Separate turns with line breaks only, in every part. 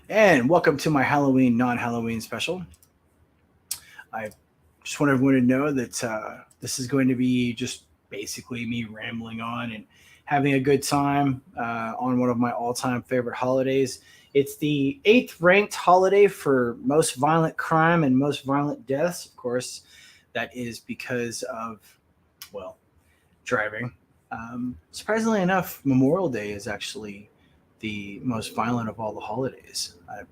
And welcome to my Halloween, non-Halloween special. I just want everyone to know that this is going to be just basically me rambling on and having a good time on one of my all-time favorite holidays. It's the eighth ranked holiday for most violent crime and most violent deaths. Of course, that is because of, well, driving. Surprisingly enough, Memorial Day is actually the most violent of all the holidays. I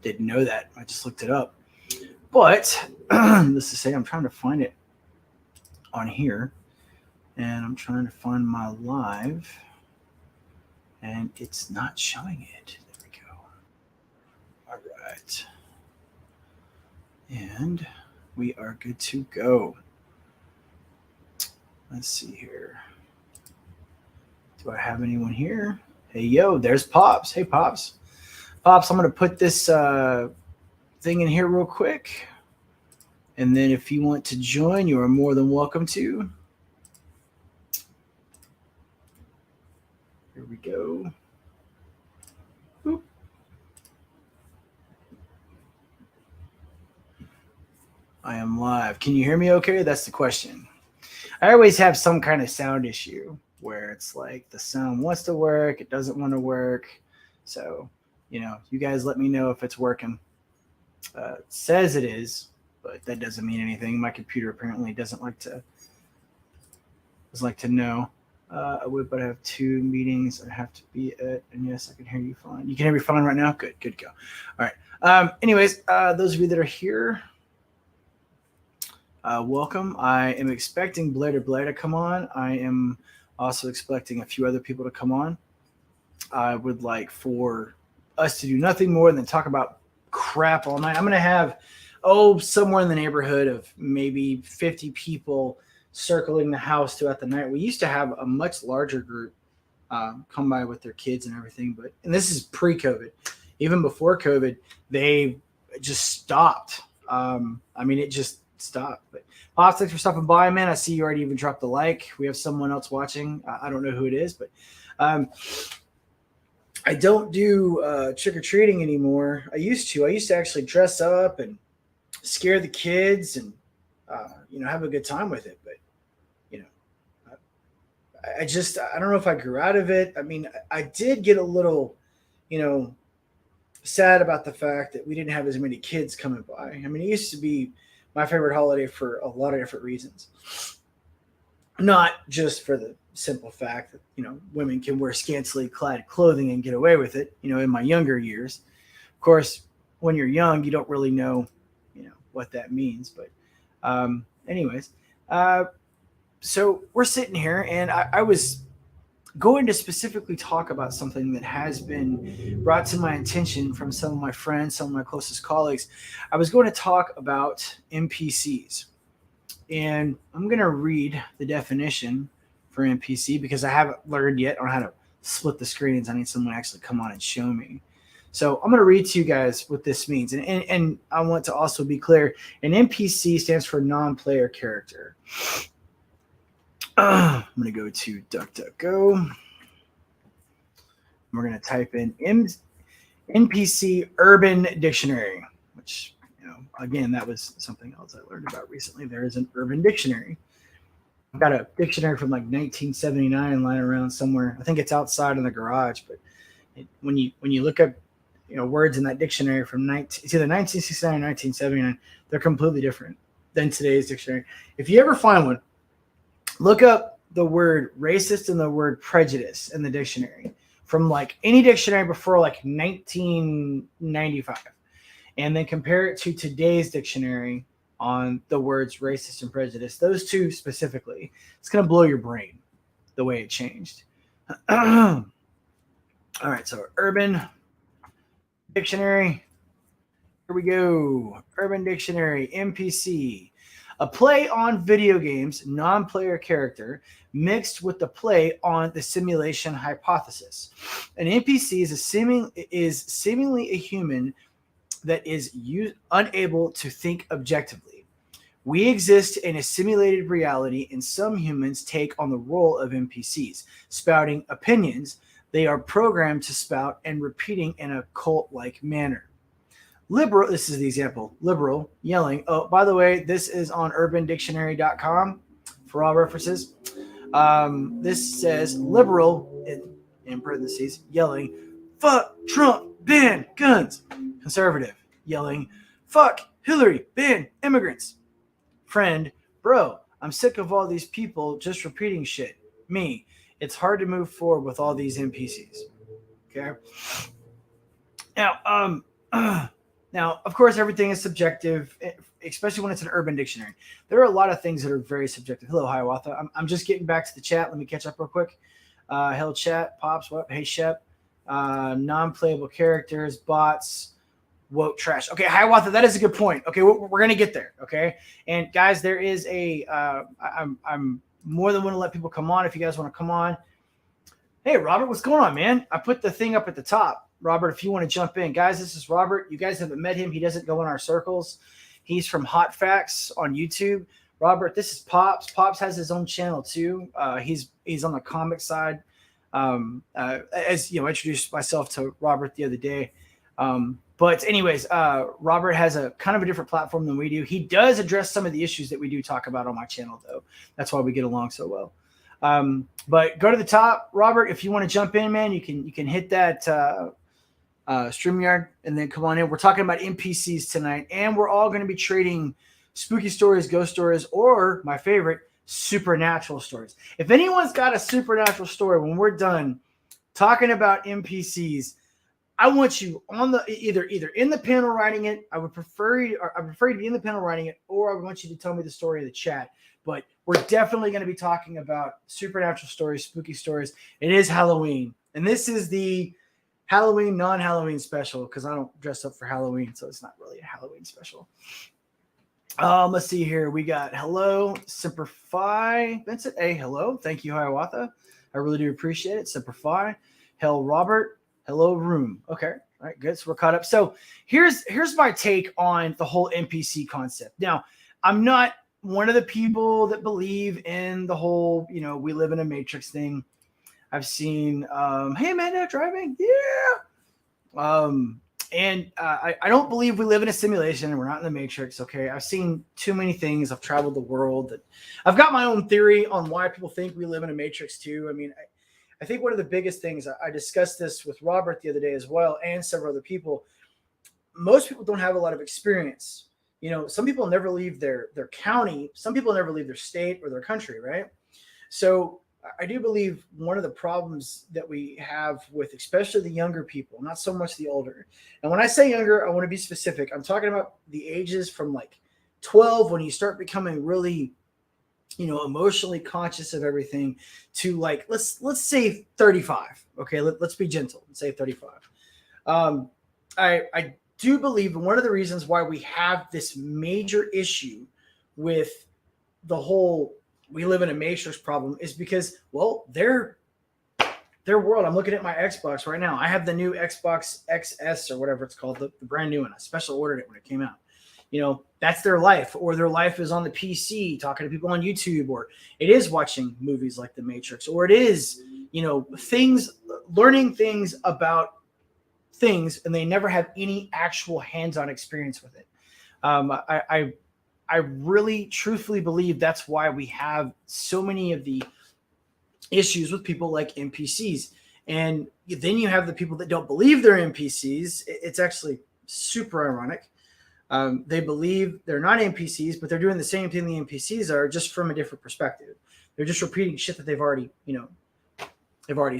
didn't know that. I just looked it up. But this to say, I'm trying to find it on here, and I'm trying to find my live, and it's not showing it. There we go. All right, and we are good to go. Let's see here. Do I have anyone here? Hey, yo, there's Pops. Hey, Pops. Pops, I'm gonna put this thing in here real quick, and then if you want to join, you are more than welcome to. Here we go. Boop. I am live. Can you hear me okay? That's the question. I always have some kind of sound issue where it's like the sound wants to work, it doesn't want to work. So, you guys let me know if it's working. It says it is, but that doesn't mean anything. My computer apparently doesn't like to know. I would, but I have two meetings I have to be at, and yes, I can hear you fine. You can hear me fine right now. Good to go. All right. Anyways, those of you that are here, welcome. I am expecting Blair to come on. I am also expecting a few other people to come on. I would like for us to do nothing more than talk about crap all night. I'm going to have, somewhere in the neighborhood of maybe 50 people circling the house throughout the night. We used to have a much larger group come by with their kids and everything, and this is pre-COVID. Even before COVID, they just stopped. It just stopped. But Pops, thanks for stopping by, man. I see you already even dropped the like. We have someone else watching. I don't know who it is, but I don't do trick or treating anymore. I used to. I used to actually dress up and scare the kids and have a good time with it. But you know, I don't know if I grew out of it. I mean, I did get a little, you know, sad about the fact that we didn't have as many kids coming by. I mean, it used to be my favorite holiday for a lot of different reasons. Not just for the simple fact that, women can wear scantily clad clothing and get away with it, in my younger years. Of course, when you're young, you don't really know, what that means. But, anyways, so we're sitting here, and I was going to specifically talk about something that has been brought to my attention from some of my friends, some of my closest colleagues. I was going to talk about NPCs. And I'm going to read the definition for NPC because I haven't learned yet on how to split the screens. I need someone to actually come on and show me. So I'm going to read to you guys what this means. And I want to also be clear, an NPC stands for non-player character. I'm going to go to DuckDuckGo. We're going to type in NPC Urban Dictionary, which, again, that was something else I learned about recently. There is an Urban Dictionary. I've got a dictionary from like 1979 lying around somewhere. I think it's outside in the garage. But when you look up, words in that dictionary from it's either 1969 or 1979, they're completely different than today's dictionary. If you ever find one, look up the word racist and the word prejudice in the dictionary from like any dictionary before like 1995, and then compare it to today's dictionary on the words racist and prejudice. Those two specifically, it's going to blow your brain the way it changed. All right, so Urban Dictionary. Here we go. Urban Dictionary, NPC. A play on video games, non-player character, mixed with the play on the simulation hypothesis. An NPC is seemingly a human that is unable to think objectively. We exist in a simulated reality, and some humans take on the role of NPCs, spouting opinions they are programmed to spout and repeating in a cult-like manner. Liberal, this is the example, liberal yelling. Oh, by the way, this is on urbandictionary.com for all references. This says liberal, in parentheses, yelling, fuck Trump, ban guns. Conservative, yelling, fuck Hillary, ban immigrants. Friend, bro, I'm sick of all these people just repeating shit. Me, it's hard to move forward with all these NPCs. Okay. Now, of course, everything is subjective, especially when it's an urban dictionary. There are a lot of things that are very subjective. Hello, Hiawatha. I'm just getting back to the chat. Let me catch up real quick. Hell chat, Pops, what? Hey, Shep. Non-playable characters, bots, woke trash. Okay, Hiawatha, that is a good point. Okay, we're going to get there, okay? And, guys, there is a I'm more than willing to let people come on if you guys want to come on. Hey, Robert, what's going on, man? I put the thing up at the top. Robert, if you want to jump in. Guys, this is Robert. You guys haven't met him. He doesn't go in our circles. He's from Hot Facts on YouTube. Robert, this is Pops. Pops has his own channel too. He's on the comic side. As you know, I introduced myself to Robert the other day. But anyways, Robert has a kind of a different platform than we do. He does address some of the issues that we do talk about on my channel, though. That's why we get along so well. But go to the top, Robert. If you want to jump in, man, you can hit that StreamYard and then come on in. We're talking about NPCs tonight, and we're all going to be trading spooky stories, ghost stories, or my favorite, supernatural stories. If anyone's got a supernatural story when we're done talking about NPCs, I want you on the either in the panel writing it. I prefer you to be in the panel writing it, or I want you to tell me the story in the chat. But we're definitely going to be talking about supernatural stories, spooky stories. It is Halloween, and this is the Halloween, non-Halloween special because I don't dress up for Halloween, so it's not really a Halloween special. Let's see here. We got hello, Simplify. Vincent, hey, hello. Thank you, Hiawatha. I really do appreciate it. Simplify. Hell, Robert. Hello, Room. Okay. All right, good. So we're caught up. So here's my take on the whole NPC concept. Now, I'm not one of the people that believe in the whole, we live in a matrix thing. I've seen, hey, Amanda, driving. Yeah. And I don't believe we live in a simulation and we're not in the matrix. Okay. I've seen too many things. I've traveled the world. I've got my own theory on why people think we live in a matrix too. I mean, I think one of the biggest things, I discussed this with Robert the other day as well, and several other people. Most people don't have a lot of experience. Some people never leave their county. Some people never leave their state or their country. Right. So I do believe one of the problems that we have with especially the younger people, not so much the older. And when I say younger, I want to be specific. I'm talking about the ages from like 12 when you start becoming really, emotionally conscious of everything to like, let's say 35. Okay. Let's be gentle and say 35. I do believe one of the reasons why we have this major issue with the whole we live in a matrix problem is because, well, their world. I'm looking at my Xbox right now. I have the new Xbox XS or whatever it's called, the brand new one. I special ordered it when it came out. That's their life, or their life is on the PC talking to people on YouTube, or it is watching movies like The Matrix, or it is, learning things about things, and they never have any actual hands-on experience with it. I really truthfully believe that's why we have so many of the issues with people like NPCs. And then you have the people that don't believe they're NPCs. It's actually super ironic. They believe they're not NPCs, but they're doing the same thing the NPCs are, just from a different perspective. They're just repeating shit that they've already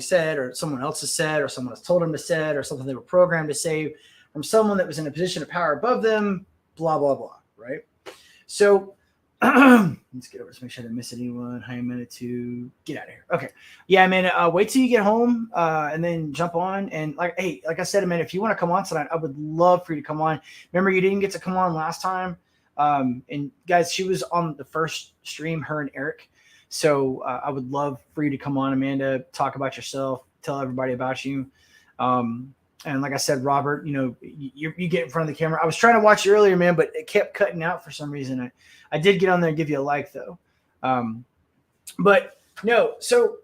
said, or someone else has said, or someone has told them to say, or something they were programmed to say from someone that was in a position of power above them, blah, blah, blah, right? So let's get over this, make sure I didn't miss anyone. Hi, a minute to get out of here. Okay. Yeah, man. Wait till you get home and then jump on. And like I said, man, if you want to come on tonight, I would love for you to come on. Remember, you didn't get to come on last time. And guys, she was on the first stream, her and Eric. So I would love for you to come on, Amanda, talk about yourself, tell everybody about you. And like I said, Robert, you get in front of the camera. I was trying to watch you earlier, man, but it kept cutting out for some reason. I did get on there and give you a like, though. But no, so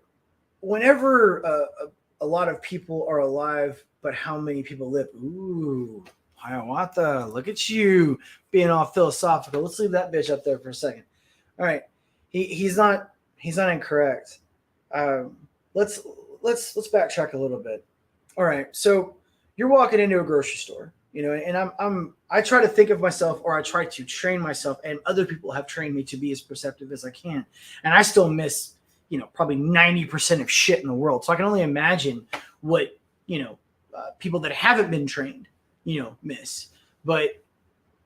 whenever a lot of people are alive, but how many people live? Ooh, Hiawatha, look at you being all philosophical. Let's leave that bitch up there for a second. All right, he's not incorrect. Um, let's let's backtrack a little bit. All right, so you're walking into a grocery store, and I try to think of myself, or I try to train myself, and other people have trained me to be as perceptive as I can, and I still miss, probably 90% of shit in the world. So I can only imagine what people that haven't been trained, miss. But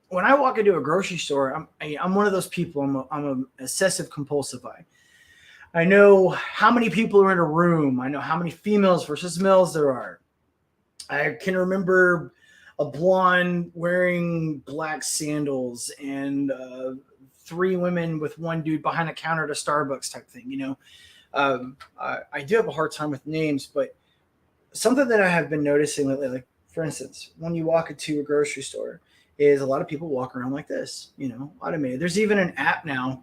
when I walk into a grocery store, I'm one of those people. I'm a obsessive compulsive. I know how many people are in a room. I know how many females versus males there are. I can remember a blonde wearing black sandals and three women with one dude behind a counter at a Starbucks type thing. I do have a hard time with names, but something that I have been noticing lately, like for instance, when you walk into a grocery store, is a lot of people walk around like this, automated. There's even an app now.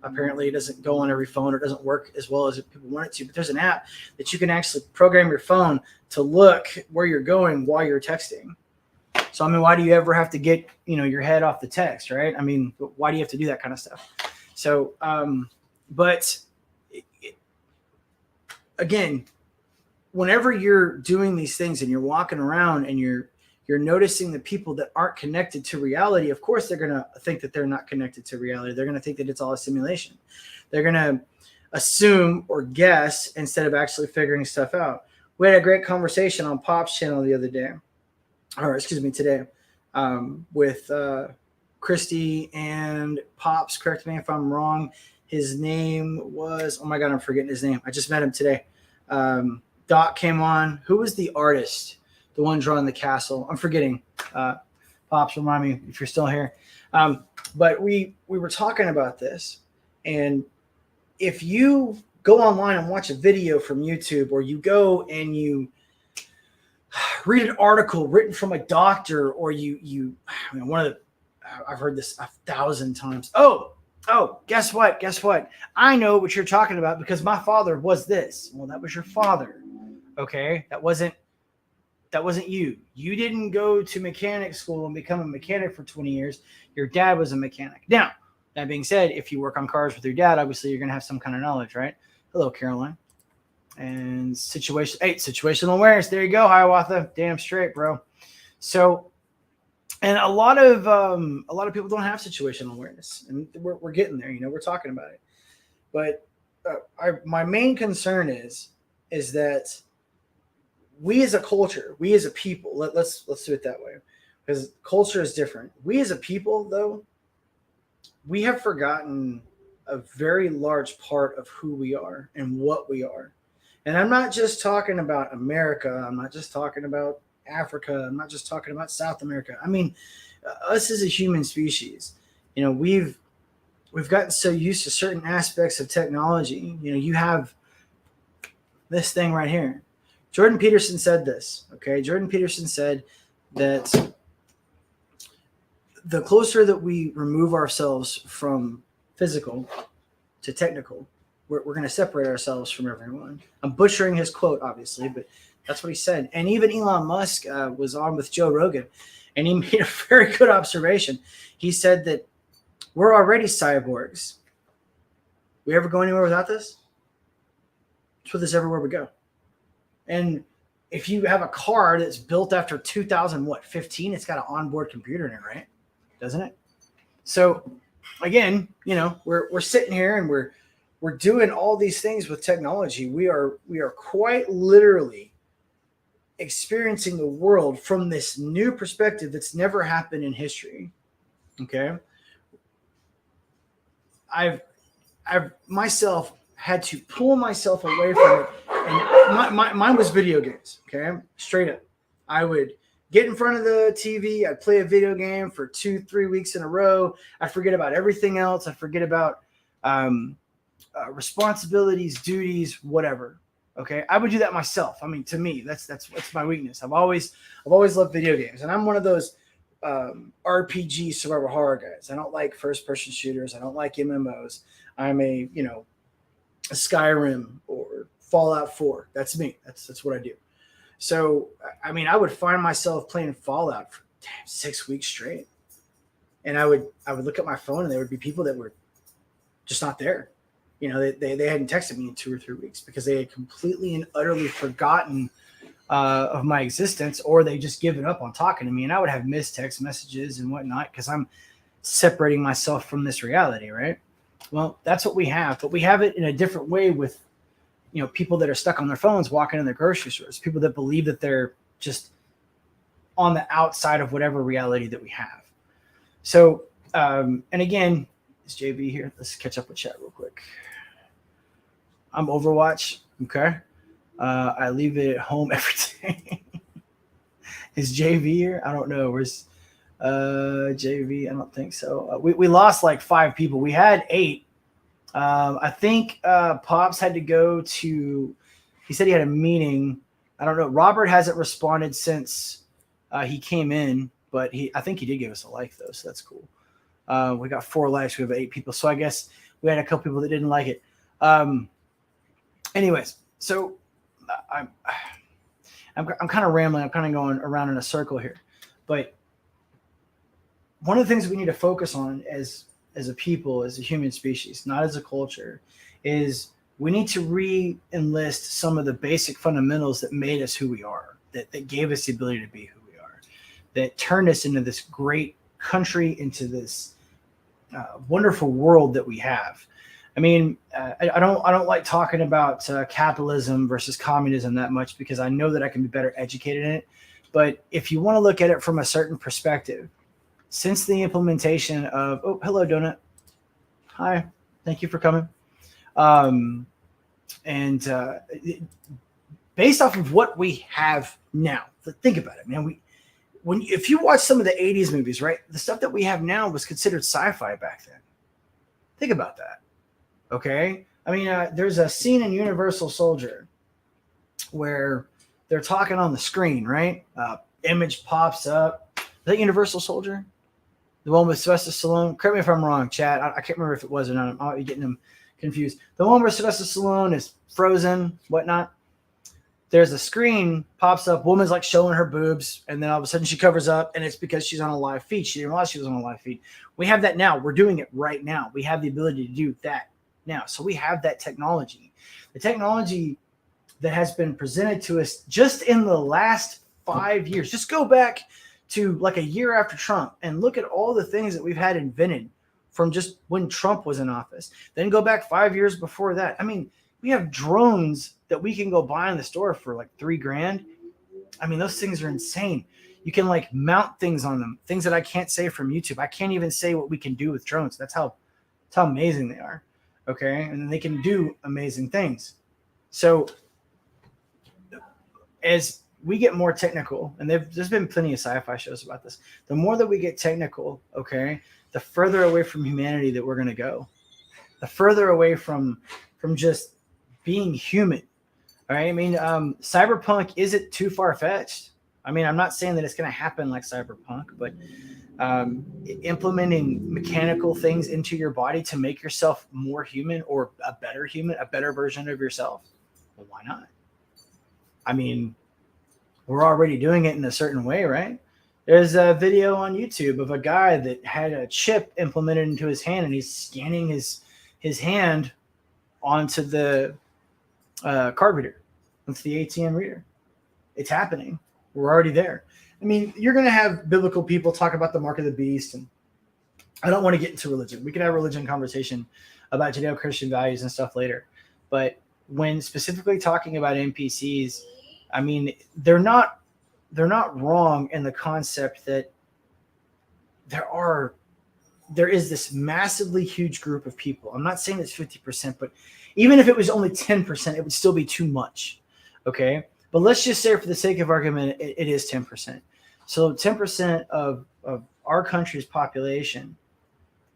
Apparently, it doesn't go on every phone or doesn't work as well as people want it to. But there's an app that you can actually program your phone to look where you're going while you're texting. So, I mean, why do you ever have to get, your head off the text, right? I mean, why do you have to do that kind of stuff? So, but again, whenever you're doing these things and you're walking around and you're noticing the people that aren't connected to reality, of course, they're going to think that they're not connected to reality. They're going to think that it's all a simulation. They're going to assume or guess instead of actually figuring stuff out. We had a great conversation on Pop's channel the other day, or excuse me, today, with Christy and Pops. Correct me if I'm wrong. His name was, oh my God, I'm forgetting his name. I just met him today. Doc came on. Who was the artist? The one drawing the castle. I'm forgetting. Pops, remind me if you're still here. But we were talking about this. And if you go online and watch a video from YouTube, or you go and you read an article written from a doctor, or I've heard this 1,000 times. Oh, guess what? I know what you're talking about because my father was this. Well, that was your father. Okay. That wasn't you. You didn't go to mechanic school and become a mechanic for 20 years. Your dad was a mechanic. Now, that being said, if you work on cars with your dad, obviously you're going to have some kind of knowledge, right? Hello, Caroline. And situational awareness. There you go, Hiawatha. Damn straight, bro. So, and a lot of people don't have situational awareness, and we're getting there. We're talking about it. But my main concern is that we as a culture, we as a people, let's do it that way, because culture is different. We as a people, though, we have forgotten a very large part of who we are and what we are. And I'm not just talking about America. I'm not just talking about Africa. I'm not just talking about South America. I mean, us as a human species, we've gotten so used to certain aspects of technology. You have this thing right here. Jordan Peterson said this, okay? Jordan Peterson said that the closer that we remove ourselves from physical to technical, we're going to separate ourselves from everyone. I'm butchering his quote, obviously, but that's what he said. And even Elon Musk was on with Joe Rogan, and he made a very good observation. He said that we're already cyborgs. We ever go anywhere without this? It's with us everywhere we go. And if you have a car that's built after 2015, it's got an onboard computer in it, right? Doesn't it? So again, we're sitting here and we're doing all these things with technology. We are quite literally experiencing the world from this new perspective that's never happened in history. Okay. I've myself had to pull myself away from it. And mine was video games. Okay. Straight up. I would get in front of the TV. I'd play a video game for 2-3 weeks in a row. I forget about everything else. I forget about responsibilities, duties, whatever. Okay. I would do that myself. I mean, to me, that's my weakness. I've always loved video games, and I'm one of those RPG survival horror guys. I don't like first person shooters. I don't like MMOs. I'm a Skyrim or Fallout 4. That's me. That's what I do. So I mean, I would find myself playing Fallout for 6 weeks straight, and I would look at my phone, and there would be people that were just not there. You know, they hadn't texted me in 2 or 3 weeks because they had completely and utterly forgotten of my existence, or they just given up on talking to me. And I would have missed text messages and whatnot because I'm separating myself from this reality, right? Well, that's what we have, but we have it in a different way with, you know, people that are stuck on their phones walking in the grocery stores, people that believe that they're just on the outside of whatever reality that we have. So, and again, is JB here? Let's catch up with chat real quick. I'm Overwatch. Okay. I leave it at home every day. Is JV here? I don't know. Where's JV? I don't think so. We lost like 5 people. We had 8. I think Pops had to go to, he said he had a meeting. I don't know. Robert hasn't responded since he came in, but I think he did give us a like though, so that's cool. We got 4 likes. We have 8 people, so I guess we had a couple people that didn't like it. Anyways, so I'm kind of rambling. I'm kind of going around in a circle here, but one of the things we need to focus on as a people, as a human species, not as a culture, is we need to re-enlist some of the basic fundamentals that made us who we are, that gave us the ability to be who we are, that turned us into this great country, into this wonderful world that we have. I mean, I don't like talking about capitalism versus communism that much because I know that I can be better educated in it. But if you want to look at it from a certain perspective, since the implementation of, oh, hello, Donut. Hi, thank you for coming. Based off of what we have now, think about it, man. If you watch some of the 80s movies, right, the stuff that we have now was considered sci-fi back then. Think about that. Okay. I mean, there's a scene in Universal Soldier where they're talking on the screen, right? Image pops up. Is that Universal Soldier? The one with Sylvester Stallone? Correct me if I'm wrong, Chad. I can't remember if it was or not. I might be getting them confused. The one where Sylvester Stallone is frozen, whatnot. There's a screen pops up. Woman's like showing her boobs, and then all of a sudden she covers up, and it's because she's on a live feed. She didn't realize she was on a live feed. We have that now. We're doing it right now. We have the ability to do that now. So we have that technology. The technology that has been presented to us just in the last 5 years. Just go back to like a year after Trump and look at all the things that we've had invented from just when Trump was in office. Then go back 5 years before that. I mean, we have drones that we can go buy in the store for like $3,000. I mean, those things are insane. You can like mount things on them, things that I can't say from YouTube. I can't even say what we can do with drones. That's how amazing they are. Okay. And they can do amazing things. So as we get more technical, and there's been plenty of sci-fi shows about this, the more that we get technical, okay, the further away from humanity that we're going to go, the further away from just being human. All right. I mean, cyberpunk isn't too far-fetched. I mean, I'm not saying that it's going to happen like cyberpunk, but implementing mechanical things into your body to make yourself more human or a better human, a better version of yourself, well, why not? I mean, we're already doing it in a certain way, right? There's a video on YouTube of a guy that had a chip implemented into his hand, and he's scanning his hand onto the card reader, onto the ATM reader. It's happening. We're already there. I mean, you're going to have biblical people talk about the mark of the beast, and I don't want to get into religion. We can have a religion conversation about Judeo-Christian values and stuff later. But when specifically talking about NPCs, I mean, they're not wrong in the concept that there is this massively huge group of people. I'm not saying it's 50%, but even if it was only 10%, it would still be too much. Okay. But let's just say for the sake of argument, it is 10%. So 10% of our country's population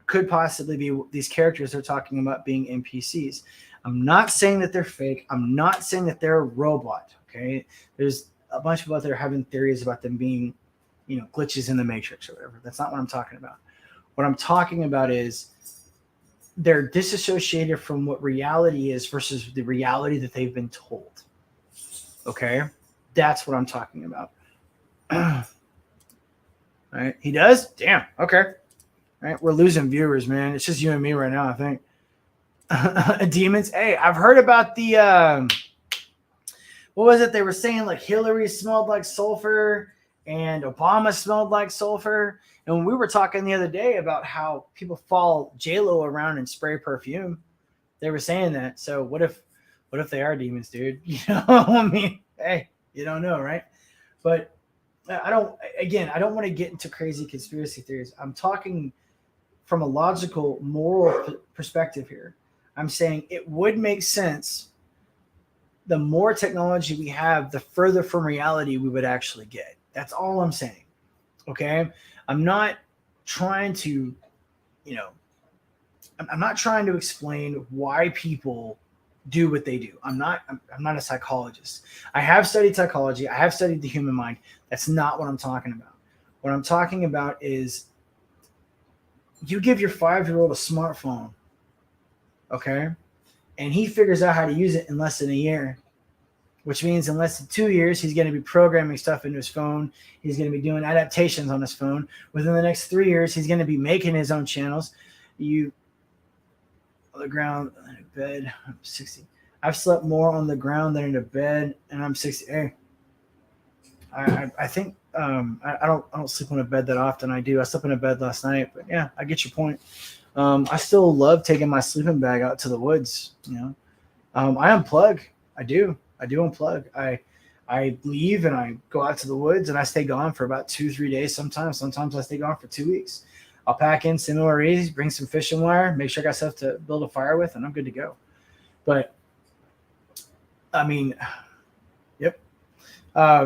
could possibly be these characters they're talking about being NPCs. I'm not saying that they're fake. I'm not saying that they're a robot. Okay. There's a bunch of people out there having theories about them being, glitches in the matrix or whatever. That's not what I'm talking about. What I'm talking about is they're disassociated from what reality is versus the reality that they've been told. Okay, that's what I'm talking about. All right, he does. Damn. Okay. All right, we're losing viewers, man. It's just you and me right now, I think. Demons. Hey, I've heard about the what was it? They were saying like Hillary smelled like sulfur and Obama smelled like sulfur. And we were talking the other day about how people follow J-Lo around and spray perfume. They were saying that. So what if they are demons, dude? You know, I mean, hey, you don't know, right? But I don't want to get into crazy conspiracy theories. I'm talking from a logical, moral perspective here. I'm saying it would make sense. The more technology we have, the further from reality we would actually get. That's all I'm saying. Okay. I'm not trying to, I'm not trying to explain why people do what they do. I'm not a psychologist. I have studied psychology. I have studied the human mind. That's not what I'm talking about. What I'm talking about is you give your 5-year-old a smartphone, okay? And he figures out how to use it in less than a year, which means in less than 2 years, he's going to be programming stuff into his phone. He's going to be doing adaptations on his phone. Within the next 3 years, he's going to be making his own channels. You on the ground, in a bed, I'm 60. I've slept more on the ground than in a bed, and I'm 60. Hey, I think I don't sleep on a bed that often. I do. I slept in a bed last night, but yeah, I get your point. I still love taking my sleeping bag out to the woods. I unplug. I do unplug. I leave and I go out to the woods and I stay gone for about 2-3 days. Sometimes I stay gone for 2 weeks. I'll pack in similar easy, bring some fishing wire, make sure I got stuff to build a fire with, and I'm good to go. But I mean, yep. I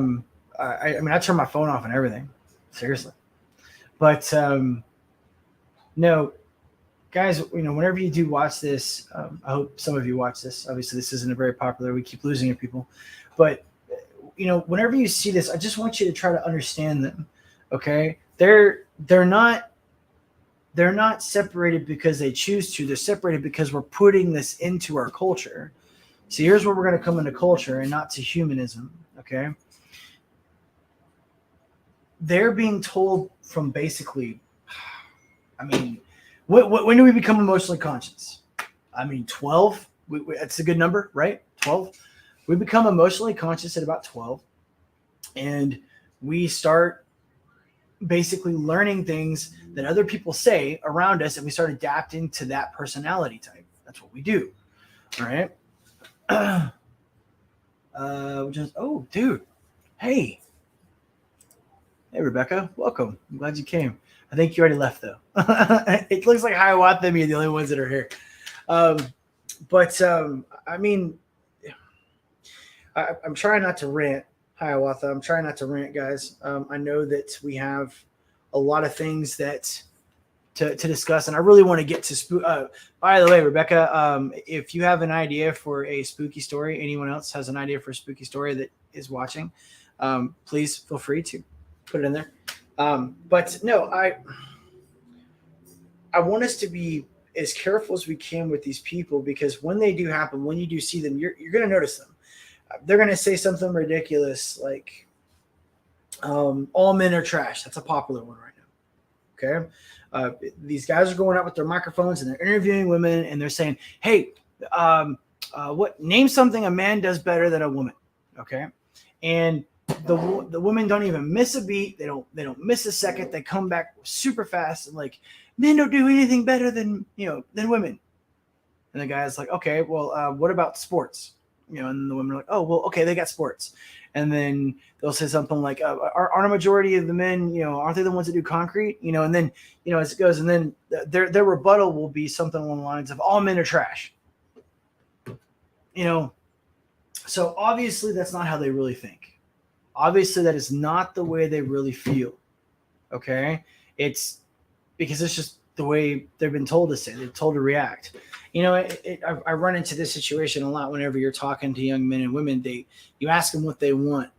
turn my phone off and everything, seriously. But no, guys, whenever you do watch this, I hope some of you watch this. Obviously, this isn't a very popular. We keep losing people, but whenever you see this, I just want you to try to understand them. Okay, they're not separated because they choose to. They're separated because we're putting this into our culture. So here's where we're going to come into culture and not to humanism. Okay, they're being told from basically, when do we become emotionally conscious? 12. That's a good number, right? 12. We become emotionally conscious at about 12, and we start basically learning things that other people say around us, and we start adapting to that personality type. That's what we do. All right. Oh, dude. Hey, Rebecca. Welcome. I'm glad you came. I think you already left though. It looks like Hiawatha and me are the only ones that are here. I'm trying not to rant, Hiawatha. I'm trying not to rant, guys. I know that we have a lot of things that to discuss, and I really want to get to by the way, Rebecca, if you have an idea for a spooky story, anyone else has an idea for a spooky story that is watching, please feel free to put it in there. But no, I want us to be as careful as we can with these people, because when they do happen, when you do see them, you're going to notice them. They're going to say something ridiculous like, all men are trash. That's a popular one right now. Okay. These guys are going out with their microphones and they're interviewing women and they're saying, hey, name something a man does better than a woman. Okay. And the women don't even miss a beat. They don't miss a second. They come back super fast and like, men don't do anything better than women. And the guy's like, okay, well, what about sports? And the women are like, oh, well, okay, they got sports. And then they'll say something like, aren't a majority of the men, aren't they the ones that do concrete? And then, as it goes, and then their rebuttal will be something along the lines of all men are trash. So obviously that's not how they really think. Obviously that is not the way they really feel. Okay. It's because it's just the way they've been told to say, they're told to react. I run into this situation a lot whenever you're talking to young men and women. You ask them what they want.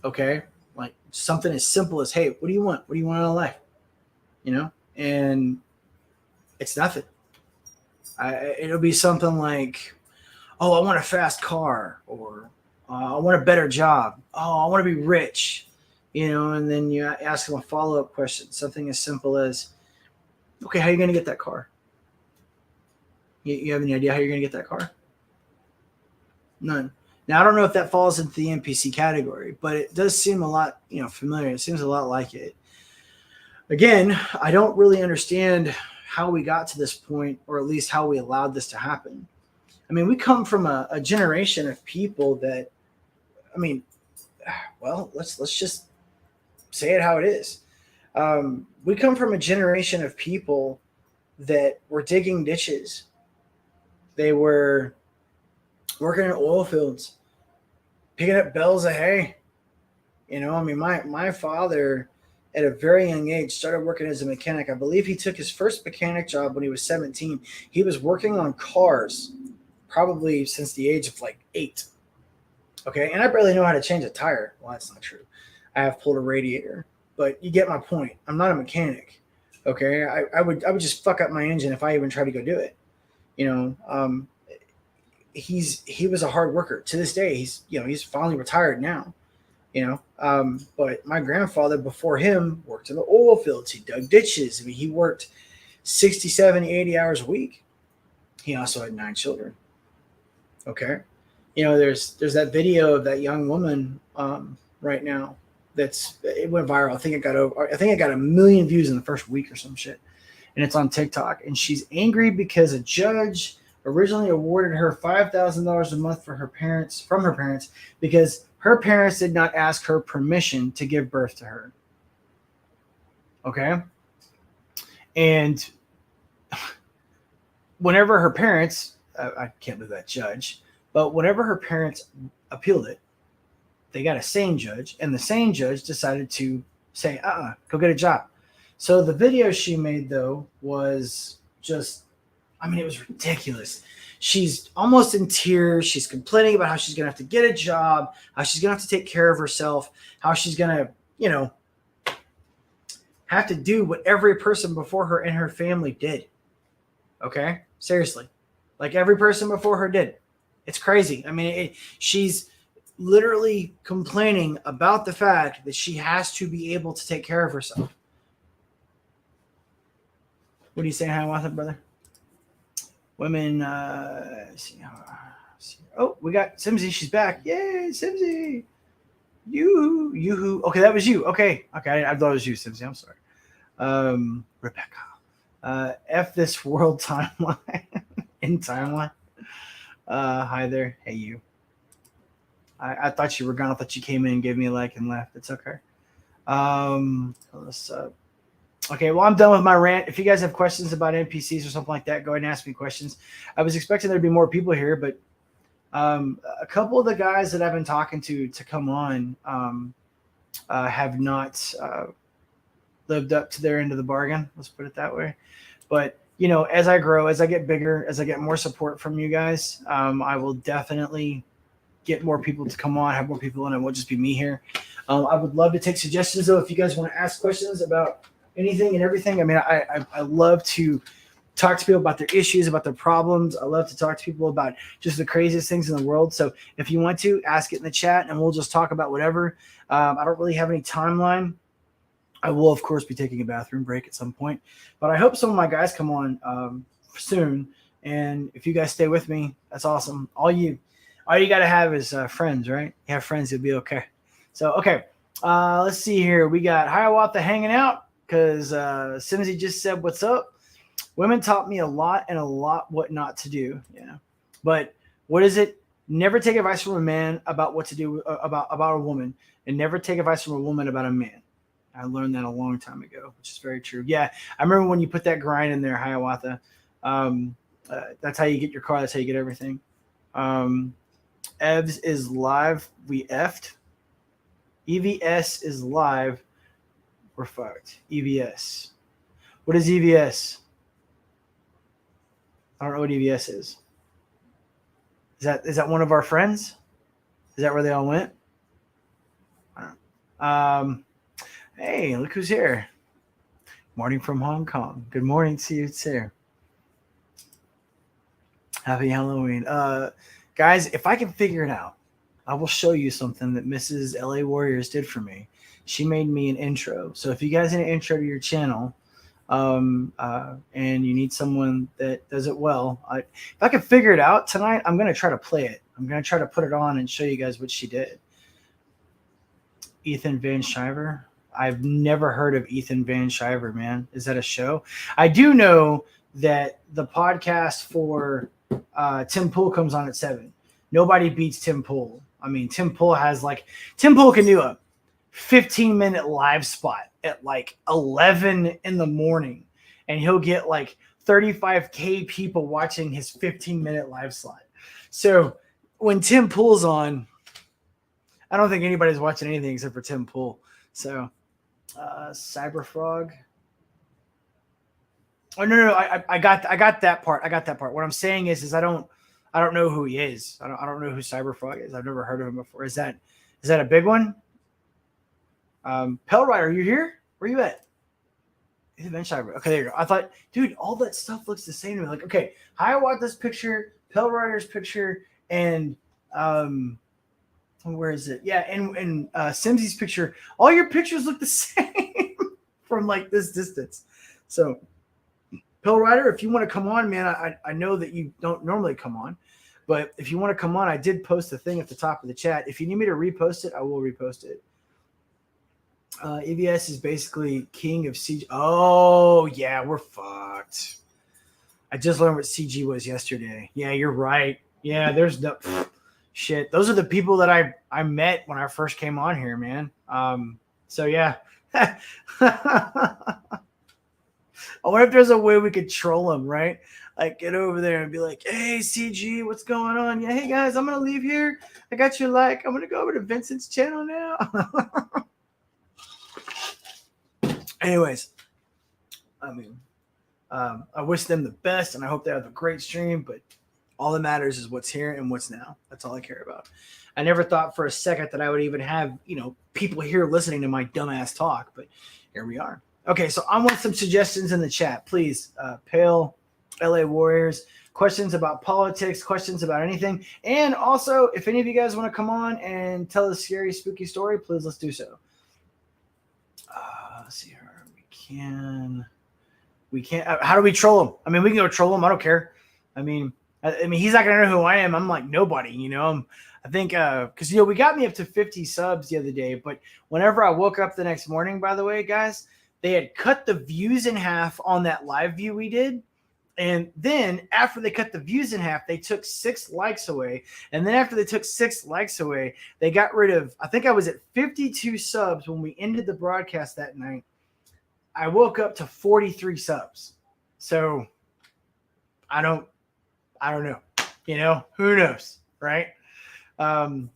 Okay. Like something as simple as, hey, what do you want? What do you want out of life? And it's nothing. It'll be something like, oh, I want a fast car, or I want a better job. Oh, I want to be rich, and then you ask them a follow-up question, something as simple as, okay, how are you going to get that car? You have any idea how you're going to get that car? None. Now, I don't know if that falls into the NPC category, but it does seem a lot, familiar. It seems a lot like it. Again, I don't really understand how we got to this point, or at least how we allowed this to happen. I mean, we come from a generation of people that, I mean, well, let's just say it how it is. We come from a generation of people that were digging ditches. They were working in oil fields, picking up bales of hay. I mean, my father at a very young age started working as a mechanic. I believe he took his first mechanic job when he was 17. He was working on cars probably since the age of like 8. Okay, and I barely know how to change a tire. Well, that's not true. I have pulled a radiator, but you get my point. I'm not a mechanic. Okay, I would just fuck up my engine if I even try to go do it. He was a hard worker. To this day, he's finally retired now. But my grandfather before him worked in the oil fields. He dug ditches. I mean, he worked 60, 70, 80 hours a week. He also had 9 children. Okay. There's that video of that young woman right now it went viral. I think it got 1 million views in the first week or some shit. And it's on TikTok. And she's angry because a judge originally awarded her $5,000 a month from her parents because her parents did not ask her permission to give birth to her. Okay? And whenever her parents, I can't believe that judge, but whenever her parents appealed it, they got a sane judge, and the sane judge decided to say, go get a job. So the video she made, though, was just, it was ridiculous. She's almost in tears. She's complaining about how she's going to have to get a job, how she's going to have to take care of herself, how she's going to, have to do what every person before her and her family did. Okay? Seriously. Like every person before her did. It's crazy. I mean, she's literally complaining about the fact that she has to be able to take care of herself. What are you saying, Hiawatha, brother? Women, oh, we got Simsy. She's back. Yay, Simsy. You. Okay, that was you. Okay. I thought it was you, Simsy. I'm sorry. Rebecca. F this world timeline. In timeline. Hi there. Hey, you. I thought you were gone. I thought you came in and gave me a like and left. It's okay. Okay, well, I'm done with my rant. If you guys have questions about NPCs or something like that, go ahead and ask me questions. I was expecting there to be more people here, but a couple of the guys that I've been talking to come on have not lived up to their end of the bargain. Let's put it that way. But, as I grow, as I get bigger, as I get more support from you guys, I will definitely get more people to come on, have more people on. It won't just be me here. I would love to take suggestions, though, if you guys want to ask questions about anything and everything. I mean, I love to talk to people about their issues, about their problems. I love to talk to people about just the craziest things in the world. So if you want to, ask it in the chat, and we'll just talk about whatever. I don't really have any timeline. I will, of course, be taking a bathroom break at some point. But I hope some of my guys come on soon. And if you guys stay with me, that's awesome. All you got to have is friends, right? You have friends, you'll be okay. So, okay. Let's see here. We got Hiawatha hanging out because Simsy just said, what's up? Women taught me a lot and a lot what not to do. Yeah. But what is it? Never take advice from a man about what to do about a woman, and never take advice from a woman about a man. I learned that a long time ago, which is very true. Yeah. I remember when you put that grind in there, Hiawatha. That's how you get your car. That's how you get everything. Evs is live. We effed. EVS is live. We're fucked. EVS. What is EVS? I don't know what EVS is. Is that one of our friends? Is that where they all went? I don't know. Hey, look who's here. Morning from Hong Kong. Good morning to you too. Happy Halloween. Guys, if I can figure it out, I will show you something that Mrs. LA Warriors did for me. She made me an intro. So if you guys need an intro to your channel, and you need someone that does it well, if I can figure it out tonight, I'm going to try to play it. I'm going to try to put it on and show you guys what she did. Ethan Van Shiver. I've never heard of Ethan Van Shiver, man. Is that a show? I do know that the podcast for Tim Pool comes on at 7. Nobody beats Tim Pool. I mean, Tim Pool can do a 15-minute live spot at like 11 in the morning, and he'll get like 35K people watching his 15-minute live slot. So when Tim Pool's on, I don't think anybody's watching anything except for Tim Pool. So Cyberfrog. Oh no, I got that part. I got that part. What I'm saying is I don't know who he is. I don't know who Cyberfrog is. I've never heard of him before. Is that a big one? Pell Rider, are you here? Where you at? Event Cyber. Okay, there you go. I thought, dude, all that stuff looks the same to me. Like, okay, Hiawatha's picture, Pell Rider's picture, and where is it? Yeah, and Simsy's picture. All your pictures look the same from like this distance. So, Pell Rider, if you want to come on, man, I know that you don't normally come on, but if you want to come on, I did post a thing at the top of the chat. If you need me to repost it, I will repost it. EVS is basically king of CG. Oh, yeah, we're fucked. I just learned what CG was yesterday. Yeah, you're right. Yeah, there's no shit. Those are the people that I met when I first came on here, man. So, yeah. I wonder if there's a way we could troll them, right? Like, get over there and be like, hey, CG, what's going on? Yeah, hey, guys, I'm going to leave here. I got your like. I'm going to go over to Vincent's channel now. Anyways, I mean, I wish them the best, and I hope they have a great stream, but all that matters is what's here and what's now. That's all I care about. I never thought for a second that I would even have, people here listening to my dumbass talk, but here we are. Okay, so I want some suggestions in the chat, please. Pale LA Warriors, questions about politics, questions about anything. And also, if any of you guys want to come on and tell a scary, spooky story, please let's do so. Let's see here. We can't. How do we troll him? I mean, we can go troll him. I don't care. I mean, he's not gonna know who I am. I'm like nobody. I think because we got me up to 50 subs the other day, but whenever I woke up the next morning, by the way, guys, they had cut the views in half on that live view we did. And then after they cut the views in half, they took 6 likes away. And then after they took 6 likes away, they got rid of, I think I was at 52 subs when we ended the broadcast that night. I woke up to 43 subs. So I don't know, who knows, right? I'm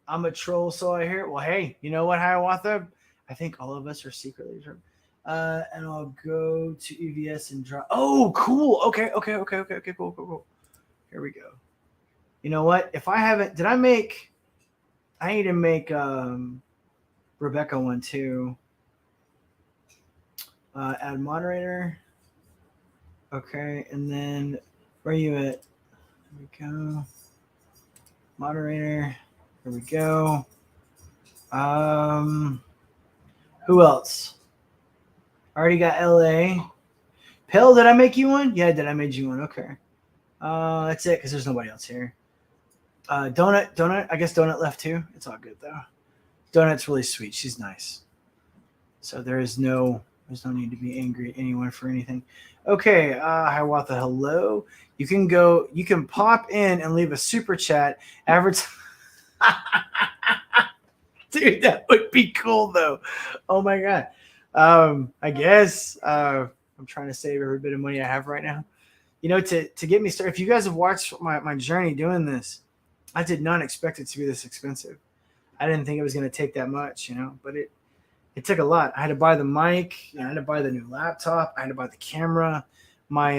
a troll, so I hear. Well, hey, you know what, Hiawatha? I think all of us are secretly true. And I'll go to EVS and drop. Oh, cool. Okay, cool. Here we go. You know what? If I haven't, I need to make Rebecca one too. Add moderator. Okay, and then where are you at? There we go. Moderator. Here we go. Who else? Already got LA. Pill, did I make you one? Yeah, I made you one. Okay. That's it because there's nobody else here. Donut. I guess Donut left too. It's all good though. Donut's really sweet. She's nice. So there's no need to be angry at anyone for anything. Okay, Hiawatha, hello. You can pop in and leave a super chat. Dude, that would be cool though. Oh my God. I guess I'm trying to save every bit of money I have right now. To get me started, if you guys have watched my journey doing this, I did not expect it to be this expensive. I didn't think it was going to take that much, but it took a lot. I had to buy the mic, I had to buy the new laptop, I had to buy the camera. My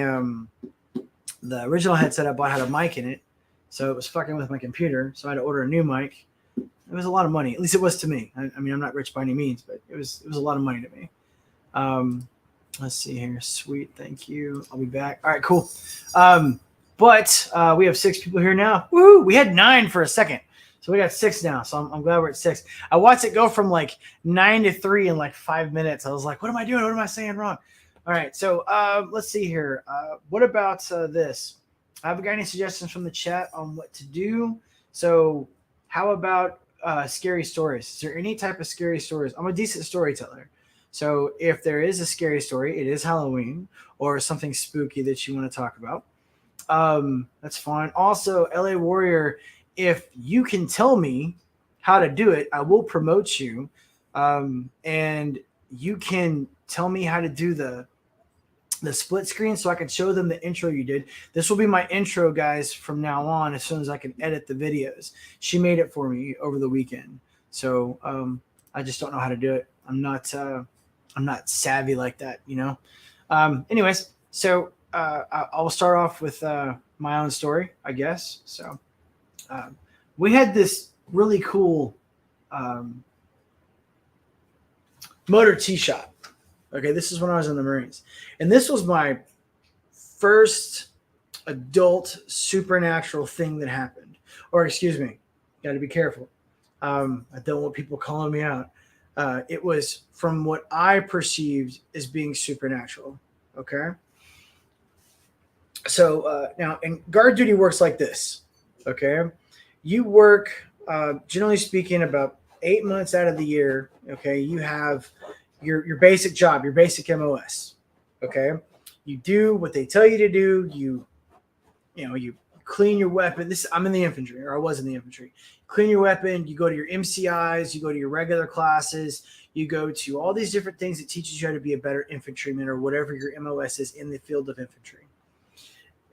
the original headset I bought had a mic in it, so it was fucking with my computer. So I had to order a new mic. It was a lot of money. At least it was to me. I mean, I'm not rich by any means, but it was a lot of money to me. Let's see here. Sweet, thank you. I'll be back. All right, cool. But we have 6 people here now. Woo! We had 9 for a second. So we got 6 now. So I'm glad we're at 6. I watched it go from like 9 to 3 in like 5 minutes. I was like, what am I doing? What am I saying wrong? All right. So let's see here. What about this? Have got any suggestions from the chat on what to do? So how about scary stories? Is there any type of scary stories? I'm a decent storyteller. So if there is a scary story, it is Halloween or something spooky that you want to talk about. That's fine. Also, LA Warrior, if you can tell me how to do it, I will promote you. And you can tell me how to do the split screen so I can show them the intro you did. This will be my intro, guys, from now on, as soon as I can edit the videos. She made it for me over the weekend. So I just don't know how to do it. I'm not savvy like that, you know? Anyways, so I'll start off with my own story, I guess. So we had this really cool motor tee shop. Okay, this is when I was in the Marines. And this was my first adult supernatural thing that happened. Or excuse me, got to be careful. I don't want people calling me out. It was from what I perceived as being supernatural. Okay. So now, and guard duty works like this. Okay. You work, generally speaking, about 8 months out of the year. Okay. You have your basic job, your basic MOS. Okay. You do what they tell you to do. You clean your weapon. I'm in the infantry, or I was in the infantry. Clean your weapon. You go to your MCIs. You go to your regular classes. You go to all these different things that teaches you how to be a better infantryman or whatever your MOS is in the field of infantry.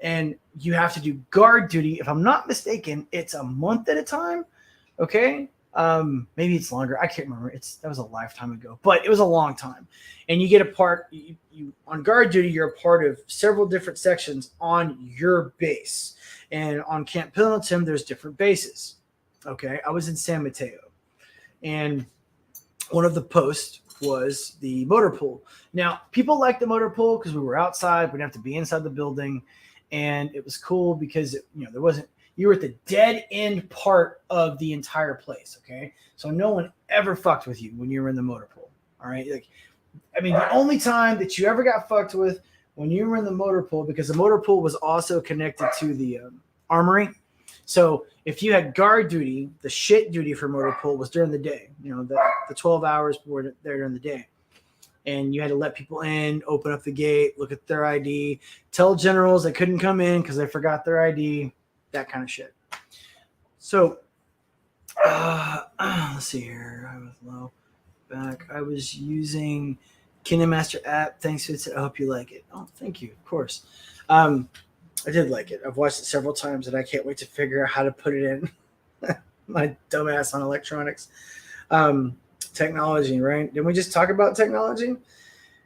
And you have to do guard duty. If I'm not mistaken, it's a month at a time. Okay. Maybe it's longer. I can't remember. That was a lifetime ago, but it was a long time. And you get a part. You on guard duty. You're a part of several different sections on your base. And on Camp Pendleton, there's different bases. Okay, I was in San Mateo, and one of the posts was the motor pool. Now, people like the motor pool because we were outside. We didn't have to be inside the building, and it was cool because there wasn't. You were at the dead end part of the entire place, okay? So no one ever fucked with you when you were in the motor pool, all right? The only time that you ever got fucked with when you were in the motor pool, because the motor pool was also connected to the armory. So if you had guard duty, the shit duty for motor pool was during the day, the 12 hours were there during the day. And you had to let people in, open up the gate, look at their ID, tell generals they couldn't come in because they forgot their ID, that kind of shit. So let's see here. I was low back. I was using KineMaster app. Thanks, Fitz. I hope you like it. Oh, thank you. Of course. I did like it. I've watched it several times, and I can't wait to figure out how to put it in. My dumbass on electronics. Technology, right? Didn't we just talk about technology?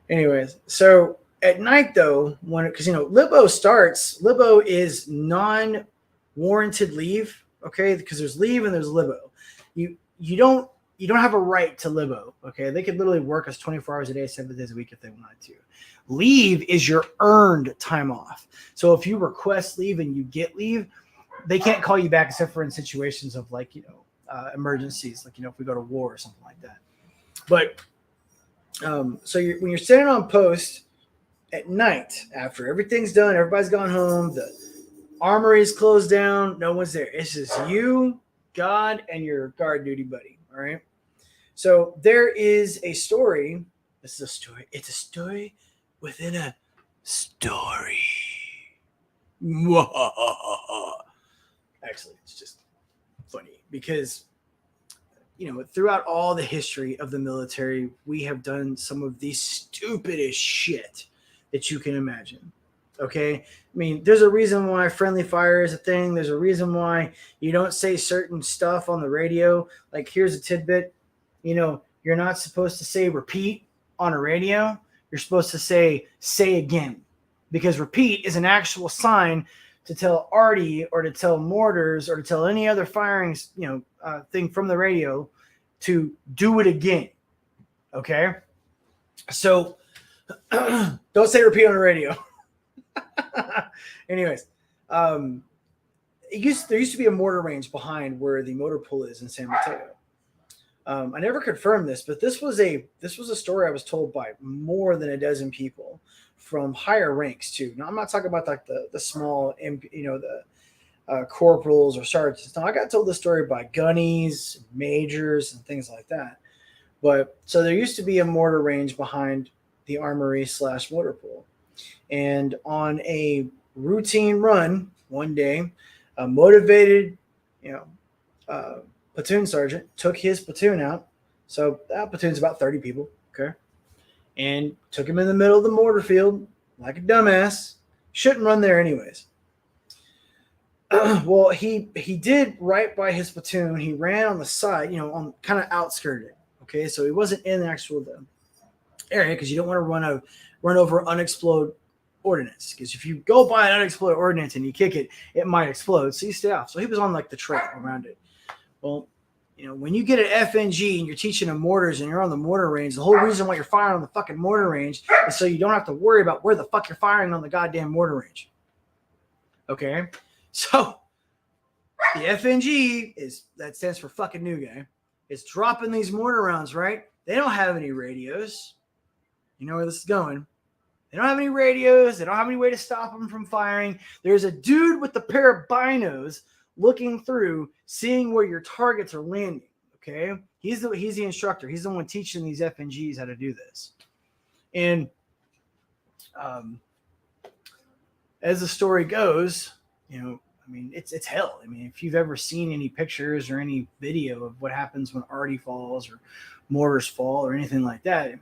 Anyways, so at night, though, because Libo is non-warranted leave, okay? Because there's leave and there's Libo. You don't have a right to Libo, okay? They could literally work us 24 hours a day, 7 days a week if they wanted to. Leave is your earned time off. So if you request leave and you get leave, they can't call you back except for in situations of emergencies, if we go to war or something like that. But so when you're sitting on post at night, after everything's done, everybody's gone home, the armory is closed down, no one's there. It's just you, God, and your guard duty buddy. All right. So there is a story. This is a story. It's a story within a story. Actually, it's just funny because throughout all the history of the military, we have done some of the stupidest shit that you can imagine. Okay. There's a reason why friendly fire is a thing. There's a reason why you don't say certain stuff on the radio. Like, here's a tidbit. You're not supposed to say repeat on a radio. You're supposed to say again, because repeat is an actual sign to tell Artie or to tell mortars or to tell any other firing, thing from the radio to do it again. Okay. So don't say repeat on the radio. Anyways, There used to be a mortar range behind where the motor pool is in San Mateo. I never confirmed this, but this was a story I was told by more than a dozen people from higher ranks too. Now I'm not talking about like the small, the corporals or sergeants. No, I got told this story by gunnies, majors, and things like that. But so there used to be a mortar range behind the armory / motor pool, and on a routine run one day, a motivated, platoon sergeant took his platoon out. So that platoon's about 30 people, okay, and took him in the middle of the mortar field like a dumbass. Shouldn't run there anyways. Well, he did right by his platoon. He ran on the side, on kind of outskirted. Okay, so he wasn't in the actual area because you don't want to run over unexploded ordnance, because if you go by an unexploded ordnance and you kick it, it might explode. So you stay off. So he was on like the trail around it. Well, when you get an FNG and you're teaching them mortars and you're on the mortar range, the whole reason why you're firing on the fucking mortar range is so you don't have to worry about where the fuck you're firing on the goddamn mortar range. Okay? So the FNG that stands for fucking new guy, is dropping these mortar rounds, right? They don't have any radios. You know where this is going. They don't have any radios. They don't have any way to stop them from firing. There's a dude with a pair of binos looking through, seeing where your targets are landing. Okay, he's the instructor. He's the one teaching these FNGs how to do this. And as the story goes, it's hell. If you've ever seen any pictures or any video of what happens when arty falls or mortars fall or anything like that,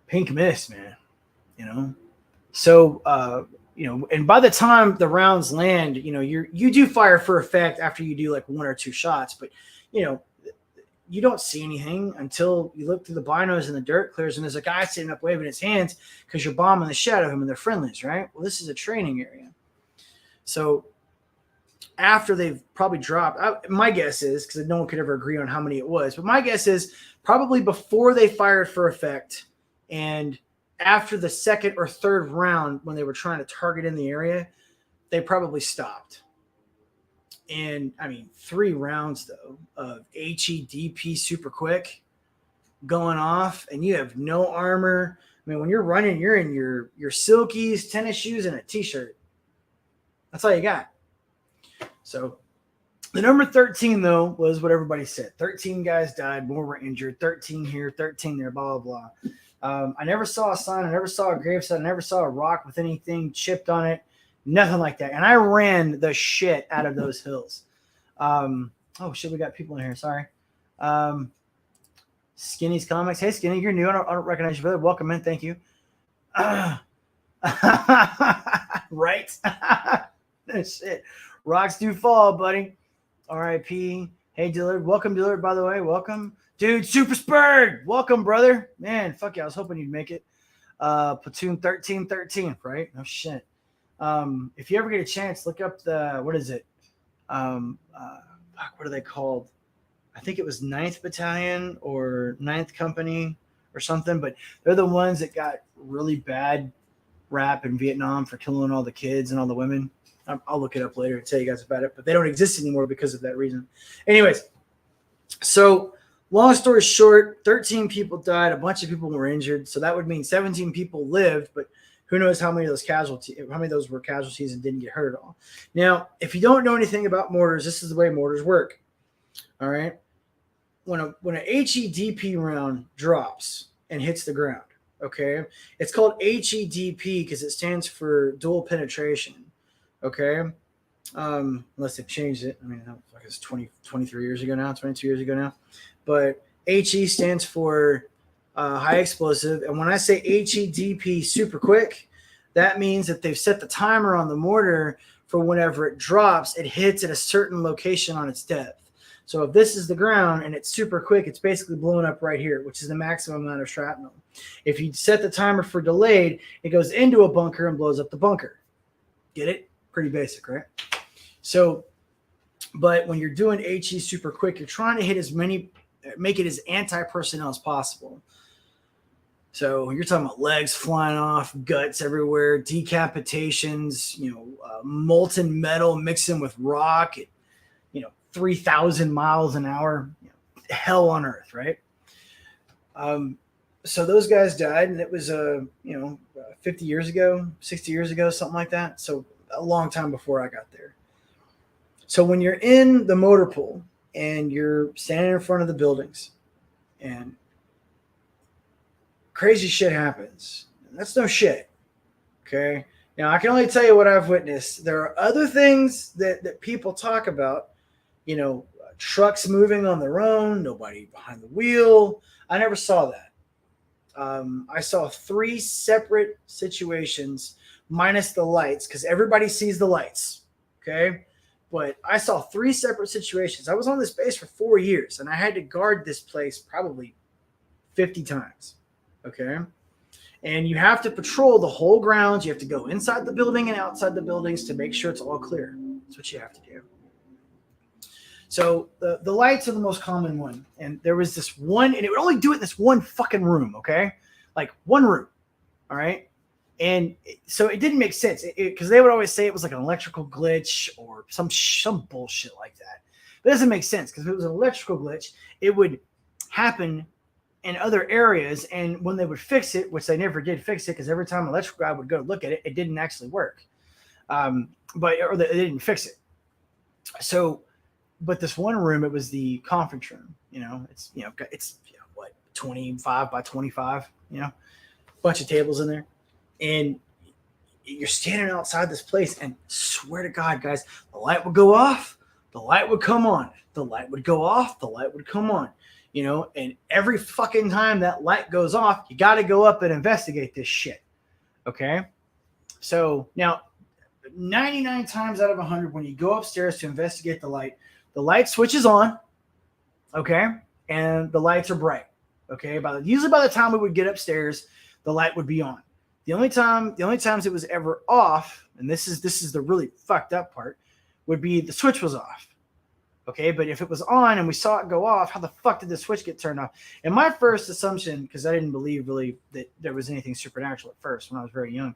pink mist, man. So and by the time the rounds land, you do fire for effect after you do like one or two shots, but you don't see anything until you look through the binos and the dirt clears and there's a guy sitting up waving his hands because you're bombing the shit out of him and they're friendlies, right? Well, this is a training area. So after they've probably dropped, my guess is, because no one could ever agree on how many it was, but my guess is probably before they fired for effect and after the second or third round when they were trying to target in the area, they probably stopped. And 3 rounds though of HEDP super quick going off, and you have no armor. When you're running, you're in your silkies, tennis shoes, and a t-shirt. That's all you got. So the number 13 though was what everybody said. 13 guys died, more were injured. 13 here, 13 there, blah blah blah. I never saw a sign. I never saw a gravesite. I never saw a rock with anything chipped on it. Nothing like that. And I ran the shit out of those hills. Oh, shit, we got people in here. Sorry. Skinny's Comics. Hey, Skinny, you're new. I don't recognize you, brother. Welcome in. Thank you. Right? Shit. Rocks do fall, buddy. R.I.P. Hey, Dillard. Welcome, Dillard, by the way. Welcome. Dude, Super Spurred. Welcome, brother. Man, fuck yeah. I was hoping you'd make it. Platoon 1313, right? No shit. If you ever get a chance, look up what is it? What are they called? I think it was 9th Battalion or 9th Company or something, but they're the ones that got really bad rap in Vietnam for killing all the kids and all the women. I'll look it up later and tell you guys about it, but they don't exist anymore because of that reason. Anyways, so long story short, 13 people died. A bunch of people were injured. So that would mean 17 people lived, but who knows how many of those were casualties and didn't get hurt at all. Now, if you don't know anything about mortars, this is the way mortars work. All right. When a HEDP round drops and hits the ground, okay, it's called HEDP because it stands for dual penetration. Okay. Unless they've changed it. It's 23 years ago now, 22 years ago now. But HE stands for high explosive. And when I say HEDP super quick, that means that they've set the timer on the mortar for whenever it drops, it hits at a certain location on its depth. So if this is the ground and it's super quick, it's basically blowing up right here, which is the maximum amount of shrapnel. If you set the timer for delayed, it goes into a bunker and blows up the bunker. Get it? Pretty basic, right? So, but when you're doing HE super quick, you're trying to hit make it as anti-personnel as possible. So you're talking about legs flying off, guts everywhere, decapitations, molten metal mixing with rock at, 3,000 miles an hour, hell on earth, right? So those guys died, and it was 50 years ago, 60 years ago, something like that. So a long time before I got there. So when you're in the motor pool and you're standing in front of the buildings and crazy shit happens, that's no shit. Okay. Now I can only tell you what I've witnessed. There are other things that people talk about, trucks moving on their own, nobody behind the wheel. I never saw that. I saw 3 separate situations minus the lights, because everybody sees the lights. Okay. But I saw 3 separate situations. I was on this base for 4 years, and I had to guard this place probably 50 times. Okay. And you have to patrol the whole grounds. You have to go inside the building and outside the buildings to make sure it's all clear. That's what you have to do. So the lights are the most common one. And there was this one, and it would only do it in this one fucking room, okay? Like one room, all right? And so it didn't make sense, because they would always say it was like an electrical glitch or some bullshit like that. But it doesn't make sense, because if it was an electrical glitch, it would happen in other areas, and when they would fix it, which they never did fix it, because every time an electrical guy would go look at it, it didn't actually work. Or they didn't fix it. So, but this one room, it was the conference room. It's 25 by 25. Bunch of tables in there, and you're standing outside this place, and swear to God, guys, the light would go off, the light would come on, the light would go off, the light would come on. And every fucking time that light goes off, you got to go up and investigate this shit. Okay. So now 99 times out of 100, when you go upstairs to investigate the light switches on. Okay. And the lights are bright. Okay. Usually by the time we would get upstairs, the light would be on. The only times it was ever off, and this is the really fucked up part, would be the switch was off. Okay, but if it was on and we saw it go off, how the fuck did the switch get turned off? And my first assumption, because I didn't believe really that there was anything supernatural at first when I was very young,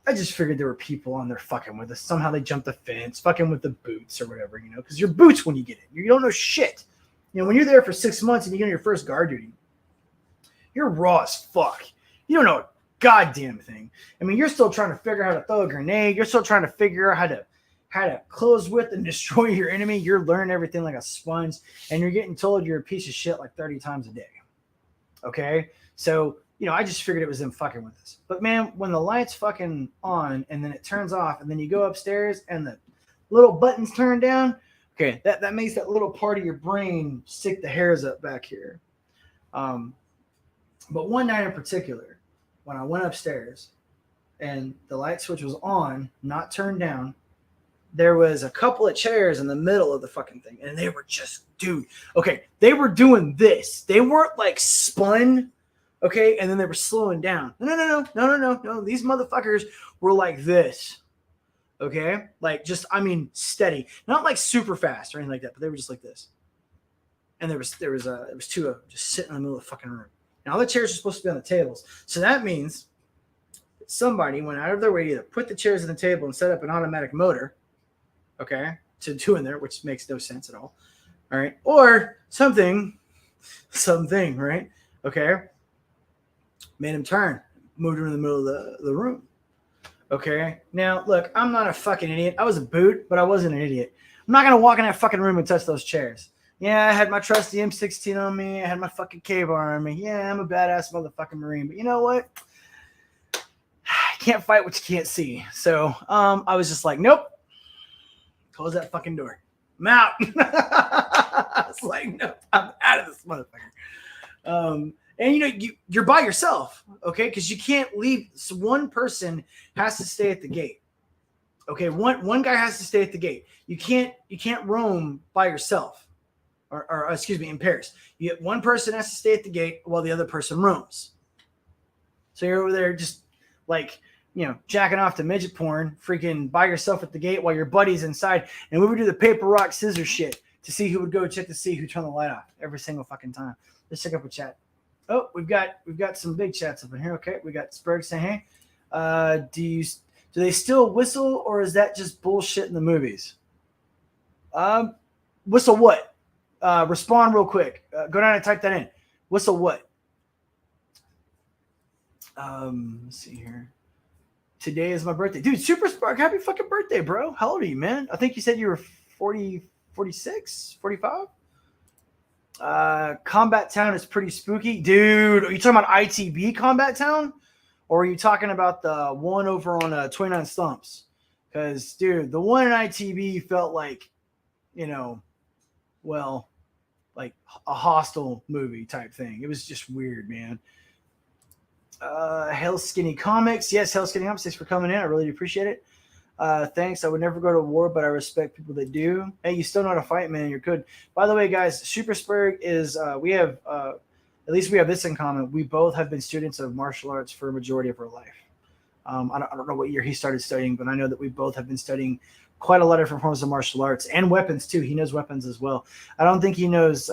I just figured there were people on there fucking with us. Somehow they jumped the fence, fucking with the boots or whatever, because you're boots when you get in. You don't know shit. When you're there for 6 months and you get on your first guard duty, you're raw as fuck. You don't know a goddamn thing. I mean, you're still trying to figure out how to throw a grenade. You're still trying to figure out how to close with and destroy your enemy. You're learning everything like a sponge, and you're getting told you're a piece of shit like 30 times a day. Okay? So, I just figured it was them fucking with us. But man, when the light's fucking on and then it turns off and then you go upstairs and the little buttons turn down, okay, that makes that little part of your brain stick the hairs up back here. But one night in particular, when I went upstairs and the light switch was on, not turned down, there was a couple of chairs in the middle of the fucking thing, and they were just, dude, okay, they were doing this. They weren't like spun, okay, and then they were slowing down. No. These motherfuckers were like this, okay? Like just, steady. Not like super fast or anything like that, but they were just like this. And there was 2 of them just sitting in the middle of the fucking room. And all the chairs are supposed to be on the tables. So that means that somebody went out of their way to either put the chairs on the table and set up an automatic motor, okay, to do in there, which makes no sense at all. All right. Or something, right? Okay. Made him turn, moved him in the middle of the room. Okay. Now, look, I'm not a fucking idiot. I was a boot, but I wasn't an idiot. I'm not going to walk in that fucking room and touch those chairs. Yeah, I had my trusty M16 on me. I had my fucking K-bar on me. Yeah, I'm a badass motherfucking Marine. But you know what? I can't fight what you can't see. So I was just like, nope. Close that fucking door. I'm out. I was like, no, I'm out of this motherfucker. And you're by yourself, okay? Because you can't leave. So one person has to stay at the gate. Okay, one guy has to stay at the gate. You can't roam by yourself, or excuse me, in pairs. One person has to stay at the gate while the other person roams. So you're over there just like, jacking off to midget porn, freaking by yourself at the gate while your buddy's inside. And we would do the paper, rock, scissors shit to see who would go check to see who turned the light off every single fucking time. Let's check up with chat. Oh, we've got some big chats up in here. Okay, we got Spurg saying, "Hey, do they still whistle, or is that just bullshit in the movies?" Whistle what? Respond real quick. Go down and type that in. Whistle what? Let's see here. Today is my birthday. Dude, Super Spark, happy fucking birthday, bro. How old are you, man? I think you said you were 40, 46, 45? Combat Town is pretty spooky. Dude, are you talking about ITB Combat Town? Or are you talking about the one over on 29 Stumps? Because, dude, the one in ITB felt like, like a Hostel movie type thing. It was just weird, man. Hell Skinny Comics. Yes, Hell Skinny Comics. Thanks for coming in. I really appreciate it. Thanks. I would never go to war, but I respect people that do. Hey, you still know how to fight, man. You're good. By the way, guys, Super Spurg is, we have, at least we have this in common. We both have been students of martial arts for a majority of our life. I don't know what year he started studying, but I know that we both have been studying quite a lot of different forms of martial arts and weapons too. He knows weapons as well. I don't think he knows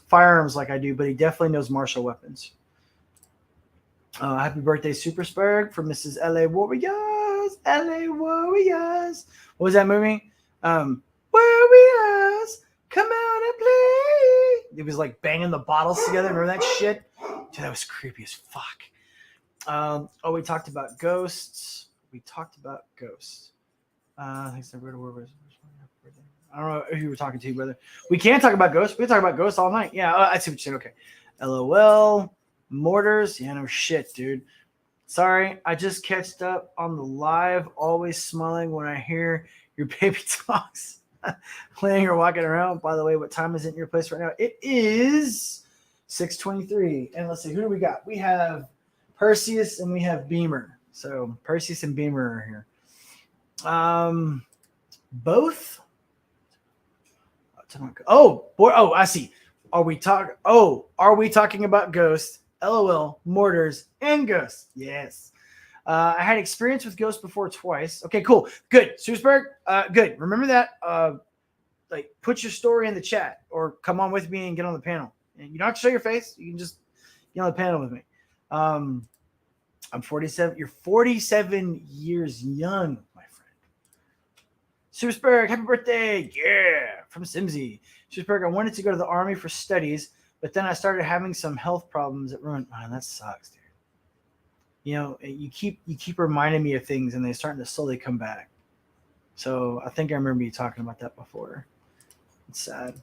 firearms like I do, but he definitely knows martial weapons. Happy birthday, Super Spurg, from Mrs. LA Warriors. LA Warriors. What was that movie? Warriors, come out and play. It was like banging the bottles together. Remember that shit? Dude, that was creepy as fuck. We talked about ghosts. Thanks, I don't know who you were talking to, brother. We can talk about ghosts. We can talk about ghosts all night. Yeah, I see what you're saying. Okay. LOL. Mortars. Yeah, no shit, dude. Sorry, I just catched up on the live. Always smiling when I hear your baby talks. Playing or walking around. By the way, what time is it in your place right now? It is 6:23. And let's see, who do we got? We have Perseus and we have Beamer. So Perseus and Beamer are here. Both. I see. Are we talking about ghosts? LOL, mortars, and ghosts. Yes. I had experience with ghosts before twice. Okay, cool. Good. Susberg, good. Remember that. Put your story in the chat or come on with me and get on the panel. And you don't have to show your face. You can just get on the panel with me. I'm 47. You're 47 years young, my friend. Susberg, happy birthday. Yeah. From Simsy. Susberg, I wanted to go to the Army for studies, but then I started having some health problems that ruined. Man, that sucks, dude. You keep reminding me of things, and they're starting to slowly come back. So I think I remember you talking about that before. It's sad.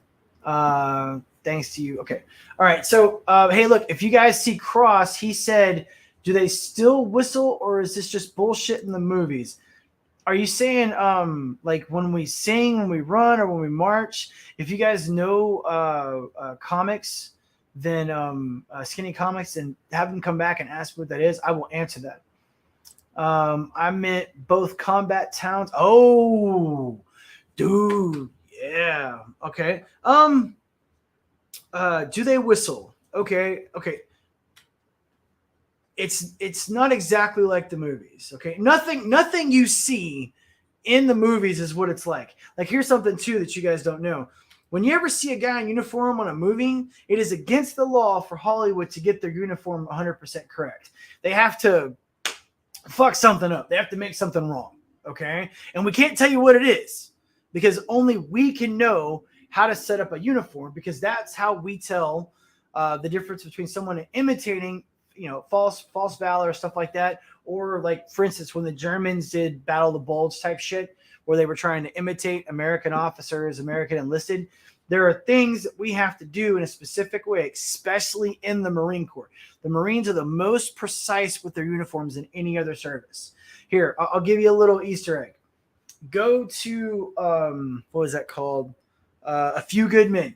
Thanks to you. Okay. All right. So, hey, look, if you guys see Cross, he said, do they still whistle, or is this just bullshit in the movies? Are you saying like when we sing, when we run, or when we march? If you guys know comics, then Skinny Comics, and have them come back and ask what that is, I will answer that. I meant both combat towns. Oh, dude, yeah. Okay. Do they whistle? Okay. It's not exactly like the movies. Okay. Nothing you see in the movies is what it's like. Like, here's something too that you guys don't know. When you ever see a guy in uniform on a movie, it is against the law for Hollywood to get their uniform 100% correct. They have to fuck something up. They have to make something wrong. Okay. And we can't tell you what it is because only we can know how to set up a uniform, because that's how we tell the difference between someone imitating, false valor, stuff like that. Or like, for instance, when the Germans did Battle of the Bulge type shit, where they were trying to imitate American officers, American enlisted, there are things that we have to do in a specific way, especially in the Marine Corps. The Marines are the most precise with their uniforms than any other service. Here, I'll give you a little Easter egg. Go to, what was that called? A Few Good Men.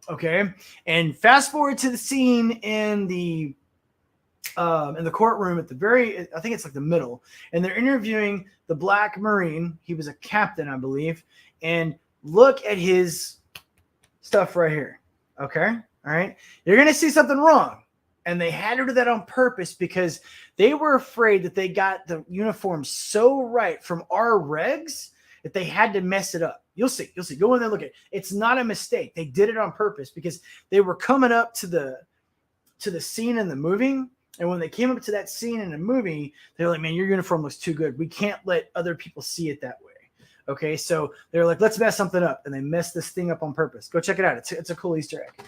Okay. And fast forward to the scene in the courtroom at the very, I think it's like the middle, and they're interviewing the Black Marine. He was a captain, I believe. And look at his stuff right here. Okay. All right. You're going to see something wrong. And they had to do that on purpose because they were afraid that they got the uniform so right from our regs that they had to mess it up. You'll see. Go in there and look at it. It's not a mistake. They did it on purpose because they were coming up to to the scene in the movie. And when they came up to that scene in the movie, they're like, man, your uniform looks too good. We can't let other people see it that way. Okay, so they're like, let's mess something up. And they messed this thing up on purpose. Go check it out. It's a cool Easter egg.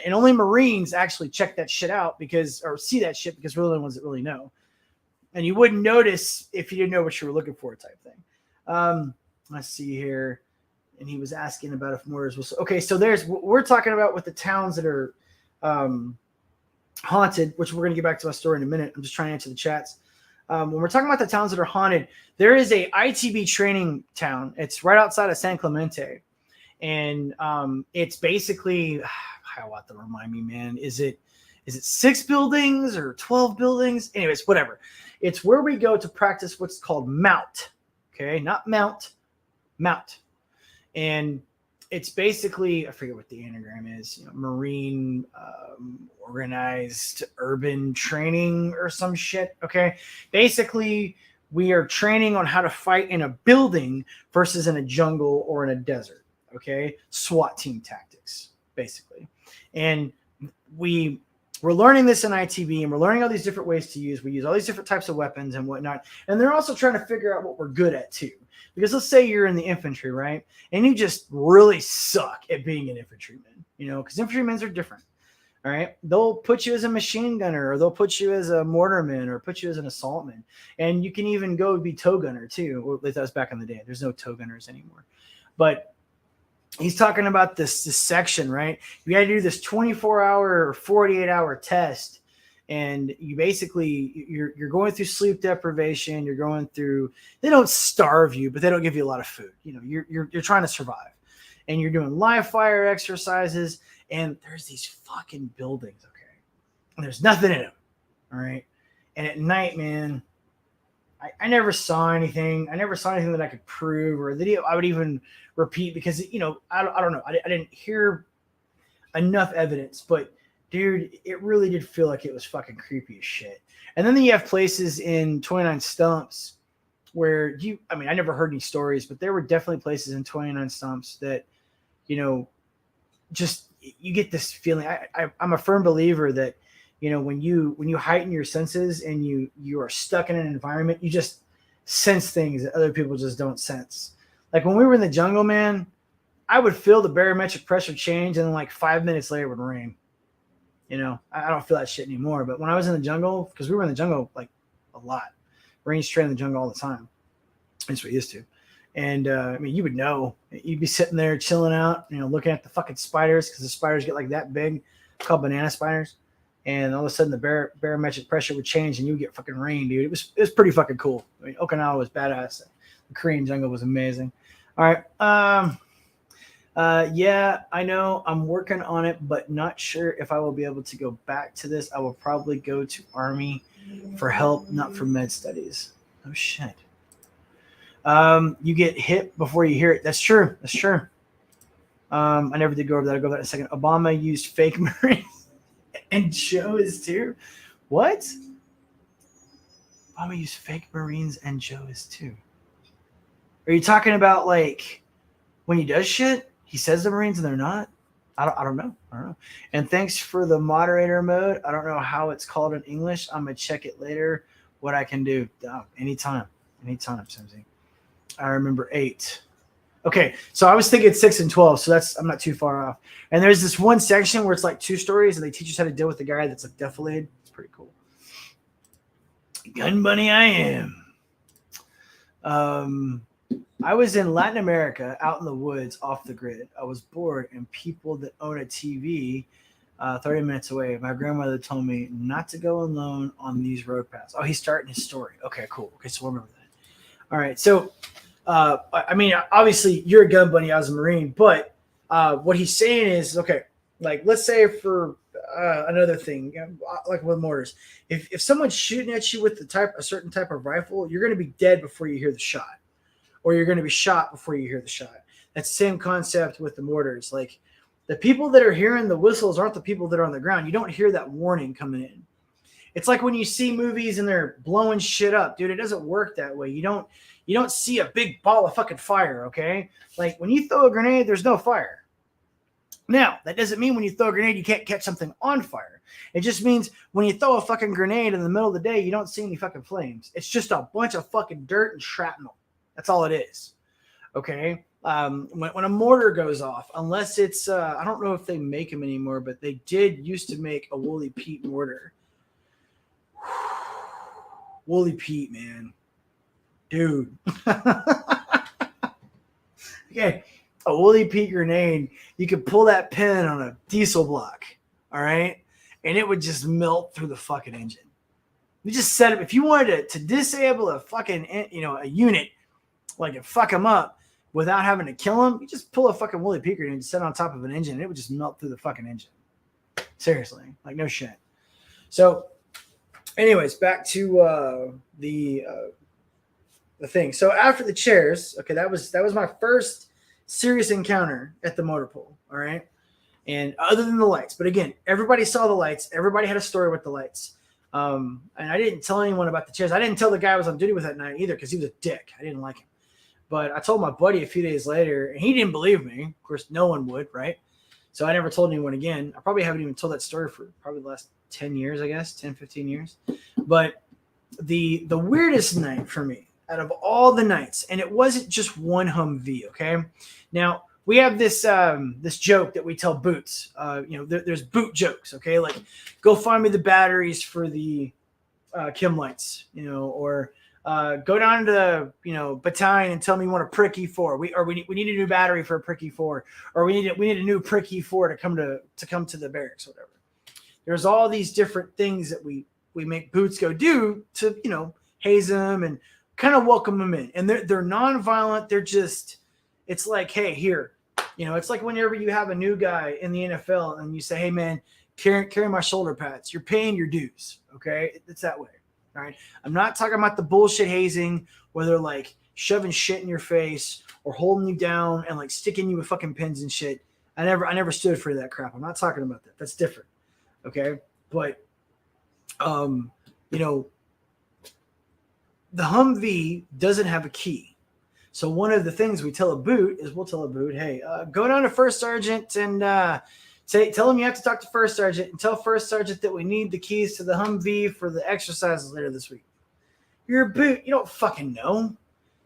And only Marines actually check that shit out or see that shit because we're the ones that really know. And you wouldn't notice if you didn't know what you were looking for, type thing. Let's see here. And he was asking about if mortars was okay. So we're talking about with the towns that are haunted, which we're going to get back to my story in a minute. I'm just trying to answer the chats. When we're talking about the towns that are haunted, there is a ITB training town. It's right outside of San Clemente, and it's basically how about to remind me, man? Is it 6 buildings or 12 buildings? Anyways, whatever. It's where we go to practice what's called mount. Okay, not mount. And it's basically, I forget what the anagram is, Marine organized urban training or some shit. Okay. Basically, we are training on how to fight in a building versus in a jungle or in a desert. Okay. SWAT team tactics, basically. And we're learning this in ITB, and we're learning all these different ways to use. We use all these different types of weapons and whatnot. And they're also trying to figure out what we're good at too. Because let's say you're in the infantry, right? And you just really suck at being an infantryman, because infantrymen are different. All right. They'll put you as a machine gunner, or they'll put you as a mortarman, or put you as an assaultman. And you can even go be tow gunner too. Or that was back in the day. There's no tow gunners anymore. But he's talking about this section, right? You got to do this 24-hour or 48-hour test. And you basically, you're going through sleep deprivation. You're going through, they don't starve you, but they don't give you a lot of food. You're trying to survive, and you're doing live fire exercises. And there's these fucking buildings, okay? And there's nothing in them, all right? And at night, man, I never saw anything. I never saw anything that I could prove or that I would even repeat because, I don't know. I didn't hear enough evidence, but dude, it really did feel like it was fucking creepy as shit. And then you have places in 29 Stumps where I never heard any stories, but there were definitely places in 29 Stumps that, just you get this feeling. I'm a firm believer that, when you heighten your senses and you are stuck in an environment, you just sense things that other people just don't sense. Like when we were in the jungle, man, I would feel the barometric pressure change, and then like 5 minutes later it would rain. I don't feel that shit anymore. But when I was in the jungle, because we were in the jungle like a lot, range train in the jungle all the time. That's what we used to. And you would know. You'd be sitting there chilling out, looking at the fucking spiders, because the spiders get like that big, called banana spiders. And all of a sudden the barometric pressure would change, and you would get fucking rain, dude. It was pretty fucking cool. Okinawa was badass. The Korean jungle was amazing. All right. Yeah, I know I'm working on it, but not sure if I will be able to go back to this. I will probably go to Army for help, not for med studies. Oh shit. You get hit before you hear it. That's true. I never did go over that. I'll go over that in a second. Obama used fake Marines, and Joe is too. What? Obama used fake Marines, and Joe is too. Are you talking about like when he does shit? He says the Marines and they're not. I don't know. And thanks for the moderator mode. I don't know how it's called in English. I'm gonna check it later. What I can do. Anytime, Simsy. I remember 8. Okay, so I was thinking 6 and 12, so I'm not too far off. And there's this one section where it's like 2 stories, and they teach us how to deal with the guy that's like defilade. It's pretty cool. Gun bunny, I am. I was in Latin America, out in the woods, off the grid. I was bored, and people that own a TV 30 minutes away, my grandmother told me not to go alone on these road paths. Oh, he's starting his story. Okay, cool. Okay, so we'll remember that. All right, so, obviously, you're a gun bunny, I was a Marine, but what he's saying is, okay, like, let's say for another thing, like with mortars, if someone's shooting at you with a certain type of rifle, you're going to be dead before you hear the shot. Or you're going to be shot before you hear the shot. That's the same concept with the mortars. Like, the people that are hearing the whistles aren't the people that are on the ground. You don't hear that warning coming in. It's like when you see movies and they're blowing shit up, dude. It doesn't work that way. You don't see a big ball of fucking fire, okay? Like, when you throw a grenade, there's no fire. Now, that doesn't mean when you throw a grenade, you can't catch something on fire. It just means when you throw a fucking grenade in the middle of the day, you don't see any fucking flames. It's just a bunch of fucking dirt and shrapnel. That's all it is. Okay. When a mortar goes off, unless it's, I don't know if they make them anymore, but they did used to make a Woolly Pete mortar. Woolly Pete, man. Dude. Okay. A Woolly Pete grenade, you could pull that pin on a diesel block, all right? And it would just melt through the fucking engine. You just set up, if you wanted to disable a fucking, a unit, like it fuck them up without having to kill them, you just pull a fucking Woolly Pete grenade and set it on top of an engine, and it would just melt through the fucking engine. Seriously, like no shit. So, anyways, back to the thing. So after the chairs, okay, that was my first serious encounter at the motor pool, all right? And other than the lights, but again, everybody saw the lights. Everybody had a story with the lights. And I didn't tell anyone about the chairs. I didn't tell the guy I was on duty with that night either because he was a dick. I didn't like him. But I told my buddy a few days later, and he didn't believe me. Of course, no one would, right? So I never told anyone again. I probably haven't even told that story for probably the last 10 years, I guess, 10, 15 years. But the weirdest night for me out of all the nights, and it wasn't just one Humvee, okay? Now, we have this this joke that we tell boots. There's boot jokes, okay? Like, go find me the batteries for the Kim lights, or go down to the battalion and tell me you want a prick E4. We need a new battery for a prick E4, or we need a new prick E4 to come to the barracks, whatever. There's all these different things that we make boots go do to haze them and kind of welcome them in, and they're non-violent. They're just, it's like, hey, here, it's like whenever you have a new guy in the NFL and you say, hey man, carry my shoulder pads. You're paying your dues. Okay. It's that way. All right. I'm not talking about the bullshit hazing where they're like shoving shit in your face or holding you down and like sticking you with fucking pins and shit. I never stood for that crap. I'm not talking about that. That's different. Okay. But, the Humvee doesn't have a key. So one of the things we'll tell a boot, hey, go down to First Sergeant and tell him you have to talk to First Sergeant and tell First Sergeant that we need the keys to the Humvee for the exercises later this week. You're a boot. You don't fucking know.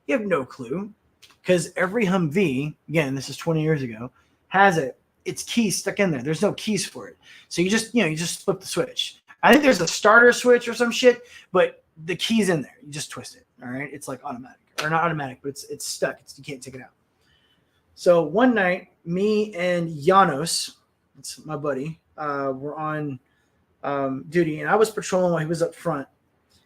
You have no clue. Because every Humvee, again, this is 20 years ago, has its keys stuck in there. There's no keys for it. So you just flip the switch. I think there's a starter switch or some shit, but the key's in there. You just twist it. All right. It's like automatic, or not automatic, but it's stuck. You can't take it out. So one night, me and Janos, that's my buddy, were on duty, and I was patrolling while he was up front,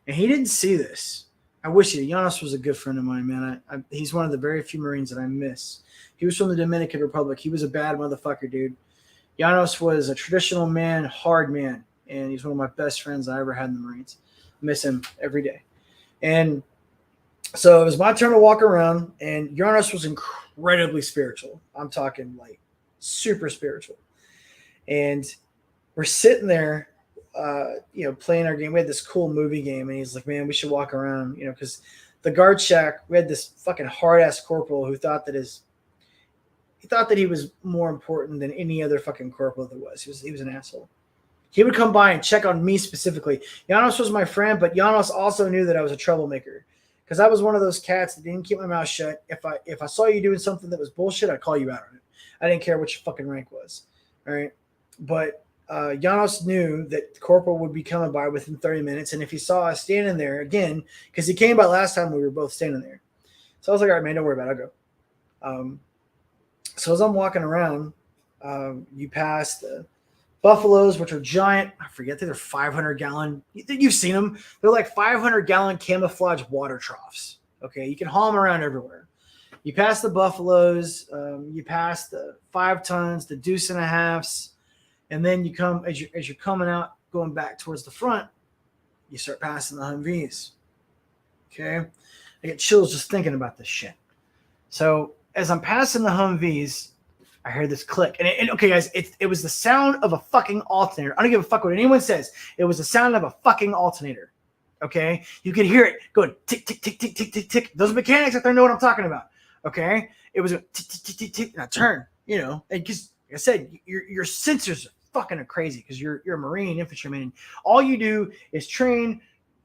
and he didn't see this. I wish he. Janos was a good friend of mine, man. He's one of the very few Marines that I miss. He was from the Dominican Republic. He was a bad motherfucker, dude. Janos was a traditional man, hard man, and he's one of my best friends I ever had in the Marines. I miss him every day. And so it was my turn to walk around, and Janos was incredibly spiritual. I'm talking like super spiritual. And we're sitting there, playing our game. We had this cool movie game, and he's like, man, we should walk around, because the guard shack, we had this fucking hard-ass corporal who thought that he was more important than any other fucking corporal there was. He was an asshole. He would come by and check on me specifically. Janos was my friend, but Janos also knew that I was a troublemaker because I was one of those cats that didn't keep my mouth shut. If I saw you doing something that was bullshit, I'd call you out on it. I didn't care what your fucking rank was. All right. But Janos knew that the corporal would be coming by within 30 minutes. And if he saw us standing there again, because he came by last time we were both standing there. So I was like, all right, man, don't worry about it. I'll go. So as I'm walking around, you pass the buffaloes, which are giant. I forget, they're 500-gallon. You've seen them. They're like 500-gallon camouflage water troughs. Okay, you can haul them around everywhere. You pass the buffaloes. You pass the 5 tons, the deuce and a halves, and then you come as you're coming out, going back towards the front. You start passing the Humvees. Okay, I get chills just thinking about this shit. So as I'm passing the Humvees, I heard this click. And okay, guys, it was the sound of a fucking alternator. I don't give a fuck what anyone says. It was the sound of a fucking alternator. Okay? You could hear it going tick, tick, tick, tick, tick, tick, tick. Those mechanics out there know what I'm talking about. Okay? It was a tick, tick, tick, tick, tick. And I turn, and just, like I said, your sensors are fucking crazy because you're a Marine infantryman. And all you do is train,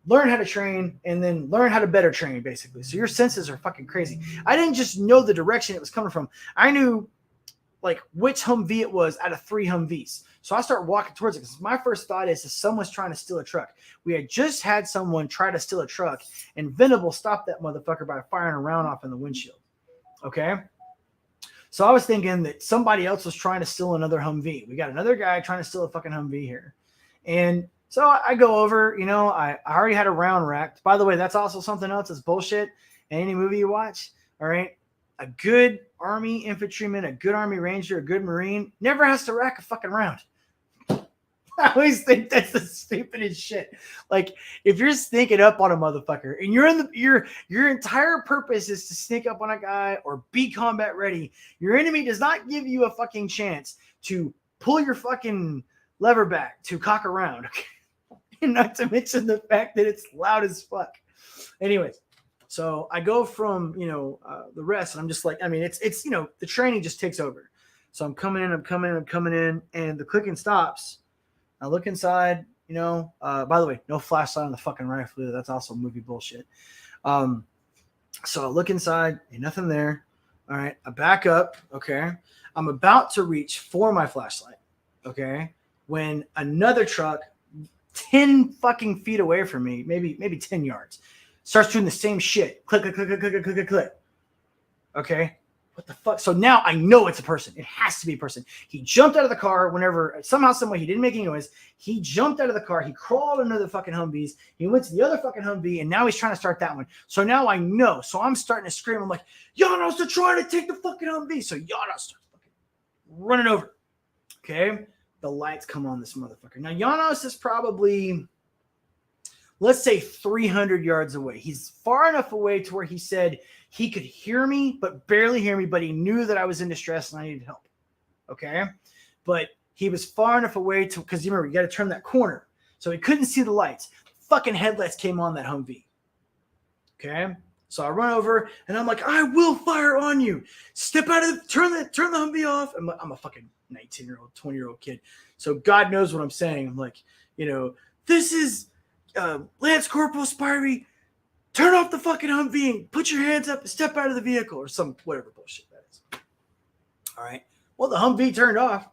learn how to train, and then learn how to better train, basically. So your senses are fucking crazy. I didn't just know the direction it was coming from. I knew like which Humvee it was out of 3 Humvees. So I start walking towards it because my first thought is someone's trying to steal a truck. We had just had someone try to steal a truck, and Venable stopped that motherfucker by firing a round off in the windshield. Okay? So I was thinking that somebody else was trying to steal another Humvee. We got another guy trying to steal a fucking Humvee here. And so I go over, I already had a round racked. By the way, that's also something else that's bullshit in any movie you watch. All right? A good Army infantryman, a good Army Ranger, a good Marine never has to rack a fucking round. I always think that's the stupidest shit. Like, if you're sneaking up on a motherfucker and your entire purpose is to sneak up on a guy or be combat ready, your enemy does not give you a fucking chance to pull your fucking lever back to cock around. Okay? And not to mention the fact that it's loud as fuck. Anyways. So I go from, the rest, and I'm just like, I mean, it's the training just takes over. So I'm coming in, and the clicking stops. I look inside, by the way, no flashlight on the fucking rifle either. That's also movie bullshit. So I look inside, ain't nothing there. All right. I back up. Okay. I'm about to reach for my flashlight. Okay. When another truck 10 fucking feet away from me, maybe 10 yards, starts doing the same shit. Click, click, click, click, click, click, click, click. Okay. What the fuck? So now I know it's a person. It has to be a person. He jumped out of the car whenever, somehow, someway, he didn't make any noise. He jumped out of the car. He crawled into the fucking Humvees. He went to the other fucking Humvee, and now he's trying to start that one. So now I know. So I'm starting to scream. I'm like, Janos, they're trying to take the fucking Humvee. So Janos starts fucking running over. Okay. The lights come on this motherfucker. Now Janos is probably, let's say 300 yards away. He's far enough away to where he said he could hear me, but barely hear me, but he knew that I was in distress and I needed help. Okay. But he was far enough away to, because you remember, you got to turn that corner. So he couldn't see the lights. Fucking headlights came on that Humvee. Okay. So I run over and I'm like, I will fire on you. Step out of turn the Humvee off. I'm a fucking 19-year-old, 20-year-old kid. So God knows what I'm saying. I'm like, this is Lance Corporal Spivey. Turn off the fucking Humvee and put your hands up and step out of the vehicle or some whatever bullshit that is. All right. Well, the Humvee turned off.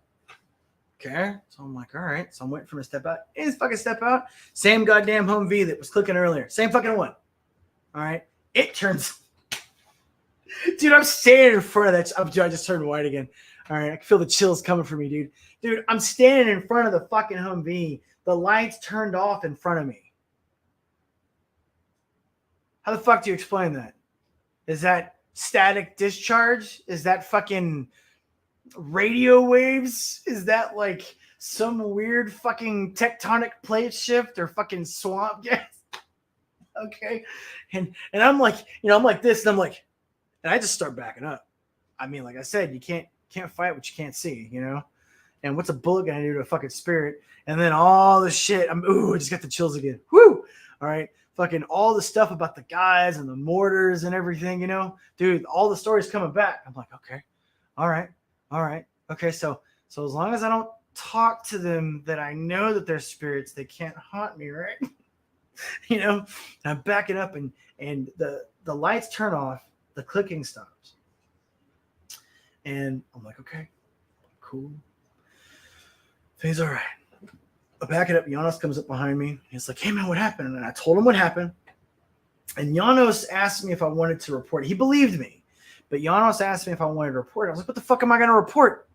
Okay. So I'm like, all right. So I'm waiting for him to step out. And he's fucking step out. Same goddamn Humvee that was clicking earlier. Same fucking one. All right. It turns. Dude, I'm standing in front of that. I just turned white again. All right. I can feel the chills coming for me, dude. Dude, I'm standing in front of the fucking Humvee. The lights turned off in front of me. How the fuck do you explain that? Is that static discharge? Is that fucking radio waves? Is that like some weird fucking tectonic plate shift or fucking swamp gas? Okay. And I'm like, I'm like this, and I'm like, and I just start backing up. I mean, like I said, you can't fight what you can't see, And what's a bullet gonna do to a fucking spirit? And then all the shit, I just got the chills again. Woo! All right. Fucking all the stuff about the guys and the mortars and everything, dude, all the stories coming back. I'm like, okay, all right. Okay. So as long as I don't talk to them, that I know that they're spirits, they can't haunt me. Right. And I'm backing up and the lights turn off, the clicking stops. And I'm like, okay, cool. Things all right. I back it up. Janos comes up behind me. He's like, hey, man, what happened? And I told him what happened. And Janos asked me if I wanted to report it. He believed me. But Janos asked me if I wanted to report it. I was like, what the fuck am I going to report?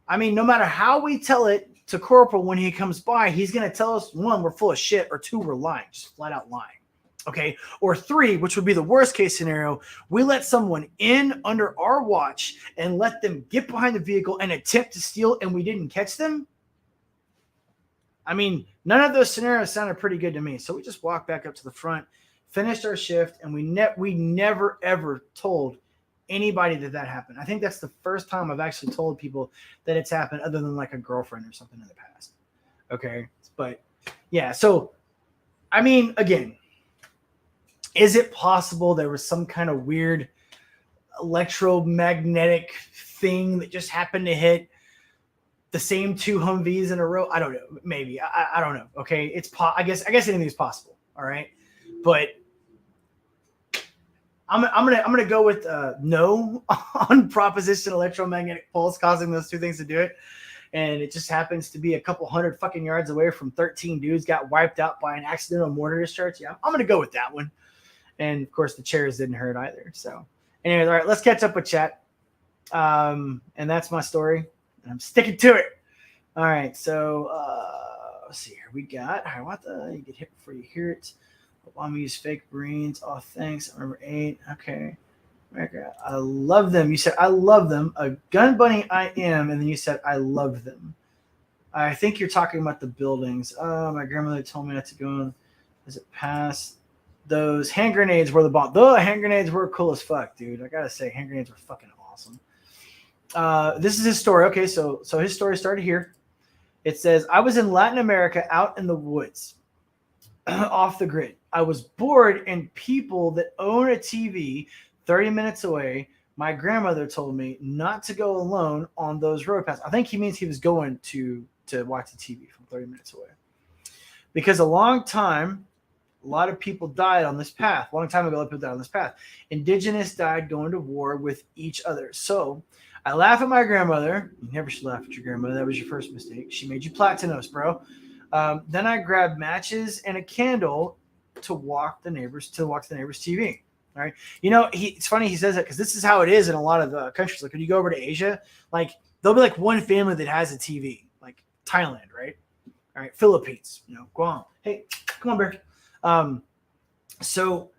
I mean, no matter how we tell it to Corporal when he comes by, he's going to tell us, 1, we're full of shit, or 2, we're lying. Just flat out lying. Okay? Or 3, which would be the worst case scenario, we let someone in under our watch and let them get behind the vehicle and attempt to steal, and we didn't catch them. I mean, none of those scenarios sounded pretty good to me. So we just walked back up to the front, finished our shift, and we never, ever told anybody that happened. I think that's the first time I've actually told people that it's happened other than like a girlfriend or something in the past. Okay. But yeah. So, I mean, again, is it possible there was some kind of weird electromagnetic thing that just happened to hit the same two Humvees in a row. I don't know. Maybe. I don't know. Okay. I guess anything is possible. All right. But I'm gonna go with no on proposition electromagnetic pulse causing those two things to do it. And it just happens to be a couple hundred fucking yards away from 13 dudes got wiped out by an accidental mortar discharge. Yeah, I'm gonna go with that one. And of course the chairs didn't hurt either. So anyways, all right, let's catch up with chat. And that's my story. And I'm sticking to it. All right, so let's see here. We got you get hit before you hear it. Obama used fake Marines. Oh, thanks. I remember 8. Okay. America, I love them. You said I love them. A gun bunny I am, and then you said I love them. I think you're talking about the buildings. My grandmother told me not to go. As it passed, those hand grenades were the bomb. The hand grenades were cool as fuck, dude. I gotta say, hand grenades were fucking awesome. This is his story. Okay, so his story started here. It says, I was in Latin America out in the woods, off the grid. I was bored, and people that own a TV 30 minutes away, my grandmother told me not to go alone on those road paths. I think he means he was going to watch the TV from 30 minutes away. Because a lot of people died on this path. A long time ago, people died on this path. Indigenous died going to war with each other. So I laugh at my grandmother. You never should laugh at your grandmother. That was your first mistake. She made you Platinos, bro. Then I grabbed matches and a candle to walk to the neighbor's TV. All right. You know, it's funny he says that because this is how it is in a lot of countries. Like when you go over to Asia, like there'll be like one family that has a TV, like Thailand, right? All right. Philippines, Guam. Hey, come on, Bear. So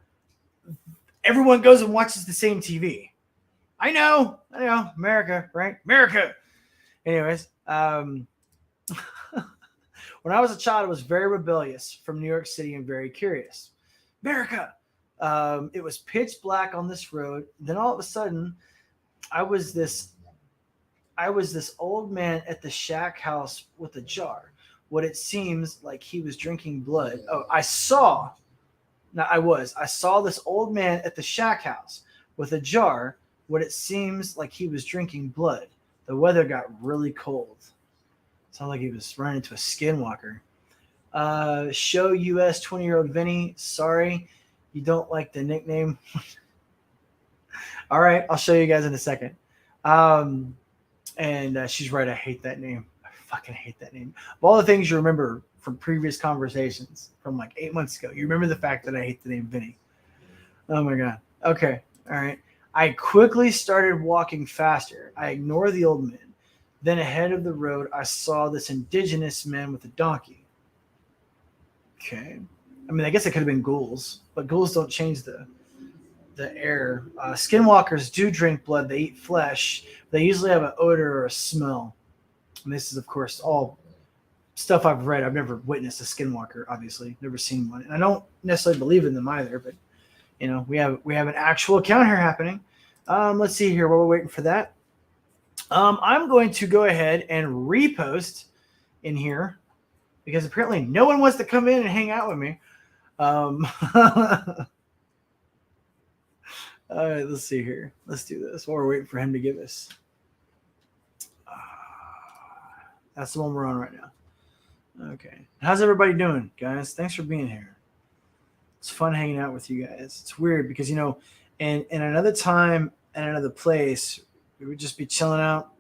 everyone goes and watches the same TV. I know. America, right? America. Anyways, when I was a child, I was very rebellious from New York City and very curious. America. It was pitch black on this road. Then all of a sudden, I was this old man at the shack house with a jar. What it seems like he was drinking blood. Oh, I saw this old man at the shack house with a jar. What it seems like he was drinking blood. The weather got really cold. Sounded like he was running into a skinwalker. Show US 20-year-old Vinny. Sorry, you don't like the nickname. All right, I'll show you guys in a second. And she's right. I hate that name. I fucking hate that name. Of all the things you remember from previous conversations from like 8 months ago, you remember the fact that I hate the name Vinny. Oh my God. Okay. All right. I quickly started walking faster. I ignored the old man. Then ahead of the road, I saw this indigenous man with a donkey. Okay. I mean, I guess it could have been ghouls, but ghouls don't change the air. Skinwalkers do drink blood. They eat flesh. They usually have an odor or a smell. And this is, of course, all stuff I've read. I've never witnessed a skinwalker, obviously. Never seen one. And I don't necessarily believe in them either, but, we have an actual account here happening. Let's see here while we're waiting for that. I'm going to go ahead and repost in here because apparently no one wants to come in and hang out with me. All right, let's see here. Let's do this while we're waiting for him to give us. That's the one we're on right now. Okay. How's everybody doing, guys? Thanks for being here. It's fun hanging out with you guys. It's weird because, in another time and another place, we would just be chilling out.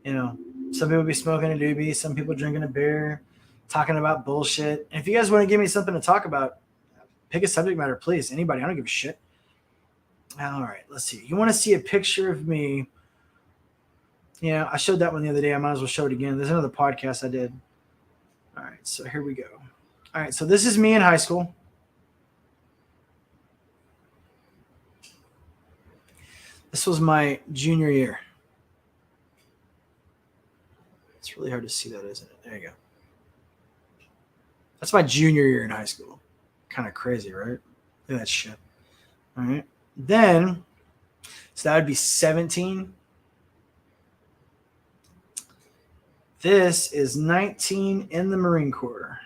Some people would be smoking a doobie, some people drinking a beer, talking about bullshit. And if you guys want to give me something to talk about, pick a subject matter, please. Anybody, I don't give a shit. All right, let's see. You want to see a picture of me? Yeah, I showed that one the other day. I might as well show it again. There's another podcast I did. All right, so here we go. All right, so this is me in high school. This was my junior year. It's really hard to see that, isn't it? There you go. That's my junior year in high school. Kind of crazy, right? Look at that shit. All right. Then, so that would be 17. This is 19 in the Marine Corps.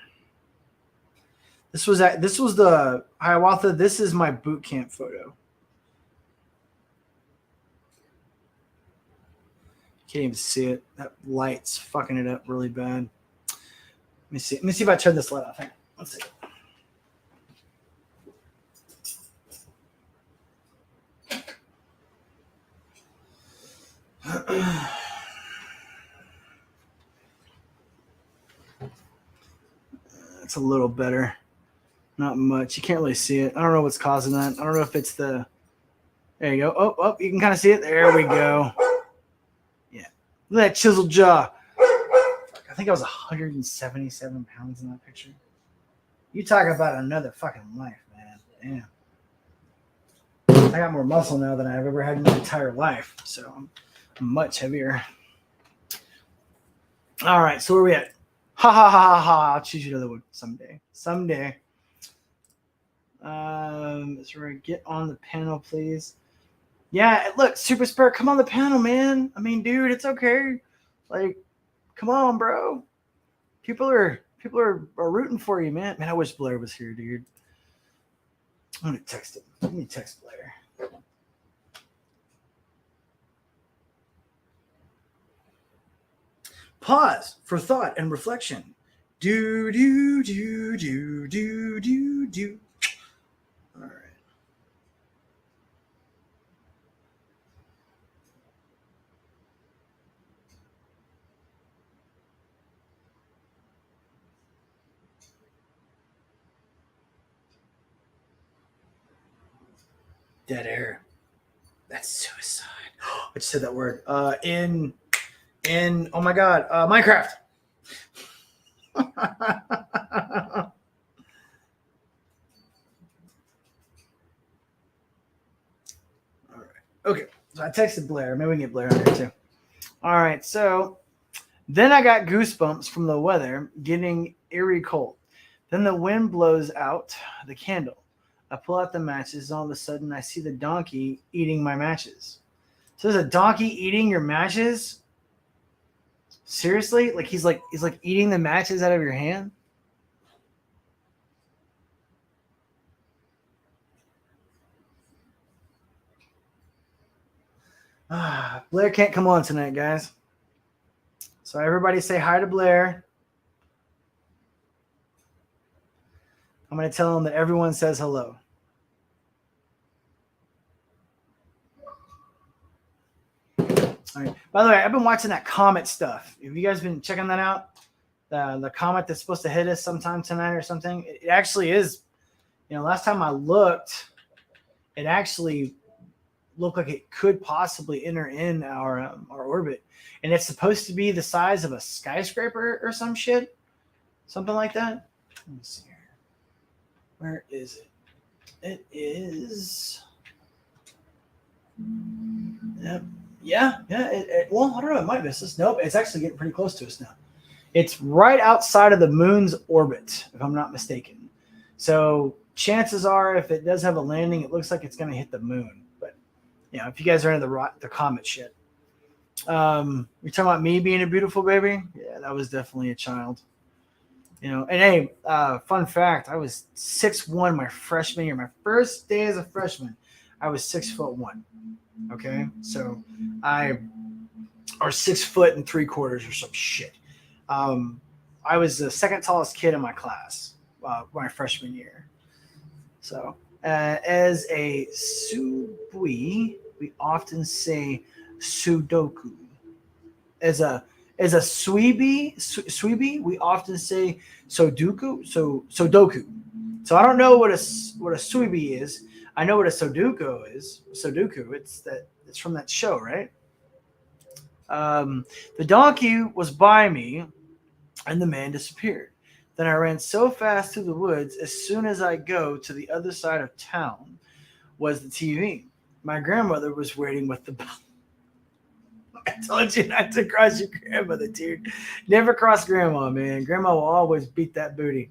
This was the Hiawatha. This is my boot camp photo. Can't even see it. That light's fucking it up really bad. Let me see. Let me see if I turn this light off. Hang on. Let's see. It's a little better. Not much. You can't really see it. I don't know what's causing that. I don't know if it's the. There you go. Oh, you can kind of see it. There we go. Yeah. Look at that chiseled jaw. I think I was 177 pounds in that picture. You talk about another fucking life, man. Damn. I got more muscle now than I've ever had in my entire life. So I'm much heavier. All right. So where are we at? Ha ha ha ha ha. I'll choose you another one someday. Someday. Sorry, get on the panel, please. Yeah, look, Super Spur, come on the panel, man. I mean, dude, it's okay. Like, come on, bro. People are rooting for you, man. Man, I wish Blair was here, dude. I'm gonna text him. Let me text Blair. Pause for thought and reflection. Do. All right. Dead air. That's suicide. I just said that word. In oh my god, Minecraft. All right. Okay. So I texted Blair. Maybe we can get Blair on here too. All right. So then I got goosebumps from the weather getting eerie cold. Then the wind blows out the candle. I pull out the matches, and all of a sudden I see the donkey eating my matches. So there's a donkey eating your matches? Seriously? Like he's like eating the matches out of your hand? Blair can't come on tonight, guys. So everybody say hi to Blair. I'm going to tell him that everyone says hello. All right. By the way, I've been watching that Comet stuff. Have you guys been checking that out? The comet that's supposed to hit us sometime tonight or something. It actually is. Last time I looked, it actually looked like it could possibly enter in our orbit, and it's supposed to be the size of a skyscraper or some shit, something like that. Let me see here. Where is it? It is. Yep. Yeah. Well, I don't know. It might miss us. Nope. It's actually getting pretty close to us now. It's right outside of the moon's orbit, if I'm not mistaken. So chances are, if it does have a landing, it looks like it's going to hit the moon. But if you guys are into the comet shit, you're talking about me being a beautiful baby. Yeah, that was definitely a child. And hey, fun fact: I was 6'1" my freshman year. My first day as a freshman, I was 6'1". Okay, so or 6 foot and 3/4 or some shit. I was the second tallest kid in my class my freshman year. So as a Subui, we often say Sudoku. As a Sweeby, we often say Sodoku. So I don't know what a Sweeby is. I know what a Sudoku is. Sudoku. It's from that show, right? The donkey was by me, and the man disappeared. Then I ran so fast through the woods. As soon as I go to the other side of town was the TV. My grandmother was waiting with the I told you not to cross your grandmother, dude. Never cross grandma, man. Grandma will always beat that booty.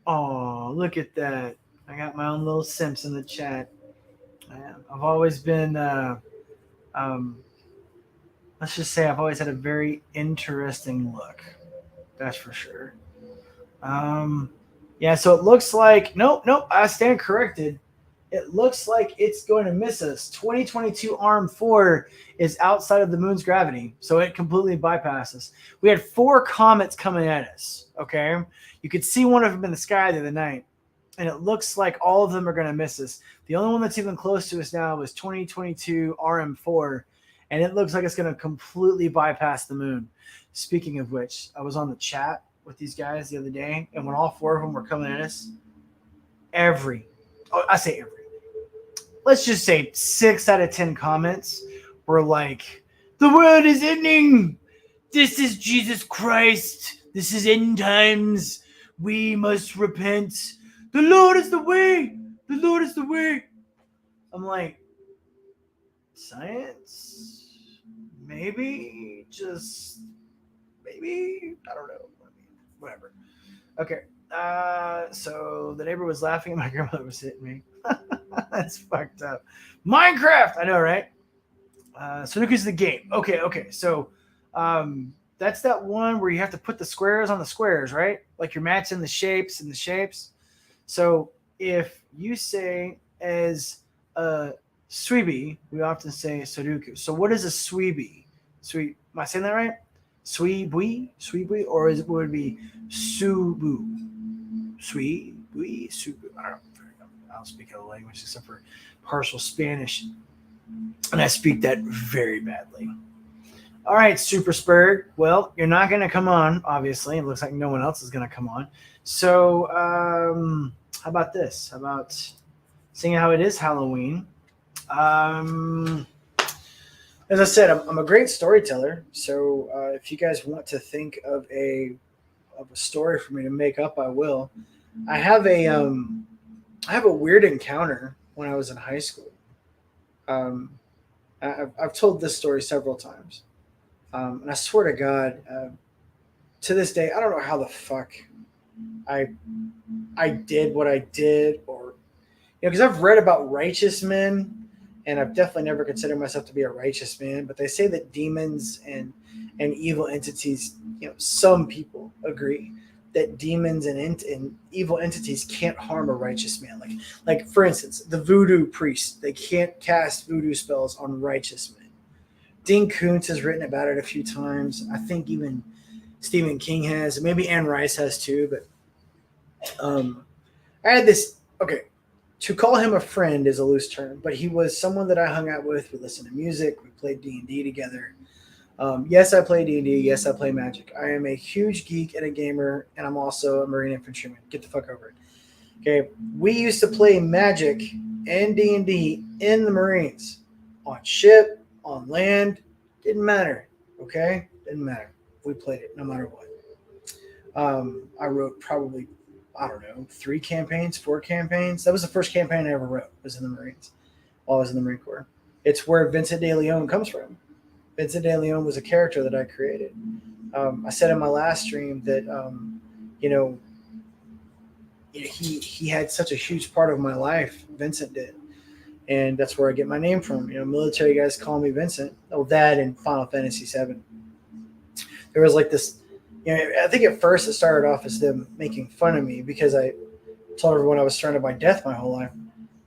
Oh, look at that. I got my own little simps in the chat. I've always been, let's just say I've always had a very interesting look. That's for sure. Yeah, so it looks like, nope, I stand corrected. It looks like it's going to miss us. 2022 Arm 4 is outside of the moon's gravity, so it completely bypasses. We had 4 comets coming at us, okay? You could see one of them in the sky the other night, and it looks like all of them are going to miss us. The only one that's even close to us now is 2022 RM4, and it looks like it's going to completely bypass the moon. Speaking of which, I was on the chat with these guys the other day, and when all 4 of them were coming at us, let's just say 6 out of 10 comments were like, the world is ending. This is Jesus Christ. This is end times. We must repent. The Lord is the way. The Lord is the way. I'm like, science? Maybe. Just maybe. I don't know. Whatever. Okay. So the neighbor was laughing and my grandmother was hitting me. That's fucked up. Minecraft! I know, right? Sudoku's the game. Okay. So that's that one where you have to put the squares on the squares, right? Like you're matching the shapes and the shapes. So if you say as a Sweeby, we often say Sudoku. So what is a Sweeby? Am I saying that right? Sweebui, or would it be Subu? Subu. I don't speak other language except for partial Spanish, and I speak that very badly. All right, Super Spurg. Well, you're not going to come on, obviously. It looks like no one else is going to come on. So how about this? How about seeing how it is Halloween? As I said, I'm a great storyteller. So if you guys want to think of a story for me to make up, I will. I have a weird encounter when I was in high school. I've told this story several times, and I swear to God, to this day, I don't know how the fuck I did what I did, or because I've read about righteous men. And I've definitely never considered myself to be a righteous man, but they say that demons and evil entities, some people agree that demons and evil entities can't harm a righteous man. Like for instance, the voodoo priests, they can't cast voodoo spells on righteous men. Dean Koontz has written about it a few times. I think even Stephen King has, maybe Anne Rice has too. But I had this. Okay. To call him a friend is a loose term, but he was someone that I hung out with. We listened to music. We played D&D together. Yes, I play D&D. Yes, I play Magic. I am a huge geek and a gamer, and I'm also a Marine infantryman. Get the fuck over it. Okay, we used to play Magic and D&D in the Marines, on ship, on land. Didn't matter. Okay, didn't matter. We played it no matter what. I wrote probably, I don't know, 4 campaigns. That was the first campaign I ever wrote, was in the Marines, while I was in the Marine Corps. It's where Vincent de Leon comes from. Vincent de Leon was a character that I created. I said in my last stream that, he had such a huge part of my life, Vincent did. And that's where I get my name from. Military guys call me Vincent. Oh, that and Final Fantasy VII. There was like this, I think at first it started off as them making fun of me because I told everyone I was surrounded by death my whole life.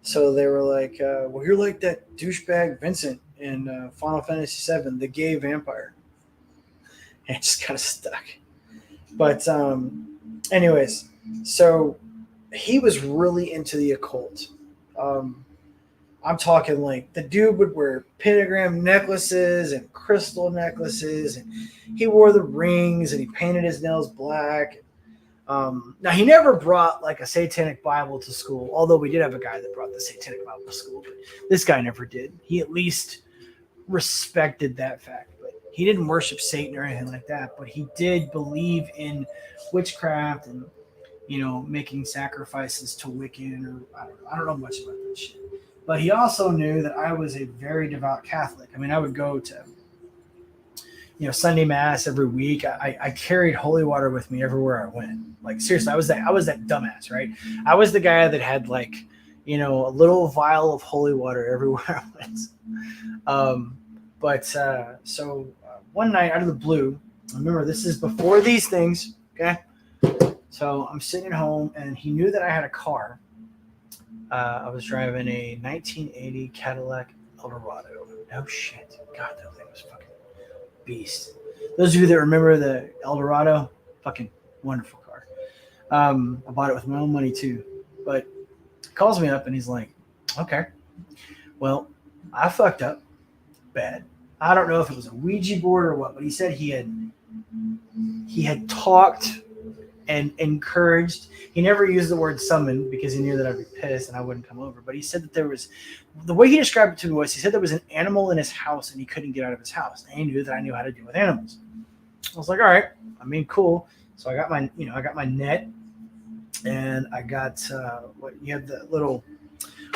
So they were like, well, you're like that douchebag Vincent in Final Fantasy VII, the gay vampire. And it just kind of stuck. But anyways, so he was really into the occult. I'm talking like the dude would wear pentagram necklaces and crystal necklaces, and he wore the rings and he painted his nails black. Now, he never brought like a satanic Bible to school, although we did have a guy that brought the satanic Bible to school, but this guy never did. He at least respected that fact, but he didn't worship Satan or anything like that, but he did believe in witchcraft and, making sacrifices to Wiccan, or I don't know much about that shit. But he also knew that I was a very devout Catholic. I mean, I would go to, Sunday Mass every week. I carried holy water with me everywhere I went. Like, seriously, I was that dumbass, right? I was the guy that had like, a little vial of holy water everywhere I went. So one night out of the blue, remember this is before these things, okay? So I'm sitting at home, and he knew that I had a car. I was driving a 1980 Cadillac Eldorado. No shit. God, that thing was fucking beast. Those of you that remember the Eldorado, fucking wonderful car. I bought it with my own money too. But he calls me up and he's like, okay, well, I fucked up bad. I don't know if it was a Ouija board or what, but he said he had talked and encouraged. He never used the word summon because he knew that I'd be pissed and I wouldn't come over. But he said that there was, the way he described it to me was, he said there was an animal in his house and he couldn't get out of his house. And he knew that I knew how to deal with animals. I was like, all right, I mean, cool. So I got my net, and I got what you have the little,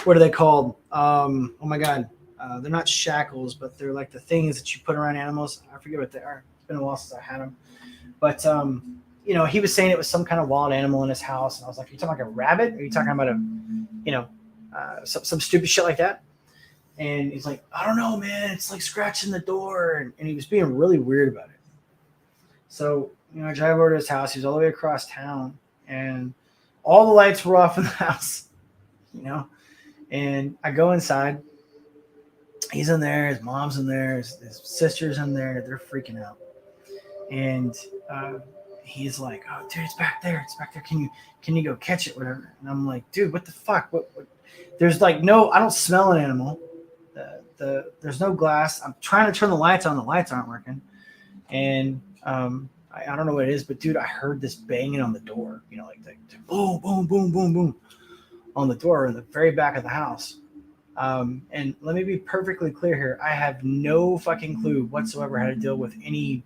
what are they called? Oh my god, they're not shackles, but they're like the things that you put around animals. I forget what they are. It's been a while since I had them, but he was saying it was some kind of wild animal in his house, and I was like, "Are you talking like a rabbit? Or are you talking about some stupid shit like that?" And he's like, "I don't know, man. It's like scratching the door," and he was being really weird about it. So I drive over to his house. He's all the way across town, and all the lights were off in the house. And I go inside. He's in there. His mom's in there. His sister's in there. They're freaking out. And he's like, "Oh, dude, it's back there. It's back there. Can you go catch it, whatever?" And I'm like, "Dude, what the fuck? What? There's like no. I don't smell an animal. There's no glass. I'm trying to turn the lights on. The lights aren't working. And I don't know what it is, but dude, I heard this banging on the door. Like the boom, boom, boom, boom, boom on the door in the very back of the house." And let me be perfectly clear here. I have no fucking clue whatsoever how to deal with any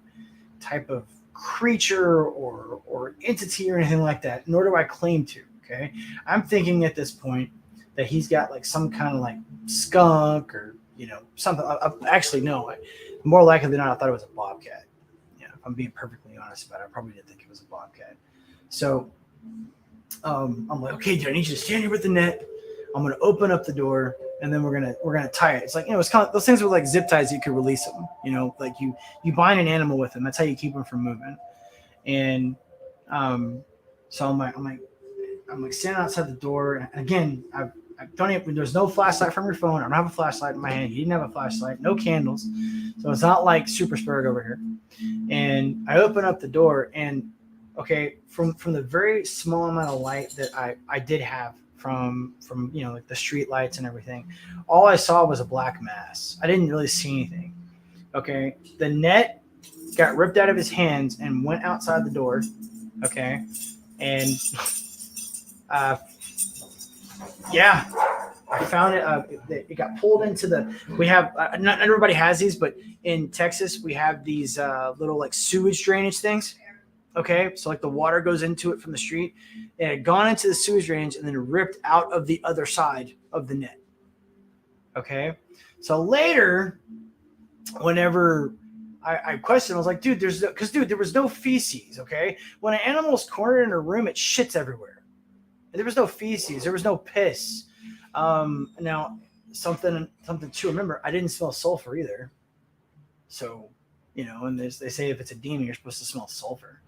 type of creature or entity or anything like that, nor do I claim to. Okay. I'm thinking at this point that he's got like some kind of like skunk or, something. Actually, no, more likely than not, I thought it was a bobcat. If I'm being perfectly honest about it, I probably didn't think it was a bobcat. So I'm like, "Okay, dude, I need you to stand here with the net. I'm going to open up the door, and then we're gonna tie it." It's like, it's kind of those things with like zip ties. You could release them. Like you bind an animal with them. That's how you keep them from moving. And so I'm like standing outside the door. And again, I don't even. There's no flashlight from your phone. I don't have a flashlight in my hand. He didn't have a flashlight. No candles. So it's not like Super Spirit over here. And I open up the door, and okay, from the very small amount of light that I did have from like the street lights and everything, all I saw was a black mass. I didn't really see anything. Okay, the net got ripped out of his hands and went outside the door. Okay, and yeah, I found it. It got pulled into the. We have not everybody has these, but in Texas we have these little like sewage drainage things. Okay, so like the water goes into it from the street. It had gone into the sewage drainage and then ripped out of the other side of the net. Okay, so later, whenever I questioned, I was like, "Dude, there was no feces." Okay, when an animal's cornered in a room, it shits everywhere. There was no feces. There was no piss. Now something to remember. I didn't smell sulfur either. So, and they say if it's a demon, you're supposed to smell sulfur.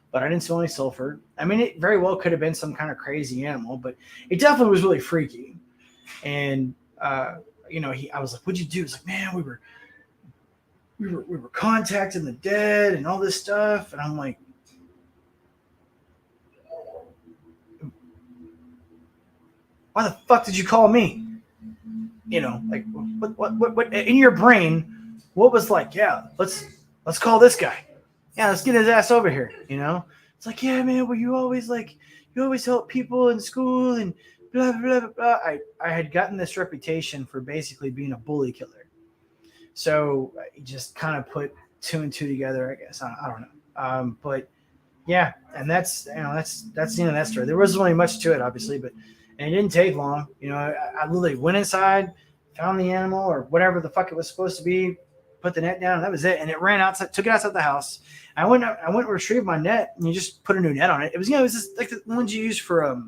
But I didn't smell any sulfur. I mean, it very well could have been some kind of crazy animal, but it definitely was really freaky. And I was like, "What'd you do?" It's like, "Man, we were contacting the dead and all this stuff." And I'm like, "Why the fuck did you call me?" Like what in your brain? What was like? Yeah, let's call this guy. Yeah, let's get his ass over here. It's like, "Yeah, man. Well, you always help people in school and blah blah blah blah." I had gotten this reputation for basically being a bully killer, so I just kind of put two and two together. I guess I don't know, but yeah, and that's the end of that story. There wasn't really much to it, obviously, but and it didn't take long. I literally went inside, found the animal or whatever the fuck it was supposed to be, put the net down, and that was it. And it ran outside, took it outside the house. I went and retrieved my net, and you just put a new net on it. It was, it was just like the ones you use for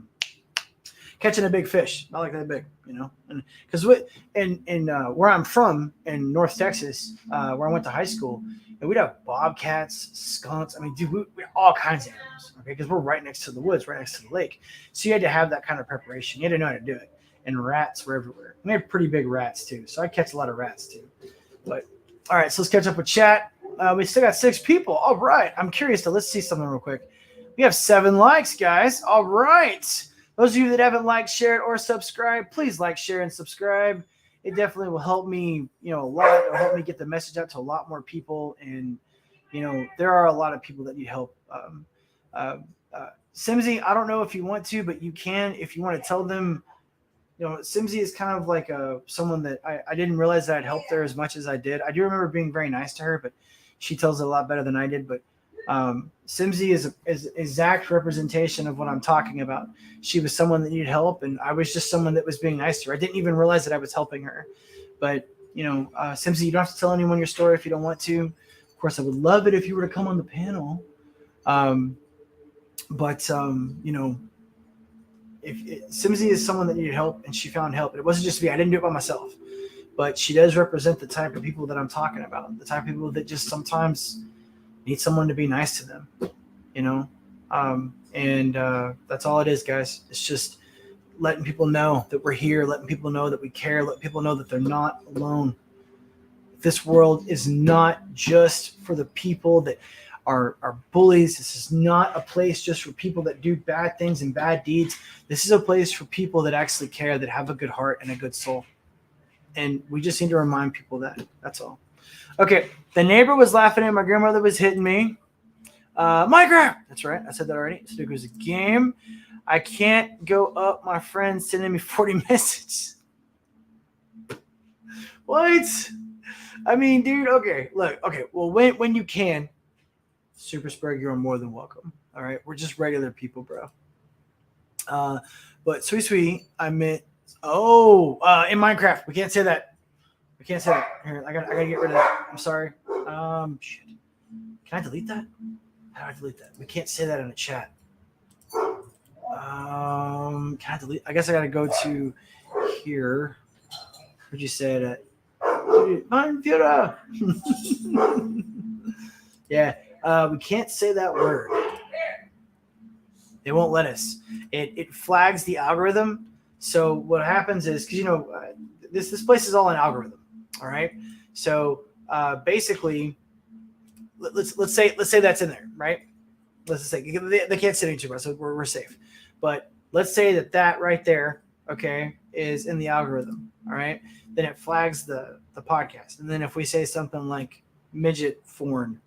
catching a big fish, not like that big, and because where I'm from in North Texas, where I went to high school, and we'd have bobcats, skunks. I mean, dude, we all kinds of animals, okay, because we're right next to the woods, right next to the lake. So you had to have that kind of preparation. You had to know how to do it. and rats were everywhere. And they had pretty big rats too, so I catch a lot of rats too. But all right, so let's catch up with chat. We still got 6 people. All right, I'm curious to let's see something real quick. We have 7 likes, guys. All right, those of you that haven't liked, shared, or subscribed, please like, share, and subscribe. It definitely will help me, a lot. It'll help me get the message out to a lot more people. And, there are a lot of people that need help. Simsy, I don't know if you want to, but you can if you want to tell them. Simsy is kind of like someone that I didn't realize that I'd helped her as much as I did. I do remember being very nice to her, but she tells it a lot better than I did. But Simsy is exact representation of what I'm talking about. She was someone that needed help, and I was just someone that was being nice to her. I didn't even realize that I was helping her. But, Simsy, you don't have to tell anyone your story if you don't want to. Of course, I would love it if you were to come on the panel. If Simsy is someone that needed help and she found help, and it wasn't just me. I didn't do it by myself. But she does represent the type of people that I'm talking about, the type of people that just sometimes need someone to be nice to them, that's all it is, guys. It's just letting people know that we're here, letting people know that we care, letting people know that they're not alone. This world is not just for the people that are bullies. This is not a place just for people that do bad things and bad deeds. This is a place for people that actually care, that have a good heart and a good soul. And we just need to remind people that. That's all. Okay. The neighbor was laughing at my grandmother was hitting me. Minecraft. That's right. I said that already. Snooker's a game. I can't go up. My friend sending me 40 messages. What? I mean, dude. Okay. Look. Okay. Well, when you can, Super Spurg, you're more than welcome. All right. We're just regular people, bro. But sweet, I meant. In Minecraft. We can't say that. We can't say that. Here, I gotta get rid of that. I'm sorry. Shit. Can I delete that? How do I delete that? We can't say that in the chat. Can I delete? I guess I gotta go to here. Where'd you say that? My computer. Yeah. We can't say that word. They won't let us. It flags the algorithm. So what happens is, because this place is all an algorithm, all right. So basically, let's say that's in there, right? Let's just say they can't sit into us, so we're safe. But let's say that right there, okay, is in the algorithm, all right. Then it flags the podcast, and then if we say something like midget forn,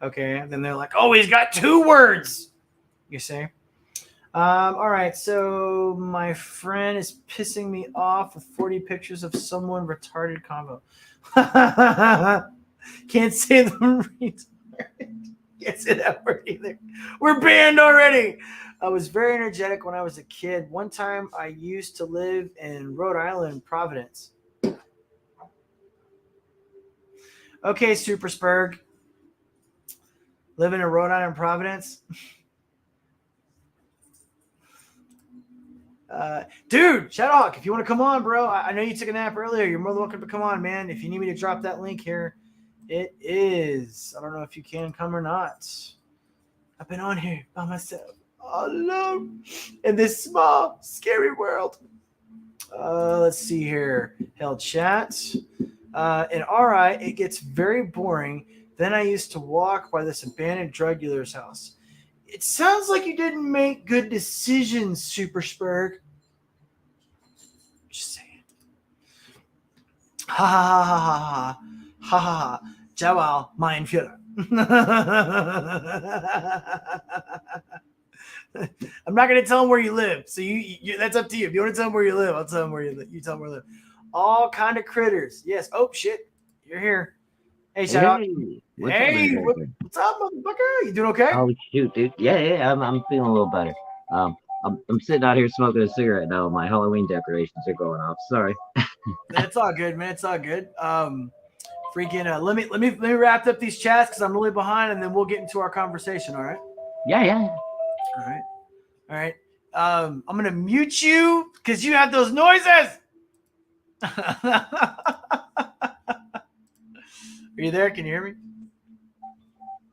okay, then they're like, oh, he's got 2 words. You see. All right, so my friend is pissing me off with 40 pictures of someone retarded combo. Can't say the retarded. Can't say that word either. We're banned already. I was very energetic when I was a kid. One time I used to live in Rhode Island, Providence. Okay, Super Spurg. Living in Rhode Island, Providence. Dude, Shadowhawk, if you want to come on, bro, I know you took a nap earlier. You're more than welcome to come on, man. If you need me to drop that link here, it is. I don't know if you can come or not. I've been on here by myself, all alone in this small, scary world. Let's see here. Hell chat. And all right, it gets very boring. Then I used to walk by this abandoned drug dealer's house. It sounds like you didn't make good decisions, Super Spurg. Just saying. Ha ha ha ha ha ha ha ha. Jawal, mein Führer. I'm not gonna tell him where you live, so you that's up to you. If you want to tell him where you live, I'll tell him where you live. You tell him where you live. All kind of critters. Yes. Oh shit, you're here. Hey, shout out. Hey, what's up, motherfucker? You doing okay?
Oh shoot, dude. Yeah, I'm feeling a little better. I'm sitting out here smoking a cigarette now. My Halloween decorations are going off. Sorry.
That's all good, man. It's all good. Let me wrap up these chats because I'm really behind, and then we'll get into our conversation. All right.
Yeah.
All right. I'm gonna mute you because you have those noises. Are you there? Can you hear me?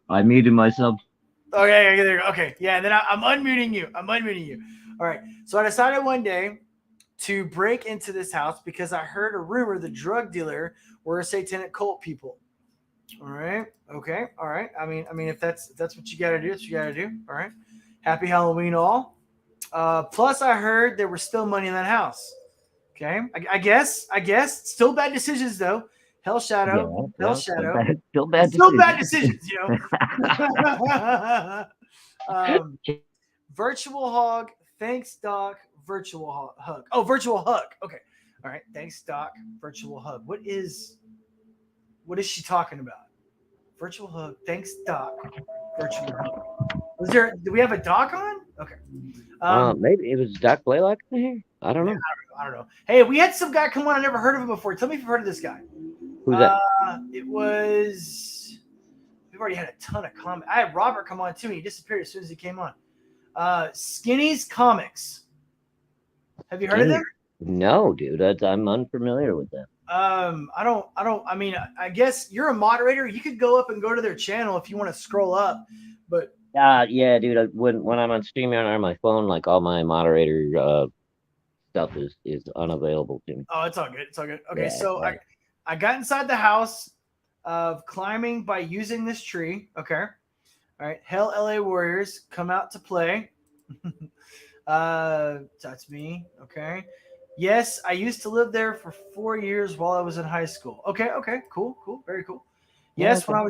I muted myself.
Okay, there you go. Okay, yeah. Then I'm unmuting you. All right. So I decided one day to break into this house because I heard a rumor the drug dealer were a satanic cult people. All right. Okay. All right. I mean, if that's what you got to do, that's what you got to do. All right. Happy Halloween, all. Plus, I heard there was still money in that house. Okay. I guess. Still bad decisions though. Hell Shadow.
Yeah,
Hell
yeah,
Shadow.
still bad
Still
decisions.
bad decisions. Virtual hog. Thanks, Doc. Virtual hug. Oh, virtual hug. Okay. All right. Thanks, Doc. Virtual hug. What is she talking about? Virtual hug. Thanks, Doc. Virtual hug. Do we have a Doc on? Okay.
Maybe it was Doc Blaylock in here. I don't know.
I don't know. Hey, we had some guy come on. I never heard of him before. Tell me if you've heard of this guy.
Who's that?
It was. We've already had a ton of comments. I had Robert come on too, and he disappeared as soon as he came on. Skinny's Comics. Have you heard of them?
No, dude. I'm unfamiliar with them.
I mean, I guess you're a moderator. You could go up and go to their channel if you want to scroll up. But
yeah, dude. When I'm on StreamYard on my phone, like all my moderator stuff is unavailable to me.
Oh, it's all good. It's all good. Okay,
Yeah,
so
right.
I got inside the house of climbing by using this tree. Okay. All right. Hell LA Warriors come out to play. That's me. Okay. Yes, I used to live there for 4 years while I was in high school. Okay. Cool. Very cool. Yes,
Yeah,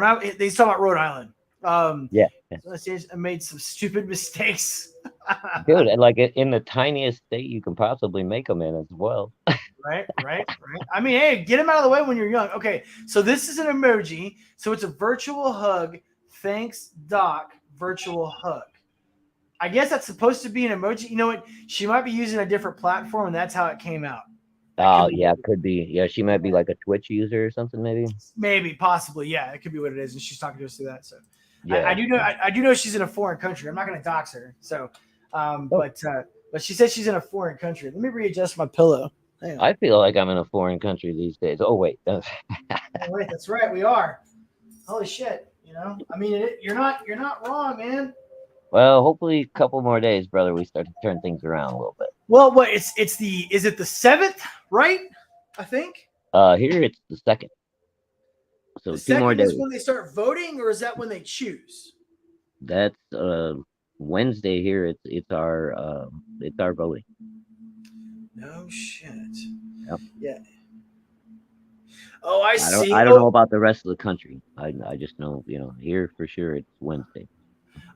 okay. They talk about Rhode Island.
Yeah.
I made some stupid mistakes.
Dude, and like in the tiniest state you can possibly make them in as well.
Right. I mean, hey, get them out of the way when you're young. Okay, so this is an emoji. So it's a virtual hug. Thanks, Doc. Virtual hug. I guess that's supposed to be an emoji. You know what? She might be using a different platform, and that's how it came out.
Oh, yeah, could be. Yeah, she might be like a Twitch user or something, maybe.
Maybe, possibly. Yeah, it could be what it is, and she's talking to us through that. So,
yeah,
I do know she's in a foreign country. I'm not going to dox her. So, but she says she's in a foreign country. Let me readjust my pillow.
I feel like I'm in a foreign country these days. Oh wait,
oh, wait, that's right. We are. Holy shit! I mean, you're not wrong, man.
Well, hopefully a couple more days, brother, we start to turn things around a little bit.
Well, what is it the 7th, right? I think.
Here it's the 2nd. So
the
2 more days.
Is when they start voting, or is that when they choose?
That's Wednesday here. It's our voting.
No shit.
Yep.
Yeah. Oh, I see.
I don't know about the rest of the country. I just know, here for sure it's Wednesday.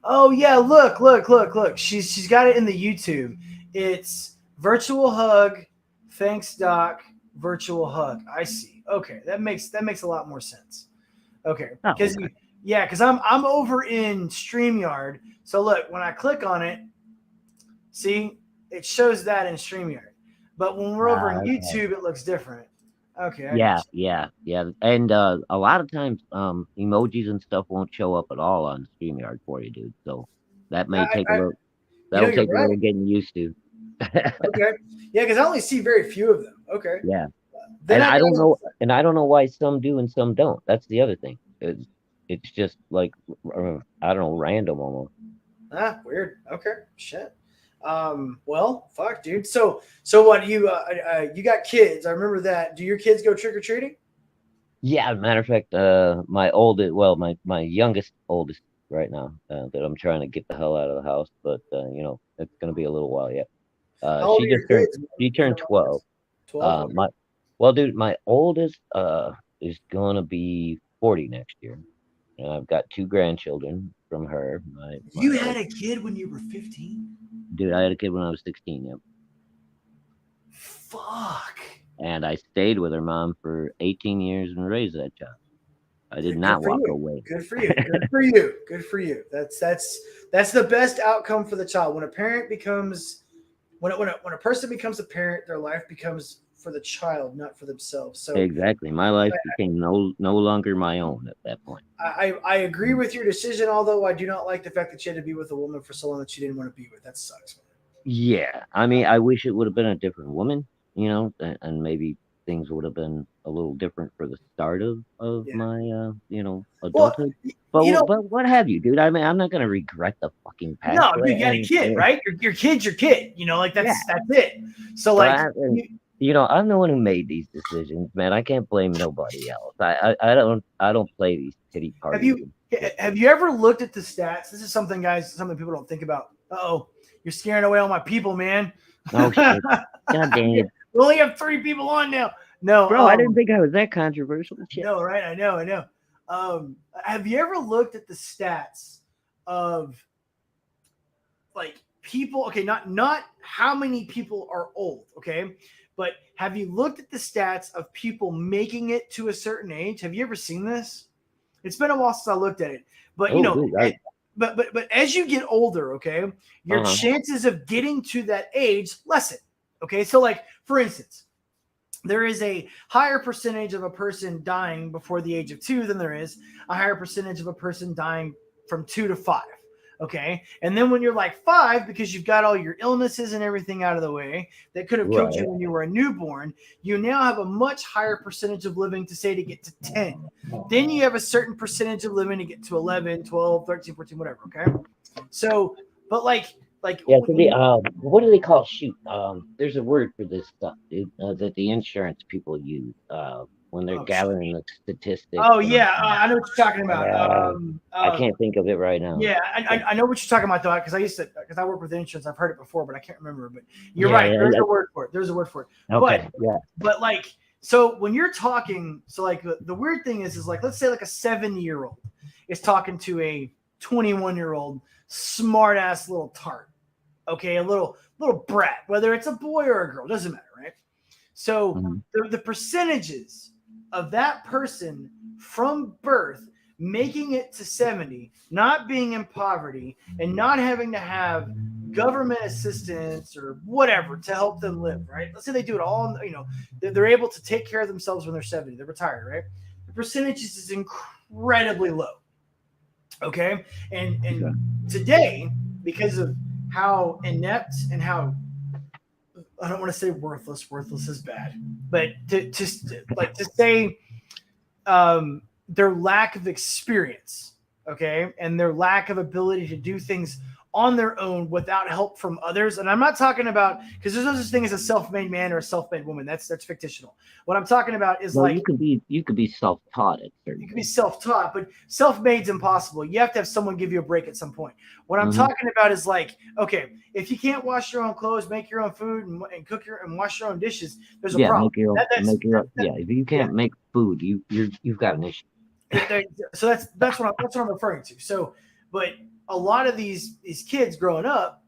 Oh yeah, look. She's got it in the YouTube. It's virtual hug. Thanks, Doc. Virtual hug. I see. Okay, that makes a lot more sense. Okay, because I'm over in StreamYard. So look, when I click on it, see, it shows that in StreamYard. But when we're over in YouTube, it looks different. Okay.
Yeah. And a lot of times, emojis and stuff won't show up at all on StreamYard for you, dude. So that may take a little. That'll take a little getting used to.
Okay. Yeah, because I only see very few of them. Okay.
Yeah. And I don't know. And I don't know why some do and some don't. That's the other thing. It's just like I don't know, random almost.
Weird. Okay. Shit. Well, fuck, dude. So what? You got kids? I remember that. Do your kids go trick or treating?
Yeah, matter of fact, my youngest oldest right now that I'm trying to get the hell out of the house, but it's gonna be a little while yet. She turned 12.
12.
My oldest is gonna be 40 next year, and I've got 2 grandchildren from her.
You had a kid when you were 15?
Dude, I had a kid when I was 16. Yep.
Fuck.
And I stayed with her mom for 18 years and raised that child. I did not walk away.
Good for you. Good for you. That's the best outcome for the child. When a parent becomes, when a person becomes a parent, their life becomes for the child, not for themselves. So
exactly, my life became no longer my own at that point.
I agree with your decision, although I do not like the fact that you had to be with a woman for so long that you didn't want to be with. That sucks, man. Yeah,
I mean, I wish it would have been a different woman, and maybe things would have been a little different for the start of
Yeah.
my
Well,
adulthood. But
you know,
but what have you, dude? I mean, I'm not gonna regret the fucking past.
no, dude, you got a kid, right? Your kid's your kid. You know, like
Yeah.
that's it. So like,
And, I'm the one who made these decisions, man. I can't blame nobody else. I don't play these pity
have
parties.
you have you ever looked at the stats? This is something, guys, something people don't think about. Oh, you're scaring away all my people, man.
Oh shit! God dang it,
We only have 3 people on now. No,
bro! I didn't think I was that controversial. Shit.
no, right? I know. Have you ever looked at the stats of like people? Okay, not how many people are old, okay, but have you looked at the stats of people making it to a certain age? Have you ever seen this? It's been a while since I looked at it, but you
Oh,
know,
dude,
but as you get older, okay, your chances of getting to that age lessen. Okay, so like for instance, there is a higher percentage of a person dying before the age of 2 than there is a higher percentage of a person dying from 2 to 5. Okay. And then when you're like 5, because you've got all your illnesses and everything out of the way that could have killed you when you were a newborn, you now have a much higher percentage of living to say to get to 10. Then you have a certain percentage of living to get to 11, 12, 13, 14, whatever. Okay. So, but like,
yeah. What do they call? Shoot, there's a word for this stuff, dude, that the insurance people use when they're gathering the statistics.
Oh yeah, I know what you're talking about.
I can't think of it right now.
Yeah, I know what you're talking about though, because I work with insurance. I've heard it before, but I can't remember. But you're right. There's a word for it.
Okay.
But like, so when you're talking, so like the weird thing is like, let's say like a 7-year-old is talking to a 21-year-old smart ass little tart. Okay, a little brat, whether it's a boy or a girl, doesn't matter, right? So the percentages of that person from birth making it to 70, not being in poverty, and not having to have government assistance or whatever to help them live, right? Let's say they do it all, they're able to take care of themselves when they're 70, they're retired, right? The percentages is incredibly low. Okay. And today, because of how inept and how, I don't want to say worthless is bad, but to say their lack of experience, okay, and their lack of ability to do things on their own without help from others. And I'm not talking about, because there's no such thing as a self-made man or a self-made woman. That's fictional. What I'm talking about is
you could be self-taught at certain.
You can be self-taught, but self-made's impossible. You have to have someone give you a break at some point. What I'm talking about is like, okay, if you can't wash your own clothes, make your own food, and cook and wash your own dishes, there's a problem.
If you can't make food, you've got an issue.
So that's what I'm referring to. So, but a lot of these kids growing up,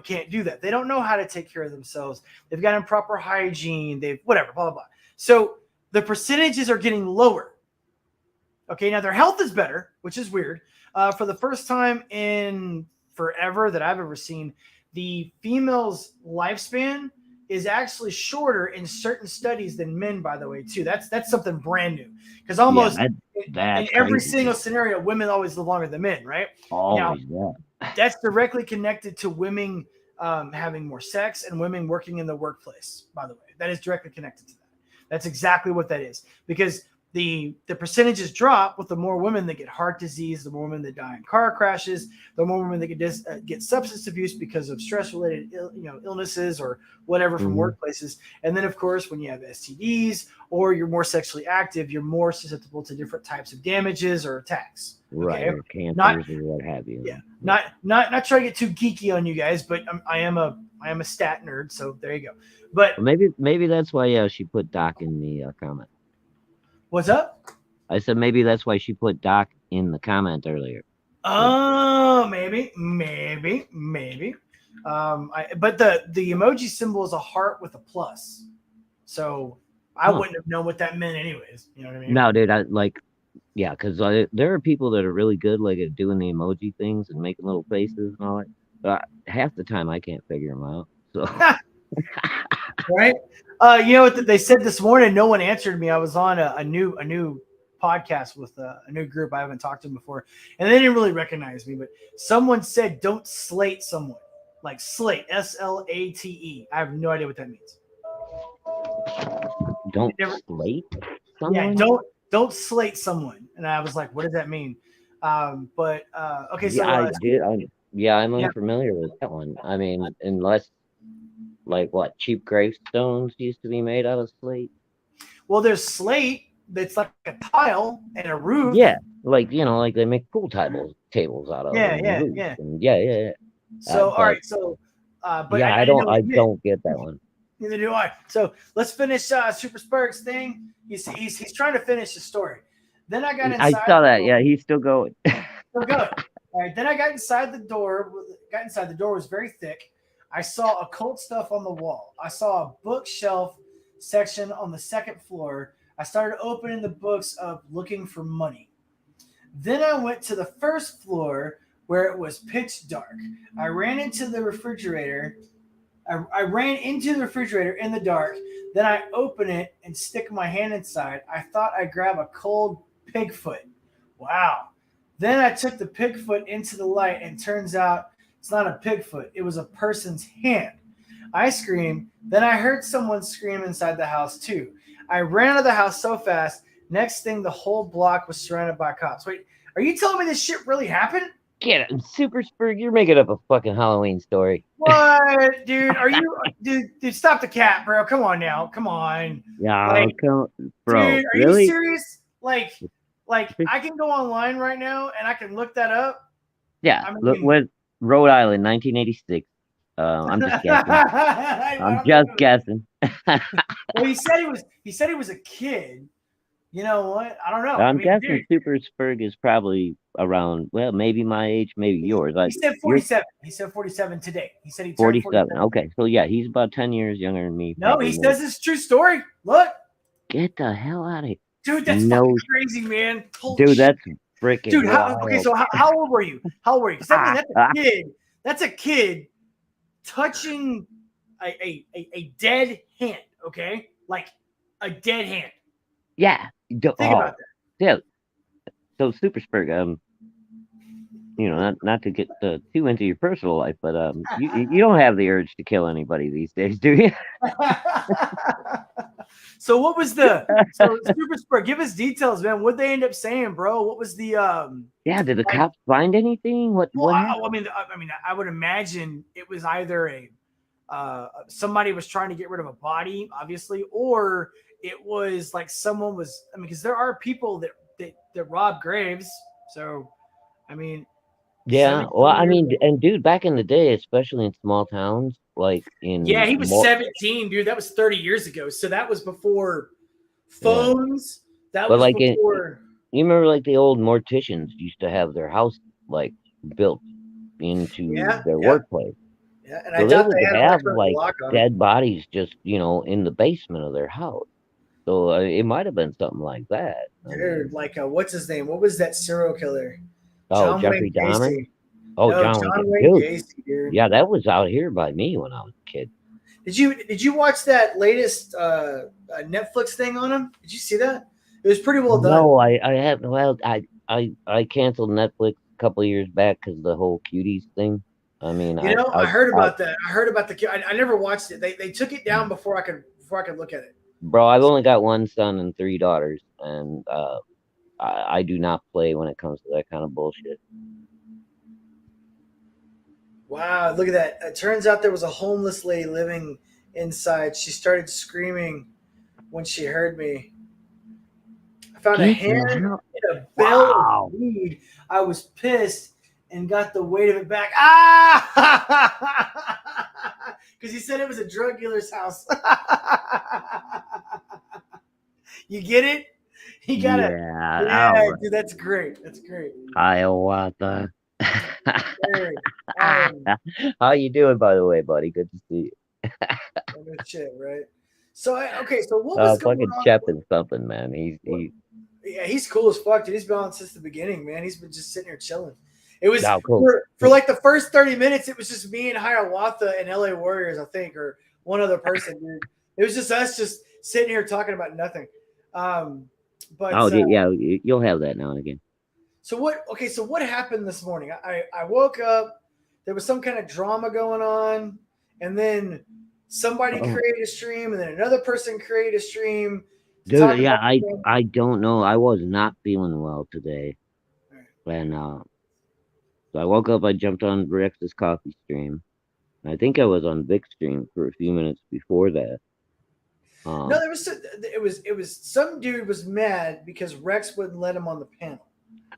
can't do that. They don't know how to take care of themselves. They've got improper hygiene. They've whatever, blah, blah, blah. So the percentages are getting lower. Okay, now their health is better, which is weird. For the first time in forever that I've ever seen, the female's lifespan is actually shorter in certain studies than men, by the way, too. That's something brand new. Because almost in every single scenario, women always live longer than men, right?
Always,
that's directly connected to women having more sex and women working in the workplace, by the way. That is directly connected to that. That's exactly what that is. Because the percentages drop with the more women that get heart disease, the more women that die in car crashes, the more women that get substance abuse because of stress-related illnesses or whatever from workplaces. And then, of course, when you have STDs or you're more sexually active, you're more susceptible to different types of damages or attacks.
Right, or cancers or what have you.
Yeah, not trying to get too geeky on you guys, but I am a stat nerd, so there you go. But
maybe that's why she put Doc in the comment.
What's up?
I said maybe that's why she put Doc in the comment earlier.
Oh, maybe. But the emoji symbol is a heart with a plus, so I wouldn't have known what that meant, anyways. You know what I mean?
No, dude. Because there are people that are really good, like at doing the emoji things and making little faces and all that. But half the time, I can't figure them out. So.
Right. They said this morning, no one answered me. I was on a new podcast with a new group. I haven't talked to them before, and they didn't really recognize me, but someone said, don't slate someone. Like slate, SLATE. I have no idea what that means.
don't
never,
slate
yeah,
someone.
don't slate someone. And I was like, what does that mean? Okay,
Yeah,
so
I did. I'm
yeah,
unfamiliar with that one. I mean, unless like what cheap gravestones used to be made out of slate.
well, there's slate that's like a tile and a roof.
Yeah, like like they make pool tables out of
Yeah,
and
yeah,
roofs
yeah.
and yeah.
So all
But
right, so but
yeah,
I didn't know what
I
you meant.
don't get that one.
Neither do I. So let's finish Super Spurg's thing. He's trying to finish the story. Then I got
I
inside.
saw that. Yeah, he's still going.
So go. All right. Then I got inside the door. Got inside. The door was very thick. I saw occult stuff on the wall. I saw a bookshelf section on the second floor. I started opening the books up looking for money. Then I went to the first floor where it was pitch dark. I ran into the refrigerator. I ran into the refrigerator in the dark. Then I open it and stick my hand inside. I thought I'd grab a cold pig foot. Wow. Then I took the pig foot into the light, and turns out it's not a pig foot. It was a person's hand. I screamed. Then I heard someone scream inside the house too. I ran out of the house so fast. Next thing, the whole block was surrounded by cops. Wait, are you telling me this shit really happened?
Get it, Super Spurg. You're making up a fucking Halloween story.
What, dude? Are you, dude? Stop the cat, bro. Come on now. Come on.
Yeah,
Like,
bro.
dude, are
Really?
you serious? Like I can go online right now and I can look that up.
Yeah.
I
Look,
mean,
with Rhode Island, 1986. I'm just guessing. I'm just guessing.
Well, he said he was a kid. You know what? I don't know. I
I'm
mean,
guessing
dude,
Super Spurg is probably around, well, maybe my age, maybe yours.
he said
You're
47. He said 47 today. He said he turned
47.
47.
Okay, so yeah, he's about 10 years younger than me.
No,
Probably
he
more.
says it's true story. Look,
Get the hell out of here.
dude, that's
No,
fucking crazy, man. Holy
dude,
shit.
that's freaking
Dude,
wild.
okay, so how old were you? How old were you? Because I mean, that's a kid. That's a kid touching a dead hand. Okay, like a dead hand.
Yeah.
Think about that.
Yeah. So Super Spurg, not to get too into your personal life, but you don't have the urge to kill anybody these days, do you?
So what was so Super Spur? Give us details, man. What they end up saying, bro? What was the
Yeah, did the cops find anything? What happened?
I would imagine it was either somebody was trying to get rid of a body, obviously, or it was like someone was. I mean, because there are people that rob graves. So, I mean,
Yeah, well, I mean, and dude, back in the day, especially in small towns, like in
yeah, he was 17, dude. That was 30 years ago. So that was before phones. Yeah. That
but
was
like
before.
You remember, like the old morticians used to have their house like built into their workplace.
Yeah, and
so they would have like dead bodies just in the basement of their house. So it might have been something like that.
Dude, what's his name? What was that serial killer?
Oh, Jeffrey Dahmer. Oh, no, John Wayne Gacy, dude. Yeah, that was out here by me when I was a kid.
Did you watch that latest Netflix thing on him? Did you see that? It was pretty well done.
No, I have. Well, I canceled Netflix a couple of years back because of the whole cuties thing. I mean,
I heard about that. I heard about I never watched it. They took it down before I could look at it.
Bro, I've only got one son and 3 daughters, and I do not play when it comes to that kind of bullshit.
Wow, look at that. It turns out there was a homeless lady living inside. She started screaming when she heard me. I found a hand in a bale of weed. I was pissed and got the weight of it back. Because he said it was a drug dealer's house. You get it? He got it. Yeah, dude, that's great. That's great.
Hiawatha. How you doing, by the way, buddy? Good to see you.
Shit, right? So so what was going
fucking
on?
Shep something, man.
He's cool as fuck, dude. He's been on since the beginning, man. He's been just sitting here chilling. It was
cool.
for like the first 30 minutes, it was just me and Hiawatha and LA Warriors, I think, or one other person, dude. It was just us just sitting here talking about nothing.
Yeah, you'll have that now and again.
So what happened this morning? I woke up, there was some kind of drama going on, and then somebody
Oh,
create a stream, and then another person create a stream to
dude,
talk
yeah,
about
I
the thing.
I don't know. I was not feeling well today,
Right.
and so I woke up. I jumped on Rex's coffee stream. I think I was on Vic's stream for a few minutes before that.
No, there was it was some dude was mad because Rex wouldn't let him on the panel.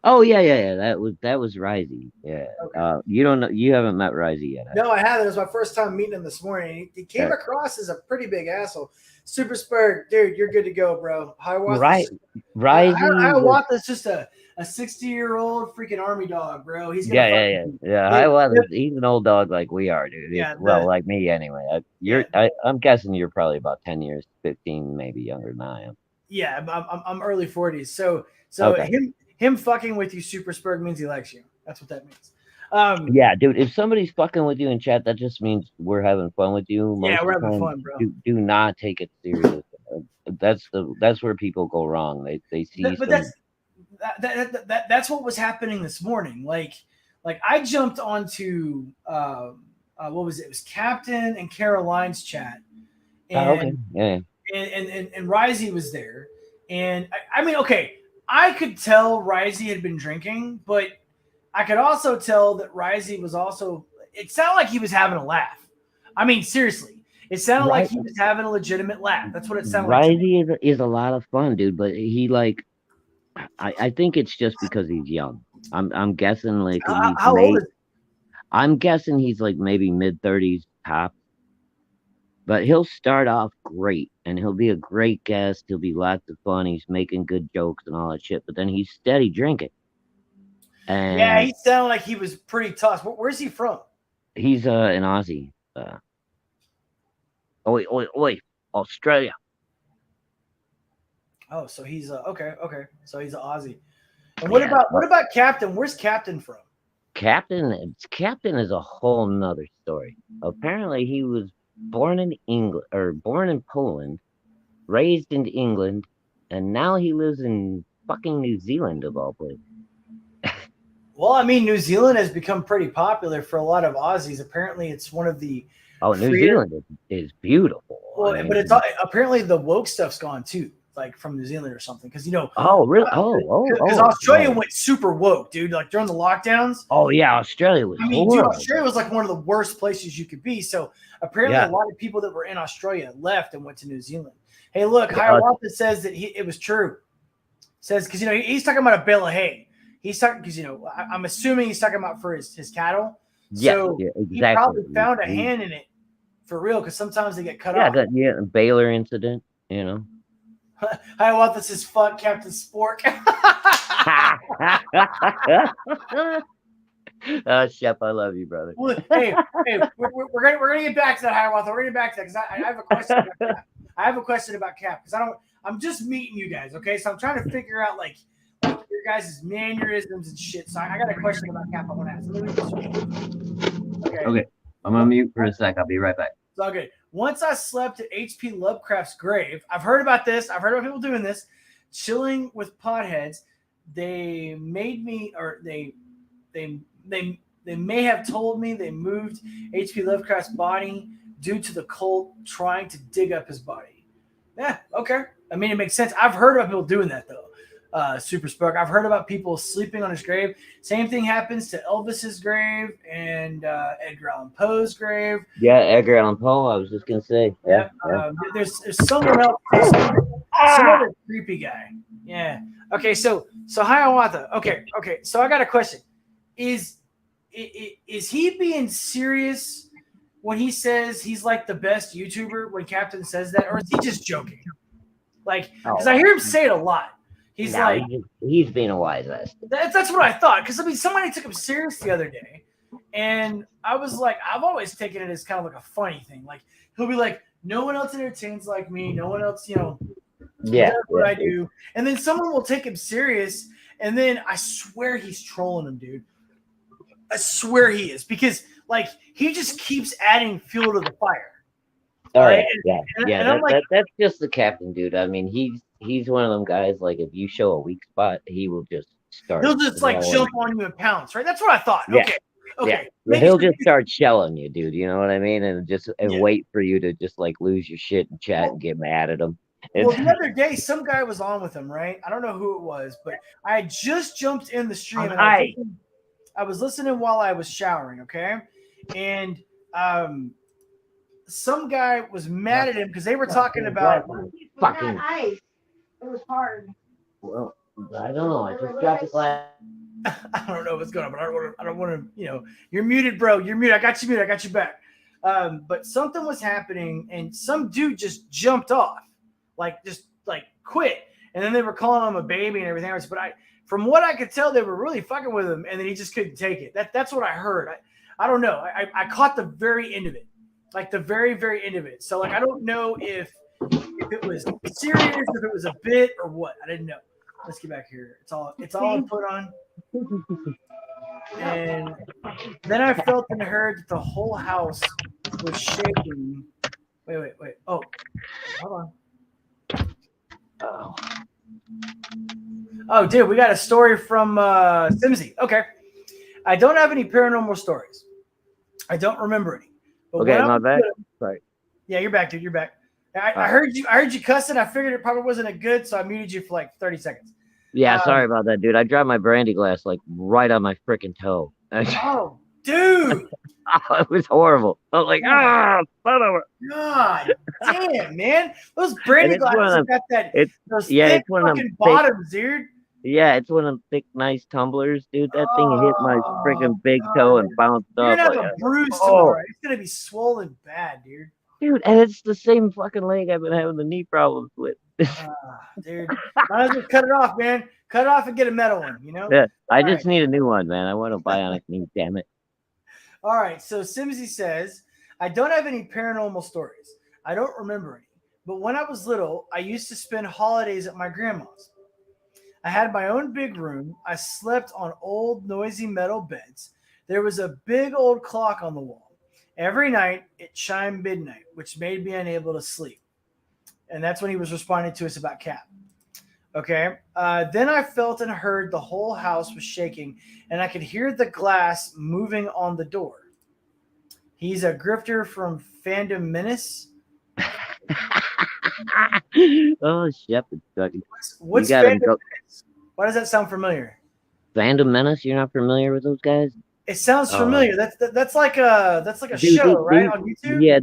Oh yeah. That was Risey. Yeah.
Okay.
You don't know. You haven't met Risey yet.
No, I haven't. It was my first time meeting him this morning. He came across as a pretty big asshole. Super Spur, dude, you're good to go, bro.
Right. Risey.
Hiawatha's just a 60-year-old freaking army dog, bro. He's gonna
Yeah.
Dude,
I was. He's an old dog like we are, dude.
Yeah,
Well, like me anyway. I'm guessing you're probably about 10 years, 15, maybe younger than I am.
Yeah, I'm early 40s. So
Okay.
him fucking with you, Super Spurg, means he likes you. That's what that means.
Yeah, dude. If somebody's fucking with you in chat, that just means we're having fun with you.
Yeah,
Most
we're
of the
having
time,
fun, bro.
do not take it serious. That's where people go wrong. They see
But that's what was happening this morning. Like I jumped onto what was it? It was Captain and Caroline's chat, and
okay. Yeah.
and Risey was there, and I mean, okay, I could tell Risey had been drinking, but I could also tell that Risey was also. It sounded like he was having a laugh. I mean, seriously, it sounded like he was having a legitimate laugh. That's what it sounded like.
Risey is a lot of fun, dude. But he like, I think it's just because he's young. I'm guessing like
How old is he?
I'm guessing he's like maybe mid-30s top. But he'll start off great, and he'll be a great guest. He'll be lots of fun. He's making good jokes and all that shit. But then he's steady drinking. And
yeah, he sounded like he was pretty tough. Where's he from?
He's an Aussie. Oi, Australia.
Oh, so he's okay. So he's an Aussie. And what about Captain? Where's Captain from?
Captain is a whole nother story. Apparently, he was born in England or born in Poland, raised in England, and now he lives in fucking New Zealand of all places.
Well, I mean, New Zealand has become pretty popular for a lot of Aussies. Apparently, it's one of the
New Zealand is beautiful.
Well, I mean, but it's apparently the woke stuff's gone too, like from New Zealand or something. Because
Oh, really?
Because Australia went super woke, dude. Like during the lockdowns.
Oh yeah, Australia was.
I mean, dude, Australia was like one of the worst places you could be. So apparently, a lot of people that were in Australia left and went to New Zealand. Hey, look, Hiawatha says that it was true. Says because he's talking about a bale of hay. He's talking because I'm assuming he's talking about for his cattle. So
exactly.
He probably found a hand in it for real because sometimes they get cut off.
Yeah, Baylor incident.
Hiawatha says fuck Captain Spork.
Shep, I love you, brother.
Well, hey, we're gonna get back to that, Hiawatha. We're gonna get back to that because I have a question about Cap. I have a question about Cap because I'm just meeting you guys, okay? So I'm trying to figure out like your guys' mannerisms and shit. So I got a question about Cap I want to ask.
Okay. I'm on mute for a sec. I'll be right back.
It's all good. Once I slept at H.P. Lovecraft's grave, I've heard about this. I've heard about people doing this, chilling with potheads. They made me, or they may have told me they moved H.P. Lovecraft's body due to the cult trying to dig up his body. Yeah, okay. I mean, it makes sense. I've heard about people doing that though. Super Spark. I've heard about people sleeping on his grave. Same thing happens to Elvis's grave and Edgar Allan Poe's grave.
Yeah, Edgar Allan Poe. I was just gonna say. Yeah.
There's someone else. Some other creepy guy. Yeah. Okay. So Hiawatha. Okay. So I got a question. Is he being serious when he says he's like the best YouTuber? When Captain says that, or is he just joking? Like, because I hear him say it a lot. He's
being a wise ass.
That's what I thought. Because I mean, somebody took him serious the other day, and I was like, I've always taken it as kind of like a funny thing. Like he'll be like, no one else entertains like me. No one else, does what I do. And then someone will take him serious, and then I swear he's trolling him, dude. I swear he is because like he just keeps adding fuel to the fire.
All right. That's just the Captain, dude. I mean, he's one of them guys. Like, if you show a weak spot, he will just start.
He'll just like jump on you and pounce, right? That's what I thought.
Yeah.
Okay. Okay,
Yeah, he'll just start shelling you, dude. You know what I mean? And
Yeah.
wait for you to just like lose your shit and chat and get mad at him.
Well,
It's
the other day, some guy was on with him, right? I don't know who it was, but I had just jumped in the stream and I was listening while I was showering, okay? And some guy was mad at him because they were talking about.
fucking.
Ice. It was hard.
Well, I don't know. I just got the glass.
I don't know what's going on, but I don't want to. You know, you're muted, bro. You're muted. I got you muted. I got you back. But something was happening, and some dude just jumped off, just quit. And then they were calling him a baby and everything else. But from what I could tell, they were really fucking with him, and then he just couldn't take it. That's what I heard. I don't know. I caught the very end of it, like the very, very end of it. So I don't know if it was serious, if it was a bit or what. I didn't know. Let's get back here. It's all I put on. And then I felt and heard that the whole house was shaking. Wait. Oh, hold on. Oh, dude, we got a story from Simsy. Okay. I don't have any paranormal stories. I don't remember any. But
Okay, my bad. Sorry.
Yeah, you're back, dude. You're back. I heard you cussing. I figured it probably wasn't a good, so I muted you for like 30 seconds.
Yeah, sorry about that, dude. I dropped my brandy glass like right on my freaking toe.
Oh, dude.
It was horrible. I was like, son of a.
God damn, man. Those brandy glasses got that. Those thick fucking bottoms, dude.
Yeah, it's one of them thick, nice tumblers, dude. That thing hit my freaking big toe and bounced
You're
up.
gonna have a bruise tomorrow. It's gonna be swollen bad, dude.
Dude, and it's the same fucking leg I've been having the knee problems with.
Dude, might as well cut it off, man. Cut it off and get a metal one, you know?
Yeah, I just need a new one, man. I want a bionic knee, damn it.
All right, so Simsy says, I don't have any paranormal stories. I don't remember any. But when I was little, I used to spend holidays at my grandma's. I had my own big room. I slept on old, noisy metal beds. There was a big old clock on the wall. Every night, it chimed midnight, which made me unable to sleep. And that's when he was responding to us about Cap. Okay. Then I felt and heard the whole house was shaking, and I could hear the glass moving on the door. He's a grifter from Fandom Menace.
Oh, Shepard.
What's Fandom Menace? Why does that sound familiar?
Fandom Menace? You're not familiar with those guys?
It sounds familiar. That's like a show, right, on YouTube?
Yeah,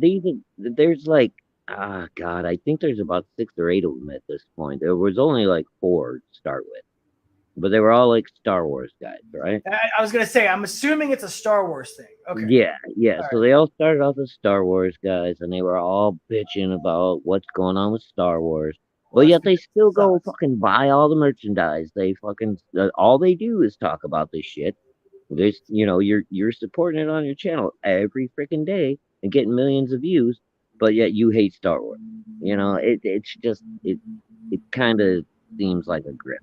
there's like, God, I think there's about 6 or 8 of them at this point. There was only like 4 to start with, but they were all like Star Wars guys, right?
I was gonna say, I'm assuming it's a Star Wars thing. Okay.
Yeah. All so they all started off as Star Wars guys, and they were all bitching about what's going on with Star Wars. But yet they still go fucking buy all the merchandise. They fucking all they do is talk about this shit. There's, you're supporting it on your channel every freaking day and getting millions of views, but yet you hate Star Wars. It's just it kind of seems like a grip.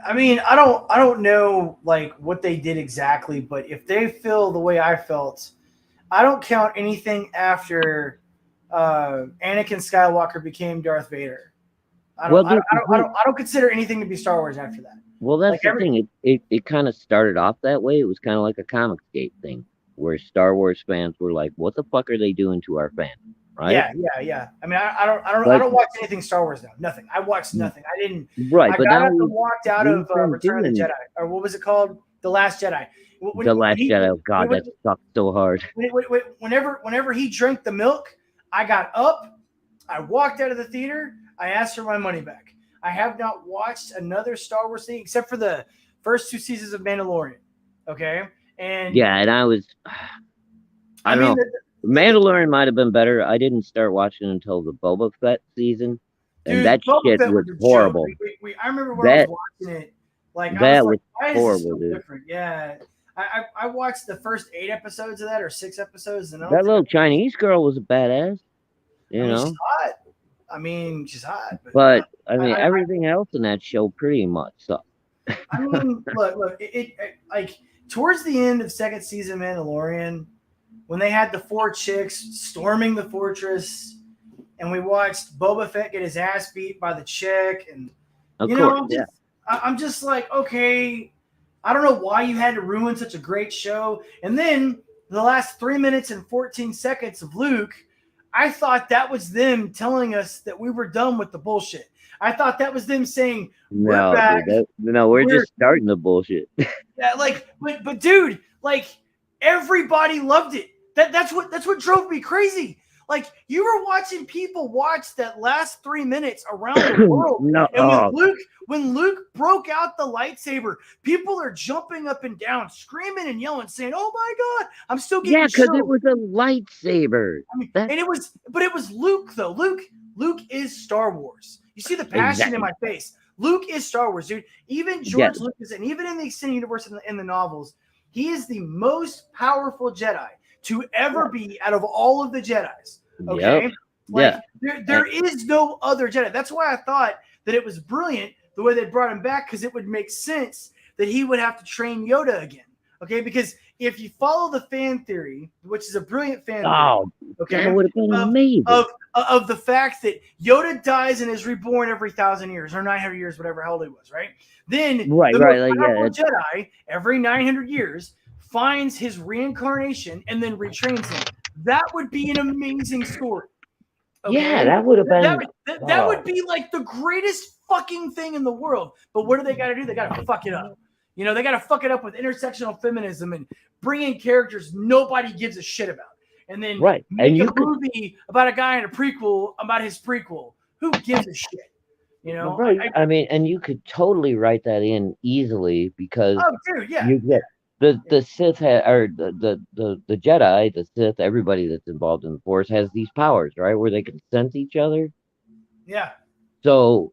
I mean, I don't know like what they did exactly, but if they feel the way I felt, I don't count anything after Anakin Skywalker became Darth Vader. I don't consider anything to be Star Wars after that.
Well, that's the thing. It kind of started off that way. It was kind of like a Comicsgate thing, where Star Wars fans were like, "What the fuck are they doing to our fandom?" Right?
Yeah. I mean, I don't watch anything Star Wars now. Nothing. I watched nothing. I didn't.
Right,
I
but
got
now
up and walked out of Return of the Jedi, or what was it called? The Last Jedi.
The Last Jedi. Oh God, that sucked so hard.
Whenever he drank the milk, I got up. I walked out of the theater. I asked for my money back. I have not watched another Star Wars thing except for the first 2 seasons of Mandalorian. Okay, and
I don't know. Mandalorian might have been better. I didn't start watching until the Boba Fett season, and that shit was horrible.
I remember when I was watching it. Like
that
was
horrible, dude.
Different? Yeah, I watched the first 8 episodes of that, or 6 episodes, and
that little Chinese girl was a badass. You know,
she's hot. I mean, she's hot.
But everything else in that show pretty much sucked.
I mean, look, it like towards the end of 2nd season Mandalorian, when they had the 4 chicks storming the fortress, and we watched Boba Fett get his ass beat by the chick, and I'm just like, okay, I don't know why you had to ruin such a great show. And then the last 3 minutes and 14 seconds of Luke, I thought that was them telling us that we were done with the bullshit. I thought that was them saying, we're
No,
back.
dude, we're just starting the bullshit.
Yeah, like, but dude, like everybody loved it. That's what drove me crazy. Like you were watching people watch that last 3 minutes around the world.
No,
And when Luke broke out the lightsaber, people are jumping up and down, screaming and yelling, saying, "Oh my God, I'm still getting
yeah, because
chills."
it was a lightsaber.
I mean, and it was Luke though. Luke is Star Wars. You see the passion in my face. Luke is Star Wars, dude. Even George Lucas, and even in the extended universe in the novels, he is the most powerful Jedi to ever be out of all of the Jedis. Okay,
Yep.
like there is no other Jedi. That's why I thought that it was brilliant the way they brought him back, because it would make sense that he would have to train Yoda again. Okay, because if you follow the fan theory, which is a brilliant fan theory, okay,
that would have been amazing.
Of the fact that Yoda dies and is reborn every 1,000 years or 900 years, whatever how old he was, right? Then the most powerful Jedi every 900 years finds his reincarnation and then retrains him. That would be an amazing story. Okay?
Yeah, that would have been.
That would be like the greatest fucking thing in the world. But what do they got to do? They got to fuck it up. You know, they got to fuck it up with intersectional feminism and bring in characters nobody gives a shit about. And then make a movie about a guy in a prequel about his prequel. Who gives a shit? You know?
Right. I mean, and you could totally write that in easily because you get the Sith or the Jedi, the Sith, everybody that's involved in the Force has these powers, right? Where they can sense each other.
Yeah.
So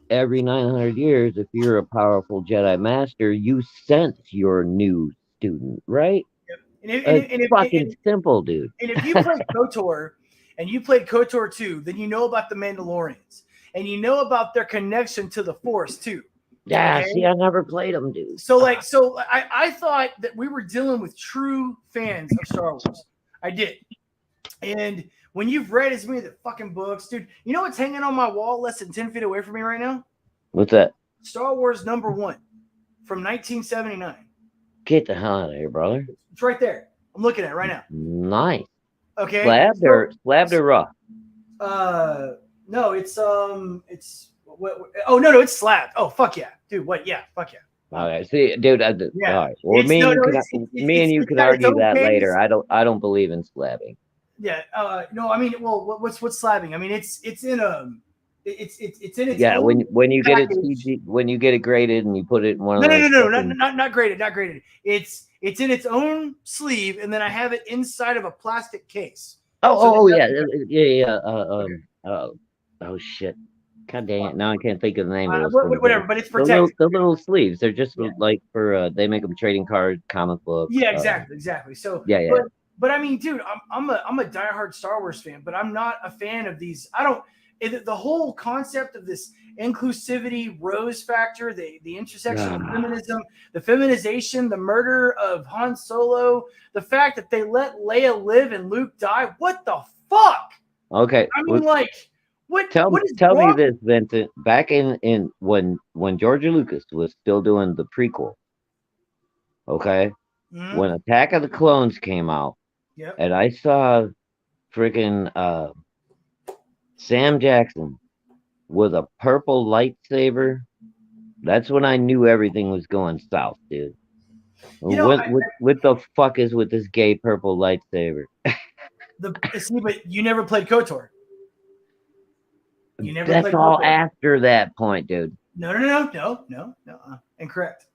every 900 years, if you're a powerful Jedi Master, you sense your new student, right?
Yep.
It's fucking simple, dude.
And if you played KOTOR and you played KOTOR 2, then you know about the Mandalorians and you know about their connection to the Force too.
Yeah, okay? See, I never played them, dude.
So I thought that we were dealing with true fans of Star Wars. I did. And when you've read as many of the fucking books, dude, you know what's hanging on my wall less than 10 feet away from me right now?
What's that?
Star Wars #1 from 1979.
Get the hell out of here, brother.
It's right there. I'm looking at it right now.
Nice.
Okay.
Slabbed or rough?
No, it's it's slabbed. Oh, fuck yeah. Dude, what? Yeah, fuck yeah.
Okay, see, dude. Yeah. All right. Well, me and you can argue that later. I don't believe in slabbing.
Yeah. No, I mean, well, what's slabbing? I mean, it's in it's in its
own when you get it when you get it graded and you put it in one of
not graded. It's in its own sleeve, and then I have it inside of a plastic case.
Oh shit. God dang it! Now I can't think of the name of those.
Whatever, but it's protected.
The little sleeves. They're just like for they make them trading card comic books.
Yeah, exactly. So
yeah.
But I mean, dude, I'm a diehard Star Wars fan, but I'm not a fan of these. The whole concept of this inclusivity, Rose factor, the intersection of feminism, the feminization, the murder of Han Solo, the fact that they let Leia live and Luke die. What the fuck?
Okay.
I mean, Tell
me this, Vincent. Back in when George Lucas was still doing the prequel, okay, when Attack of the Clones came out, and I saw freaking Sam Jackson with a purple lightsaber, that's when I knew everything was going south, dude. What the fuck is with this gay purple lightsaber?
But you never played KOTOR.
That's all after that point, dude.
No. Incorrect.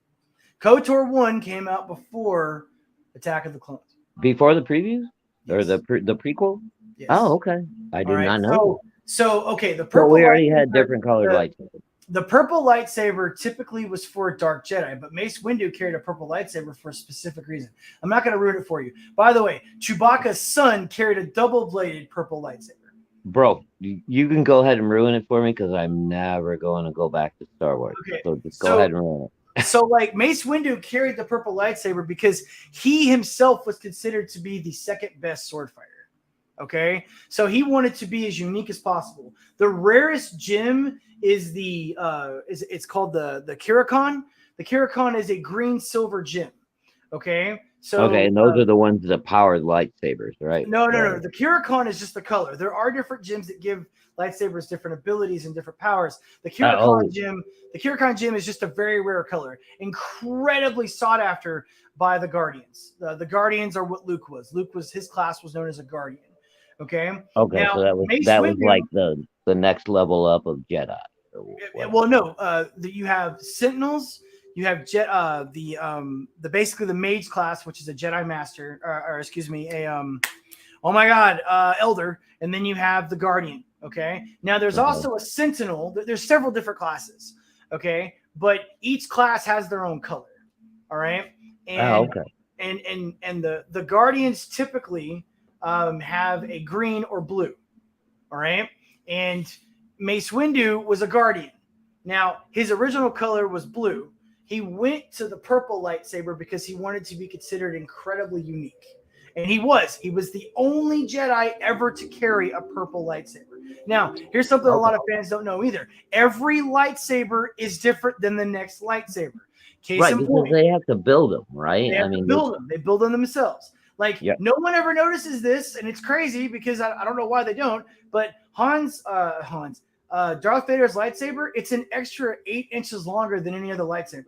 KOTOR 1 came out before Attack of the Clones.
Before the previews? Or the prequel?
Yes.
Oh, okay. I did not know.
So the purple.
So we already had different colored lightsabers.
The purple lightsaber typically was for a dark Jedi, but Mace Windu carried a purple lightsaber for a specific reason. I'm not going to ruin it for you. By the way, Chewbacca's son carried a double-bladed purple lightsaber.
Bro, you can go ahead and ruin it for me because I'm never going to go back to Star Wars. Okay. So just go ahead and ruin it.
So Mace Windu carried the purple lightsaber because he himself was considered to be the second best sword fighter. Okay, so he wanted to be as unique as possible. The rarest gem is it's called the Kirikon. The Kirikon is a green silver gem. Okay, so
Okay, and those are the ones that power lightsabers, right?
no. The Kirikon is just the color. There are different gems that give lightsabers different abilities and different powers. The Kirikon gem is just a very rare color, incredibly sought after by the Guardians. The Guardians are what Luke was. His class was known as a Guardian. Okay.
Okay,
Now,
so that was
Mace
was
Windu-
like the next level up of Jedi.
Well, no. You have Sentinels. You have the basically the Mage class, which is a Jedi Master, or excuse me, Elder, and then you have the Guardian. Okay. Now there's also a Sentinel. There's several different classes. Okay, but each class has their own color. All right. And, And the Guardians typically have a green or blue. All right. And Mace Windu was a Guardian. Now his original color was blue. He went to the purple lightsaber because he wanted to be considered incredibly unique. And he was the only Jedi ever to carry a purple lightsaber. Now, here's something a lot of fans don't know either. Every lightsaber is different than the next lightsaber.
Because they have to build them, right?
They build them themselves. No one ever notices this, and it's crazy because I don't know why they don't, but Darth Vader's lightsaber, it's an extra 8 inches longer than any other lightsaber.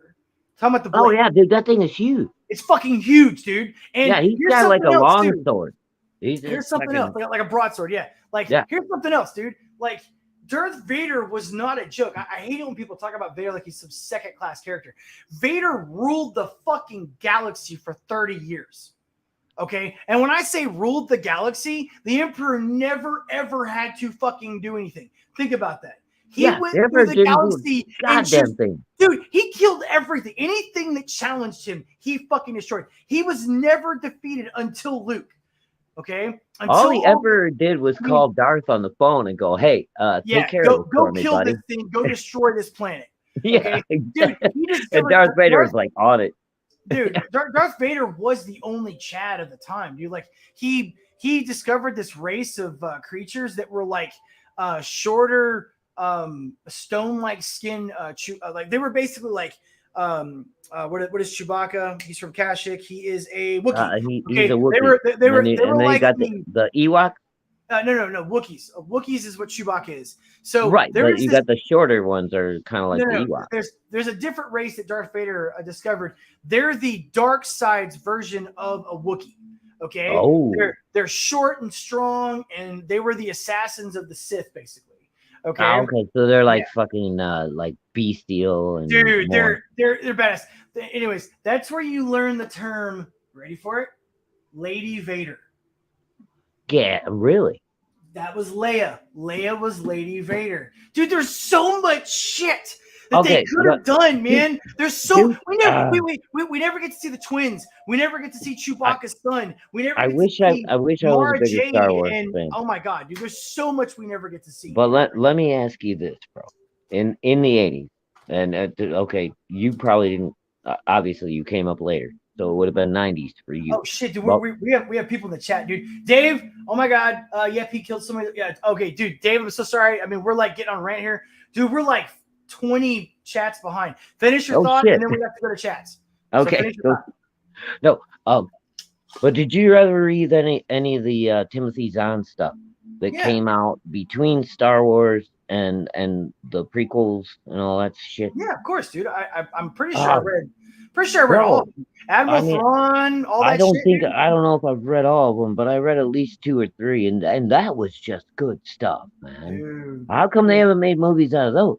Talking about the blade.
Oh yeah, dude, that thing is huge.
It's fucking huge, dude. And
yeah, he's got like a long sword.
Here's something else, like a broadsword. Yeah, here's something else, dude. Like Darth Vader was not a joke. I hate it when people talk about Vader like he's some second-class character. Vader ruled the fucking galaxy for 30 years. Okay, and when I say ruled the galaxy, the Emperor never ever had to fucking do anything. Think about that. He went through the galaxy
thing.
Dude, he killed everything. Anything that challenged him, he fucking destroyed. He was never defeated until Luke. Okay?
All the Emperor did was call Darth on the phone and go, "Hey, take care of this for me, buddy.
Go kill this thing. Go destroy this planet."
Yeah,
okay? Dude,
and Darth Vader was like on it.
Dude, Darth Vader was the only Chad of the time, dude. Like he discovered this race of creatures that were like shorter, stone-like skin. Like they were basically like what is Chewbacca? He's from Kashyyyk. He is a Wookiee.
He's a Wookiee.
They were like
the Ewok.
No. Wookiees. Wookiees is what Chewbacca is. So
right, but you got the shorter ones are kind of like the Ewok.
There's a different race that Darth Vader discovered. They're the dark side's version of a Wookiee. Okay, they're short and strong, and they were the assassins of the Sith, basically. Okay.
Okay, so they're like fucking like bestial and
dude, they're badass. Anyways, that's where you learn the term. Ready for it? Lady Vader.
Yeah, really?
That was Leia. Leia was Lady Vader. Dude, there's so much shit that they could have done, man. There's so we never get to see the twins. We never get to see Chewbacca's son. We never.
I wish I was a bigger Star Wars fan.
Oh my god, dude, there's so much we never get to see.
But let me ask you this, bro. In the 80s, and okay, you probably didn't. Obviously, you came up later. So it would have been 90s for you.
Oh shit, dude! We have people in the chat, dude. Dave, oh my god, yep, he killed somebody. Yeah, okay, dude, Dave, I'm so sorry. I mean, we're like getting on rant here, dude. We're like 20 chats behind. Finish your thought, and then we have to go to chats.
Okay. So but did you ever read any of the Timothy Zahn stuff that came out between Star Wars and the prequels and all that shit?
Yeah, of course, dude. I'm pretty sure I read. Pretty sure I read all of them. Admiral Thrawn, all that shit.
I don't know if I've read all of them, but I read at least 2 or 3, and that was just good stuff, man. Dude. How come they haven't made movies out of those?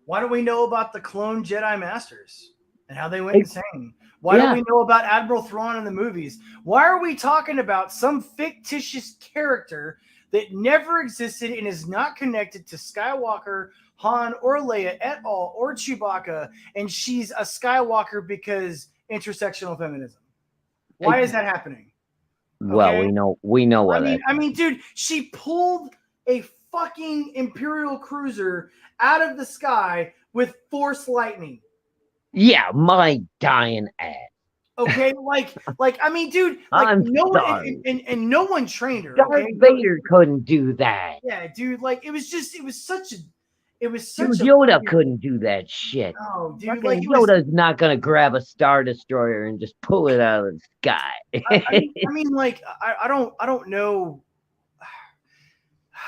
Why don't we know about the clone Jedi Masters and how they went insane? Why don't we know about Admiral Thrawn in the movies? Why are we talking about some fictitious character that never existed and is not connected to Skywalker, Han, or Leia at all, or Chewbacca, and she's a Skywalker because intersectional feminism? Why is that happening?
Well, we know what
I mean, dude, she pulled a fucking Imperial cruiser out of the sky with Force lightning.
Yeah, my dying ass.
Okay, I mean, dude, no one and no one trained her.
Darth Vader couldn't do that.
Yeah, dude, it was such a it was
Dude,
such a
Yoda
fucking-
couldn't do that shit.
No, dude,
Fucking
like it was,
Yoda's not gonna grab a Star Destroyer and just pull it out of the sky.
I mean, like I don't know.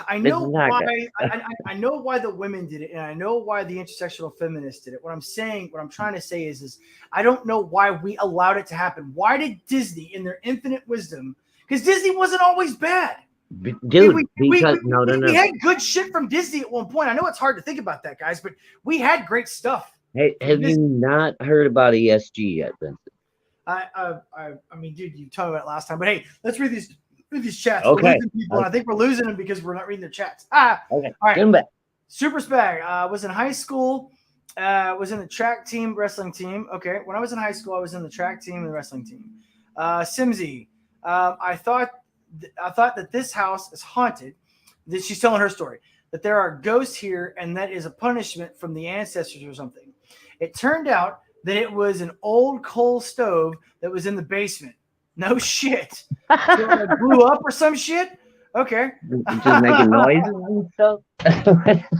I
This
know
is not
why.
good.
I know why the women did it, and I know why the intersectional feminists did it. What I'm trying to say is I don't know why we allowed it to happen. Why did Disney, in their infinite wisdom, because Disney wasn't always bad.
Dude,
We
because no.
we had good shit from Disney at one point. I know it's hard to think about that, guys, but we had great stuff.
Hey, have you not heard about ESG yet, Vincent?
I mean, dude, you told me about it last time, but hey, let's read these chats.
Okay.
We're losing people, and I think we're losing them because we're not reading their chats.
Okay.
All right.
Come back.
Super Spag was in high school. Was in the track team, wrestling team. Okay, when I was in high school, I was in the track team and the wrestling team. Simsy, I thought that this house is haunted. That she's telling her story. That there are ghosts here, and that is a punishment from the ancestors or something. It turned out that it was an old coal stove that was in the basement. No shit. So it blew up or some shit. Okay.
Just making noises and stuff.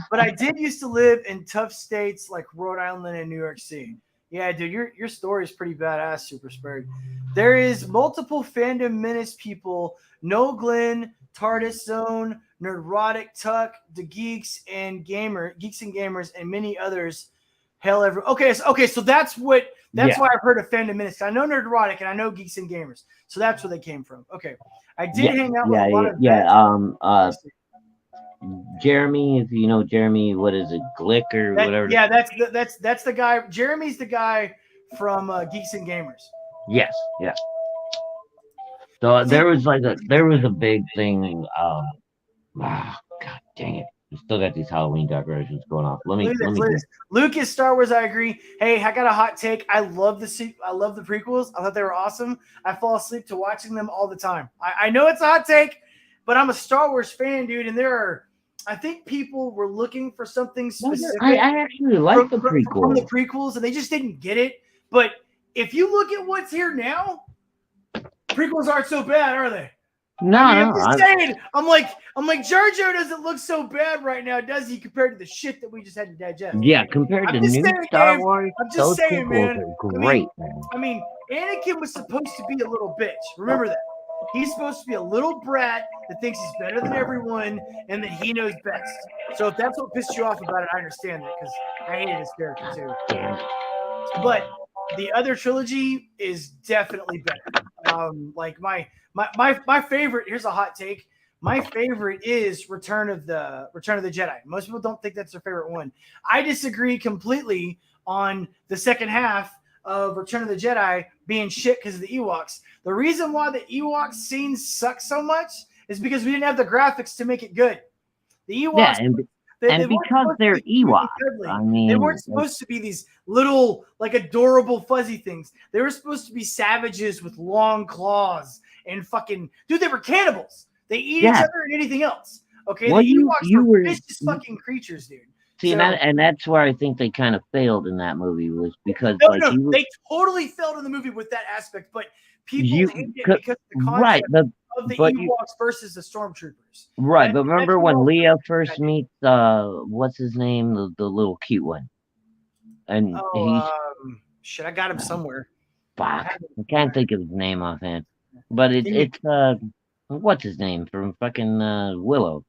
But I did used to live in tough states like Rhode Island and New York City. Yeah, dude, your story is pretty badass, Super Spurg. There is multiple fandom menace people, No Glenn, TARDIS Zone, Nerdrotic Tuck, The Geeks and Gamers, and many others. Hell, okay, so that's why I've heard of fandom menace. I know Nerdrotic and I know Geeks and Gamers, so that's where they came from. Okay, I did hang out with a lot of
Jeremy, if you know Jeremy, what is it, Glick or whatever?
Yeah, that's the guy. Jeremy's the guy from Geeks and Gamers.
Yes, yeah. So there was a big thing. God dang it! We still got these Halloween decorations going off. Let me.
Lucas, Star Wars. I agree. Hey, I got a hot take. I love the prequels. I thought they were awesome. I fall asleep to watching them all the time. I know it's a hot take, but I'm a Star Wars fan, dude. And I think people were looking for something specific.
I actually like the prequels.
From the prequels, and they just didn't get it. But if you look at what's here now, prequels aren't so bad, are they?
No,
I'm just saying. I'm like Jar Jar doesn't look so bad right now, does he? Compared to the shit that we just had to digest.
Yeah, compared to new Star Wars,
I'm just saying, man.
Are great, man.
I mean, Anakin was supposed to be a little bitch. Remember that. He's supposed to be a little brat that thinks he's better than everyone and that he knows best. So if that's what pissed you off about it, I understand that because I hated his character too. But the other trilogy is definitely better. Like my favorite. Here's a hot take. My favorite is Return of the Jedi. Most people don't think that's their favorite one. I disagree completely on the second half of Return of the Jedi being shit because of the Ewoks. The reason why the Ewoks scenes suck so much is because we didn't have the graphics to make it good. The Ewoks,
and because they're Ewoks, I mean,
they weren't supposed to be these little, like, adorable fuzzy things. They were supposed to be savages with long claws and fucking dude. They were cannibals. They eat each other and anything else. Okay,
well,
the Ewoks were vicious fucking creatures, dude.
See, and that's where I think they kind of failed in that movie was because
they totally failed in the movie with that aspect, but people hated it because of the concept of the Ewoks versus the Stormtroopers.
Right, but remember when Leia first meets what's his name, the little cute one, and
shit, I got him somewhere.
Fuck, I can't think of his name offhand, but it's what's his name from fucking Willow.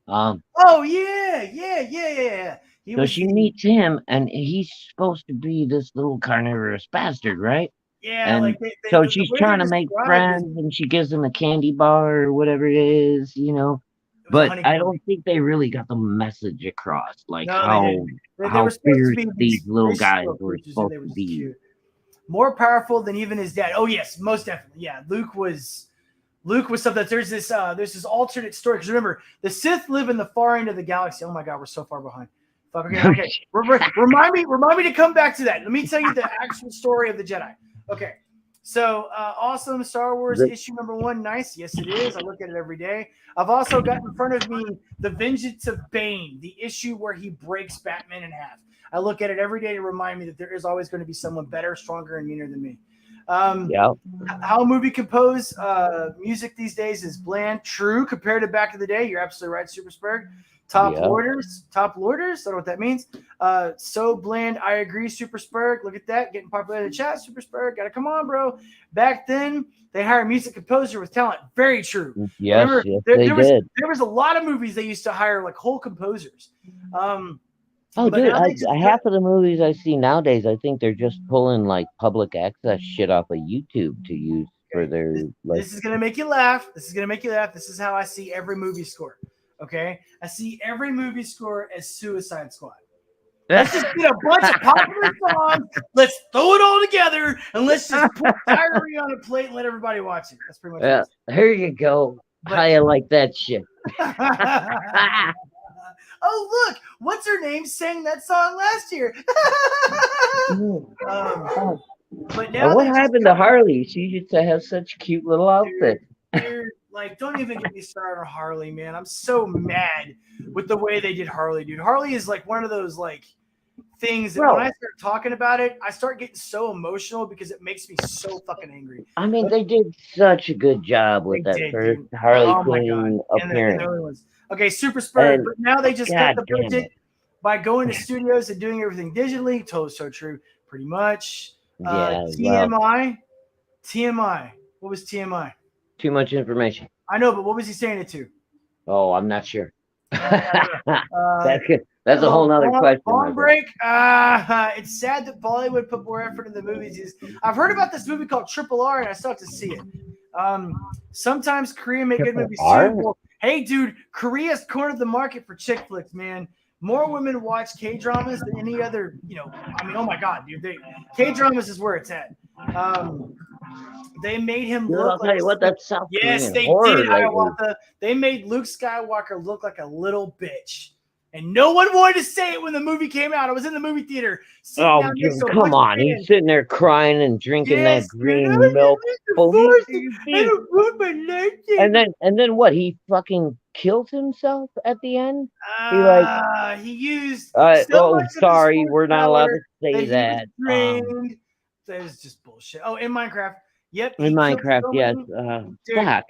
Oh yeah.
So she meets him, and he's supposed to be this little carnivorous bastard, right?
Yeah.
And so she's trying to make friends, and she gives him a candy bar or whatever it is, you know. But I don't think they really got the message across, like how fierce these little guys were supposed to be.
More powerful than even his dad. Oh yes, most definitely. Yeah, Luke was something. There's this alternate story because remember the Sith live in the far end of the galaxy. Oh my God, we're so far behind. Okay. Remind me to come back to that. Let me tell you the actual story of the Jedi. Okay, so awesome Star Wars issue number 1. Nice, yes it is. I look at it every day. I've also got in front of me The Vengeance of Bane, the issue where he breaks Batman in half. I look at it every day to remind me that there is always going to be someone better, stronger, and meaner than me. How a movie compose music these days is bland. True, compared to back in the day, you're absolutely right, Super Spurg. Top
Yeah.
loaders. I don't know what that means. So bland. I agree. Super Spurg. Look at that. Getting popular in the chat. Super Spurg. Gotta come on, bro. Back then, they hired a music composer with talent. Very true.
Yes,
Remember,
yes, they did.
there was a lot of movies they used to hire like whole composers.
Oh,
but
dude,
now they just
half of the movies I see nowadays, I think they're just pulling like public access shit off of YouTube to use for their like.
This is gonna make you laugh. This is how I see every movie score. Okay, I see every movie score as Suicide Squad. Let's just get a bunch of popular songs. Let's throw it all together and let's just put diarrhea on a plate and let everybody watch it. That's pretty much
Yeah, here you go. How you like that shit?
Oh, look, what's her name sang that song last year? But now
And what
they just
happened to Harley? She used to have such cute little outfits.
Dude, like, don't even get me started on Harley, man. I'm so mad with the way they did Harley, dude. Harley is like one of those like things that when I start talking about it, I start getting so emotional because it makes me so fucking angry.
I mean, they did such a good job with that first Harley Quinn appearance.
Okay, Super Spurg, but now they just cut the
God damn
budget by going to studios and doing everything digitally. Totally so true, pretty much. TMI. What was TMI?
Too much information.
I know, but what was he saying it to?
Oh, I'm not sure. That's a whole nother question.
Bomb Break. It's sad that Bollywood put more effort in the movies. I've heard about this movie called Triple R, and I still have to see it. Sometimes Korea make good movies too. Well, hey, dude, Korea's cornered the market for chick flicks, man. More women watch K-dramas than any other, I mean, oh my God, dude. K-dramas is where it's at. They made him look
I'll tell you what, that's South
Yes, they did, Hiawatha. They made Luke Skywalker look like a little bitch. And no one wanted to say it when the movie came out. I was in the movie theater.
Oh, dude, come on. He's sitting there crying and drinking that green milk. And then what? He fucking killed himself at the end?
He used
sorry, we're not allowed to say that.
That is just bullshit. Oh, in Minecraft. Yep.
In Minecraft, yes. Fuck.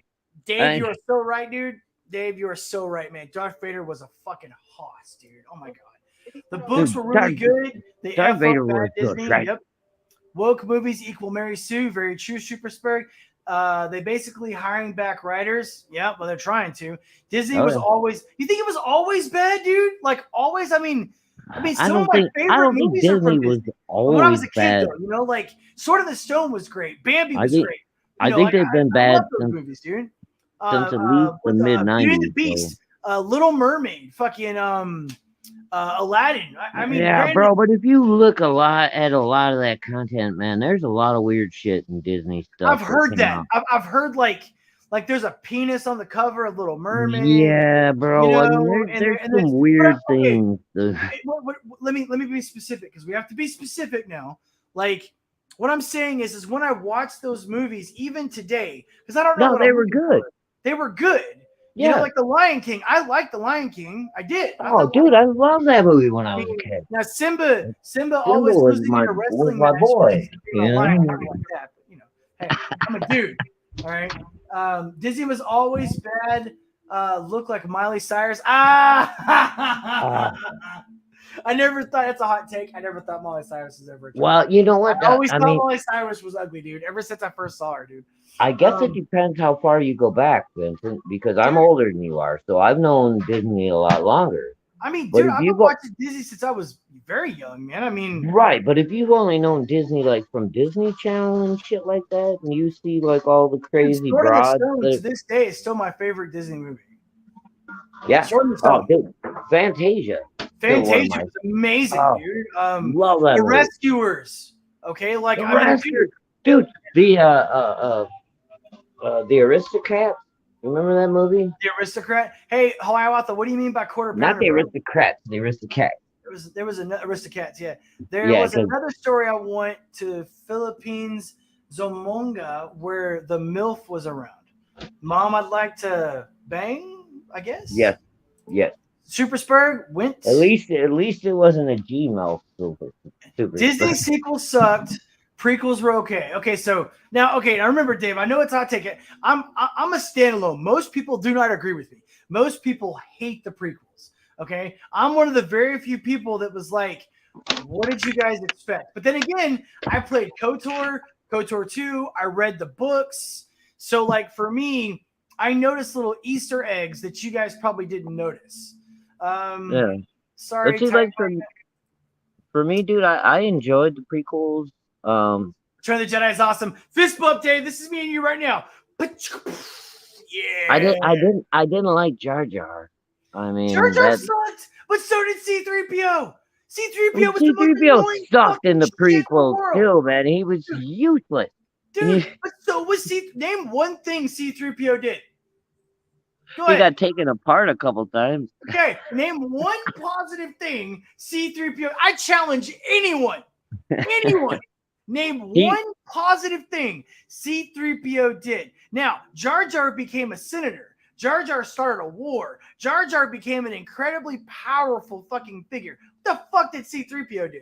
Dave, you are so right, dude. Dave, you are so right, man. Darth Vader was a fucking hoss, dude. Oh my God. The books were really good.
Darth Vader was good, right?
Yep. Woke movies equal Mary Sue. Very true, Super Spurg. They basically hiring back writers. Yeah, well, they're trying to. Disney was always. You think it was always bad, dude? Like always? I mean, some of my favorite movies are from Disney. When I was a kid, though, like Sword in the Stone was great. Bambi was great.
I think they've been bad
since movies, dude.
Since at least the mid '90s.
Beauty and the Beast, Little Mermaid, fucking Aladdin. I mean,
yeah, bro. But if you look at a lot of that content, man, there's a lot of weird shit in Disney stuff.
I've heard that. I've heard like there's a penis on the cover of Little Mermaid.
Yeah, bro. I mean, there's some weird things.
Let me be specific because we have to be specific now. Like what I'm saying is when I watch those movies, even today, because I don't know.
No, they were good.
They were good.
Yeah.
You know, like The Lion King. I liked The Lion King. I did.
Oh, dude, I loved that movie when I was a kid.
Now, Simba always losing in a wrestling match.
Boy.
Like that, but, hey, I'm a dude. All right. Disney was always bad. Look like Miley Cyrus. I never thought that's a hot take. I never thought Miley Cyrus was ever.
Well, you know what?
I always thought Miley Cyrus was ugly, dude. Ever since I first saw her, dude.
I guess it depends how far you go back, Vincent, because I'm older than you are, so I've known Disney a lot longer.
I mean, dude, I've been watching Disney since I was very young, man. I mean,
right, but if you've only known Disney like from Disney Channel and shit like that, and you see like all the crazy broads,
to this day, it's still my favorite Disney movie.
Yeah. Oh, dude, Fantasia.
Fantasia was amazing, dude.
Love that.
The movie. Rescuers. Okay, like
dude, the Aristocrat. Remember that movie?
The Aristocrat. Hey, Hiawatha, what do you mean by quarter pounder?
Not the Aristocrats, the Aristocrat.
There was another Aristocats, yeah. There was another story I went to Philippines, Zomonga, where the MILF was around. Mom, I'd like to bang, I guess.
Yes.
Super Spurg went.
At least it wasn't a Gmail super
Disney sequels sucked. Prequels were okay. Now remember, Dave, I know it's hot take. I'm a standalone. Most people do not agree with me. Most people hate the prequels. Okay, I'm one of the very few people that was like, "What did you guys expect?" But then again, I played KOTOR, KOTOR 2. I read the books, so like for me, I noticed little Easter eggs that you guys probably didn't notice.
Yeah.
Sorry,
But see,
Ty-
like for me, dude, I enjoyed the prequels.
Return of the Jedi is awesome. Fist bump, Dave. This is me and you right now. Yeah.
I didn't like Jar Jar. I mean,
Jar Jar
that
sucked, but so did C-3PO. C-3PO was the most
C-3PO
annoying
sucked in the
fucking shit in the
prequels
world.
too, man. He was useless.
Dude, but so was C. Name one thing C-3PO did. Go
He
ahead.
got taken apart a couple times.
Okay, name one positive thing C-3PO. I challenge anyone. Name one positive thing C-3PO did. Now, Jar Jar became a senator. Jar Jar started a war. Jar Jar became an incredibly powerful fucking figure. What the fuck did C-3PO do?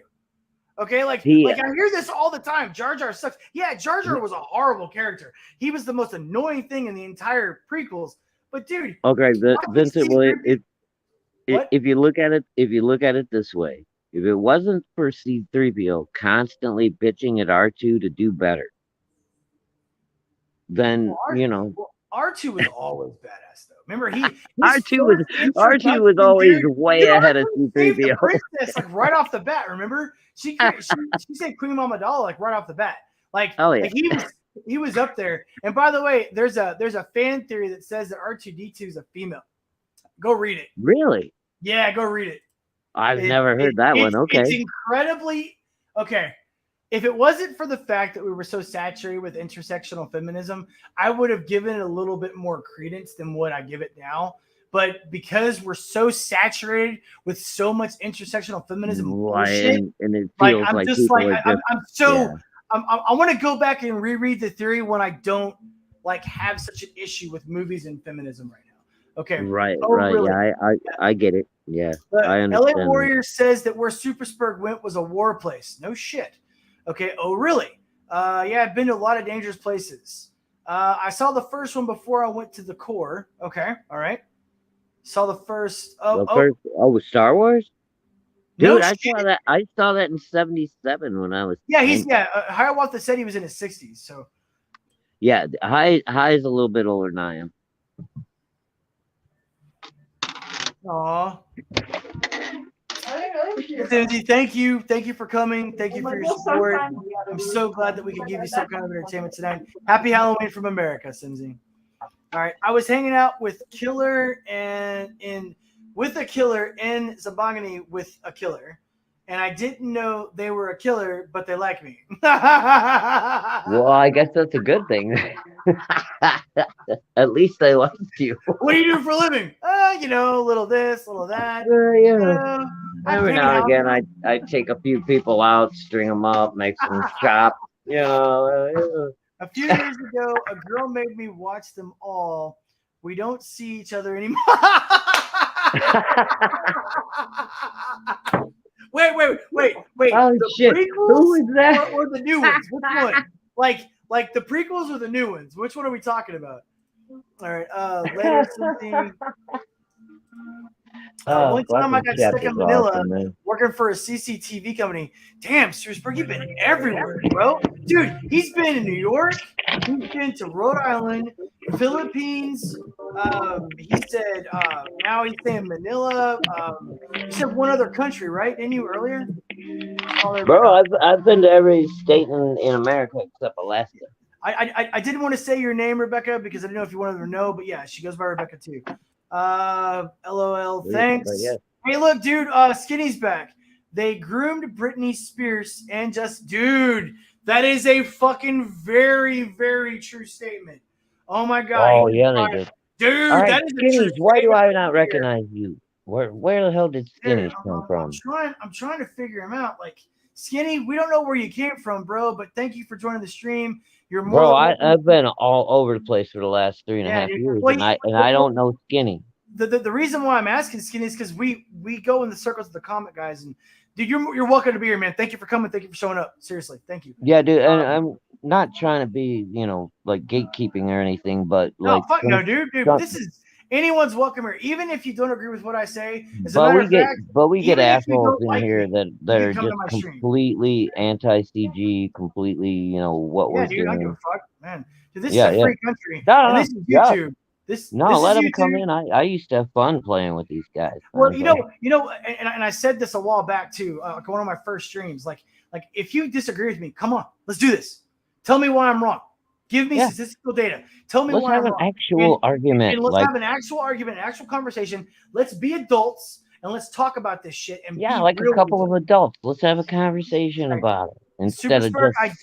Okay, like I hear this all the time. Jar Jar sucks. Yeah, Jar Jar was a horrible character. He was the most annoying thing in the entire prequels. But dude,
okay, Vincent, if you look at it this way, if it wasn't for C-3PO constantly bitching at R2 to do better, then
R2 was always badass though. Remember
R2 was always way ahead of C-3PO.
Princess, like right off the bat. Remember, she said Queen Amidala like right off the bat. Like,
oh yeah,
like he was up there. And by the way, there's a fan theory that says that R2D2 is a female. Go read it.
Really?
Yeah, go read it.
I've never heard that one. Okay,
it's incredibly okay. If it wasn't for the fact that we were so saturated with intersectional feminism, I would have given it a little bit more credence than what I give it now. But because we're so saturated with so much intersectional feminism bullshit,
and it feels
I'm
like
just
people
like I want to go back and reread the theory when I don't like have such an issue with movies and feminism right now. Okay.
Right.
Really?
Yeah, I get it. Yeah, I understand.
LA Warrior says that where Superspurg went was a war place. No shit. Okay. Oh, really? Yeah, I've been to a lot of dangerous places. I saw the first one before I went to the core. Okay. All right. Saw the first.
With Star Wars? Dude,
No
I saw that in '77 when I was.
Yeah, Hiawatha said he was in his 60s. So.
Yeah, High is a little bit older than I am.
Aw. Susie, thank you for coming. Thank you for your support. I'm so glad that we could give you some kind of entertainment tonight. Happy Halloween from America, Simsy. All right, I was hanging out with Killer with a killer in Zabangani with a killer, and I didn't know they were a killer, but they like me.
Well, I guess that's a good thing. At least they liked you.
What do you do for a living? A little this, a little that.
Every now and again, I take a few people out, string them up, make some chop.
A few years ago, a girl made me watch them all. We don't see each other anymore. Wait.
Oh shit! Who is that?
Or the new ones? Which one? Like the prequels or the new ones? Which one are we talking about? All right. Later, something. One time I got stuck in Manila working for a CCTV company. Damn, Superspurg, you've been everywhere, bro. Dude, he's been in New York. He's been to Rhode Island, Philippines. He said now he's in Manila. You said one other country, right? Didn't you earlier?
Bro, I've been to every state in America except Alaska.
I didn't want to say your name, Rebecca, because I didn't know if you wanted to know, but yeah, she goes by Rebecca too. LOL, thanks.
Yeah.
Hey, look, dude, Skinny's back. They groomed Britney Spears and dude, that is a fucking very, very true statement. Oh my god.
Oh yeah, they did.
Dude,
all right,
that is
Skinnies, why do I not recognize you? Where the hell did Skinnies come from?
I'm trying to figure him out. Like, Skinny, we don't know where you came from, bro, but thank you for joining the stream. You're more.
Bro, I've been all over the place for the last 3.5 years, and I don't know Skinny.
The reason why I'm asking Skinny is because we go in the circles of the comic guys, and dude, you're welcome to be here, man. Thank you for coming. Thank you for showing up. Seriously, thank you.
Yeah, dude, and I'm not trying to be, like gatekeeping or anything, but like,
no, dude, this is Anyone's welcome here, even if you don't agree with what I say. As a matter of fact,
we get
even if you
assholes
don't
in
like
here
me,
that
you
are
can come to
just
my stream.
completely anti-CG, completely, what
Yeah,
we're
dude, I don't give a
doing.
fuck, man. Dude, this
Yeah,
is a
yeah.
free country,
No,
and
no,
this is
yeah.
YouTube. This
No,
is
let them come
YouTube.
in. I used to have fun playing with these guys.
Well,
man,
and I said this a while back too. Like one of my first streams. Like if you disagree with me, come on, let's do this. Tell me why I'm wrong. Give me
Yeah.
statistical data. Tell me
let's
why
have
I'm
an
wrong.
actual argument.
And let's
Like,
have an actual argument, an actual conversation. Let's be adults and let's talk about this shit and
yeah,
be
like a
real
couple
with
of adults. Let's have a conversation
Right.
about it
Super
instead of
Spark,
just.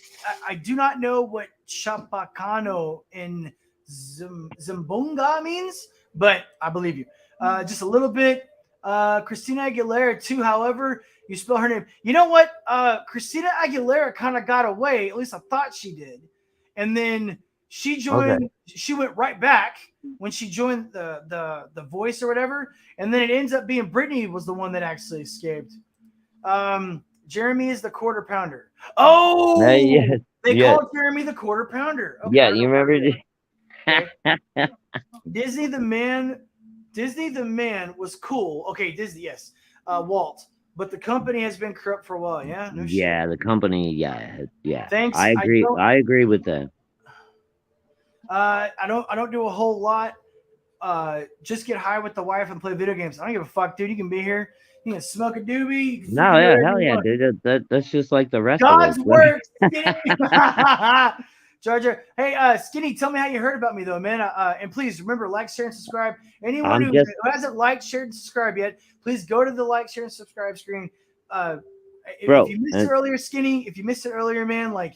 I do not know what Chapacano in Zimbunga means, but I believe you. Just a little bit. Christina Aguilera too. However, you spell her name. You know what? Christina Aguilera kind of got away. At least I thought she did. And then she joined.
Okay.
She went right back when she joined the Voice or whatever. And then it ends up being Brittany was the one that actually escaped. Jeremy is the quarter pounder. Oh,
Yeah,
they
yeah.
called Jeremy the quarter pounder. Okay,
Yeah,
I don't
you
know.
remember?
Okay. Disney the man was cool. Okay, Disney, yes. Walt, but the company has been corrupt for a while. Yeah, no shit.
Yeah, the company. Yeah.
Thanks.
I agree. I agree with that.
I don't do a whole lot. Just get high with the wife and play video games. I don't give a fuck, dude. You can be here. You can smoke a doobie. You can
No,
freaking do
yeah,
whatever
hell
you
yeah,
want.
dude. That's just like the rest
God's
of us.
work, Skinny. Jar Jar. Hey, Skinny, tell me how you heard about me, though, man. And please remember, like, share, and subscribe. Anyone who hasn't liked, shared, and subscribed yet, please go to the like, share, and subscribe screen. If you missed it earlier, Skinny, if you missed it earlier, man, like,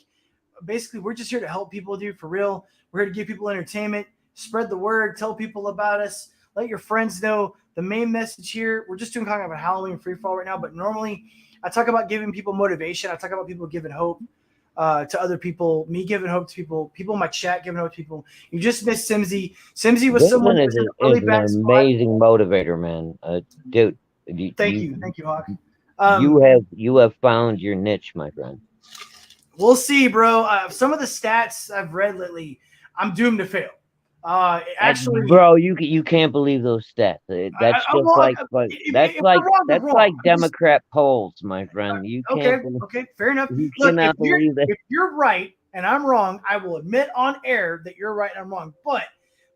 basically, we're just here to help people, dude, for real. We're here to give people entertainment, spread the word, tell people about us, let your friends know. The main message here, we're just doing kind of a Halloween free fall right now, but normally I talk about giving people motivation. I talk about people giving hope to other people, me giving hope to people in my chat giving hope to people. You just missed Simsy. Simsy was someone that was in a really bad spot.
Amazing motivator, man. Dude,
thank you, Hawk.
You have found your niche, my friend.
We'll see, bro. Some of the stats I've read lately, I'm doomed to fail. Actually,
bro, you can't believe those stats. That's like Democrat polls, my friend. You can't.
Okay, fair enough.
You
Look,
cannot believe that.
If you're right and I'm wrong, I will admit on air that you're right and I'm wrong. But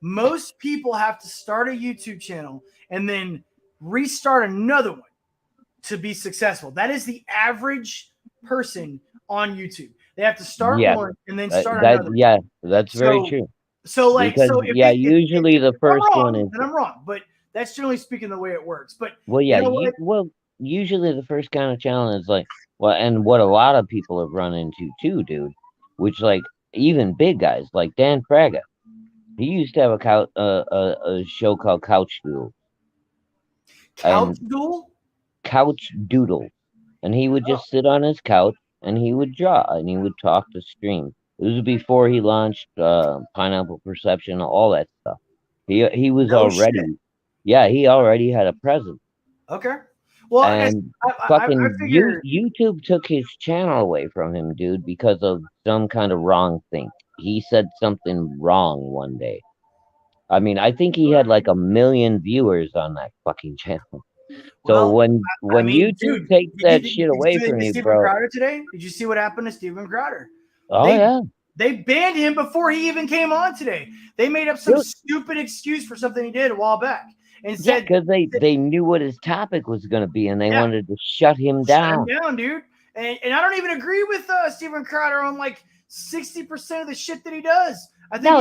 most people have to start a YouTube channel and then restart another one to be successful. That is the average person on YouTube. They have to start one and then start another.
Yeah, that's very true.
So, like,
because, usually the first one is.
And I'm wrong, but that's generally speaking the way it works. But
usually the first kind of challenge is like, and what a lot of people have run into too, dude. Which, like, even big guys like Dan Fraga, he used to have a show called Couch Doodle. Couch Doodle, and he would just sit on his couch and he would draw and he would talk to stream. It was before he launched Pineapple Perception, all that stuff. He was already, he already had a presence.
Okay. Well,
and YouTube took his channel away from him, dude, because of some kind of wrong thing. He said something wrong one day. I mean, I think he had like 1 million viewers on that fucking channel. So when YouTube takes that shit away from you, bro.
Crowder today? Did you see what happened to Steven Crowder?
Oh,
They banned him before he even came on today. They made up some stupid excuse for something he did a while back. And said
because they knew what his topic was going to be and they wanted to shut him down.
Shut him down, dude. And I don't even agree with Steven Crowder on like 60% of the shit that he does. I think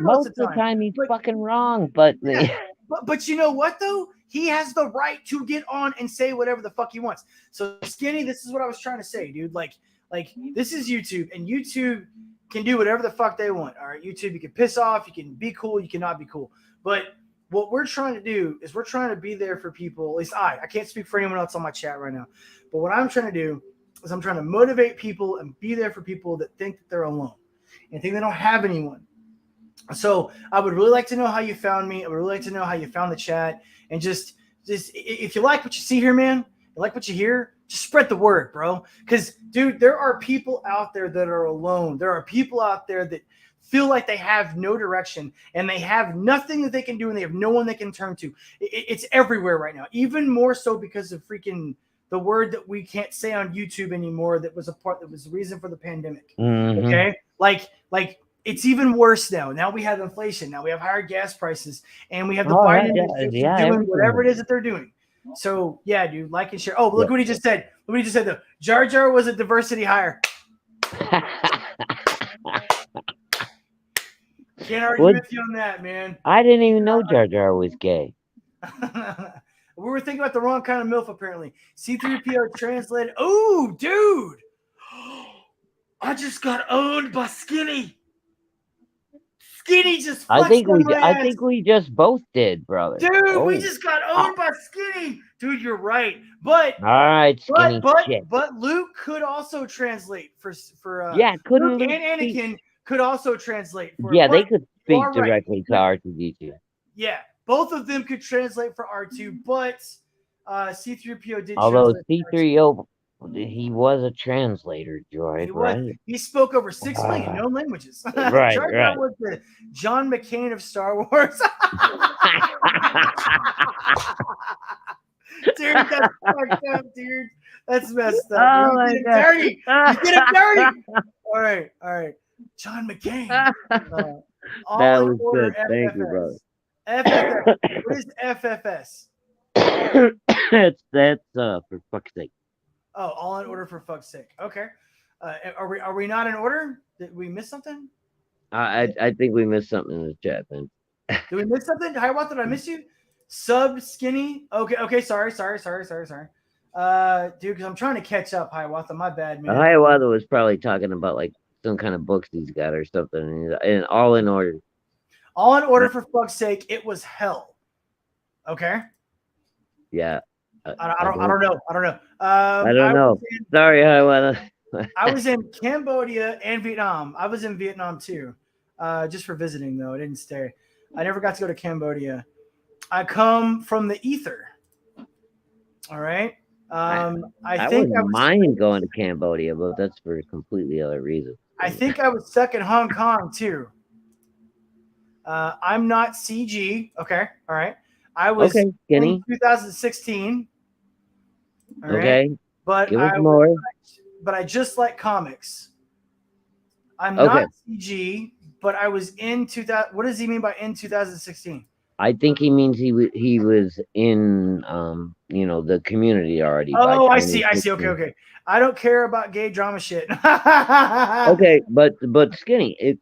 most of the time he's fucking wrong. But
but you know what though? He has the right to get on and say whatever the fuck he wants. So Skinny, this is what I was trying to say, dude. Like this is YouTube, and YouTube can do whatever the fuck they want. All right, YouTube, you can piss off, you can be cool, you cannot be cool. But what we're trying to do is we're trying to be there for people. At least I can't speak for anyone else on my chat right now. But what I'm trying to do is I'm trying to motivate people and be there for people that think that they're alone and think they don't have anyone. So I would really like to know how you found me. I would really like to know how you found the chat. And just if you like what you see here, man, you like what you hear, just spread the word, bro. Because, dude, there are people out there that are alone. There are people out there that feel like they have no direction and they have nothing that they can do and they have no one they can turn to. It's everywhere right now, even more so because of freaking the word that we can't say on YouTube anymore that was the reason for the pandemic.
Mhm.
Okay? Like it's even worse now. Now we have inflation. Now we have higher gas prices, and we have the Biden administration doing
everything.
whatever it is that they're doing. So yeah, dude, like and share. Oh, look what he just said. Look what he just said though. Jar Jar was a diversity hire. Can't argue with you on that, man.
I didn't even know Jar Jar was gay.
We were thinking about the wrong kind of MILF, apparently. C3PO translated. Oh, dude. I just got owned by Skinny. Skinny just
I think
I
we just both did, brother.
Dude, we just got owned by Skinny. Dude, you're right. But
all right, Skinny.
But Luke could also translate for
couldn't
Luke and Anakin could also translate for
they could speak directly to R2D2.
Yeah, both of them could translate for R2, but C3PO did.
Although C3PO, he was a translator droid, right?
He spoke over 6 million known languages.
Right,
Jar Jar was the John McCain of Star Wars. Dude, that's fucked up, dude. That's messed up.
Oh
you did it dirty. You did it dirty. All right. John McCain.
That was good. Thank you, brother.
FFS. What is FFS?
That's for fuck's sake.
Oh, all in order for fuck's sake. Okay. Are we not in order? Did we miss something?
I think we missed something in the chat, man.
Did we miss something? Hiawatha, did I miss you? Sub Skinny. Okay. Sorry. Dude, because I'm trying to catch up, Hiawatha. My bad, man.
Hiawatha was probably talking about like some kind of books he's got or something, and all in order.
All in order for fuck's sake. It was hell. Okay.
Yeah.
I don't know.
I don't know. Sorry, Hiawatha.
I was in Cambodia and Vietnam. I was in Vietnam too, just for visiting though. I didn't stay. I never got to go to Cambodia. I come from the ether. All right. I think
wouldn't mind going to Cambodia, but that's for a completely other reason.
I think I was stuck in Hong Kong too. I'm not CG. Okay. All right. I was
Skinny.
in 2016. All right?
Okay.
But
give us more.
But I just like comics. I'm not CG, but I was in 2000. What does he mean by in 2016?
I think he means he was in the community already.
Oh, I see. Okay. I don't care about gay drama shit.
Okay, but Skinny,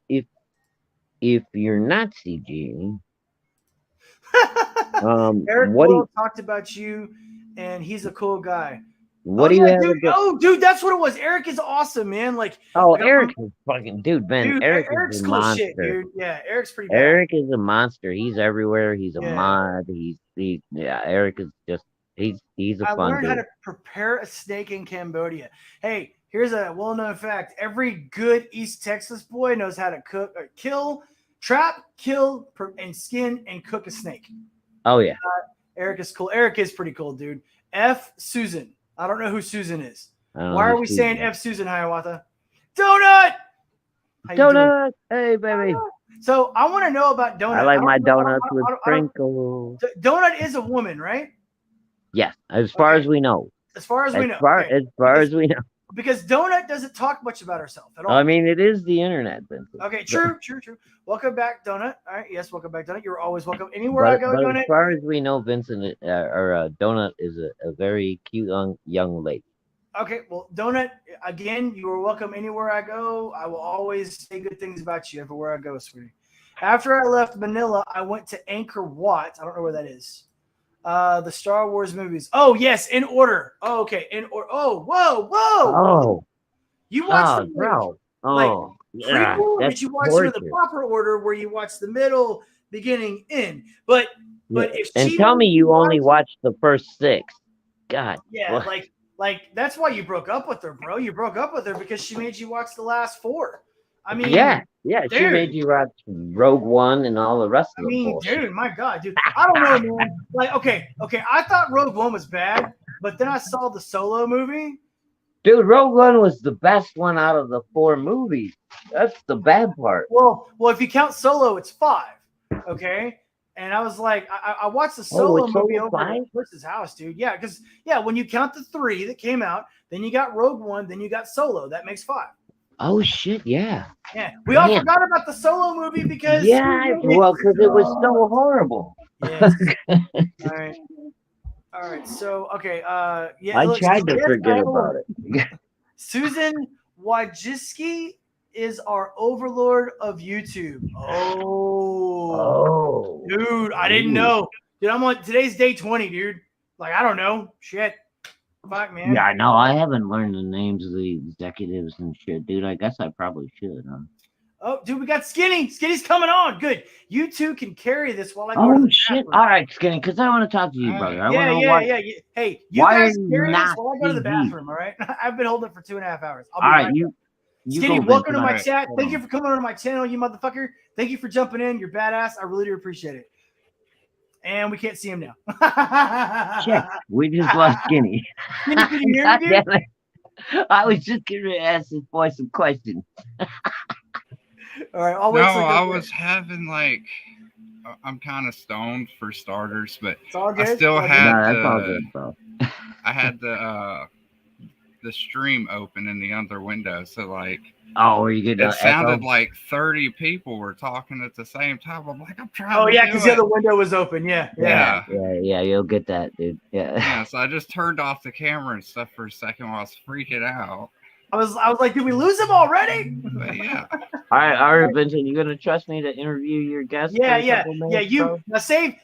if you're not CG,
Eric Will talked about you, and he's a cool guy.
What do you have?
Dude, that's what it was. Eric is awesome, man.
Eric is fucking dude, man.
Dude,
Eric's a
cool
monster.
Shit, dude. Yeah, Eric's pretty bad.
Eric is a monster. He's everywhere. He's a mod. Eric is just he's a fun dude. I learned
how to prepare a snake in Cambodia. Hey, here's a well-known fact. Every good East Texas boy knows how to cook, trap, kill, and skin and cook a snake.
Oh yeah.
Eric is cool. Eric is pretty cool, dude. F. Susan. I don't know who Susan is. Why are we saying F. Susan, Hiawatha? Donut!
Donut! Hey, baby.
So I want to know about Donut.
I like my donuts with sprinkles.
Donut is a woman, right?
Yes, as far as we know.
As far as we know.
As far as we know.
Because Donut doesn't talk much about herself at all.
I mean, it is the internet, Vincent.
Okay, true. Welcome back, Donut. All right, yes, welcome back, Donut. You're always welcome anywhere I go, Donut.
As far as we know, Vincent or Donut is a very cute young lady.
Okay, well, Donut, again, you are welcome anywhere I go. I will always say good things about you everywhere I go, sweetie. After I left Manila, I went to Angkor Wat. I don't know where that is. The Star Wars movies. Oh, yes, in order. Oh, okay, in order. Oh, whoa.
Oh.
You watched them,
bro.
Yeah, did you watch them in the proper order where you watch the middle, beginning, end? But if
and tell me you only watched the first 6. God.
Yeah, what? like that's why you broke up with her, bro. You broke up with her because she made you watch the last 4. I mean,
yeah, dude. She made you watch Rogue One and all the rest of them.
Dude, my God, dude. I don't know, man. Like, okay. I thought Rogue One was bad, but then I saw the Solo movie,
Dude, Rogue One was the best one out of the 4 movies. That's the bad part.
Well, if you count Solo, it's 5. Okay. And I was like, I watched the Solo
it's
movie
Solo
over
5?
at Chris's house, dude. Yeah, because when you count the 3 that came out, then you got Rogue One, then you got Solo. That makes 5.
Oh shit, yeah.
Yeah, we all
Man.
forgot about the Solo movie because
well, because it was so horrible.
Yes. All right. So okay.
I tried to forget about it.
Susan Wojcicki is our overlord of YouTube. Oh, dude, I didn't know. Dude, I'm on today's day 20, dude. Like, I don't know. Shit. Fuck, man.
Yeah, I know. I haven't learned the names of the executives and shit, dude. I guess I probably should, huh?
Oh, dude, we got Skinny. Skinny's coming on. Good. You two can carry this while I go to the
shit.
bathroom.
All right, Skinny, because I want to talk to you, brother.
Yeah. Hey, you
why
guys
are you
carry this
not
while I go to the
CG?
bathroom, all right? I've been holding it for 2.5 hours.
All right, you
Skinny,
go,
welcome to my
Vincent.
chat. Thank you for coming on my channel, you motherfucker. Thank you for jumping in. You're badass. I really do appreciate it. And we can't see him now.
Shit, we just lost Skinny.
Skinny, can you hear
God
me,
damn
dude?
it. I was just going to ask this boy some questions.
All right, I'll wait.
I was having like, I'm kind of stoned for starters, but
It's all good.
I still
It's all
had
No, that's all good, bro.
I had the stream open in the other window, so like,
Oh, are you getting
it sounded like 30 people were talking at the same time. I'm like, I'm trying.
Oh
to
yeah,
do
because the
it.
other window was open. Yeah.
Yeah, you'll get that, dude. Yeah.
Yeah, so I just turned off the camera and stuff for a second while I was freaking out.
I was like, did we lose him already?
But yeah,
All right, Vincent, you gonna trust me to interview your guest?
Yeah.
Minutes,
You
bro?
now save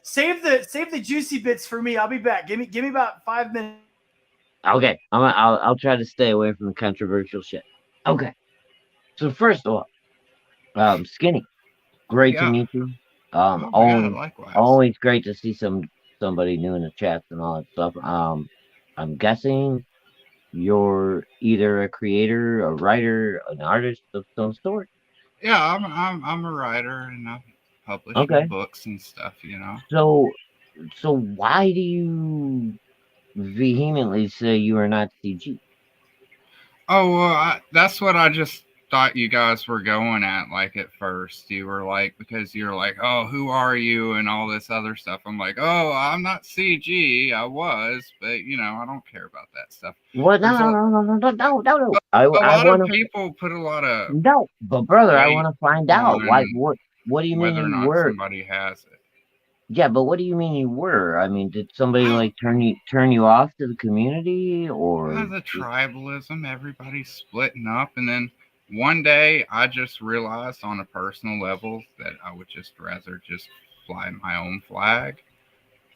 the juicy bits for me. I'll be back. Give me about 5 minutes.
Okay, I'll try to stay away from the controversial shit. Okay, so first of all, Skinny, great to meet you.
likewise.
Always great to see somebody new in the chats and all that stuff. I'm guessing you're either a creator, a writer, an artist of some sort.
Yeah, I'm a writer and I've published books and stuff, you know.
So why do you vehemently say you are not CG?
Oh, well, that's what I just thought you guys were going at. Like at first, you were like, because you're like, oh, who are you and all this other stuff. I'm like, oh, I'm not CG. I was, but you know, I don't care about that stuff.
What? No.
A lot of people put a lot of
but brother, I want to find out why. What do you mean
whether or
you
not
were?
somebody has it.
Yeah, but what do you mean you were? I mean, did somebody like turn you off to the community, or
the tribalism? Everybody's splitting up, and then one day I just realized on a personal level that I would just rather just fly my own flag,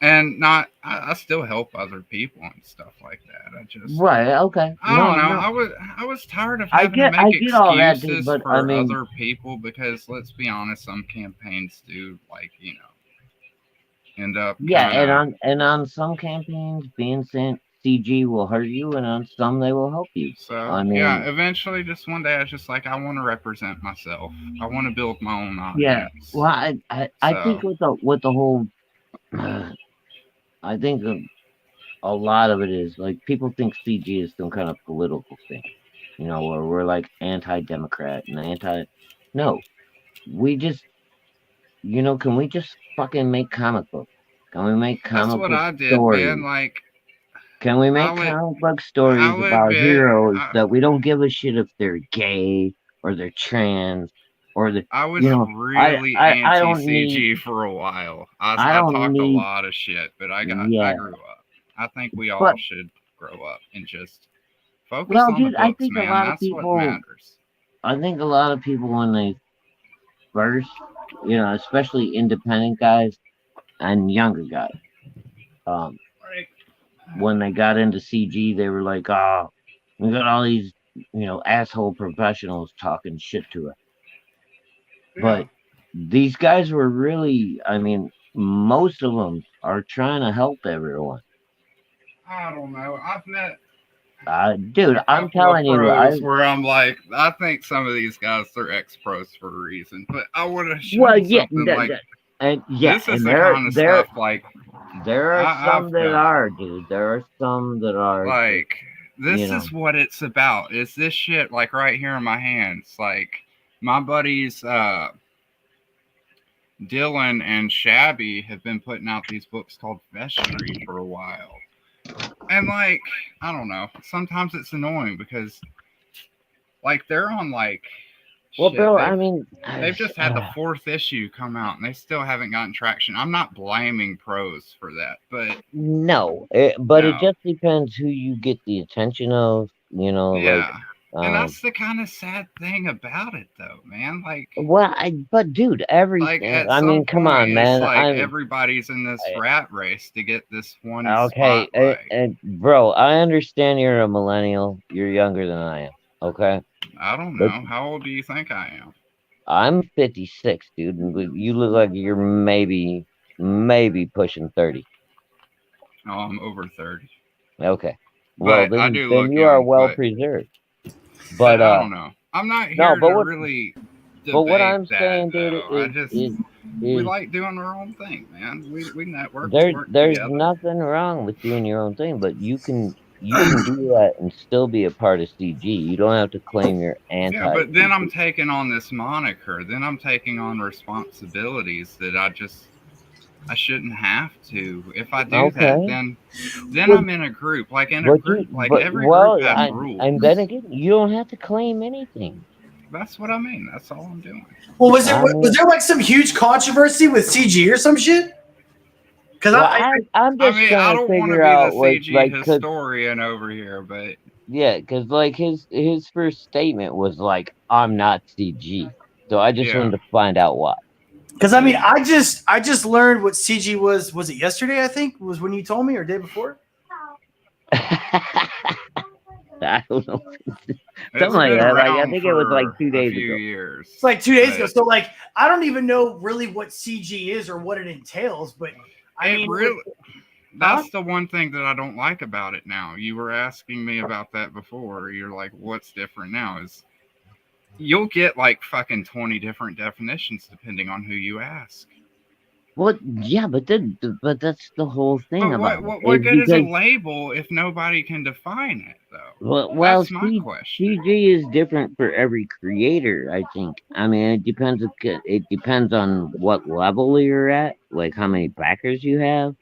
and not. I still help other people and stuff like that. I just
okay.
I don't know. I was tired of having to make excuses
all that, dude, but,
for other people because let's be honest, some campaigns do end up
and on some campaigns being sent CG will hurt you, and on some they will help you.
So I mean, eventually, just one day, I was just like, I want to represent myself. I want to build my own audience.
Yeah, well, I think with the whole, I think a lot of it is like people think CG is some kind of political thing, where we're like anti-democrat and no, we just. Can we just fucking make comic books? Can we make comic book stories? That's what I did, man.
Like,
can we make comic book stories about heroes that we don't give a shit if they're gay or they're trans or
I was really anti-CG for a while. I talked a lot of shit, but I grew up. I think we all should grow up and just focus on the books,
I think
man.
A lot
That's
of people,
what matters.
I think a lot of people when they first, especially independent guys and younger guys, when they got into CG, they were like, "Oh, we got all these, asshole professionals talking shit to us." Yeah. But these guys were really, most of them are trying to help everyone.
I don't know. I've met.
Dude, I'm telling you,
where I'm like, I think some of these guys are ex-pros for a reason, but I want to show something this is the kind of stuff like
there are some that are, dude. There are some that are
like This
you know.
is what it's about. Is this shit like right here in my hands? Like my buddies Dylan and Shabby have been putting out these books called Vestry for a while. And like, I don't know. Sometimes it's annoying because like they're on like
Well,
shit,
bro, I mean,
they've just had the 4th issue come out and they still haven't gotten traction. I'm not blaming pros for that, but
no, but it
No.
just depends who you get the attention of, you know,
yeah.
like,
And that's the kind of sad thing about it though, man. Like
well, but dude, everything.
at
I
some
mean, come
point,
on, man.
It's like
I'm
everybody's in this rat race to get this one
okay,
spotlight.
and bro, I understand you're a millennial. You're younger than I am. Okay,
I don't
but-
know. How old do you think I am?
I'm 56, dude, and you look like you're maybe pushing 30.
Oh, I'm over 30.
Okay, well
But I
then,
do
then
look
you are
young,
well
but-
preserved.
But
But
I don't know. I'm not here
but
to
what-
really debate
but what I'm
that,
saying, dude,
though. I just
is
we like doing our own thing, man. We network.
there's
work
there's
together.
nothing wrong with doing your own thing, but you can do that and still be a part of CG. You don't have to claim you're anti.
Yeah, but then I'm taking on this moniker. Then I'm taking on responsibilities that I shouldn't have to. If I do
Okay.
that, then
But-
I'm in a group. Like in a
But
group,
you,
like
but,
every
well,
group has rules.
and then again, you don't have to claim anything.
That's what I mean. That's all I'm doing.
Well, was there like some huge controversy with CG or some shit? Because
Well,
I
I'm
I
just
mean, I
trying to
don't want to
figure
be
out
the
what,
CG
like, 'cause-
historian over here, but
yeah, because like his first statement was like, "I'm not CG," so I just
Yeah.
wanted to find out why.
because I mean I just learned what CG was. Was it yesterday? I think was when you told me, or day before.
I don't know.
it's
Something like
been
that. Like, I
around
think it was like
for
2 days
a few
ago.
years.
It's like 2 days ago.
But
So like I don't even know really what CG is or what it entails. But I
it
mean,
really, that's the one thing that I don't like about it now. You were asking me about that before. You're like, what's different now? Is you'll get like fucking 20 different definitions depending on who you ask.
Well, yeah, but that's the whole thing
But
about
what
it.
good is a
Because-
label if nobody can define it, though?
well,
That's my question.
CG is different for every creator. I think. I mean, it depends. It depends on what level you're at, like how many backers you have.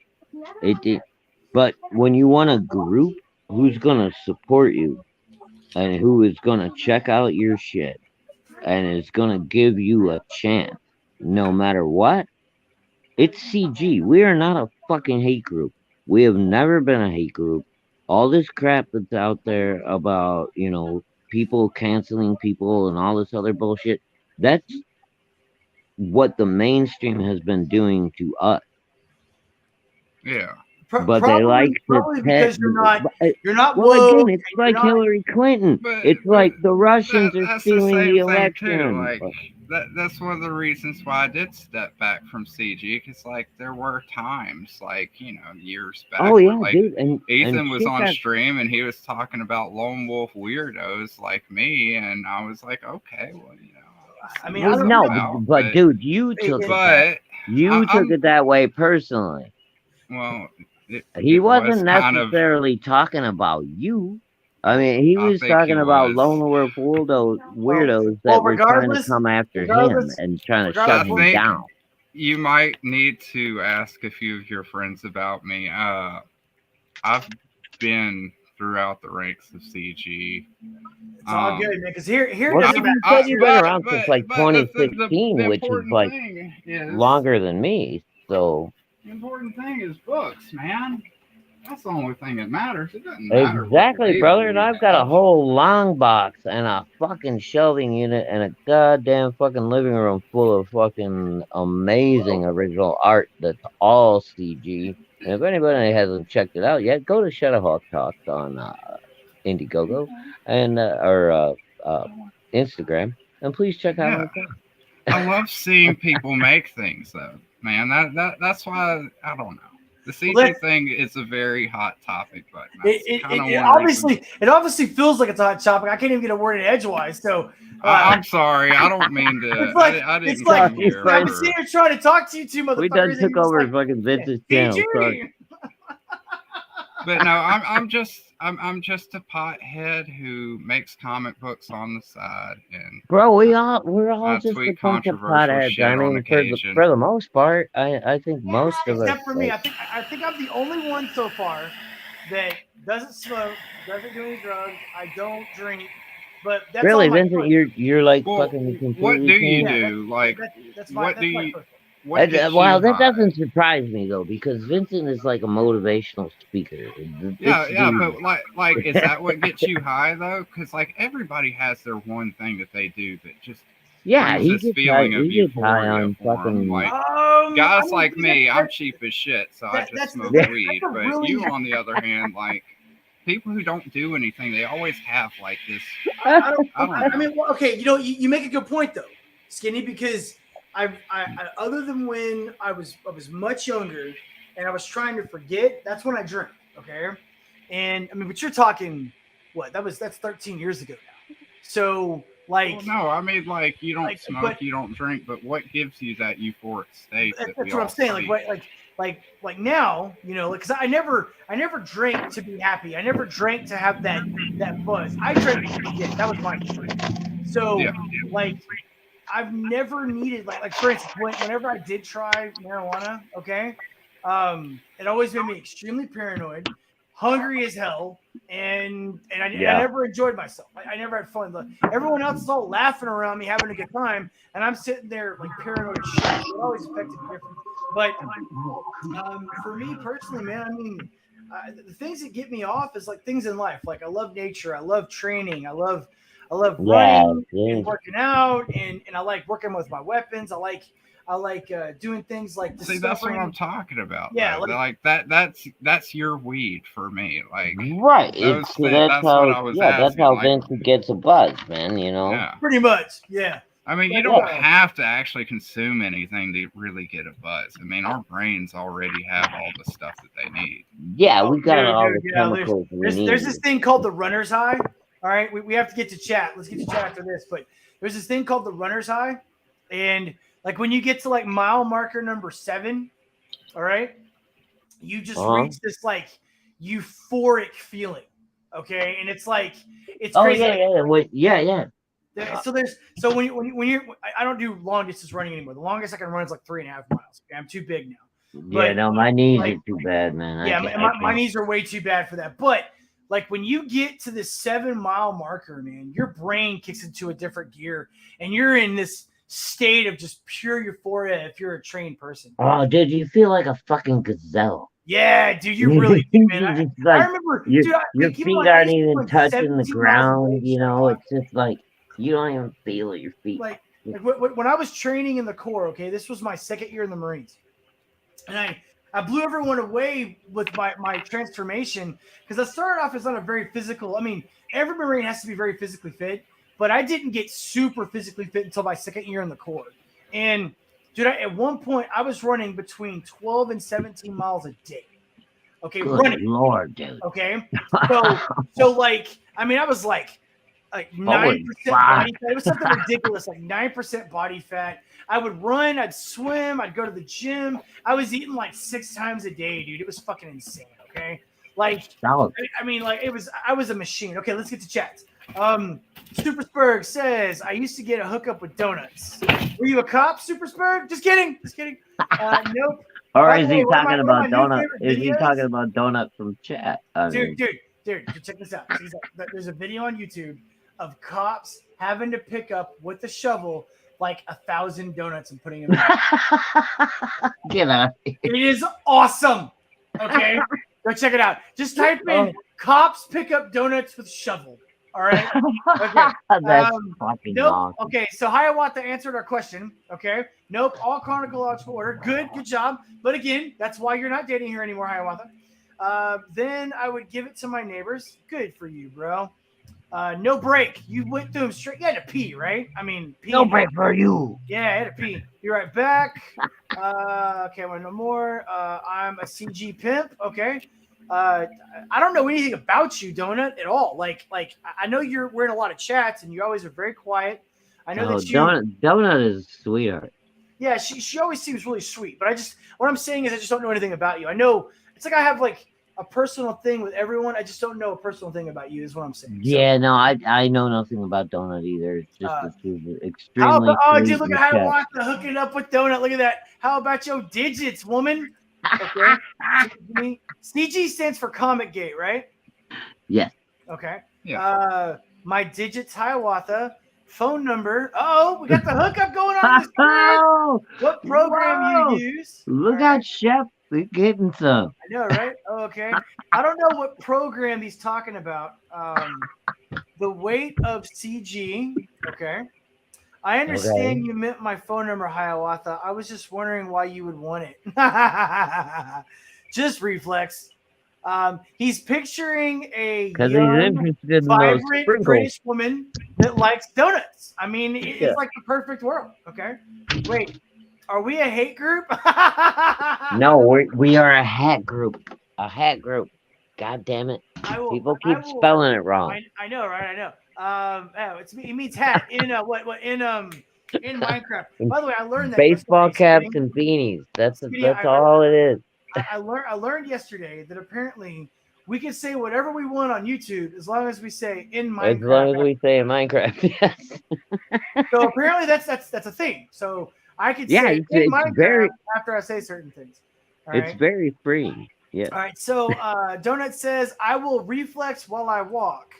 But when you want a group, who's gonna support you, and who is gonna check out your shit, and is gonna give you a chance, no matter what. It's CG. We are not a fucking hate group. We have never been a hate group. All this crap that's out there about, you know, people canceling people and all this other bullshit, that's what the mainstream has been doing to us.
Yeah.
But they like to
probably because you're not
well,
woke,
again, it's
you're
like
not-
Hillary Clinton.
But-
It's
but
like the Russians are
That's
stealing the
same thing,
election.
too. Like that's one of the reasons why I did step back from CG, because like there were times, like, you know, years back.
Oh
where,
yeah,
like,
dude. And
Ethan was
shit
on
got-
stream and he was talking about lone wolf weirdos like me, and I was like, okay, well, you know.
I mean,
Well,
I don't
no,
know.
but dude, you took it that,
but
you
I'm-
took it that way personally.
well,
He
it was
wasn't
kind of-
necessarily talking about you. I mean, he
I
was
think
talking
he
about
was.
lone wolf weirdos that
well,
were trying to
regardless-
come after him
regardless-
and trying to
regardless-
shut him
I think-
down.
You might need to ask a few of your friends about me. I've been throughout the ranks of CG.
It's all good, man. Because here
Well,
doesn't
you
matter.
said you've been
but-
around since like
but
2016,
the
which is
important
like
thing is-
longer than me. So
The important thing is books, man. That's the only thing that matters. It doesn't matter. what
exactly,
label
brother.
you
And I've got a
have.
whole long box and a fucking shelving unit and a goddamn fucking living room full of fucking amazing original art that's all CG. And if anybody hasn't checked it out yet, go to Shadowhawk Talk on Indiegogo and or Instagram, and please check out
Yeah.
my thing.
I love seeing people make things, though, man. That's why I don't know. The CG
Well, that-
thing is a very hot topic, but
It obviously feels like it's a hot topic. I can't even get a word in edgewise. So
I'm sorry. I don't mean to.
It's like-
I didn't
it's like-
come here.
I'm
for-
sitting here trying to talk to you two motherfuckers.
We done
and
took
you're just
over
like,
fucking Vince's channel.
CG.
Sorry.
But no, I'm just a pothead who makes comic books on the side, and
Bro, we're all just a
tweet
bunch of
controversial
potheads.
shit
I
on
mean,
occasion.
for the most part, I think most of us.
Except for me,
like,
I think I'm the only one so far that doesn't smoke, doesn't do any drugs. I don't drink, but that's
really,
all my
Vincent,
choice.
you're like
Well,
fucking completely
what do you
clean.
Yeah,
do? Like,
that's
what
my
do you?
choice.
What gets
Well,
you
that
high?
doesn't surprise me though, because Vincent is like a motivational speaker.
Yeah,
This
yeah,
dude-
but like, is that what gets you high though? Because like everybody has their one thing that they do that just
yeah,
brings
he
this
gets high.
feeling of
He gets high
euphoria
on
for 'em.
fucking.
Like
I
guys
mean,
like me, I'm cheap as shit, so I just
that's
smoke
the-
weed.
that's a
But
really-
you, on the other hand, like people who don't do anything, they always have like this.
I don't
I don't know.
mean, well, okay, you make a good point though, Skinny, because I other than when I was much younger and I was trying to forget, that's when I drank. Okay, and I mean, but you're talking what? That's 13 years ago now. So like,
Well, no, I mean like you don't
like,
smoke,
but-
you don't drink, but what gives you that euphoric state?
that's
that we
what I'm
all
saying.
seek?
Like now, you know, because I never drank to be happy. I never drank to have that buzz. I drank to forget. That was my thing. So
Yeah.
like, I've never needed like for instance, whenever I did try marijuana, okay, it always made me extremely paranoid, hungry as hell, and I never enjoyed myself. I never had fun. Everyone else is all laughing around me, having a good time, and I'm sitting there like paranoid as shit. It always affected me different. But for me personally, man, I mean, the things that get me off is like things in life. Like I love nature, I love training, I love running and working out, and I like working with my weapons. I like doing things like
See, that's what I'm
discovering.
talking about.
Yeah,
though.
like-
that's your weed for me. Like,
right.
those
It's,
things-
that's
that's
how.
what I was
Yeah, that's
asking,
how
like-
Vincent gets a buzz, man. You know.
yeah.
Pretty much, yeah.
I mean, you
Yeah.
don't have to actually consume anything to really get a buzz. I mean, our brains already have all the stuff that they need.
Yeah,
Oh,
we got
dude,
all
dude,
the
yeah,
chemicals we need.
There's this thing called the runner's high. All right, we have to get to chat. Let's get to chat after this. But there's this thing called the runner's high, and like when you get to like mile marker number 7, all right, you just reach this like euphoric feeling. Okay, and it's like it's
Oh
crazy.
yeah. Wait, yeah.
So when you're I don't do long distance running anymore. The longest I can run is like 3.5 miles. Okay, I'm too big now.
Yeah, no, my knees
like-
are too bad, man.
Yeah,
I
my
can't.
knees are way too bad for that. But like when you get to this 7-mile marker, man, your brain kicks into a different gear, and you're in this state of just pure euphoria if you're a trained person.
Oh, dude, you feel like a fucking gazelle.
Yeah, dude, you really do, man.
It's
I
like
remember,
your,
dude,
your
keep in
feet
mind, I
aren't
used to
even
run
touching
17
the
miles a
ground.
day,
You know,
like-
it's just like you don't even feel your feet.
like when I was training in the Corps, okay, this was my second year in the Marines, and I blew everyone away with my transformation because I started off as not a very physical. I mean, every Marine has to be very physically fit, but I didn't get super physically fit until my second year in the Corps. And dude, at one point I was running between 12 and 17 miles a day. Okay,
Good
running.
Lord, dude.
Okay, so like, I mean, I was like 9%
fuck.
body fat. It was something ridiculous, like 9% body fat. I would run, I'd swim, I'd go to the gym. I was eating like 6 times a day, dude. It was fucking insane. Okay, like
Solid.
I mean, like I was a machine. Okay, let's get to chats. Supersburg says, I used to get a hookup with donuts. Were you a cop, Supersburg? Just kidding. Nope.
Or
By
is
the
he
way, one of
talking
my
about
new
donut?
favorite
Is he
videos-
talking about donut from chat? I mean,
Dude, check this out. There's a video on YouTube of cops having to pick up with a shovel like 1,000 donuts and putting them in.
get out.
It is awesome. Okay, go check it out. Just type
Oh.
in "cops pick up donuts with shovel." All right. Okay.
That's fucking
Nope.
awesome.
Okay, so Hiawatha answered our question. Okay. Nope. All chronological order. Good job. But again, that's why you're not dating here anymore, Hiawatha. Then I would give it to my neighbors. Good for you, bro. No break. You went through them straight. You had to pee, right? I mean, pee.
No break for you.
Yeah, I had to pee. Be right back. Okay, I want no more. I'm a CG pimp. Okay. I don't know anything about you, Donut, at all. Like I know we're in a lot of chats and you always are very quiet. I know that you.
Donut is a sweetheart.
Yeah, she always seems really sweet. But what I'm saying is I just don't know anything about you. I know it's like I have like a personal thing with everyone. I just don't know a personal thing about you. Is what I'm saying. So,
Yeah, no, I know nothing about Donut either. It's just that she's
how
extremely
about, oh,
sweet
dude, look
and
at
chat.
Hiawatha hooking it up with Donut. Look at that. How about your digits, woman? Okay. CG stands for Comic Gate, right?
Yes.
Okay.
Yeah.
My digits, Hiawatha. Phone number. Oh, we got the hookup going on this thread.
Oh,
What program
whoa.
you use?
Look
All
out,
right.
Chef. We're getting some.
I know, right? Oh, okay. I don't know what program he's talking about. The weight of CG. Okay. I understand
Okay.
you meant my phone number, Hiawatha. I was just wondering why you would want it. Just reflex. He's picturing a
Because he's
young,
interested in those
vibrant
sprinkles.
British woman that likes donuts. I mean, it's
Yeah.
like the perfect world. Okay. Wait, are we a hate group?
No, we are a hat group. A hat group. God damn it. People keep spelling it wrong.
I know, right? I know. It means hat in in Minecraft. By the way, I learned that
Baseball
yesterday,
caps and beanies. That's
I
all it is.
I learned yesterday that apparently we can say whatever we want on YouTube as long as we say in Minecraft.
As long as we say in Minecraft, yes.
So apparently that's a thing. So I could
Yeah,
say
it's
in Minecraft
very-
after I say certain things. All
It's
right.
very free. Yeah.
All right. So Donut says, "I will reflex while I walk."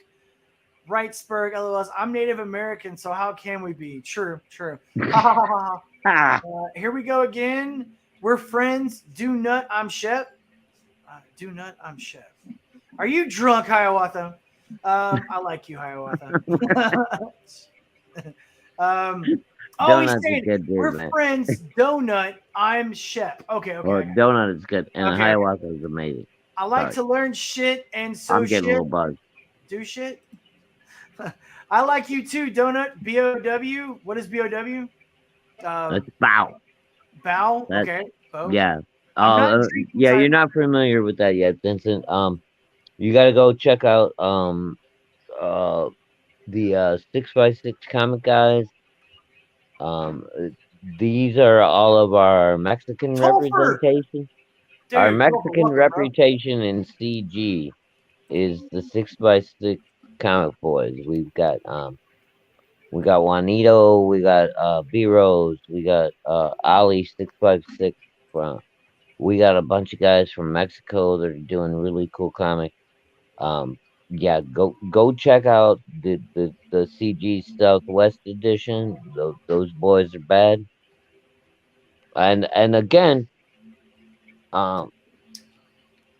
Right, Spurg, LOLs. I'm Native American, so how can we be? True.
Ah,
Here we go again. We're friends. Do nut. I'm Shep. Do nut. I'm Shep. Are you drunk, Hiawatha? I like you, Hiawatha. He's
Donut's
saying
a good dude,
we're
man.
friends. Donut. I'm Shep. Okay.
Or Donut is good, and
Okay.
Hiawatha is amazing.
I like
Sorry.
to learn shit, and so
I'm getting a
shit.
little buzzed.
Do shit. I like you too, Donut. BOW. What is BOW?
That's bow.
Bow.
That's-
Okay. Bow.
Yeah.
I'm not drinking
Yeah,
cider.
you're not familiar with that yet, Vincent. You gotta go check out the 6x6 comic guys. These are all of our Mexican
Topher!
representation.
Dude,
Our
Topher,
Mexican
welcome, bro.
reputation in CG is the 6x6 comic boys. We got Juanito, we got B Rose, we got Ali 6x6 from. We got a bunch of guys from Mexico that are doing really cool comics. Yeah, go check out the CG Southwest edition. Those boys are bad. And again,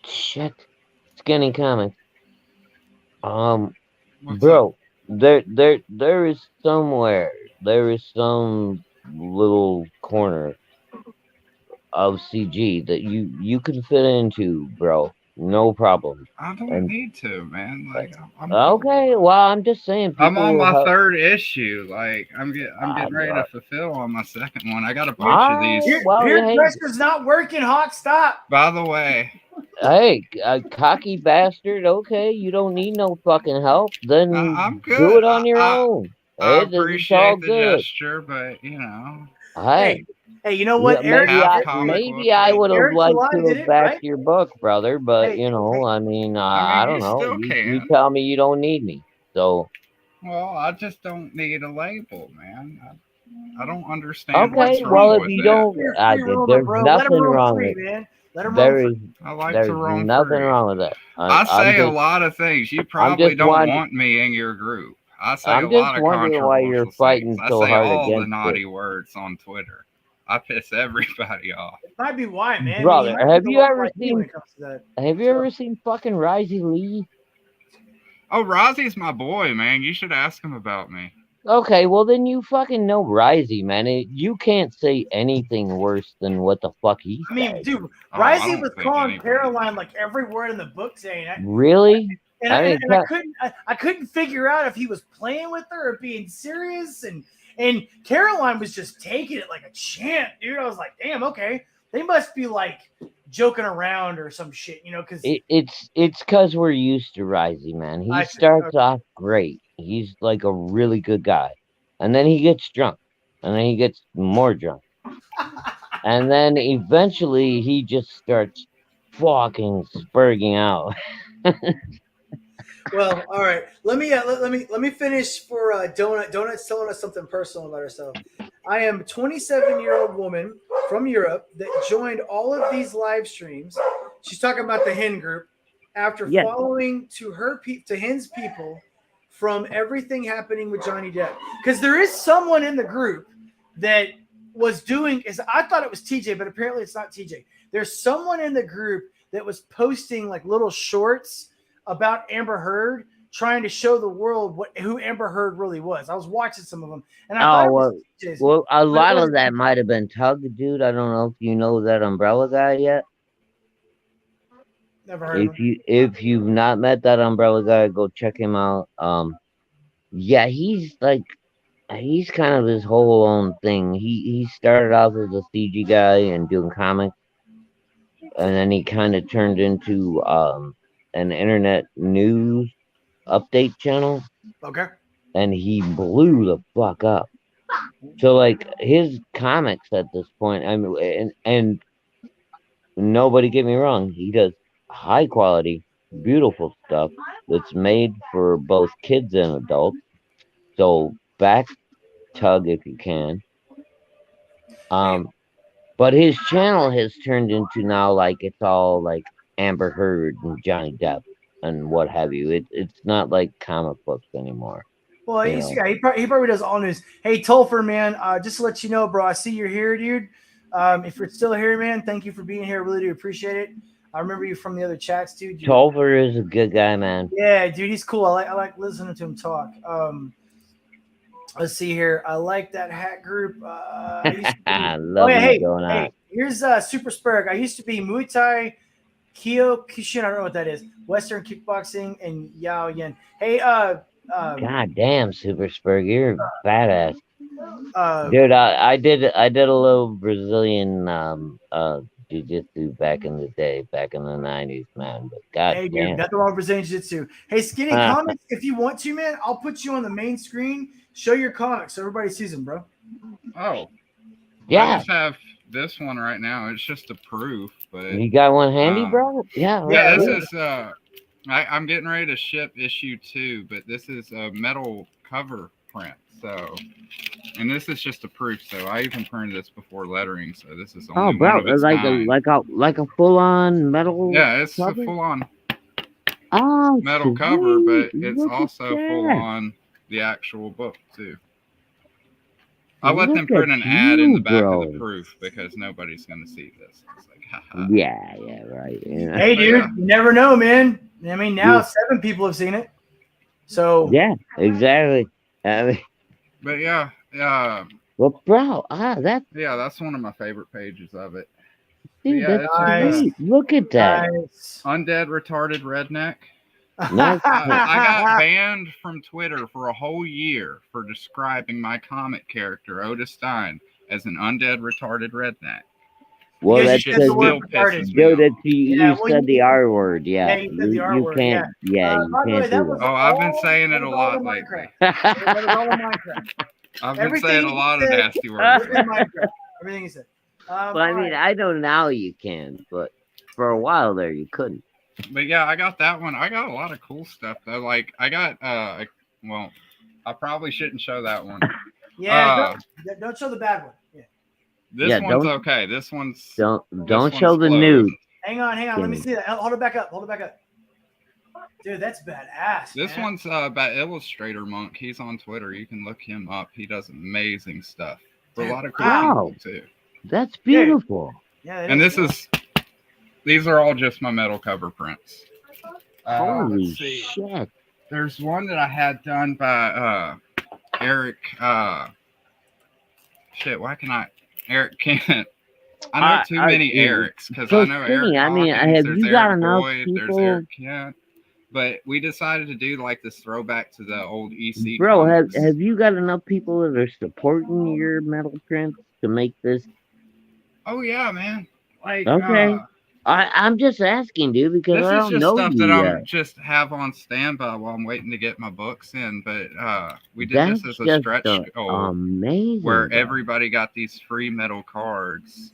shit, Skinny Comics.
What's
Bro, there is somewhere, there is some little corner of CG that you can fit into, bro. No problem.
I don't
And-
need to, man. Like, I'm
Okay, well, I'm just saying.
I'm on
people
my
have-
third issue. Like, I'm getting ready
bro.
to fulfill on my second one. I got a bunch of these.
Alright. Well,
Peer
hey.
pressure's not working. Hawk, stop.
By the way,
Hey, cocky bastard. Okay, you don't need no fucking help. Then
I'm good.
do it on your
I-
own.
I
Hey, it's all
appreciate the
good.
gesture, but you know,
Hey,
Hey, you know what?
yeah,
Eric,
maybe
Half
I,
comic
maybe
book,
I
right?
would have
Eric
liked
July
to
did
have
it,
backed
right?
your book, brother. But
Hey,
you know, I mean,
I
I
mean,
don't
you
know.
still
You
can.
tell me you don't need me, so
well, I just don't need a label, man. I don't understand
okay.
what's
Well,
wrong
if
with
you
it.
don't,
Free
I,
roamer,
there's
bro. Let him
nothing
roam
wrong
free,
with it.
man. Let him
There
roam
is
I like
there's
to roam
nothing
free.
wrong with that.
I say
I'm
a
just,
lot of things. You probably
just
don't
wondering-
want me in your group. I say
I'm
a
just
lot of
wondering why you're
controversial
fighting
things. I
so
say
hard
all the
against
naughty
it.
words on Twitter. I piss everybody off.
It might be why, man.
Brother,
I mean,
have
might be
you
a lot
ever
like me
seen-
when it comes to that?
Have you ever seen fucking Risey Lee?
Oh, Rozzy's my boy, man. You should ask him about me.
Okay, well then you fucking know Risey, man. You can't say anything worse than what the fuck he
I mean,
said.
dude,
Oh, I
Risey
don't
was
think
calling
anybody-
Caroline like every word in the book, saying,
Really?
and
I mean,
I couldn't figure out if he was playing with her or being serious, and Caroline was just taking it like a champ, dude. I was like, damn, okay, they must be like joking around or some shit, you know? Because
It's because we're used to Risey, man. He
I see,
starts
okay.
off great. He's like a really good guy, and then he gets drunk, and then he gets more drunk, and then eventually he just starts fucking spurging out.
Well, all right. Let me finish for Donut. Donut's telling us something personal about herself. I am a 27-year-old woman from Europe that joined all of these live streams. She's talking about the Hen group after
Yes.
following to Hen's people from everything happening with Johnny Depp. Because there is someone in the group that was doing is I thought it was TJ, but apparently it's not TJ. There's someone in the group that was posting like little shorts about Amber Heard, trying to show the world who Amber Heard really was. I was watching some of them, and I thought it was TJ's.
Well, a lot
it
of that might have been Tug, dude. I don't know if you know that Umbrella guy yet.
Never heard of him.
If you've not met that Umbrella guy, go check him out. Yeah, he's kind of his whole own thing. He started off as a CG guy and doing comics, and then he kind of turned into an internet news update channel,
Okay.
and he blew the fuck up. So like his comics at this point, I mean, and nobody get me wrong, he does high quality, beautiful stuff that's made for both kids and adults. So back Tug if you can. But his channel has turned into now like it's all like Amber Heard and Johnny Depp and what have you. It's not like comic books anymore.
Well, he probably does all news. Hey, Tolfer, man, just to let you know, bro, I see you're here, dude. If you're still here, man, thank you for being here. I really do appreciate it. I remember you from the other chats, dude.
Tolfer is a good guy, man.
Yeah, dude, he's cool. I like listening to him talk. Let's see here. I like that hat group.
I love what's going on.
Hey, here's Super Spurg. I used to be Muay Thai, Kyokushin. I don't know what that is. Western kickboxing and Yao Yen. Hey,
God damn, Super Spurg, you're badass. Dude, I did a little Brazilian jiu-jitsu back in the day, back in the 90s, man. But God
hey,
damn.
dude, nothing wrong with Brazilian jiu-jitsu. Hey, Skinny, comics, if you want to, man, I'll put you on the main screen. Show your comics so everybody sees them, bro.
Oh,
Yeah.
I just have this one right now. It's just a proof, but
You got one handy, bro? Yeah.
yeah,
Yeah,
this is I'm getting ready to ship issue 2, but this is a metal cover print. So, and this is just a proof. So I even printed this before lettering. So this is only
bro,
one of its kind.
like a full-on metal.
Yeah, it's
cover?
a full-on
Oh,
metal cover, but
sweet.
it's
Look at
also
that.
full-on the actual book too. I let them
Look
print
at
an ad in the
you,
back
bro.
of the proof because nobody's going to see this. It's like, haha.
Yeah, right. Yeah.
Hey, dude,
Yeah.
you never know, man. I mean, now
Yeah.
7 people have seen it. So
Yeah, exactly. I mean,
But yeah,
well, bro, that's
that's one of my favorite pages of it.
dude,
Yeah,
that's
it's
sweet. Look at that.
nice.
Undead retarded redneck.
Nice.
I got banned from Twitter for a whole year for describing my comic character Otis Stein as an undead retarded redneck.
Well,
Because
that's
you said the
because
word
still
retarded.
pisses me
Joe,
off.
that you
Yeah, well,
said the R word. Yeah,
Yeah, you said the R word,
can't. Yeah,
by
you
the way,
can't
that
do
was
that.
Oh, I've been
all-
saying
that
it a
was all
lot
in
lately.
Minecraft. That was all in Minecraft.
I've been
Everything
saying a
he
lot of
said
nasty
was
words.
in Minecraft. Everything he said.
Well, I mean, I know now you can, but for a while there you couldn't.
But yeah, I got that one. I got a lot of cool stuff though. Like I got well, I probably shouldn't show that one.
Yeah, don't show the bad one. Yeah.
This
Yeah,
one's
don't-
okay. This one's
Don't
one's
show the
closed.
nude.
Hang on. Let me
Skinny.
see that. Hold it back up. Dude, that's badass.
This
man.
one's by Illustrator Monk. He's on Twitter. You can look him up. He does amazing stuff for a lot of cool
Wow.
people too.
That's beautiful.
Yeah, it
And
is.
these are all just my metal cover prints.
Holy
let's see.
shit!
There's one that I had done by Eric. Eric Kent. I know too many Erics because
so
I know Eric.
Skinny, I mean,
Hawkins,
have
there's
you got
Eric
enough
Boyd,
people-
There's Eric Kent. But we decided to do like this throwback to the old EC.
Bro,
comics.
have you got enough people that are supporting your metal prints to make this?
Oh yeah, man. Like
Okay. I'm just asking, dude, because
this
I
is
don't
just
know
stuff
you
that
yet.
I'm just have on standby while I'm waiting to get my books in. But we did
That's
this as a
just
stretch goal
amazing.
where
bro.
everybody got these free metal cards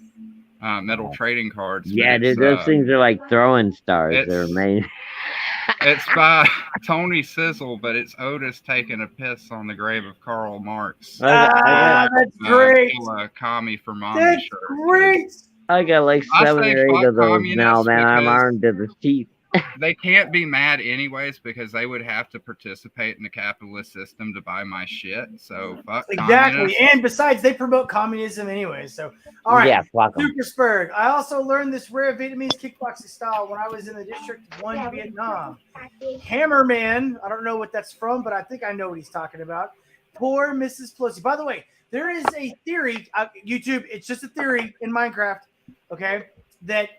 metal trading cards. but
Yeah, dude,
it's,
those things are like throwing stars. They're
it's-
amazing.
It's by Tony Sizzle, but it's Otis taking a piss on the grave of Karl Marx.
That's great.
Kill a commie for mommy
That's
shirt.
great.
I got like
I
7
say
or 8
fuck
of those now,
communists
man. I'm
because-
armed to the teeth.
They can't be mad anyways because they would have to participate in the capitalist system to buy my shit. So fuck
Exactly.
communists.
And besides, they promote communism anyway. So, all right.
Yeah, fuck 'em.
Supersburg. I also learned this rare Vietnamese kickboxing style when I was in the District 1 Vietnam. Hammerman. I don't know what that's from, but I think I know what he's talking about. Poor Mrs. Pelosi. By the way, there is a theory, YouTube, it's just a theory in Minecraft, okay, that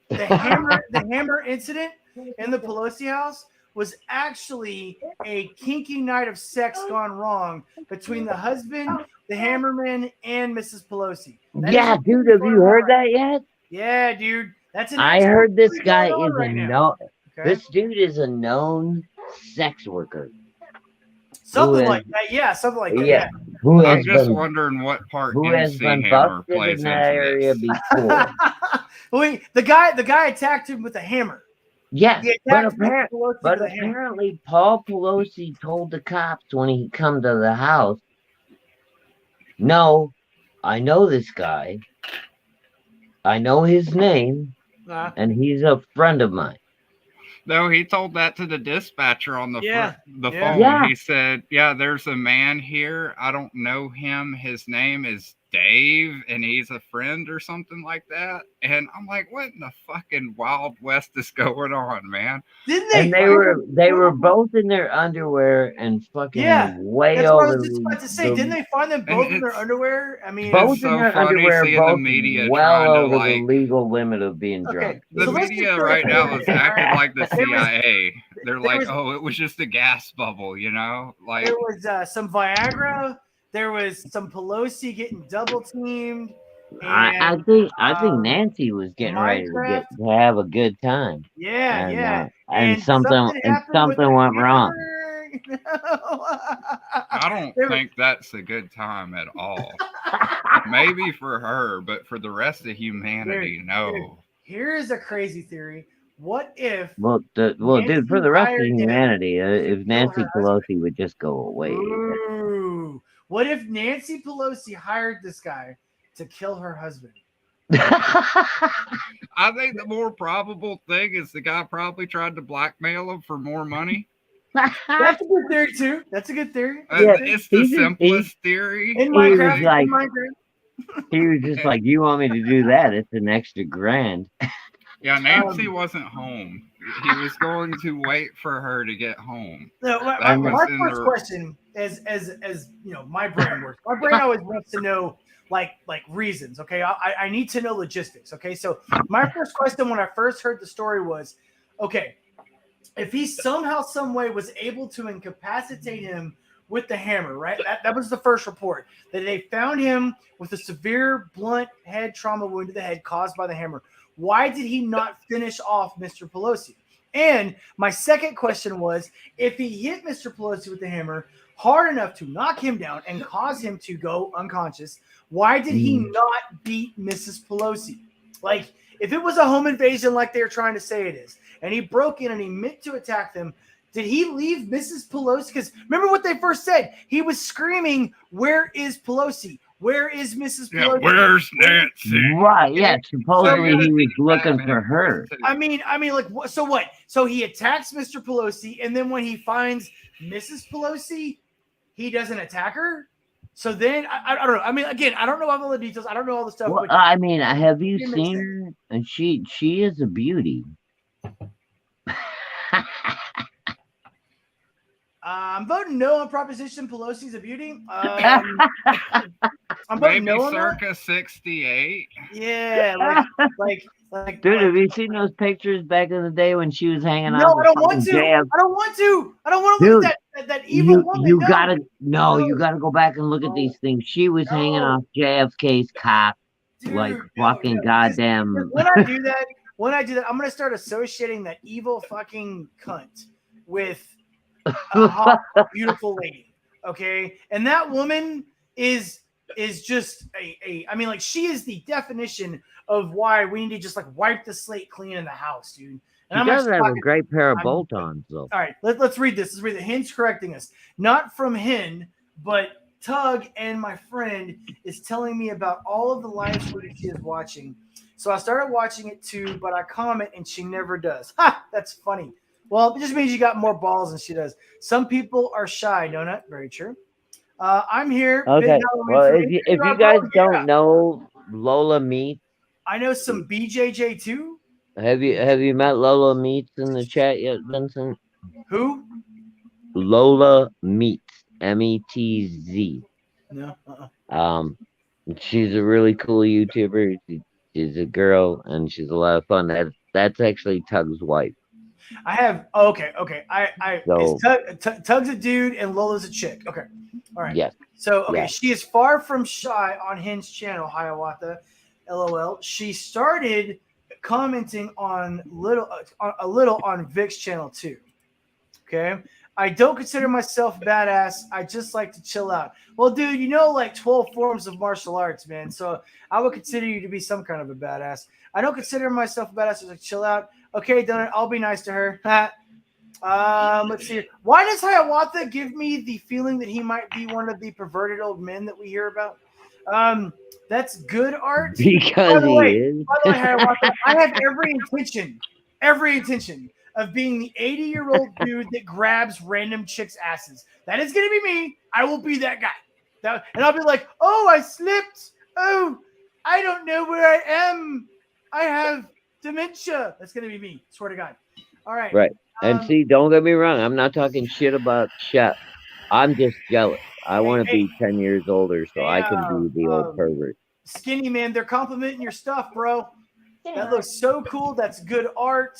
the hammer incident in the Pelosi house was actually a kinky night of sex gone wrong between the husband, the hammerman, and Mrs. Pelosi. That
Yeah,
is-
dude, have you heard that yet?
Yeah, dude. That's an
I
actual
heard this
theory
guy
going on
is
right
a
now, okay?
This dude is a known sex worker.
Something
who
like that. Yeah, something like that.
Yeah, who
I'm
has
just
been
wonding what part
who has
MC
been
Hammer
busted
plays
in that
into
area
this.
before.
Wait, the guy attacked him with a hammer.
Yeah,
He
but,
attacked Mrs. Pelosi
but
with a hammer.
apparently Paul Pelosi told the cops when he come to the house, "No, I know this guy. I know his name, and he's a friend of mine."
No, he told that to the dispatcher on the
Yeah.
the
Yeah.
phone.
Yeah.
He said, "Yeah, there's a man here. I don't know him. His name is Dave, and he's a friend or something like that." And I'm like, "What in the fucking Wild West is going on, man?"
Didn't they?
And they were both in their underwear and fucking
Yeah,
way
That's what I
over
was just about to say.
the-
Didn't they find them both in their
it's-
underwear? I mean,
both
It's
in
so
their
funny
underwear,
seeing
both
the media
well
trying to,
over
like-
the legal limit of being
Okay.
drunk.
The
So let's
media
just
right now is acting like the
There was-
CIA. They're
there
like,
was-
"Oh, it was just a gas bubble," you know? Like,
there was some Viagra. There was some Pelosi getting double teamed.
I
and,
think
um,
Nancy was getting ready
Minecraft.
to have a good time,
Yeah,
and,
yeah.
and something
happened with the
went wrong.
I don't
There was-
think that's a good time at all. Maybe for her, but for the rest of humanity, no.
Here's a crazy theory. What if
Well, dude, for the rest of
hired him
humanity, if Nancy
her
Pelosi would just go away.
Ooh, what if Nancy Pelosi hired this guy to kill her husband?
I think the more probable thing is the guy probably tried to blackmail him for more money.
That's a good theory too. That's a good theory.
Yeah,
It's the
he's-
simplest theory.
In
was
Minecraft,
like-
in Minecraft.
He was just like, "You want me to do that? It's an extra grand."
Yeah, Nancy wasn't home. He was going to wait for her to get home.
No, my
That was in
first
the-
question, as you know, my brain works. My brain always wants to know like reasons. Okay, I need to know logistics. Okay, so my first question when I first heard the story was, okay, if he somehow, some way was able to incapacitate him with the hammer, right? That was the first report, that they found him with a severe blunt head trauma wound to the head caused by the hammer. Why did he not finish off Mr. Pelosi? And my second question was, if he hit Mr. Pelosi with the hammer hard enough to knock him down and cause him to go unconscious, why did he not beat Mrs. Pelosi? Like, if it was a home invasion like they're trying to say it is, and he broke in and he meant to attack them, did he leave Mrs. Pelosi? Because remember what they first said. He was screaming, "Where is Pelosi? Where is Mrs.
Yeah,
Pelosi?"
where's Nancy?
Right? Yeah. Supposedly
So
he was
good.
looking for her.
I mean, like, so what? So he attacks Mr. Pelosi, and then when he finds Mrs. Pelosi, he doesn't attack her. So then I don't know. I mean, again, I don't know all the details. I don't know all the stuff.
Well,
but
I mean, have you
It makes
seen her? And she is a beauty.
I'm voting no on Proposition Pelosi's a beauty. I'm voting
Maybe
no on that.
circa 68.
Yeah, like.
Dude, have you seen those pictures back in the day when she was hanging out?
No, I
with
don't want
fucking
to.
JF?
I don't want to. I don't want to look at that evil woman.
You
No.
gotta
No.
you gotta go back and look at
No.
these things. She was hanging
No.
off JFK's cop
Dude,
like
no,
fucking
no.
goddamn.
When I do that, I'm gonna start associating that evil fucking cunt with a hot, beautiful lady. Okay, and that woman is is just I mean, like, she is the definition of why we need to just like wipe the slate clean in the house, dude. And
She
I'm
does
actually
have a
talking-
great pair of
I'm-
bolt-ons, though.
All right, let's read this. Let's read it. Hin's correcting us. Not from Hin, but Tug and my friend is telling me about all of the live streams she is watching. So I started watching it too, but I comment and she never does. Ha! That's funny. Well, it just means you got more balls than she does. Some people are shy, Donut. Very true. I'm here. Big
Okay,
Halloween
well,
for
if
me.
you
Bro,
guys
yeah.
don't know Lola Meats,
I know some BJJ too.
have you met Lola Meats in the chat yet, Vincent?
Who?
Lola Meats, METZ.
No.
She's a really cool YouTuber. She's a girl, and she's a lot of fun. That's actually Tug's wife.
I have. Okay.
So-
Tug's a dude and Lola's a chick. Okay. All right.
Yes.
So, okay,
Yeah.
she is far from shy on Hin's channel, Hiawatha, LOL. She started commenting on a little on Vic's channel too. Okay. I don't consider myself badass. I just like to chill out. Well, dude, you know like 12 forms of martial arts, man. So I would consider you to be some kind of a badass. I don't consider myself a badass. I just like chill out. Okay, done it. I'll be nice to her. Let's see. Why does Hiawatha give me the feeling that he might be one of the perverted old men that we hear about? That's good art.
Because
the
he
way-
is.
By the way, Hiawatha, I have every intention of being the 80-year-old dude that grabs random chicks' asses. That is going to be me. I will be that guy. And I'll be like, oh, I slipped. Oh, I don't know where I am. I have dementia. That's going to be me. Swear to God. All right.
Right. And see, don't get me wrong. I'm not talking shit about Chef. I'm just jealous. I want to be 10 years older so I can be the old pervert.
Skinny man, they're complimenting your stuff, bro. That looks so cool. That's good art.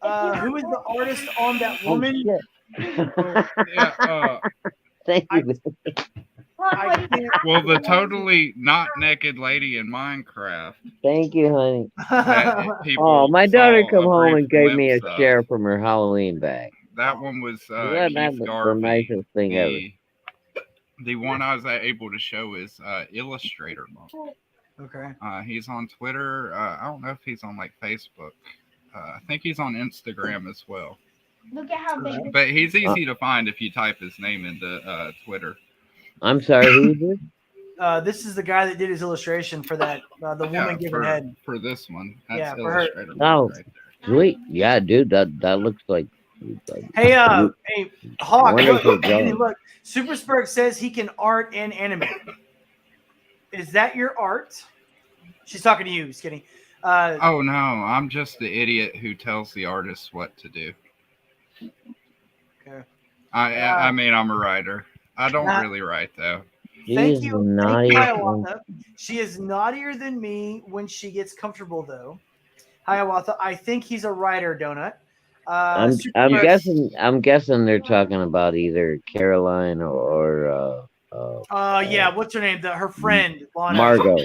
Who is the artist on that woman?
Oh, shit.
Yeah,
Thank
I-
you.
I can't.
well, the totally not naked lady in Minecraft.
Thank you, honey.
that people
Oh, my daughter
saw
come
a
home
brief
and gave me a
glimpse of.
share from her Halloween bag.
That one was
That's
Keith
the
Garvey.
nicest thing ever.
The one I was able to show is Illustrator Monk.
Okay.
He's on Twitter. I don't know if he's on like Facebook. I think he's on Instagram as well.
Look at how big.
But he's easy to find if you type his name into Twitter.
I'm sorry, who's this?
This is the guy that did his illustration for that. The woman giving head.
for this one. That's
Yeah, for her.
Illustrator Monk
Oh.
right there.
Sweet. Yeah, dude, that looks like
Hey, Hawk.
Wonderful
Look, hey,
job.
look. Super Spurg says he can art and animate. Is that your art? She's talking to you, just kidding.
Oh no, I'm just the idiot who tells the artist what to do.
Okay.
I mean, I'm a writer. I don't
Nah.
really write though.
Thank
She's
you.
naughty.
Thank you, Hiawatha. She is naughtier than me when she gets comfortable, though. Hiawatha, I think he's a writer, Donut.
I'm
Super-
I'm guessing they're talking about either Caroline or
yeah, what's her name? Her friend, Lana.
Margot.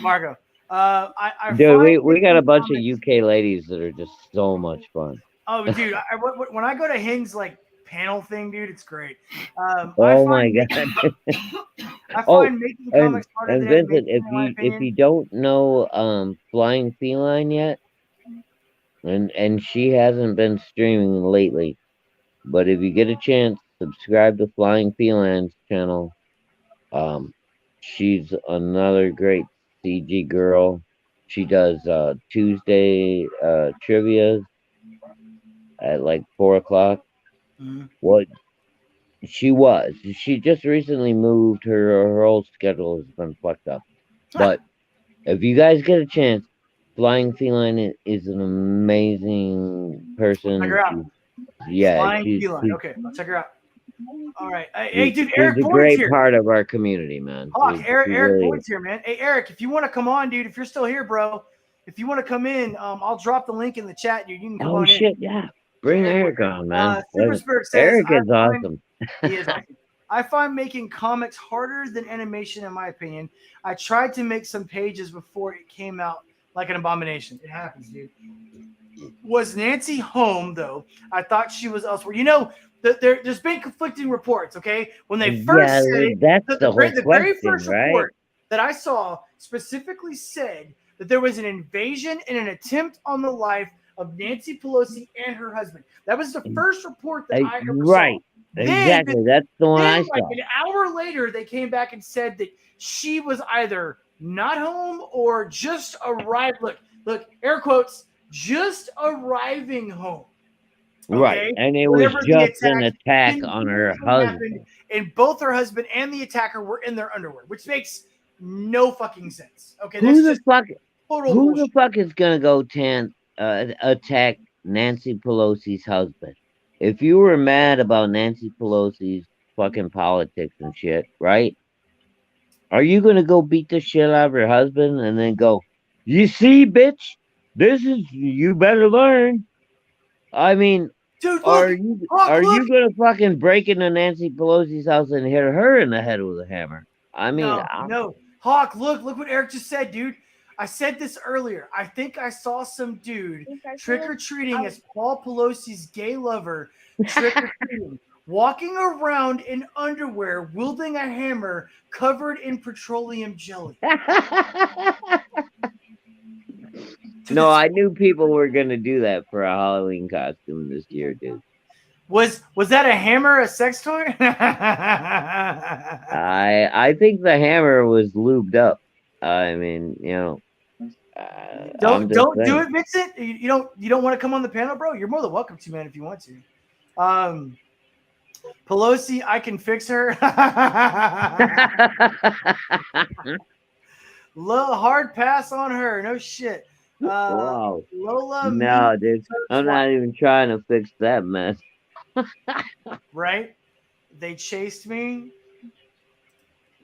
Margot. I
Dude,
find
we got a bunch of
comics-
UK ladies that are just so much fun.
Oh, dude, when I go to Hing's like panel thing, dude, it's great.
Oh my god.
I
Oh,
find making comics harder
And
than
Vincent,
animation, in my
if
opinion.
you don't know Flying Feline yet, and she hasn't been streaming lately, but if you get a chance, subscribe to Flying Feline's channel. She's another great CG girl. She does Tuesday trivia at like 4:00.
Mhm.
What she just recently moved. Her whole schedule has been fucked up. But if you guys get a chance, Flying Feline is an amazing person.
Check her out.
Yeah,
Flying
she's,
Feline. Okay, I'll check her out. All right. Hey,
she's-
dude,
she's
Eric
a
Boyd's
great
here.
part of our community, man.
Hawk,
She
Eric
really
Boyd's here, man. Hey, Eric, if you want to come on, dude, if you're still here, bro, if you want to come in, I'll drop the link in the chat, dude. You can come
Oh
on
shit, yeah. Bring
Eric
Eric on, man.
Super Spurg says,
Eric
I
is
find-
awesome.
He is awesome. I find making comics harder than animation, in my opinion. I tried to make some pages before it came out like an abomination. It happens, dude. Was Nancy home, though? I thought she was elsewhere. You know, there's been conflicting reports, okay? When they first
Yeah,
said it,
that's the whole
very
question,
first
right?
report, that I saw specifically said that there was an invasion and an attempt on the life of Nancy Pelosi and her husband. That was the first report that I ever
Right.
saw.
Exactly. That's the one I
Then,
saw.
like an hour later, they came back and said that she was either not home or just arrived. Look, air quotes, just arriving home.
Right.
Okay?
And it was
Whenever the
just an attack
then
on her
happened,
husband.
and both her husband and the attacker were in their underwear, which makes no fucking sense. Okay,
Who
that's
the
just
fuck?
total
Who
bullshit.
the fuck is gonna go attack Nancy Pelosi's husband? If you were mad about Nancy Pelosi's fucking politics and shit, right? Are you gonna go beat the shit out of her husband and then go, you see, bitch, you better learn. I mean,
Dude,
are
look,
you
Hawk, look.
gonna fucking break into Nancy Pelosi's house and hit her in the head with a hammer? I mean,
No. Hawk, look what Eric just said, dude. I said this earlier. I think I saw some dude trick-or-treating as Paul Pelosi's gay lover, trick-or-treating, walking around in underwear, wielding a hammer covered in petroleum jelly.
No, I knew people were gonna do that for a Halloween costume this year, dude.
Was that a hammer, a sex toy?
I think the hammer was lubed up. I mean, you know.
Don't do it, Vincent. You don't want to come on the panel, bro? You're more than welcome to, man, if you want to. Pelosi, I can fix her. Hard pass on her. No shit.
Wow.
Lola.
No, dude. I'm not even trying to fix that mess.
Right? They chased me.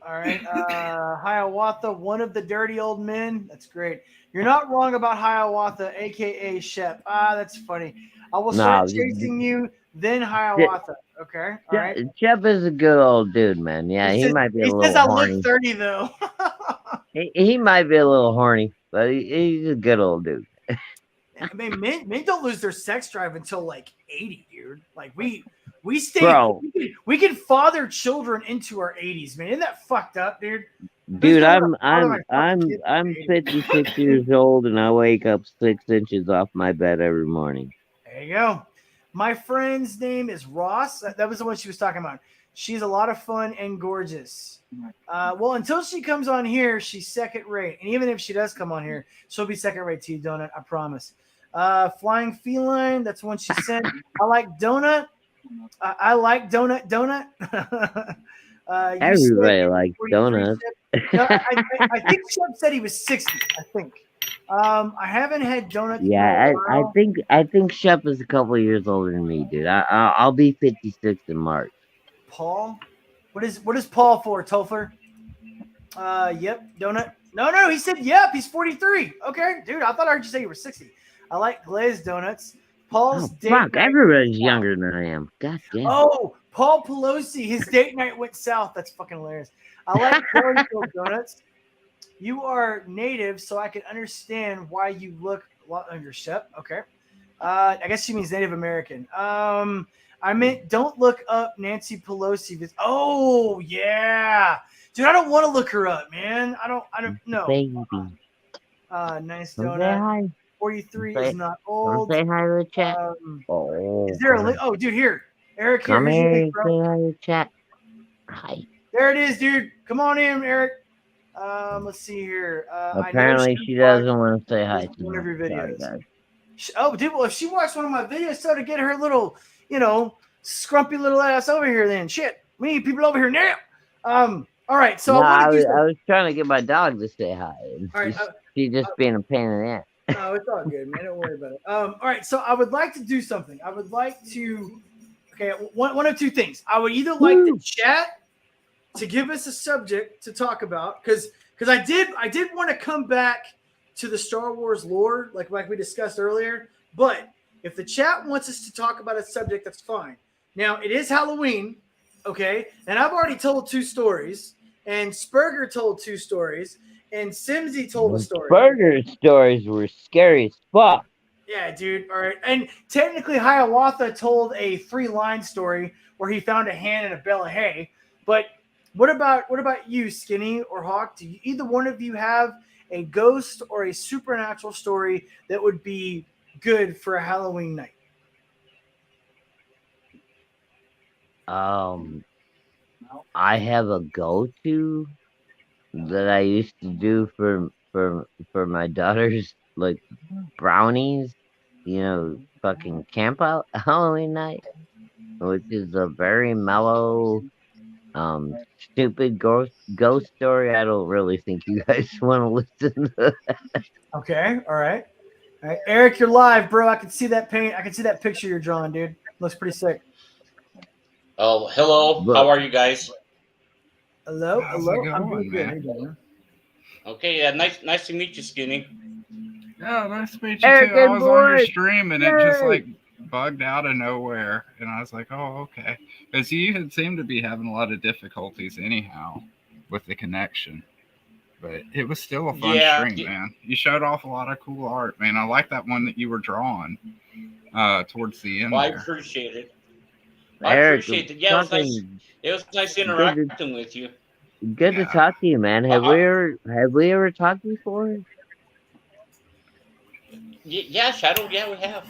All right. Hiawatha, one of the dirty old men. That's great. You're not wrong about Hiawatha, aka Shep. That's funny. I will start chasing you, then Hiawatha. Okay. All right.
Shep is a good old dude, man. Yeah, he might be a little
horny. He says I
horny.
look 30 though.
he might be a little horny, but he's a good old dude.
I mean, men don't lose their sex drive until like 80, dude. Like we stay.
Bro.
We can father children into our 80s, man. Isn't that fucked up, dude?
Dude, I'm 56 years old and I wake up 6 inches off my bed every morning.
There you go. My friend's name is Ross. That was the one she was talking about. She's a lot of fun and gorgeous. Well, until she comes on here, she's second rate. And even if she does come on here, she'll be second rate to you, Donut. I promise. Flying Feline, that's one she sent. I like Donut. I like Donut.
Everybody likes donuts.
No, I think Shep said he was 60. I think. I haven't had donuts.
Yeah, I think Shep is a couple of years older than me, dude. I'll be 56 in March.
Paul, what is Paul for? Topher? Yep. Donut. No. He said yep. He's 43. Okay, dude. I thought I heard you say you were 60. I like glazed donuts. Paul's date
fuck,
night.
everybody's younger than I am. God damn.
Oh, Paul Pelosi, his date night went south. That's fucking hilarious. I like Jelly-filled donuts. You are native, so I can understand why you look a lot like your Shep. Okay. I guess she means Native American. I meant don't look up Nancy Pelosi. Oh, yeah. Dude, I don't want to look her up, man. I don't know.
Baby.
Nice
Say
donut.
hi.
43 is not old.
Say hi to the chat.
Is there a link? Oh, dude, here. Eric, here.
Come
Here's your
here.
link, bro.
Say hi to the chat. Hi.
There it is, dude. Come on in, Eric. Let's see here.
Apparently, she doesn't want to say hi to
one of your
me. Sorry,
videos.
guys.
Oh, dude, well, if she watched one of my videos, so to get her little, scrumpy little ass over here, then shit. We need people over here now. All right, so
No,
I want to do
I was trying to get my dog to say hi. And
All right,
she's just being a pain in the ass.
No, it's all good, man. Don't worry about it. All right, so I would like to do something. I would like to, one of two things. I would either like the chat to give us a subject to talk about, because I did want to come back to the Star Wars lore, like we discussed earlier. But if the chat wants us to talk about a subject, that's fine. Now it is Halloween, okay, and I've already told 2 stories, and Spurger told 2 stories. And Simsy told a story.
Burger stories were scary as fuck.
Yeah, dude. All right. And technically, Hiawatha told a 3-line story where he found a hand in a bale of hay. But What about you, Skinny or Hawk? Do you, either one of you have a ghost or a supernatural story that would be good for a Halloween night?
I have a go-to that I used to do for my daughter's like brownies, fucking camp out Halloween night, which is a very mellow, stupid ghost story. I don't really think you guys want to listen to.
Okay, all right. All right, Eric, you're live, bro. I can see that paint. I can see that picture you're drawing, dude. Looks pretty sick.
Oh, hello.
But-
How are you guys?
Hello,
How's
hello.
it
I'm
going,
doing good.
man?
How you doing, man?
Okay, yeah, nice to meet you, Skinny.
Yeah, nice to meet you
Eric
too. I
and
was on your
boy.
stream and it just
Yay.
like bugged out of nowhere, and I was like, "Oh, okay." Because you had seemed to be having a lot of difficulties anyhow with the connection, but it was still a fun
Yeah,
stream, man. You showed off a lot of cool art, man. I like that one that you were drawing towards the end
Well, I
there.
appreciate it. I
Eric,
appreciate it. Yeah, it was nice.
fucking
It was nice interacting with you.
good to
Yeah.
talk to you, man. Have we ever talked before?
Yeah, Shadow. Yeah, we have.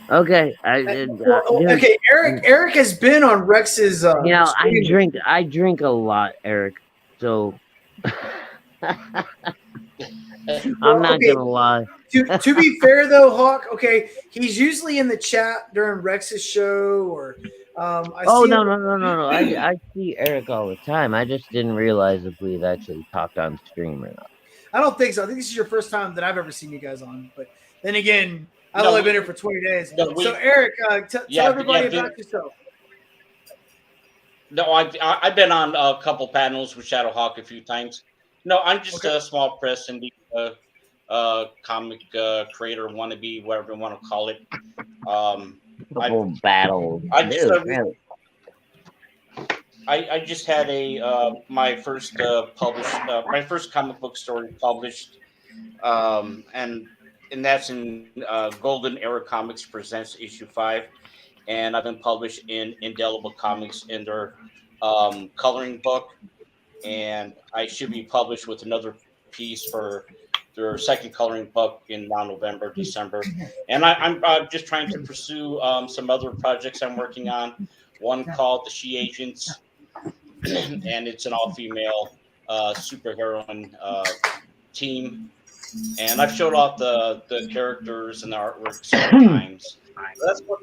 Okay,
Well,
dude,
okay, Eric has been on Rex's. Stream.
I drink a lot, Eric. So I'm not
okay.
gonna lie.
To be fair though, Hawk, okay, he's usually in the chat during Rex's show or I
Oh
see
no
him-
no! I see Eric all the time. I just didn't realize if we'd actually talked on stream or not.
I don't think so. I think this is your first time that I've ever seen you guys on. But then again, I've
No,
only
we-
been here for 20 days.
no, we-
So Eric, tell
Yeah,
everybody
yeah,
about yourself.
No, I've been on a couple panels with Shadowhawk a few times. No, I'm just
Okay.
a small press indie comic creator wannabe, whatever you want to call it.
Couple battles.
I just
Dude,
started-
really.
I just had my first published my first comic book story published, and that's in Golden Era Comics Presents issue 5, and I've been published in Indelible Comics in their coloring book, and I should be published with another piece for their second coloring book in now November, December, and I'm just trying to pursue some other projects I'm working on. One called The She Agents, and it's an all-female superheroine team. And I've showed off the characters and the artwork several times.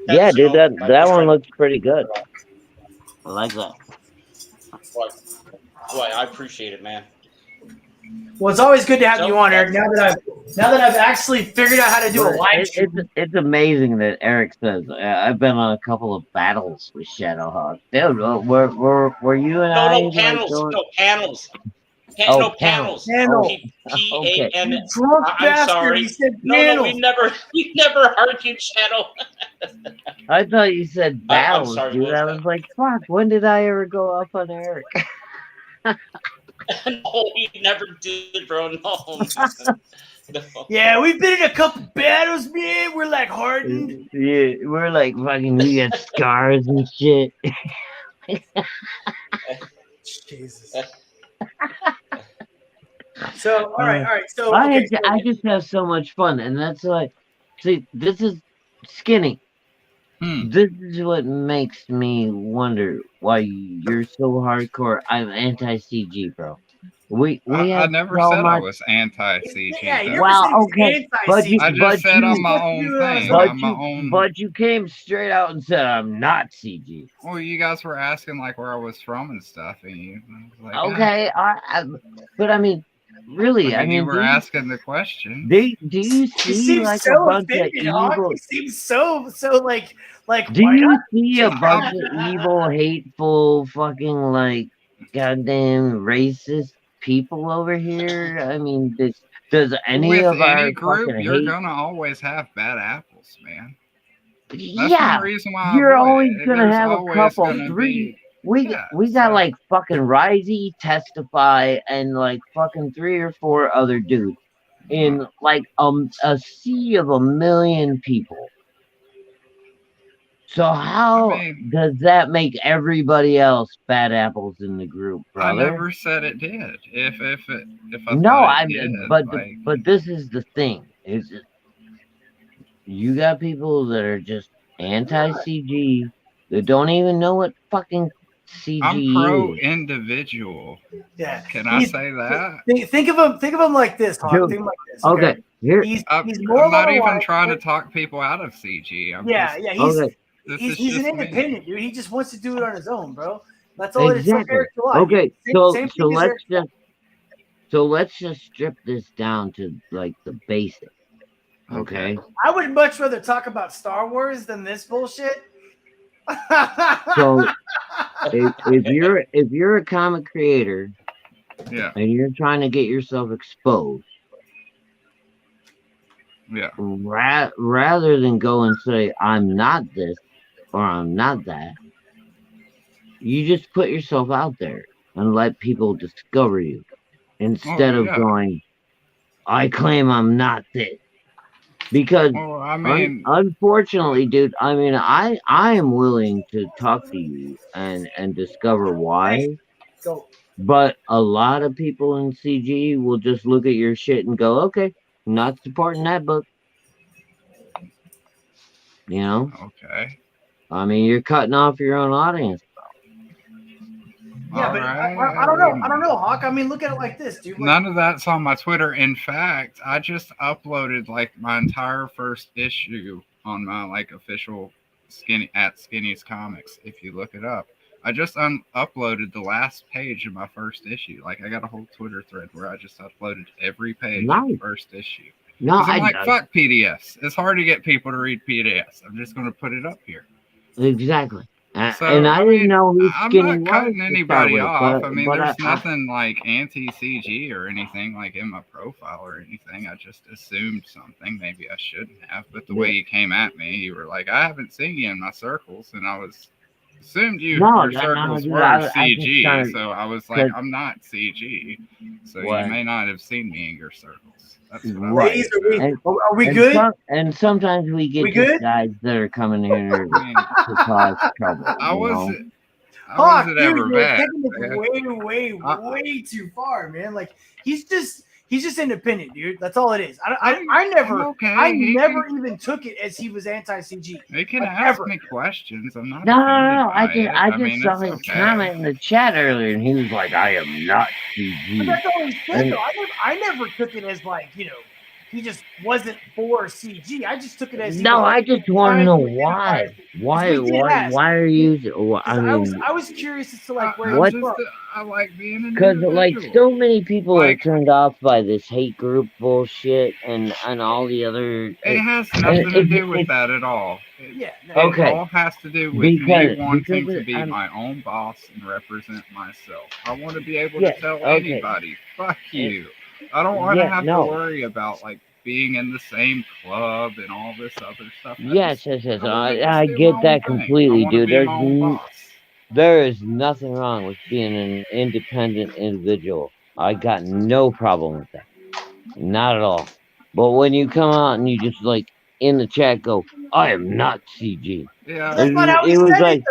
Yeah, dude,
I'm
that
just
one
trying-
looks pretty good. I like that.
Well, I appreciate it, man.
Well, it's always good to have
So-
you on, Eric. Now that I've actually figured out how to do a
But
live stream.
it's amazing that Eric says I've been on a couple of battles with Shadowhawk. Dude, were you and I
No,
like,
panels.
going-
No, panels.
Oh,
No,
panels.
panels.
Panel.
P-A-N.
You drunk
I'm
bastard.
sorry.
He said
No,
panel.
we never argued, Shadow.
I thought you said
I'm
battles,
sorry,
dude.
what
I
was
was
that?
like, fuck, when did I ever go off on Eric?
No, we never did, bro. No. No.
Yeah, we've been in a couple battles, man. We're like hardened.
Yeah, we're like fucking, we got scars and shit.
Jesus. So, all right. So, okay,
I just have so much fun, and that's why. See, this is Skinny. This is what makes me wonder why you're so hardcore. I'm anti-CG, bro. We
I
have
never
so
said I
much.
was anti-CG.
Yeah, you
though.
never
Well,
said
okay,
anti-CG.
but you-
I just said I'm my own thing.
But
I'm my own.
But you came straight out and said I'm not CG.
Well, you guys were asking like where I was from and stuff, and I was like,
Okay, but I mean, really,
I
I
mean, you
mean,
were asking the question.
do you
You
see
seem
like a
so
bunch
offended,
of
Hawk.
evil?
You seem so like.
Do
why
you
not?
see a bunch of evil, hateful, fucking like goddamn racist people over here? I mean, does any
With
of our
any group,
fucking
you're
hate?
gonna always have bad apples, man. That's
Yeah,
one reason why I
you're
avoid
always
it.
gonna
There's
have a
always
couple,
gonna
three.
be-
We
Yeah,
we got
so-
like fucking Risey, Testify, and like fucking 3 or 4 other dudes in like a sea of a million people. So how
I mean-
does that make everybody else bad apples in the group,
I
brother?
never said it did. If I
No,
thought
I
it did,
but
like,
but this is the thing. Is you got people that are just anti-CG that don't even know what fucking CG
I'm pro
is.
individual.
Yeah.
Can I
He's-
say that?
Think of him like this, Hawk.
Dude,
Think of him like this.
Okay, here.
He's
I'm
more
not even
alive,
trying to
but-
talk people out of CG. I'm
Yeah,
just,
yeah. He's
Okay,
this
he's,
is
he's an
just me.
independent dude. He just wants to do it on his own, bro. That's all it is. It's like
exactly.
Eric July.
Okay,
Same
so
thing
so
as
let's
Eric
just so let's just strip this down to like the basics. Okay.
I would much rather talk about Star Wars than this bullshit.
So if you're a comic creator
Yeah,
and you're trying to get yourself exposed,
yeah.
rather than go and say I'm not this or I'm not that, you just put yourself out there and let people discover you instead of
yeah.
going, I claim I'm not this. Because
Well, I mean,
unfortunately, dude, I mean, I am willing to talk to you and discover why,
So
but a lot of people in CG will just look at your shit and go, okay, not supporting that book. You know,
okay.
I mean, you're cutting off your own audience.
yeah, but
Alright,
I don't know. I don't know, Hawk. I mean, look at it like this, dude. Like,
None of that's on my Twitter. In fact, I just uploaded like my entire first issue on my like official Skinny's Comics. If you look it up, I just uploaded the last page of my first issue. Like I got a whole Twitter thread where I just uploaded every page of the
Nice.
first issue.
No,
'Cause I'm like,
I
fuck PDFs. It's hard to get people to read PDFs. I'm just going to put it up here.
exactly.
So,
And I
mean,
didn't know who
I'm
Skinny
not
was
cutting
to start
anybody
with,
off.
but-
I mean,
but
there's nothing like anti-CG or anything like in my profile or anything. I just assumed something. Maybe I shouldn't have. But the way you came at me, you were like, I haven't seen you in my circles. And I assumed your circles
dude,
were
I just
CG.
kinda-
So I was like,
'cause-
I'm not CG. So
What?
you may not have seen me in your circles. That's what I
Right.
ladies,
was
are
saying.
we good?
And sometimes we get
We
just
good?
guys that are coming here
I mean,
to cause trouble.
I
you know?
wasn't. I
Hawk,
wasn't
dude,
ever
you're
bad.
taking this
man.
way too far, man. Like he's just independent, dude. That's all it is. I
I'm
never
okay.
I
He
never
can-
even took it as he was anti-CG.
They can
Like,
ask
ever.
me questions. I'm not.
No.
offended
I
by
just
it.
I just
mean,
saw
it's
his
okay.
comment in the chat earlier, and he was like, "I am not
But
CG."
that's all he said,
And-
though. I never took it as like, he just wasn't for CG. I just took it as he
No,
was
I just want to
trying
know
to
why.
identify-
Why are you?
I was curious as to like where
what-
he's from.
I like being an
Because like
individual.
so many people
Like-
are turned off by this hate group bullshit and all the other.
It has nothing to do with
it-
that at all. It,
Yeah. no,
Okay.
It all has to do with
Because-
me wanting
because
to be
I'm-
my own boss and represent myself. I want to be able
Yeah,
to tell
okay.
anybody, fuck you. I don't want to
Yeah,
have
no.
to worry about like being in the same club and all this other stuff.
Yes.
I wanna
I
just do
get
my
that
own thing.
completely,
I wanna
dude.
be
There's
my own boss.
There is nothing wrong with being an independent individual. I got no problem with that. Not at all. But when you come out and you just like in the chat go, I am not CG.
Yeah,
That's not how he
It was
said
like
it,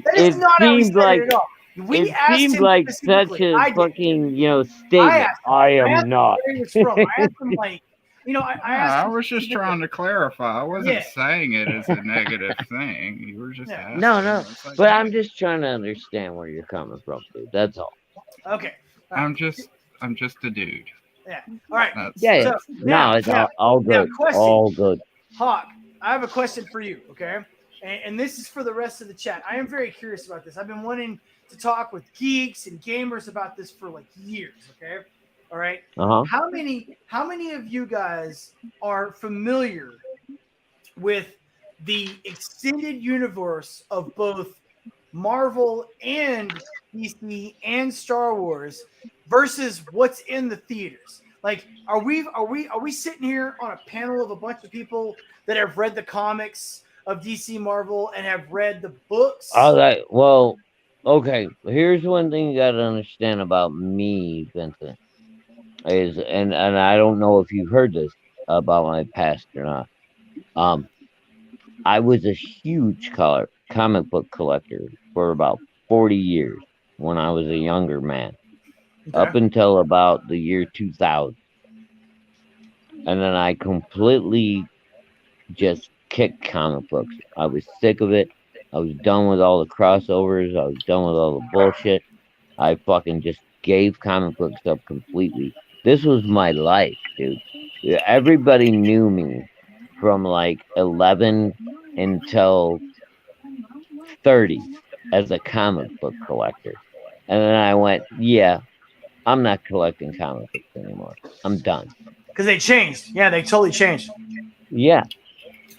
though. That is
it
not how he
seemed
said
like
it at all. We
it
asked
seemed
him
like such
specifically.
a
I did.
fucking statement.
asked him.
I
I
am
asked him
not.
where he was from. I asked him like, I asked
I
him
was just trying to clarify. I wasn't
Yeah.
saying it as a negative thing. You were just
Yeah.
asking.
No.
It's like,
But I'm just trying to understand where you're coming from, dude. That's all.
Okay.
I'm just a dude.
All right.
That's,
Yeah.
So,
No, it's
now,
all
now,
good.
question.
All good.
Hawk, I have a question for you, okay? And this is for the rest of the chat. I am very curious about this. I've been wanting to talk with geeks and gamers about this for like years, okay? All right.
Uh-huh.
How many of you guys are familiar with the extended universe of both Marvel and DC and Star Wars versus what's in the theaters? Like, are we sitting here on a panel of a bunch of people that have read the comics of DC Marvel and have read the books?
All right. Well, okay. Here's one thing you gotta understand about me, Vincent. And I don't know if you've heard this about my past or not. I was a huge comic book collector for about 40 years when I was a younger man, up
Okay.
until about the year 2000. And then I completely just kicked comic books. I was sick of it. I was done with all the crossovers. I was done with all the bullshit. I fucking just gave comic books up completely. This was my life, dude. Everybody knew me from like 11 until 30 as a comic book collector. And then I went, yeah, I'm not collecting comic books anymore. I'm done.
Because they changed. Yeah, they totally changed.
Yeah.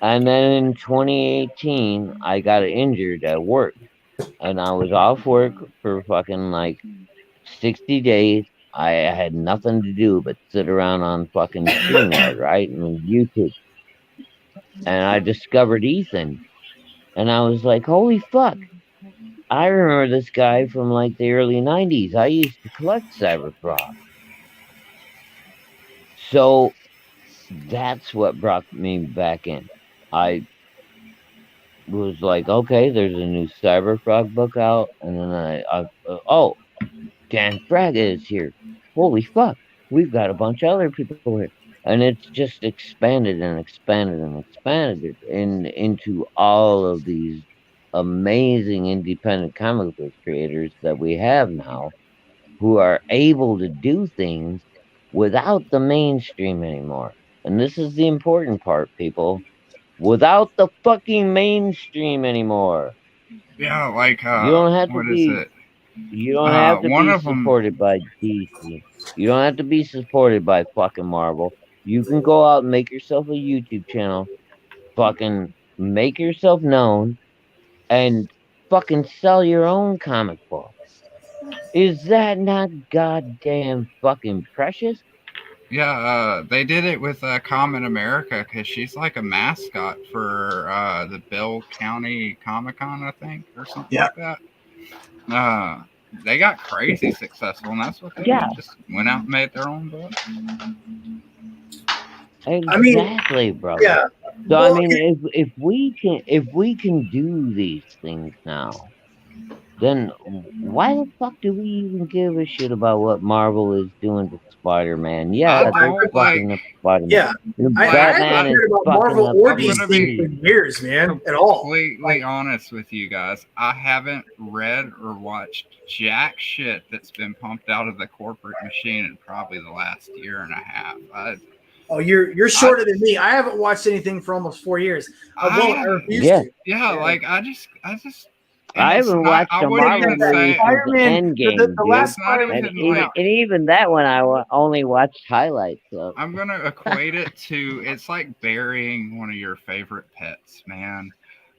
And then in 2018, I got injured at work. And I was off work for fucking like 60 days. I had nothing to do but sit around on fucking StreamYard, right? And YouTube. And I discovered Ethan. And I was like, holy fuck. I remember this guy from like the early 90s. I used to collect Cyberfrog. So that's what brought me back in. I was like, okay, there's a new Cyberfrog book out. And then oh, Dan Fraga is here. Holy fuck. We've got a bunch of other people here. And it's just expanded and expanded and expanded into all of these amazing independent comic book creators that we have now who are able to do things without the mainstream anymore. And this is the important part, people. Without the fucking mainstream anymore.
Yeah, like
You don't have to
what is
be
it?
You don't have to
One
be
of 'em-
supported by DC. You don't have to be supported by fucking Marvel. You can go out and make yourself a YouTube channel, fucking make yourself known, and fucking sell your own comic book. Is that not goddamn fucking precious?
Yeah, they did it with Common America because she's like a mascot for the Bell County Comic Con, I think, or something
Yeah.
like that. They got crazy successful, and that's what they
Yeah.
did. Just went out and made their own book.
Exactly, bro.
Yeah.
So
Well,
I mean, if we can do these things now, then why the fuck do we even give a shit about what Marvel is doing to Spider-Man? Yeah,
I
they're
don't
fucking up Spider-Man.
Yeah. I
Batman
haven't
is
heard about
fucking
Marvel
up
or
I'm gonna
DC
be
for years, man, at all.
Completely honest with you guys, I haven't read or watched jack shit that's been pumped out of the corporate machine in probably the last year and a half.
Oh, you're shorter than me. I haven't watched anything for almost 4 years. I won't. I refuse
Yeah.
to.
Yeah,
Yeah.
like I just.
I haven't watched
I
a
wouldn't
Marvel
even
movie
say.
since
Spider-Man,
Endgame,
the
dude.
last
It's not
Spider-Man
even
came
like-
out.
And even that one, I only watched highlights of.
I'm gonna equate it to it's like burying one of your favorite pets, man.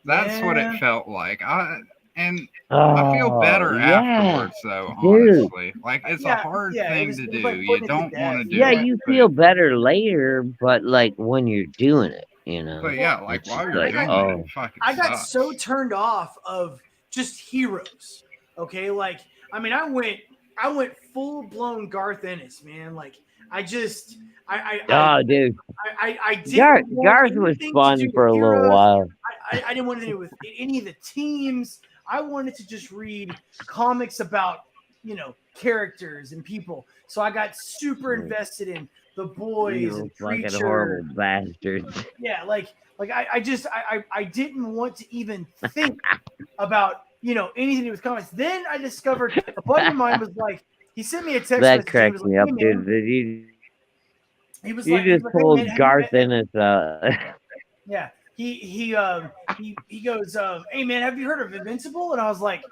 That's what
Yeah.
it felt like. I feel
Oh,
better
yeah.
afterwards, though.
Dude.
Honestly, like it's a
Yeah,
hard
yeah, it
thing
was-
to
it was
do.
like
You
putting it to
don't want to
death.
do
Yeah,
it.
you
but-
feel better later, but like when you're doing it, you know.
But yeah, like
It's
while
just
you're
like,
doing
oh.
it, it fucking
I got
sucks.
so turned off of just heroes. Okay, like I mean, I went full blown Garth Ennis, man. Like I just
Oh, dude,
I didn't want
Garth was
anything to
fun
do with
for a little
heroes.
while.
I didn't want to do with any of the teams. I wanted to just read comics about, characters and people. So I got super invested in the boys
You
and
fucking
Preacher.
horrible bastards.
Yeah, like I didn't want to even think about anything to do with comics. Then I discovered a buddy of mine was like, he sent me a text
That
message. He
cracks
was
me
like,
up,
"Hey, man,"
dude.
He was
You
like, he was
just
like, "Hey,
pulled
man, have you
Garth
met-"
Ennis out.
Yeah, he goes, "Hey man, have you heard of Invincible?" And I was like,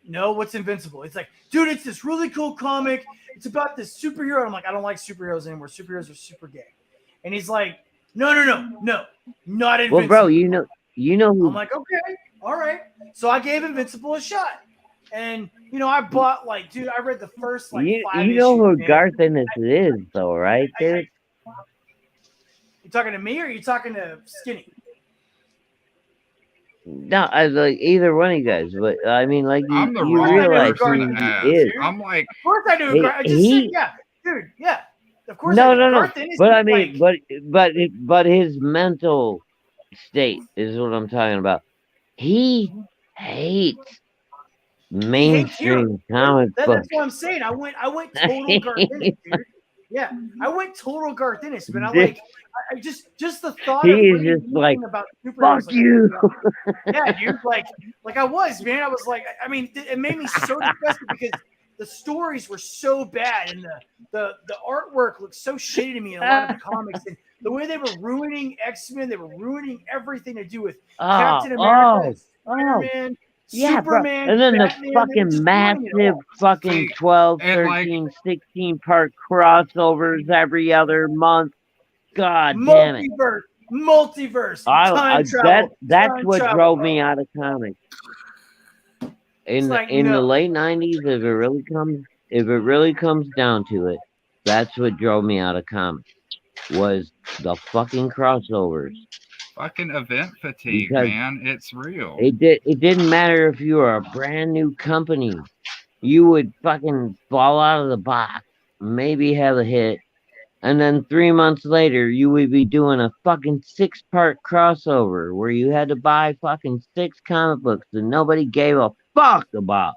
"No, what's Invincible?" It's like, "Dude, it's this really cool comic. It's about this superhero." I'm like, "I don't like superheroes anymore. Superheroes are super gay." And he's like, "No, not Invincible."
Well, bro, you know who?
I'm like, "Okay, all right." So I gave Invincible a shot, and I bought dude, I read the first
you
5
know
issues,
who
man.
Garth Ennis is, though, right, dude?
You talking to me or are you talking to Skinny?
No, I like either one of you guys, but I mean, like
I'm the
you
wrong
realize
person
who
to ask.
he is.
I'm like,
Of course I do.
He-
I just said, yeah, dude, yeah. Of course.
No,
I do.
no.
Garth Ennis
But
is
I mean, but his mental State is what I'm talking about. He hates
He hates
mainstream comic
That's
books.
what I'm saying. I went total Garth Ennis, dude. Yeah, I went total Garth Ennis, but I just the thought
He
of
is
reading
just like,
anything about superheroes,
fuck you.
yeah, dude, like I was, man. I was like, I mean, it made me so disgusted because the stories were so bad and the artwork looked so shitty to me in a lot of the comics, and the way they were ruining X-Men, they were ruining everything to do with Captain America, Spider-Man,
Yeah, bro.
Superman,
And then
Batman,
the fucking massive fucking
See,
12,
and, like-
13, 16 part crossovers every other month. God damn it.
multiverse, time travel.
That's
time
what
travel.
drove me out of comics. In
like,
the
no.
late 90s, if it really comes down to it, that's what drove me out of comics. Was the fucking crossovers.
Fucking event fatigue,
Because
man. It's real.
It didn't matter if you were a brand new company. You would fucking fall out of the box, maybe have a hit, and then 3 months later you would be doing a fucking 6-part crossover where you had to buy fucking 6 comic books that nobody gave a fuck about.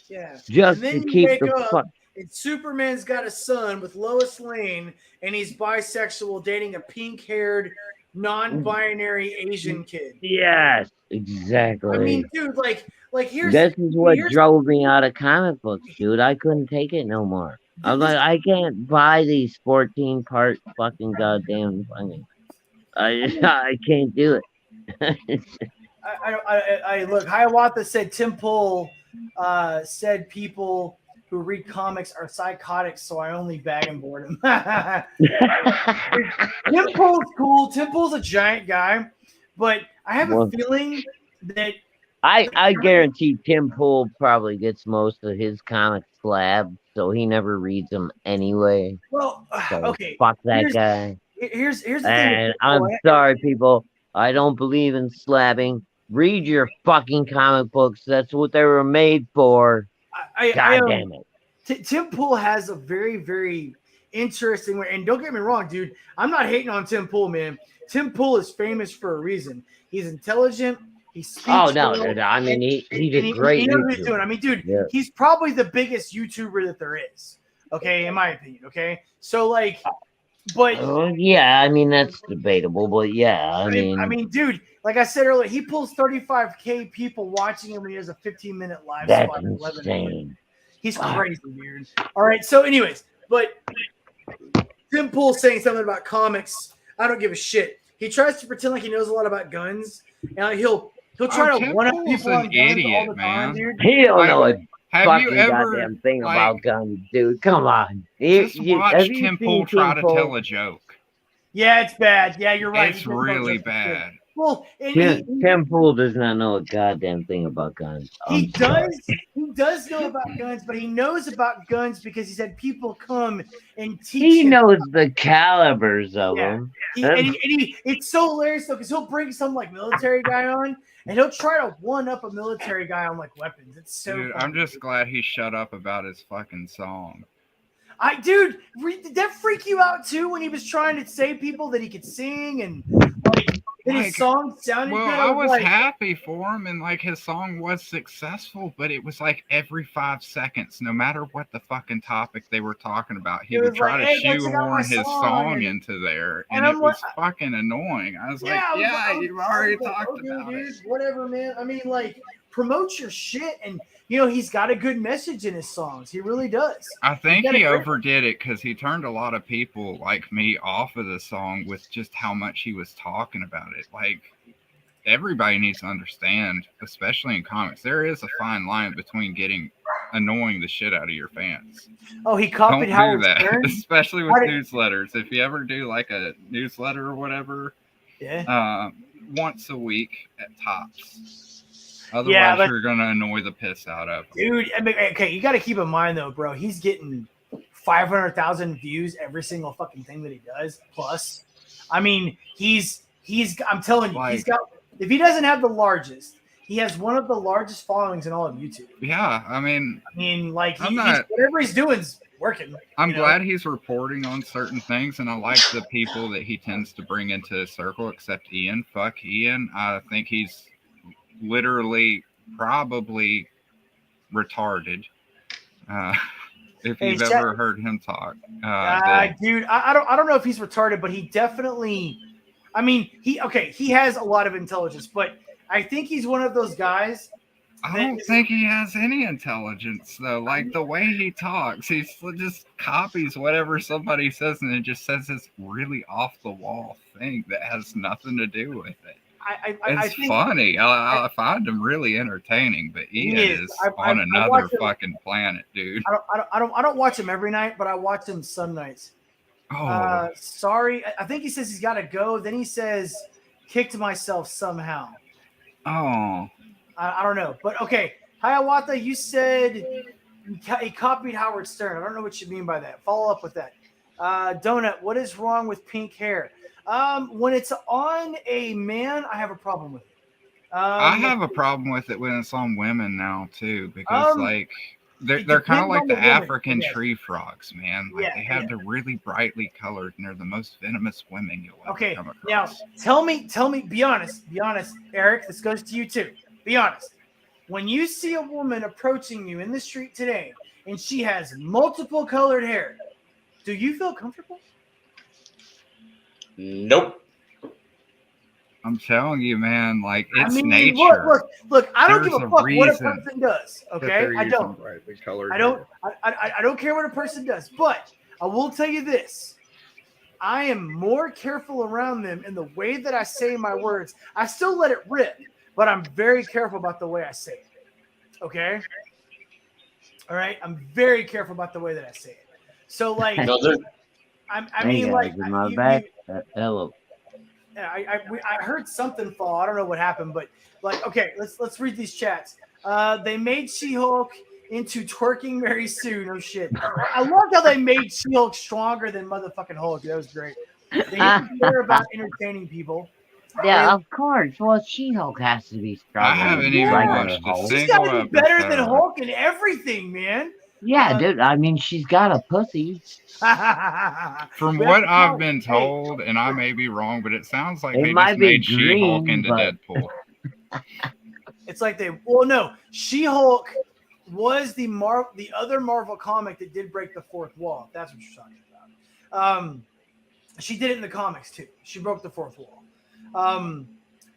Yeah.
Just
And then
to
you
keep
wake
the
up
fuck.
and Superman's got a son with Lois Lane, and he's bisexual, dating a pink-haired, non-binary Asian kid.
Yes, exactly.
I mean, dude, like here's
This is what
here's-
drove me out of comic books, dude. I couldn't take it no more. I'm like, I can't buy these 14-part fucking goddamn fucking. I can't do it.
I look. Hiawatha said Tim Pool said people who read comics are psychotic, so I only bag and board him. Tim Pool's cool. Tim Pool's a giant guy, but I have a feeling that
I guarantee Tim Pool probably gets most of his comics slabbed, so he never reads them anyway.
well,
So
okay.
fuck that guy.
Here's the thing.
And I'm sorry, people. I don't believe in slabbing. Read your fucking comic books. That's what they were made for. God damn it.
Tim Pool has a very, very interesting way. And don't get me wrong, dude. I'm not hating on Tim Pool, man. Tim Pool is famous for a reason. He's intelligent. He speaks.
Oh no,
well,
dude. I mean, he's a great
he knows what he's
YouTuber.
doing. I mean, dude,
Yeah.
he's probably the biggest YouTuber that there is. Okay, in my opinion. Okay, so like, but
Oh yeah, I mean that's debatable, but yeah, I mean,
dude, like I said earlier, he pulls 35K people watching him when he has a 15-minute live
that's
spot. at 11 a.m.
insane.
He's crazy, dude. All right, so anyways, but Tim Pool saying something about comics, I don't give a shit. He tries to pretend like he knows a lot about guns, and he'll try to
Tim
one up
Pool's
people
an
on guns
idiot,
all the time,
man.
dude.
He don't
Like,
know a
Have
fucking
you ever
goddamn thing
like,
about guns, dude. Come on.
just watch
have you
Tim
seen
Pool try to
Pool?
tell a joke?
Yeah, it's bad. Yeah, you're right.
It's
He does know
really
just as good.
bad.
Well, and
Tim Pool does not know a goddamn thing about guns.
he does know about guns, but he knows about guns because he's had people come and teach
He
him.
knows the calibers of
Yeah.
them.
It's so hilarious though because he'll bring some like military guy on and he'll try to one up a military guy on like weapons. It's so
Dude,
funny.
I'm just glad he shut up about his fucking song.
Did that freak you out too when he was trying to say people that he could sing and like that his
Like,
song sounded
Well,
good?
I was
like,
happy for him, and like his song was successful, but it was like every 5 seconds, no matter what the fucking topic they were talking about, he
It
would
was
try
like,
to
"Hey, go check out my
shoehorn his
song,"
song
and-
into there,
and
and
I'm
it was
like-
fucking annoying. I was like,
I was
yeah,
like-
you've already
I was like,
talked
okay,
about
dude,
it.
whatever, man. I mean, like, promote your shit, and you know he's got a good message in his songs. He really does.
I think
got a
he
great-
overdid it because he turned a lot of people like me off of the song with just how much he was talking about it. Like, everybody needs to understand, especially in comics, there is a fine line between annoying the shit out of your fans.
Oh, he
Don't
copied
do
Howard
that,
Stern.
especially with
How did-
newsletters. If you ever do like a newsletter or whatever,
Yeah.
once a week at tops. Otherwise,
but-
you're gonna annoy the piss out of them.
Dude, I mean, okay, you got to keep in mind though, bro. He's getting 500,000 views every single fucking thing that he does. Plus, I mean, he's. I'm telling you, he's got. If he doesn't have the largest, he has one of the largest followings in all of YouTube.
Yeah, I mean,
I mean, like
I'm not-
whatever he's doing, working.
I'm
you know?
glad he's reporting on certain things, and I like the people that he tends to bring into his circle, except Ian. Fuck Ian. I think he's literally probably retarded. If
Hey,
you've
Shaq-
ever heard him talk. then-
Dude, I don't know if he's retarded, but he definitely. I mean, he has a lot of intelligence, but I think he's one of those guys.
I don't think he has any intelligence, though. Like, the way he talks, he just copies whatever somebody says, and it just says this really off-the-wall thing that has nothing to do with it.
I think
Funny. I find him really entertaining, but Ian is on another
watch him.
fucking planet, dude.
I don't watch him every night, but I watch him some nights.
Oh,
Sorry, I think he says he's got to go. Then he says, "Kicked myself somehow."
oh.
I don't know, but okay. Hiawatha, you said he copied Howard Stern. I don't know what you mean by that. Follow up with that. Donut, what is wrong with pink hair? When it's on a man, I have a problem with it.
I have a problem with it when it's on women now too, because like they're
it
kind of
depends
like
on
the
the women,
African
yes.
tree frogs, man. Like they have they're really brightly colored, and they're the most venomous women you'll ever
Okay,
come
now
across.
tell me, be honest, Eric. This goes to you too. Be honest. When you see a woman approaching you in the street today, and she has multiple colored hair, do you feel comfortable?
Nope.
I'm telling you, man. Like it's
I mean,
nature.
look. I don't give
There's
a
a
fuck what a
reason
person does.
that
Okay,
they're
I
using
don't.
brightly colored
I don't.
hair.
I don't care what a person does, but I will tell you this: I am more careful around them in the way that I say my words. I still let it rip, but I'm very careful about the way I say it. Okay. All right. I'm very careful about the way that I say it. So, like,
No, there,
I mean, like,
my back. Hello.
I heard something fall. I don't know what happened, but like, okay, let's read these chats. They made She-Hulk into twerking Mary Sue. No shit. I loved how they made She-Hulk stronger than motherfucking Hulk. That was great. They didn't care about entertaining people.
Yeah, of course. Well, She-Hulk has to be stronger.
I haven't
than
even
regular
watched a
Hulk.
She's
single
got to be better than
episode.
Hulk in everything, man.
Yeah, dude. I mean, she's got a pussy.
From
We have
what
to
I've
count-
been
hey,
told, and I may be wrong, but it sounds like
It
they
might
just
be
made She-Hulk
green,
into
but-
Deadpool.
It's like no, She-Hulk was the other Marvel comic that did break the fourth wall. If that's what you're talking about. She did it in the comics too. She broke the fourth wall.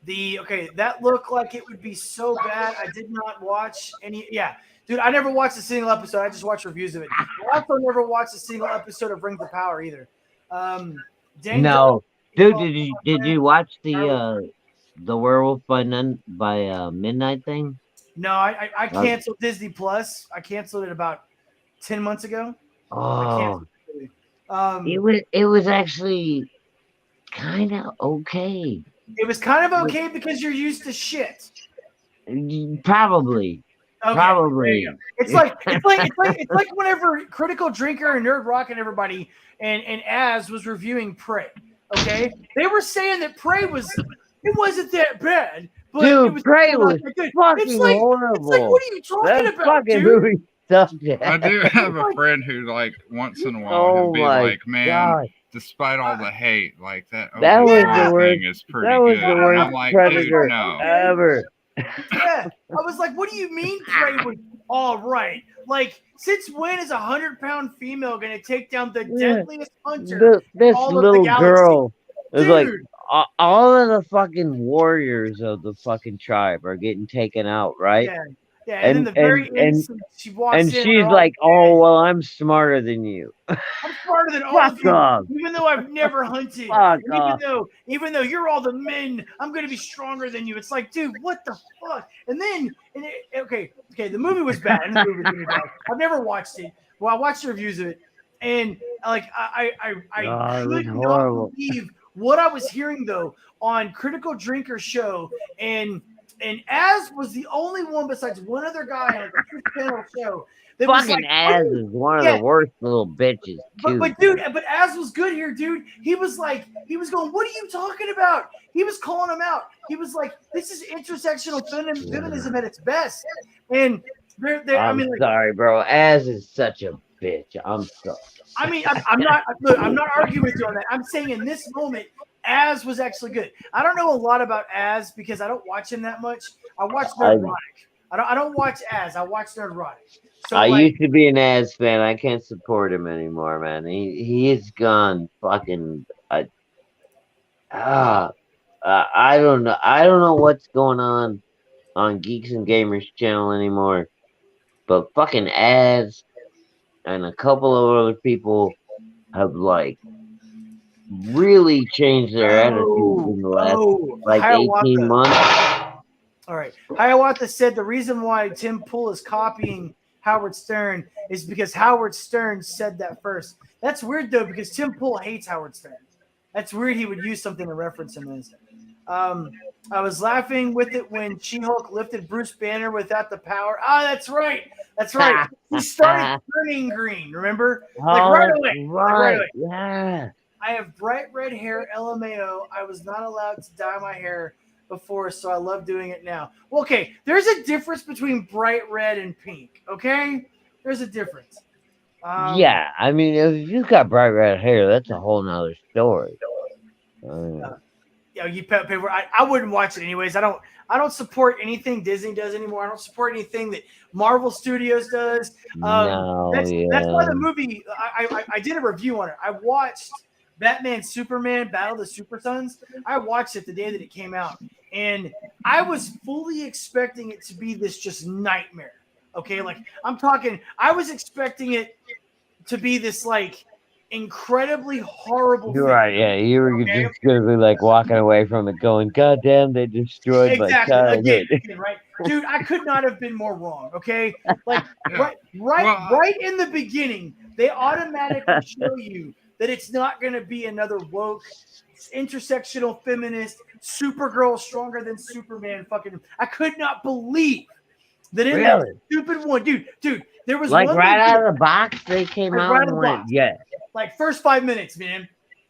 That looked like it would be so bad. I did not watch any. Yeah, dude, I never watched a single episode. I just watched reviews of it. I also never watched a single episode of Rings of Power either.
No, dude. Did you watch the Werewolf by Midnight thing?
No, I canceled Disney Plus. I canceled it about 10 months ago.
Oh, it was actually kind of okay.
It was kind of okay because you're used to shit.
Probably.
Okay,
Probably.
there you go. It's like whenever Critical Drinker and Nerd Rock and everybody and Az was reviewing Prey. Okay, they were saying that Prey wasn't that bad, but
Dude,
it was
Prey
not
was
that good.
fucking
It's like,
horrible.
what are you talking
That
about,
fucking
dude?
movie sucked.
I do have a friend who, like, once in a while,
Oh
he'll be
my
like, man,
God.
despite all the hate, like, that
That was
Obi-Wan
the worst-
thing is pretty
That was
good.
the
And
worst
I'm like,
Predator
dude, no.
ever.
Yeah, I was like, what do you mean Prey was all right? Like, since when is 100-pound female going to take down the deadliest hunter?
This
all of the
little
galaxy.
girl is like,
Dude,
all of the fucking warriors of the fucking tribe are getting taken out, right?
yeah. And then the very end, she walks in
And
and
she's
they're all
like,
dead.
oh, well, I'm smarter than you.
I'm smarter than all of
Fuck
you,
off.
even though I've never hunted.
Fuck
And
off.
even though you're all the men, I'm gonna be stronger than you. It's like, dude, what the fuck? And then, okay, the movie was bad. And the movie was really bad. I've never watched it. Well, I watched the reviews of it, and like I
God, it was
could not
horrible.
believe what I was hearing though on Critical Drinker show, and Az was the only one besides one other guy on the Fifth Channel show that was
Fucking
like,
Az is one of the worst little bitches, too.
but Az was good here, dude. He was going, what are you talking about? He was calling him out. He was like, this is intersectional feminism at its best. And I
I'm
mean, like,
sorry, bro. Az is such a bitch. I'm sorry.
I mean, I'm not. Look, I'm not arguing with you on that. I'm saying in this moment, Az was actually good. I don't know a lot about Az because I don't watch him that much. I watch Nerdrotic. I don't watch Az. I watch Nerdrotic. So
I
like,
used to be an Az fan. I can't support him anymore, man. He is gone fucking. I don't know. I don't know what's going on Geeks and Gamers channel anymore. But fucking Az and a couple of other people have like really changed their attitude in the last like 18 months.
All right. Hiawatha said the reason why Tim Pool is copying Howard Stern is because Howard Stern said that first. That's weird though, because Tim Pool hates Howard Stern. That's weird he would use something to reference him as. I was laughing with it when She-Hulk lifted Bruce Banner without the power. Ah, that's right. That's right. He started turning green, remember? Like right away. Right away.
Yeah.
I have bright red hair, LMAO. I was not allowed to dye my hair before, so I love doing it now. Well, okay, there's a difference between bright red and pink, okay? There's a difference.
Yeah, I mean, if you've got bright red hair, that's a whole nother story.
Yeah, you pay for. I wouldn't watch it anyways. I don't support anything Disney does anymore. I don't support anything that Marvel Studios does. That's why the movie. I did a review on it. I watched Batman Superman Battle of the Super Sons. I watched it the day that it came out, and I was fully expecting it to be this just nightmare. Okay, like I'm talking. I was expecting it to be this like incredibly horrible.
You're right. Yeah, you were just gonna be like walking away from it, going, "God damn, they destroyed my childhood."
Again, right, dude. I could not have been more wrong. Okay, like right in the beginning, they automatically show you that it's not going to be another woke, intersectional feminist, Supergirl stronger than Superman. Fucking, I could not believe that in that stupid one, dude. There was
like
one
right out of the box they came out and went, yeah.
Like first 5 minutes, man.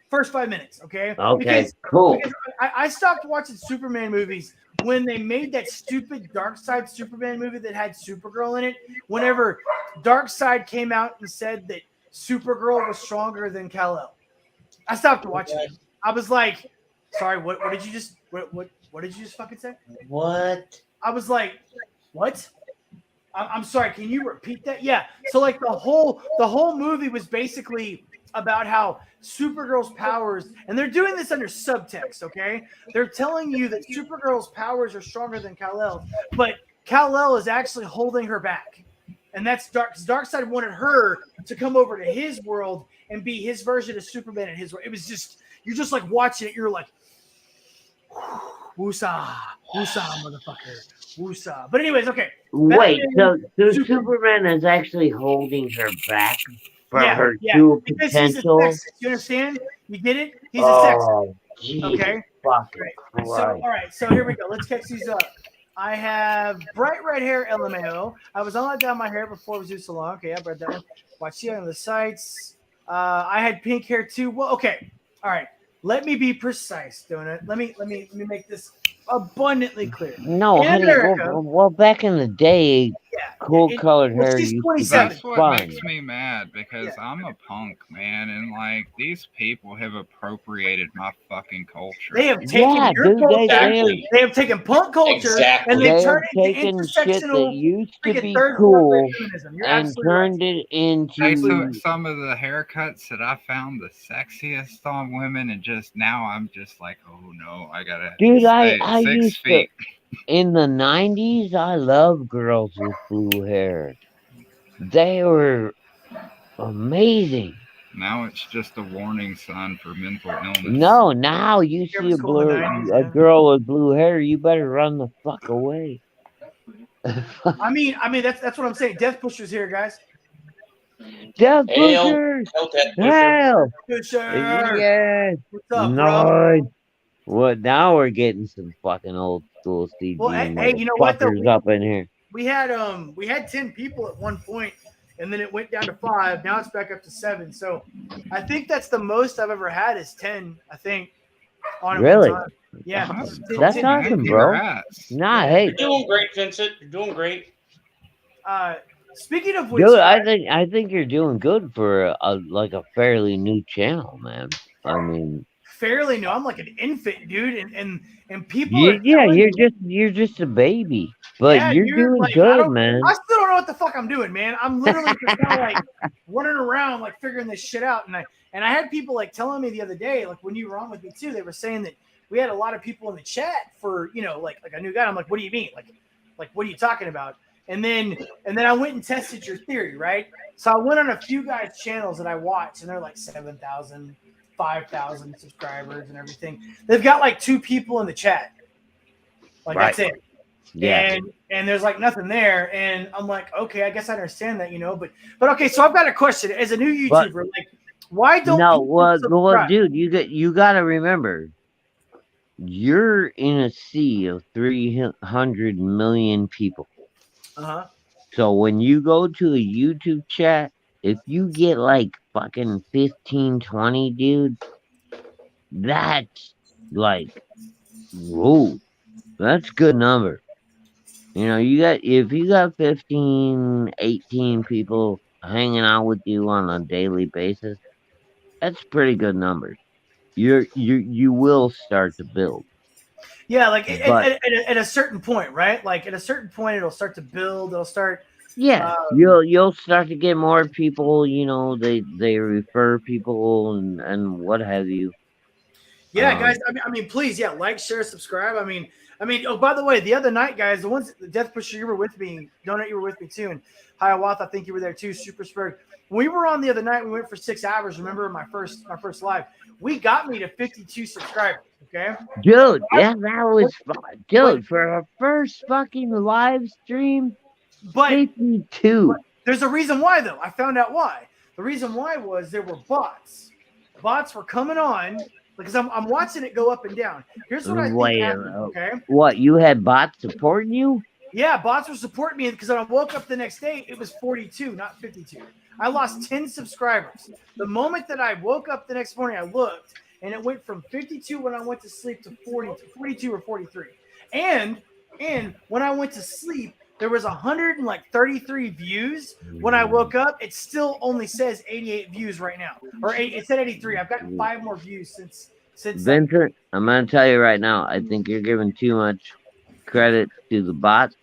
First 5 minutes, okay?
Okay, cool.
Because I stopped watching Superman movies when they made that stupid Darkseid Superman movie that had Supergirl in it. Whenever Darkseid came out and said that Supergirl was stronger than Kal-El, I stopped watching it. I was like, sorry, what did you just what did you just fucking say?
What?
I was like, what? I'm sorry, can you repeat that? Yeah. So like the whole movie was basically about how Supergirl's powers, and they're doing this under subtext, okay? They're telling you that Supergirl's powers are stronger than Kal-El, but Kal-El is actually holding her back. And that's Darkseid wanted her to come over to his world and be his version of Superman in his world. It was just, you're just like watching it, you're like, woosah, motherfucker. Woosah. But anyways, okay.
Wait, so Superman is actually holding her back for her true potential?
He's a sexist. You understand? You get it? He's a sexist.
Geez,
okay.
Right.
So, all right. So here we go. Let's catch these up. I have bright red hair, LMAO. I was on down my hair before it was used so long. Okay, I brought that one. Watch you on the sites. I had pink hair too. Well, okay. All right. Let me be precise, Donut. Let me make this abundantly clear.
No, honey. Well, back in the day, colored hair used to be
That's what
fun.
makes me mad because I'm a punk, man, and like these people have appropriated my fucking culture.
They have taken your culture. They have taken punk culture and they turned it into
shit that used to be
third
cool
You're
and turned it into
some of the haircuts that I found the sexiest on women, and just now I'm just like, oh no, I gotta.
Dude, I
6
used
feet.
In the 90s, I loved girls with blue hair. They were amazing.
Now it's just a warning sign for mental illness.
No, now you see a girl with blue hair, you better run the fuck away.
I mean that's what I'm saying. Death Pusher's here, guys.
Death Pusher! Hell! Yes!
What's up, bro?
What? Now we're getting some fucking old school Steve.
Well, hey, you know what?
Up in here.
We had 10 people at one point, and then it went down to 5. Now it's back up to 7. So I think that's the most I've ever had is 10. I think.
Really?
Yeah.
That's awesome, bro. Nah, hey.
You're doing great, Vincent. You're doing great.
speaking of which,
Dude, I think you're doing good for a fairly new channel, man. I mean,
fairly new. I'm like an infant, dude, and people are
yeah,
telling me,
you're just a baby, but
yeah,
you're
dude,
doing
like
good, man.
I still don't know what the fuck I'm doing, man. I'm literally just kind of like running around, like figuring this shit out. And I had people like telling me the other day, like when you were on with me too, they were saying that we had a lot of people in the chat for, you know, like a new guy. I'm like, what do you mean? Like what are you talking about? And then I went and tested your theory, right? So I went on a few guys' channels that I watched, and they're like 7,000, 5,000 subscribers and everything. They've got like 2 people in the chat. Like
Right.
that's it.
Yeah.
And there's like nothing there. And I'm like, okay, I guess I understand that, you know. But okay, so I've got a question. As a new YouTuber, like why don't
No,
people
well,
subscribe?
dude, you got to remember, you're in a sea of 300 million people.
Uh-huh.
So when you go to a YouTube chat, if you get like fucking 15, 20, dude, that's like, whoa, that's good number. You know, if you got 15, 18 people hanging out with you on a daily basis, that's pretty good numbers. You will start to build.
Yeah, like
But
at a certain point, right? Like at a certain point, it'll start to build. It'll start.
yeah, you'll start to get more people. You know, they refer people and what have you.
Yeah, guys. I mean, please, yeah, like, share, subscribe. I mean. Oh, by the way, the other night, guys, the Death Pusher, you were with me. Donut, you were with me too, and Hiawatha, I think you were there too. Super Spurg. We were on the other night. We went for 6 hours. Remember my first live? We got me to 52 subscribers. Okay,
Dude, yeah, that was fun. Dude, for our first fucking live stream,
but
52.
There's a reason why, though. I found out why. The reason why was there were bots. Bots were coming on because I'm watching it go up and down. Here's what I think
Wait,
happened. Okay.
What, you had bots supporting you?
Yeah, bots were supporting me because when I woke up the next day, it was 42, not 52. I lost 10 subscribers. The moment that I woke up the next morning, I looked, and it went from 52 when I went to sleep to 42 or 43. And when I went to sleep, there was 133 views. When I woke up, it still only says 88 views right now. It said 83. I've gotten 5 more views since
Vincent, I'm gonna tell you right now, I think you're giving too much credit to the bots.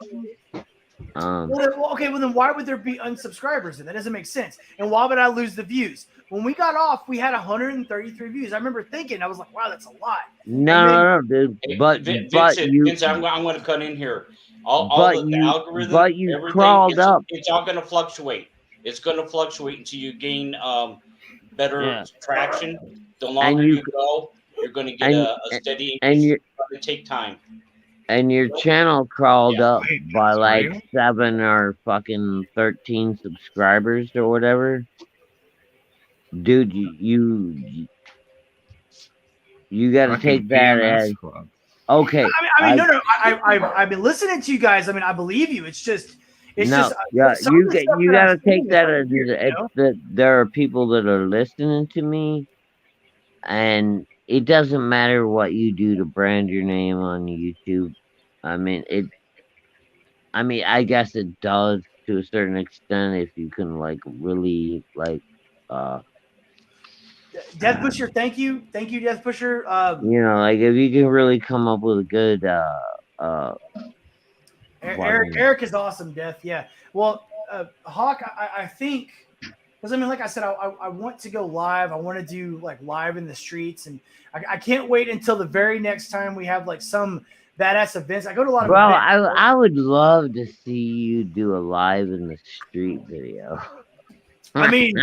Well, then why would there be unsubscribers? Then that doesn't make sense. And why would I lose the views? When we got off, we had 133 views. I remember thinking, I was like, "Wow, that's a lot."
No, dude. But
Vince, I'm going to cut in here. The algorithm,
but you crawled up.
It's all going to fluctuate. It's going to fluctuate until you gain better traction. The longer you go, you're going to get a steady increase. It's going to take time.
And your channel crawled up by like 7 or fucking 13 subscribers or whatever. Dude, you got to take that as okay.
No. I've been listening to you guys. I mean, I believe you. It's just you got
to take that as that there are people that are listening to me, and it doesn't matter what you do to brand your name on YouTube. I mean, I guess it does to a certain extent if you can like really like
Death Pusher, thank you, Death Pusher.
You know, like if you can really come up with a good
Eric is awesome, Death. Yeah. Well, Hawk, I think because I mean, like I said, I want to go live. I want to do like live in the streets, and I can't wait until the very next time we have like some badass events. I go to a lot of events.
I would love to see you do a live in the street video.
I mean,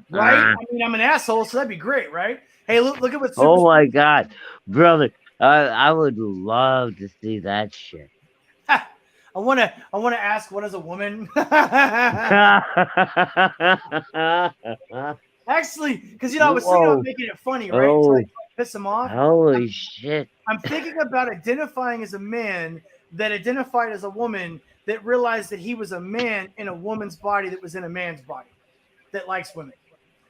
right? I mean, I'm an asshole, so that'd be great, right? Hey, look at what.
Oh my God, brother! I would love to see that shit.
I want to ask, what is a woman? Actually, because I was thinking about making it funny, right?
Oh.
So like, piss him off.
Holy shit!
I'm thinking about identifying as a man that identified as a woman that realized that he was a man in a woman's body that was in a man's body that likes women.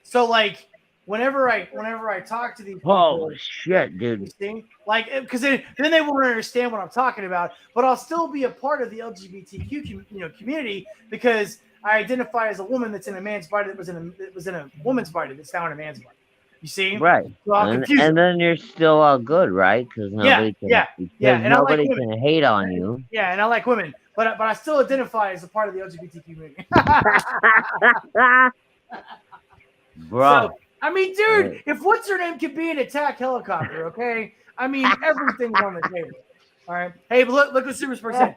So like whenever I talk to these people,
Oh shit,
you
dude.
see, like, because then they won't understand what I'm talking about, but I'll still be a part of the LGBTQ community because I identify as a woman that's in a man's body that was in a woman's body that's now in a man's body. You see,
Right.
so I'll confuse
And
them.
then you're still all good, right? Because nobody can
and I like
nobody
women.
can hate on you.
Yeah, and I like women, but I still identify as a part of the LGBT community.
Bro.
So, I mean, dude, if what's her name could be an attack helicopter, okay? I mean, everything's on the table. All right. Hey, but look what Super Spurk said.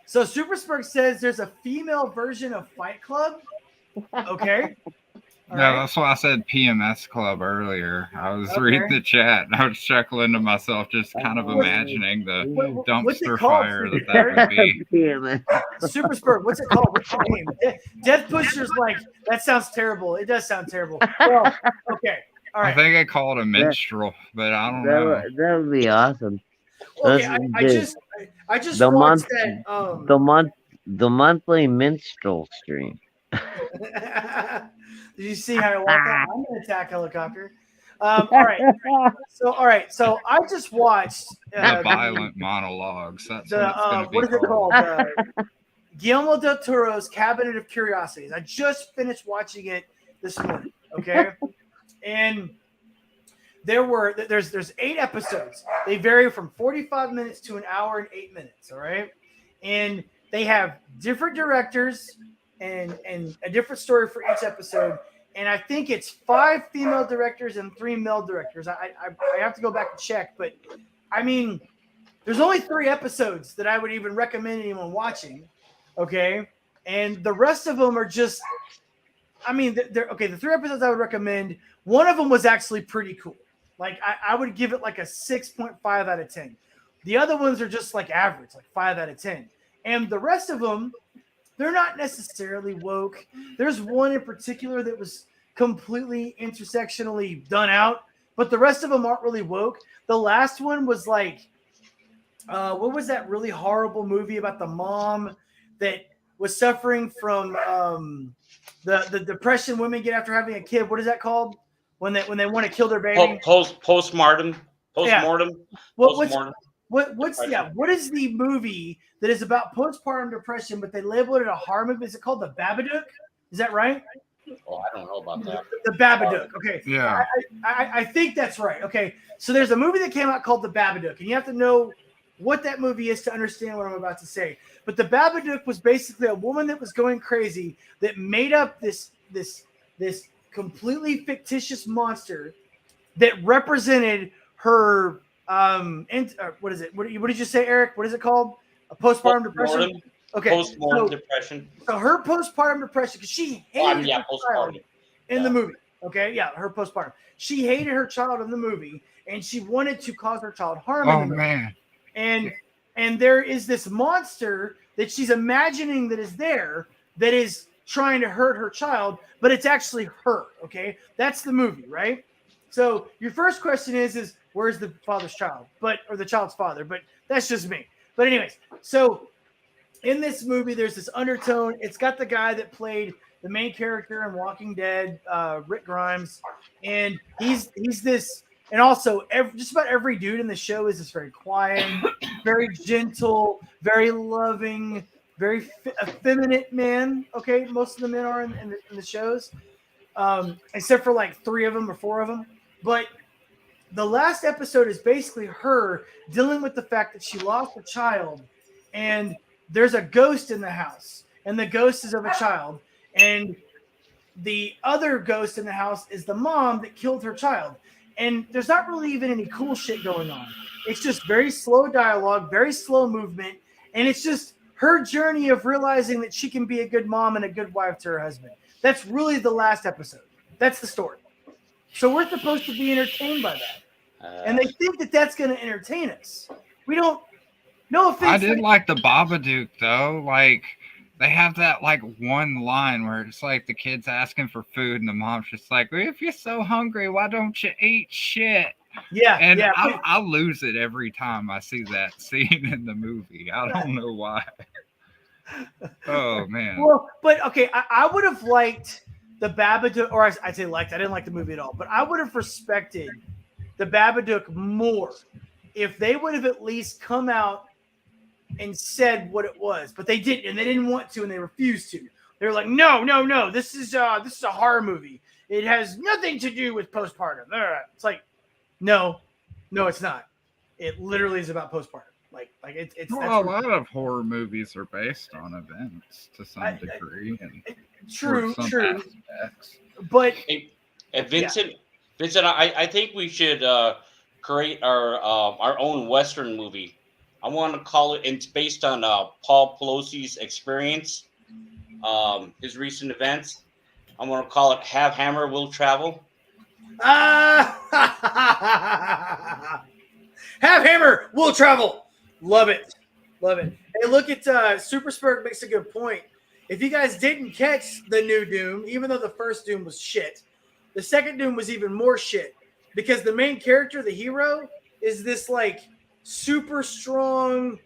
So Super Spurk says there's a female version of Fight Club. Okay. All
Yeah,
right.
that's why I said PMS Club earlier. I was
Okay.
reading the chat and I was chuckling to myself, just kind of imagining the
What's it
dumpster
called,
fire
Super
that would be.
Super Spurk, what's it called? What's the name? Death Pusher's like, that sounds terrible. It does sound terrible. Well, okay. All
I
right.
think I called it minstrel, but I don't know.
That would be awesome.
Okay, I just
the
watched
month-
that.
The monthly minstrel stream.
Did you see how I walked out? I'm an attack helicopter. All right. So I just watched
The violent monologues. That's what it's going to be
what is it
called.
called? Guillermo del Toro's Cabinet of Curiosities. I just finished watching it this morning. Okay, and there's 8 episodes. They vary from 45 minutes to an hour and 8 minutes. All right, and they have different directors and a different story for each episode. And I think it's 5 female directors and 3 male directors. I have to go back and check, but I mean, there's only 3 episodes that I would even recommend anyone watching. Okay, and the rest of them are just, I mean, they're okay. The 3 episodes I would recommend, one of them was actually pretty cool. Like I would give it like a 6.5 out of 10. The other ones are just like average, like 5 out of 10. And the rest of them, they're not necessarily woke. There's one in particular that was completely intersectionally done out, but the rest of them aren't really woke. The last one was like, what was that really horrible movie about the mom that was suffering from the depression women get after having a kid? What is that called? When they want to kill their baby?
Postmortem.
What is the movie that is about postpartum depression, but they labeled it a horror movie? Is it called The Babadook? Is that right?
Oh, I don't know about that.
The Babadook. Okay.
Yeah.
I think that's right. Okay. So there's a movie that came out called The Babadook, and you have to know what that movie is to understand what I'm about to say. But The Babadook was basically a woman that was going crazy that made up this completely fictitious monster that represented her what is it? What did you say, Eric? What is it called? A postpartum depression. Okay.
Postpartum depression.
So her postpartum depression, because she hated her child
postpartum
in the movie. Okay, yeah, her postpartum. She hated her child in the movie, and she wanted to cause her child harm.
Oh
in the movie.
man.
And there is this monster that she's imagining that is there that is trying to hurt her child, but it's actually her. Okay, that's the movie, right? So your first question is where's the father's child, or the child's father? But that's just me. But anyways, so in this movie, there's this undertone. It's got the guy that played the main character in Walking Dead, Rick Grimes, and he's this. And also, just about every dude in the show is this very quiet, very gentle, very loving, very effeminate man. Okay, most of the men are in the shows, except for like 3 of them or 4 of them. But the last episode is basically her dealing with the fact that she lost a child, and there's a ghost in the house, and the ghost is of a child, and the other ghost in the house is the mom that killed her child. And there's not really even any cool shit going on. It's just very slow dialogue, very slow movement, and it's just her journey of realizing that she can be a good mom and a good wife to her husband. That's really the last episode. That's the story. So we're supposed to be entertained by that. And they think that that's going to entertain us. We don't. No offense.
I did like the Babadook though. Like they have that like one line where it's like the kid's asking for food and the mom's just like, well, if you're so hungry, why don't you eat shit?
Yeah.
And
yeah.
I lose it every time I see that scene in the movie. I don't know why. Oh man.
Well, but okay, I would have liked the Babadook, or I'd say liked. I didn't like the movie at all, but I would have respected the Babadook more if they would have at least come out and said what it was. But they didn't, and they didn't want to, and they refused to. They were like, no, this is a horror movie. It has nothing to do with postpartum. It's like, no, it's not. It literally is about postpartum. Like it's
Well, a lot of horror movies are based on events to some degree, and
true,
some
true.
aspects.
But
Hey, Vincent, I think we should create our own Western movie. I want to call it. It's based on Paul Pelosi's experience, his recent events. I want to call it "Have Hammer Will Travel."
Have Hammer will travel. Love it. Hey, look at Super Spurg makes a good point. If you guys didn't catch the new Doom, even though the first Doom was shit, the second Doom was even more shit because the main character, the hero, is this like super strong,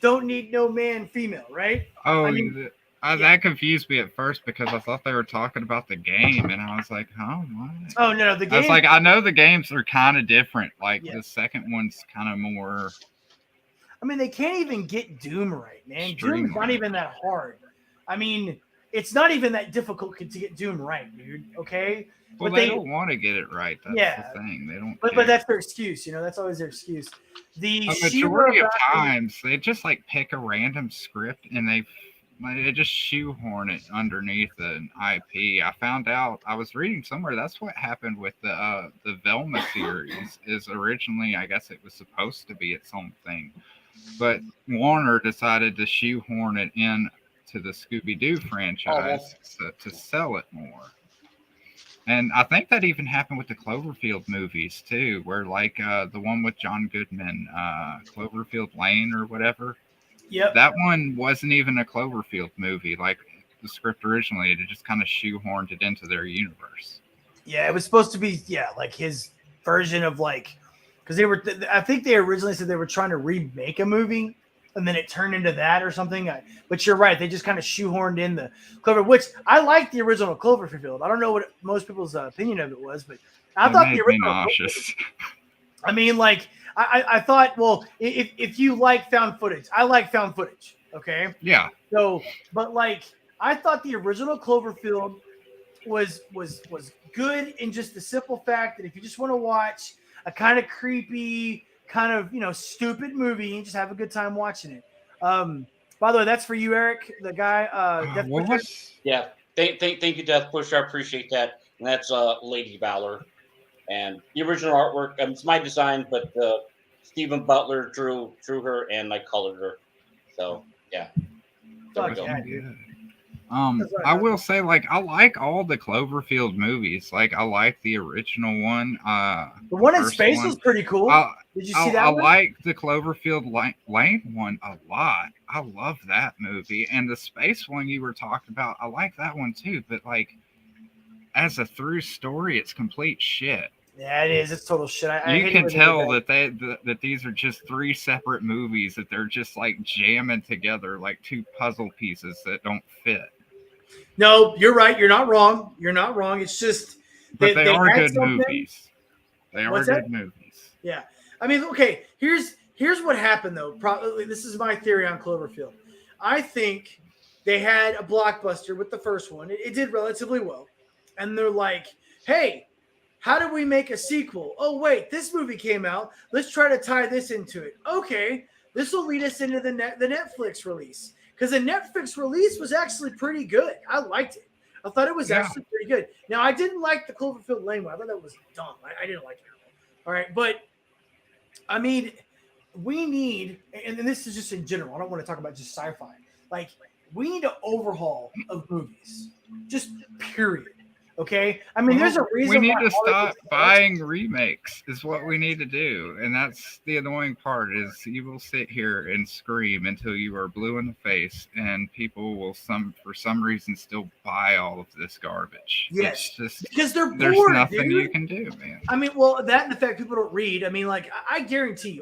don't need no man female, right?
Oh,
I mean,
that confused me at first because I thought they were talking about the game, and I was like, "Huh, what?"
Oh no, the game.
I was like, I know the games are kind of different. Like
Yeah.
the second one's kind of more.
I mean, they can't even get Doom right, man. Doom's not even that hard. I mean, it's not even that difficult to get Doom right, dude. Okay.
Well,
But
they don't want to get it right. That's
Yeah.
the thing. They don't.
But that's their excuse, that's always their excuse. The
a
She-Ra
majority of
Batman-
times they just like pick a random script and they just shoehorn it underneath an IP. I found out, I was reading somewhere, that's what happened with the Velma series. Is originally, I guess it was supposed to be its own thing, but Warner decided to shoehorn it in to the Scooby-Doo franchise to sell it more. And I think that even happened with the Cloverfield movies too, where like the one with John Goodman, Cloverfield Lane or whatever.
Yep.
That one wasn't even a Cloverfield movie, like the script originally. It just kind of shoehorned it into their universe.
Yeah, it was supposed to be, like his version of like, because I think they originally said they were trying to remake a movie, and then it turned into that or something. But you're right, they just kind of shoehorned in the Clover, which I like the original Cloverfield. I don't know what most people's opinion of it was, but I thought the
It made me
original.
nauseous.
I mean, like I thought, well, if you like found footage, I like found footage. Okay.
Yeah.
So, but like, I thought the original Cloverfield was good in just the simple fact that if you just want to watch a kind of creepy, kind of stupid movie and just have a good time watching it. By the way, that's for you, Eric, the guy. Death
What
Pusher.
was?
Yeah, thank you, Death Pusher. I appreciate that. And that's Lady Valor, and the original artwork. It's my design, but Stephen Butler drew her, and I colored her. So yeah. There we
Fuck
go.
yeah, dude.
Good.
That's right.
I will say, like, I like all the Cloverfield movies. Like, I like the original one.
The one in
first
space
one.
was pretty cool. Did you see that
I
one?
like the Cloverfield Lane one a lot. I love that movie. And the space one you were talking about, I like that one too. But, like, as a through story, it's complete shit.
Yeah, it is. It's total shit. I
You
hate it
can
when they
tell
do
that these are just three separate movies, that they're just, like, jamming together like two puzzle pieces that don't fit.
No, you're right. You're not wrong. It's just
But they are
had
good
something.
movies. They are
What's
good
that?
movies.
Yeah. I mean, okay, here's what happened though. Probably this is my theory on Cloverfield. I think they had a blockbuster with the first one. It did relatively well. And they're like, hey, how do we make a sequel? Oh, wait, this movie came out. Let's try to tie this into it. Okay, this will lead us into the Netflix release. Because the Netflix release was actually pretty good. I liked it. I thought it was actually pretty good. Now, I didn't like the Cloverfield Lane one. I thought that was dumb. I didn't like it. All right, but I mean, we need, and this is just in general, I don't want to talk about just sci-fi. Like, we need an overhaul of movies. Just period. Okay? I mean, there's a reason
we need
why
to stop
Hollywood's
buying remakes is what we need to do. And that's the annoying part, is you will sit here and scream until you are blue in the face, and people will for some reason still buy all of this garbage.
Yes.
It's just,
because they're bored,
there's nothing
dude.
you can do, man.
I mean, well, that and the fact people don't read. I mean, like, I guarantee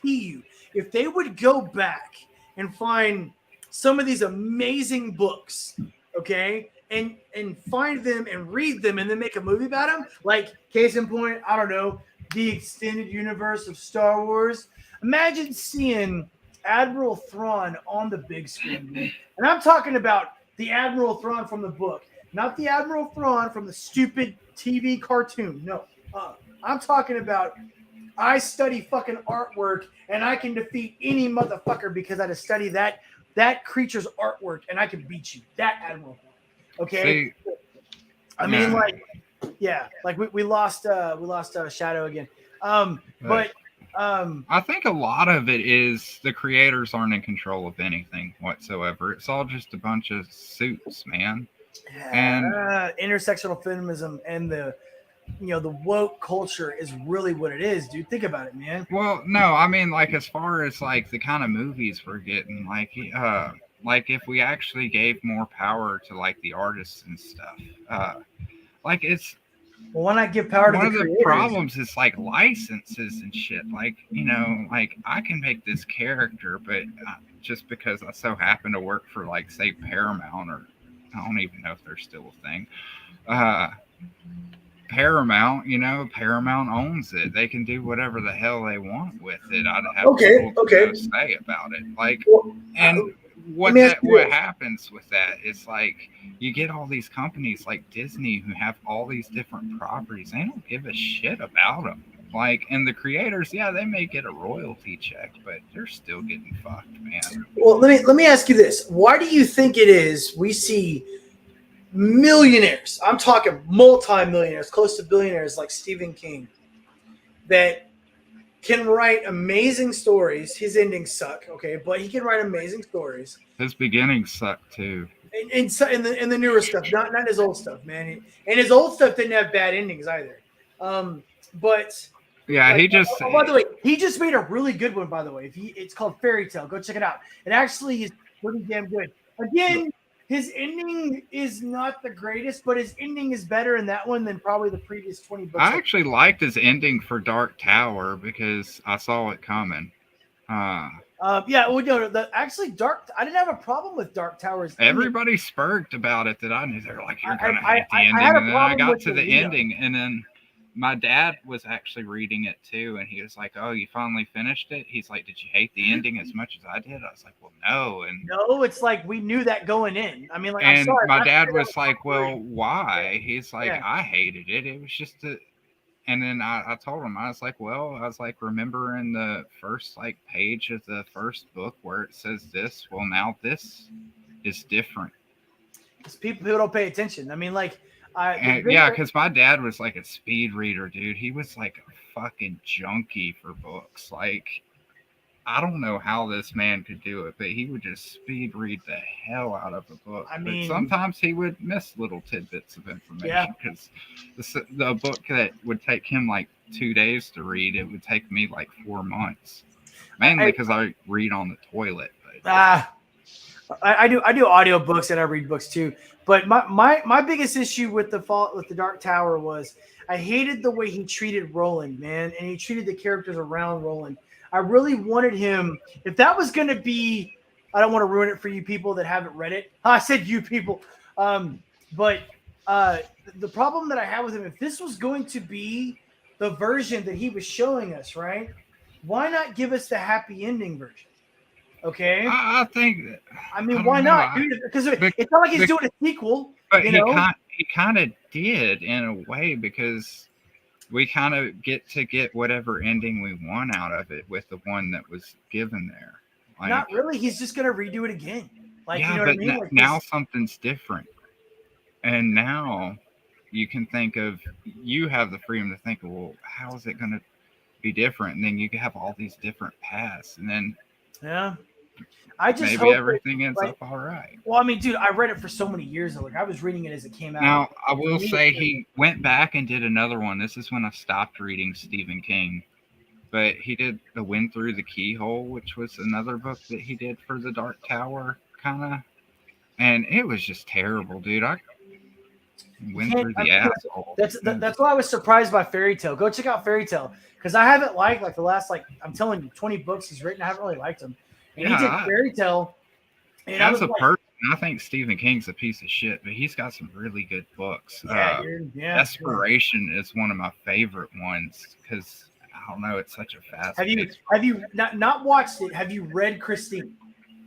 you, if they would go back and find some of these amazing books, okay, and find them and read them and then make a movie about them. Like case in point, I don't know, the extended universe of Star Wars. Imagine seeing Admiral Thrawn on the big screen, man. And I'm talking about the Admiral Thrawn from the book, not the Admiral Thrawn from the stupid TV cartoon. No, I'm talking about I study fucking artwork and I can defeat any motherfucker because I had to study that creature's artwork and I can beat you. That Admiral Thrawn. Okay.
See,
I mean, like, yeah, like we lost Shadow again. But
I think a lot of it is the creators aren't in control of anything whatsoever. It's all just a bunch of suits, man. And
intersectional feminism and the woke culture is really what it is, dude. Think about it, man.
well, no, I mean, like as far as like the kind of movies we're getting, like if we actually gave more power to like the artists and stuff, like it's
Well, why not give power to
one
the
of the
creators?
problems is like licenses and shit. Like, like I can make this character, but just because I so happen to work for like say Paramount, or I don't even know if they're still a thing. Paramount, Paramount owns it. They can do whatever the hell they want with it. I'd have no say about it. Like, and what happens with that is like you get all these companies like Disney who have all these different properties. They don't give a shit about them. Like, and the creators, yeah, they may get a royalty check, but they're still getting fucked, man.
Well, let me ask you this: why do you think it is we see millionaires? I'm talking multi-millionaires, close to billionaires, like Stephen King, that can write amazing stories. His endings suck, okay, but he can write amazing stories.
His beginnings suck too.
In the newer stuff, not his old stuff, man. And his old stuff didn't have bad endings either. But
yeah,
like,
he just.
Oh, by the way, he just made a really good one. By the way, it's called Fairy Tale. Go check it out. It actually is pretty damn good. Again, his ending is not the greatest, but his ending is better in that one than probably the previous 20 books.
I actually liked his ending for Dark Tower because I saw it coming.
Yeah, well, no, actually, I didn't have a problem with Dark Tower's ending.
Everybody spurged about it that I knew. They're like, you're gonna
I
hate the ending,
had a
and then I
problem
got
with
to the
the
ending, and then my dad was actually reading it too, and he was like, "Oh, you finally finished it?" He's like, "Did you hate the ending as much as I did?" I was like, "Well, no." And
no, it's like we knew that going in. I mean, like,
and
I'm sorry,
my dad was like, "Well, why?" He's like,
Yeah.
"I hated it. It was just a." And then I told him, I was like, remember in the first like page of the first book where it says this? Well, now this is different.
It's people who don't pay attention. I mean, like,
yeah, because my dad was like a speed reader, dude. He was like a fucking junkie for books. Like, I don't know how this man could do it, but he would just speed read the hell out of a book.
I mean,
but sometimes he would miss little tidbits of information because the book that would take him like 2 days to read, it would take me like 4 months, mainly because I read on the toilet. But.
I do audiobooks and I read books too. But my biggest issue with the Dark Tower was I hated the way he treated Roland, man, and he treated the characters around Roland. I really wanted him, if that was going to be, I don't want to ruin it for you people that haven't read it. I said you people. But the problem that I had with him, if this was going to be the version that he was showing us, right? Why not give us the happy ending version? Okay.
I think.
I mean, why not, dude? Because it's not like he's doing a sequel.
But
he
kind of did in a way because we kind of get whatever ending we want out of it with the one that was given there. Like,
not really. He's just gonna redo it again. Like,
yeah,
you know
but
what I mean? Like
now something's different, and now you can think of. You have the freedom to think of, well, how is it gonna be different? And then you have all these different paths, and then
yeah. I just
maybe
hope
everything ends up all right.
Well, I mean, dude, I read it for so many years. Like, I was reading it as it came out.
Now, I will say he went back and did another one. This is when I stopped reading Stephen King. But he did The Wind Through the Keyhole, which was another book that he did for the Dark Tower, kind of. And it was just terrible, dude. I went through the asshole.
That's why I was surprised by Fairy Tale. Go check out Fairy Tale. Because I haven't liked, the last, I'm telling you, 20 books he's written. I haven't really liked them. And he did Fairy Tale. And
as a person, And I think Stephen King's a piece of shit, but he's got some really good books.
Yeah, dude. Yeah.
Desperation is one of my favorite ones because I don't know, it's such a fast.
Have you not watched it? Have you read Christine?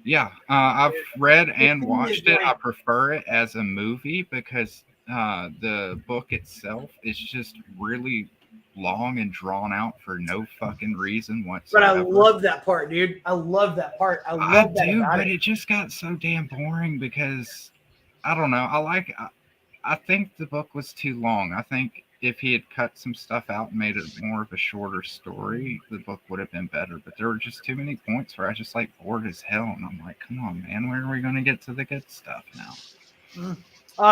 Yeah, I've read and
Christine
watched
is
it. I
like-
prefer it as a movie because the book itself is just really long and drawn out for no fucking reason
But
whatsoever.
I love that part, dude. I love that part. I love that about
but
it.
it just got so damn boring because I don't know. I think the book was too long. I think if he had cut some stuff out and made it more of a shorter story, the book would have been better. But there were just too many points where I just like bored as hell, and I'm like, come on, man, where are we going to get to the good stuff now?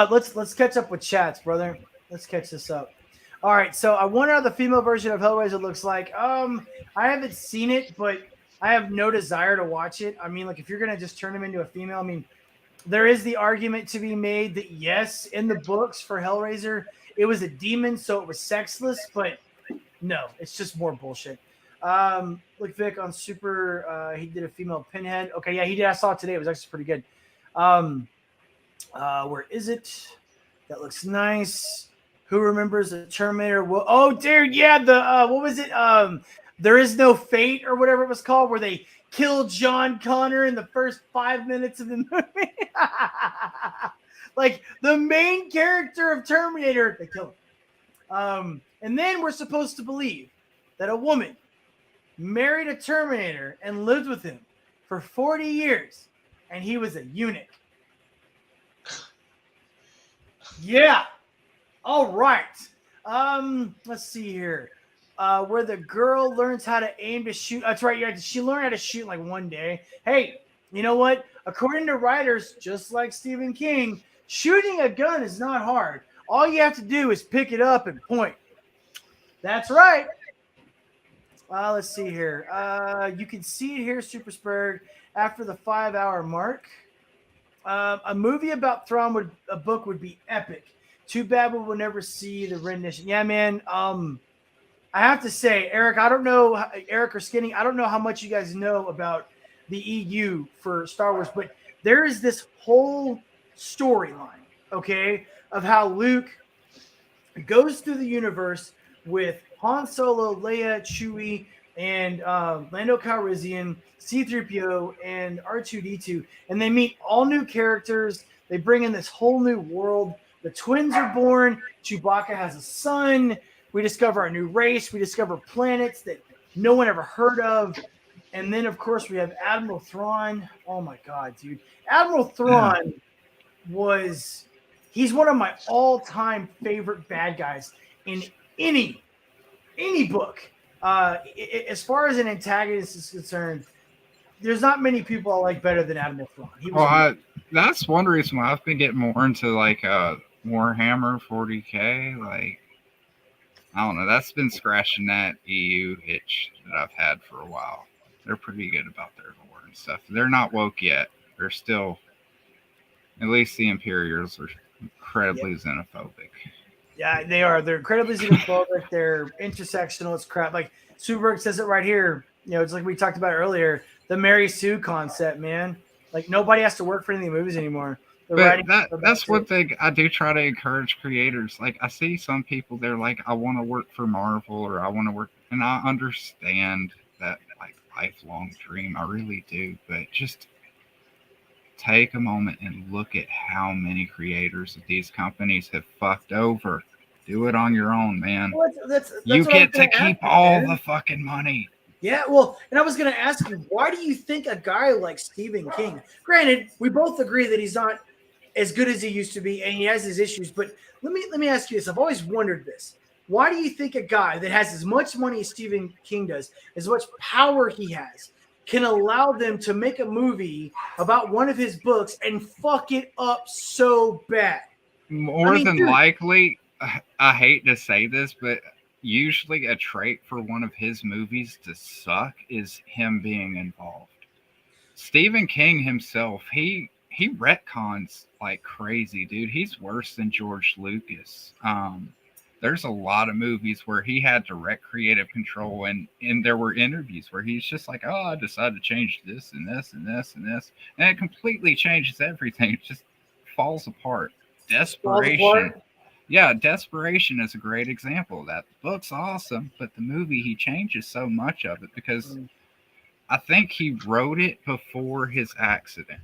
Let's catch up with chats, brother. Let's catch this up. All right, so I wonder how the female version of Hellraiser looks like. I haven't seen it, but I have no desire to watch it. I mean, like if you're gonna just turn him into a female, I mean, there is the argument to be made that yes, in the books for Hellraiser, it was a demon, so it was sexless, but no, it's just more bullshit. Look, Vic on Super, he did a female Pinhead. Okay, yeah, he did. I saw it today. It was actually pretty good. Where is it? That looks nice. Who remembers the Terminator? Oh, dude, yeah, the what was it? There Is No Fate or whatever it was called, where they killed John Connor in the first 5 minutes of the movie. Like the main character of Terminator, they killed him. And then we're supposed to believe that a woman married a Terminator and lived with him for 40 years, and he was a eunuch. Yeah. All right. Let's see here. Where the girl learns how to aim to shoot. That's right. Yeah, she learned how to shoot in like one day. Hey, you know what? According to writers, just like Stephen King, shooting a gun is not hard. All you have to do is pick it up and point. That's right. Let's see here. You can see it here, Supersburg, after the 5-hour mark. A movie about Thrawn a book would be epic. Too bad we will never see the rendition. Yeah, man. I have to say, Eric, I don't know, Eric or Skinny, I don't know how much you guys know about the EU for Star Wars, but there is this whole storyline, okay, of how Luke goes through the universe with Han Solo, Leia, Chewie, and Lando Calrissian, C-3PO, and R2-D2, and they meet all new characters. They bring in this whole new world. The twins are born. Chewbacca has a son. We discover a new race. We discover planets that no one ever heard of. And then, of course, we have Admiral Thrawn. Oh, my God, dude. Admiral Thrawn he's one of my all-time favorite bad guys in any book. As far as an antagonist is concerned, there's not many people I like better than Admiral Thrawn.
That's one reason why I've been getting more into like Warhammer 40K. Like, I don't know, that's been scratching that EU itch that I've had for a while. They're pretty good about their lore and stuff. They're not woke yet. They're still, at least the Imperials are incredibly xenophobic.
Yeah, they are. They're incredibly xenophobic. They're intersectional. It's crap. Like Superberg says it right here. You know, it's like we talked about earlier. The Mary Sue concept, man. Like nobody has to work for any of the movies anymore.
But that's one thing I do try to encourage creators. Like I see some people, they're like, I want to work for Marvel or I want to work, and I understand that like lifelong dream. I really do. But just take a moment and look at how many creators of these companies have fucked over. Do it on your own, man.
Well, that's
you get to keep all the fucking money.
Yeah, well, and I was going to ask you, why do you think a guy like Stephen King, granted, we both agree that he's not as good as he used to be and he has his issues, but let me ask you this. I've always wondered this. Why do you think a guy that has as much money as Stephen King does, as much power he has, can allow them to make a movie about one of his books and fuck it up so bad?
More than likely, I hate to say this, but usually a trait for one of his movies to suck is him being involved. Stephen King himself, he retcons like crazy, dude. He's worse than George Lucas. there's a lot of movies where he had direct creative control, and there were interviews where he's just like, oh, I decided to change this and this and this and this, and it completely changes everything. It just falls apart. Desperation. Yeah, Desperation is a great example of that. The book's awesome, but the movie, he changes so much of it because I think he wrote it before his accident.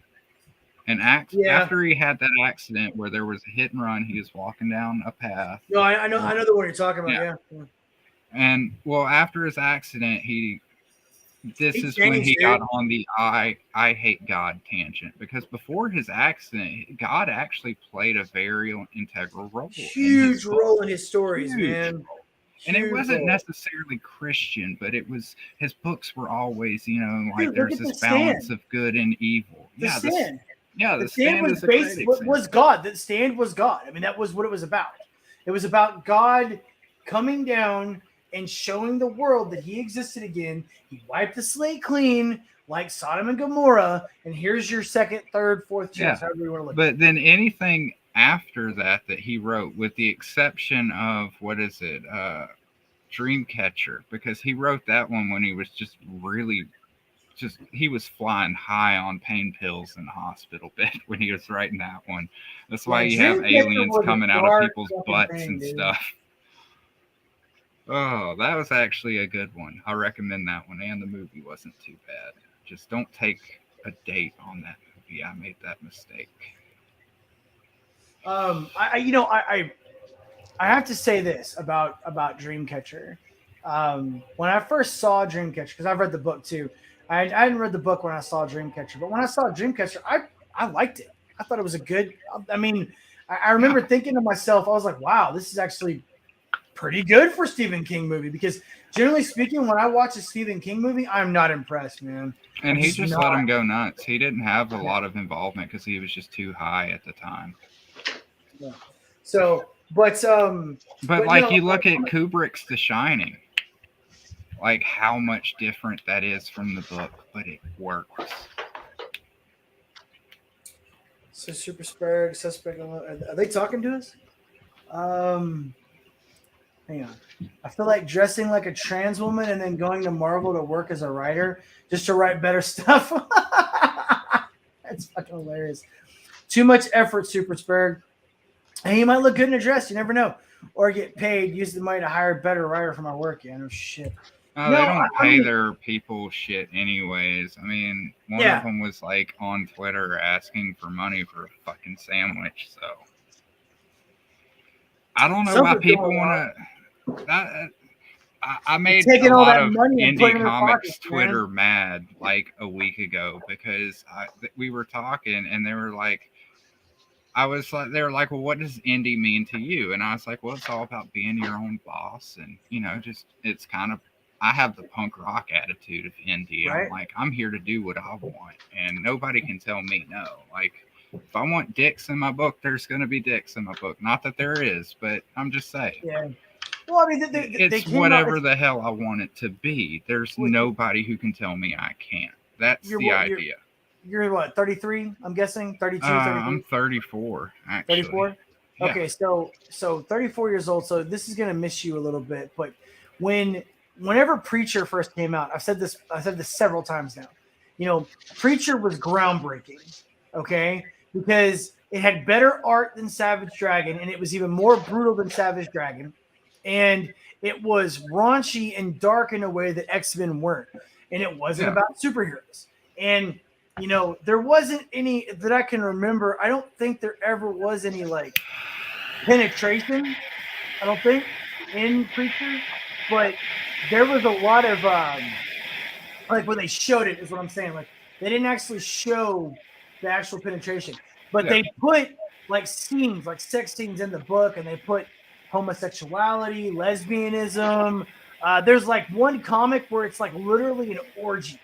And after he had that accident where there was a hit and run, he was walking down a path.
No, I know the one you're talking about. Yeah.
And well, after his accident, this is when he got on the I hate God tangent, because before his accident, God actually played a very integral role.
Huge role in his stories, man.
And it wasn't necessarily Christian, but it was, his books were always, you know, like there's this balance of good and evil.
The Stand.
The
Stand was based was God. The Stand was God. I mean, that was what it was about. It was about God coming down and showing the world that he existed again. He wiped the slate clean like Sodom and Gomorrah, and here's your second, third, fourth chance, however you want to look at it.
But then anything after that he wrote, with the exception of, Dreamcatcher, because he wrote that one when he was he was flying high on pain pills in the hospital bed when he was writing that one. That's why you have aliens coming out of people's butts and stuff. Oh, that was actually a good one. I recommend that one, and the movie wasn't too bad. Just don't take a date on that movie. I made that mistake.
I have to say this about Dreamcatcher. When I first saw Dreamcatcher, because I've read the book too. I hadn't read the book when I saw Dreamcatcher, but when I saw Dreamcatcher, I liked it. I thought it was a good. I mean, I remember thinking to myself, I was like, wow, this is actually pretty good for Stephen King movie, because generally speaking, when I watch a Stephen King movie, I'm not impressed, man.
And he just let him go nuts. He didn't have a lot of involvement because he was just too high at the time.
Yeah. So, but
like, you look at Kubrick's The Shining, like how much different that is from the book, but it works.
So Super Spurg, Suspect, are they talking to us? Hang on. I feel like dressing like a trans woman and then going to Marvel to work as a writer just to write better stuff. That's fucking hilarious. Too much effort, Super Spurg. Hey, you might look good in a dress. You never know. Or get paid. Use the money to hire a better writer for my work. Yeah, no shit.
Oh, they don't pay their people shit anyways. I mean, one of them was like on Twitter asking for money for a fucking sandwich. So I don't know why people want to. I made a lot of indie comics Twitter mad like a week ago because we were talking and they were like, they were like, well, what does indie mean to you? And I was like, well, it's all about being your own boss. And, you know, just, it's kind of, I have the punk rock attitude of indie. Right. I'm like, I'm here to do what I want and nobody can tell me no. Like, if I want dicks in my book, there's going to be dicks in my book. Not that there is, but I'm just saying. Yeah.
Well, I mean,
it's whatever the hell I want it to be. There's nobody who can tell me I can't. That's the idea.
You're what, 33? I'm guessing 32. 33?
I'm 34. Actually.
34. Yeah. Okay, so 34 years old. So this is gonna miss you a little bit, but whenever Preacher first came out, I've said this several times now. You know, Preacher was groundbreaking. Okay, because it had better art than Savage Dragon, and it was even more brutal than Savage Dragon. And it was raunchy and dark in a way that X-Men weren't. And it wasn't about superheroes. And, you know, there wasn't any that I can remember. I don't think there ever was any, like, penetration, I don't think, in Preacher. But there was a lot of, like, when they showed it is what I'm saying. Like, they didn't actually show the actual penetration. But they put, like, scenes, like sex scenes in the book, and they put homosexuality, lesbianism. There's like one comic where it's like literally an orgy.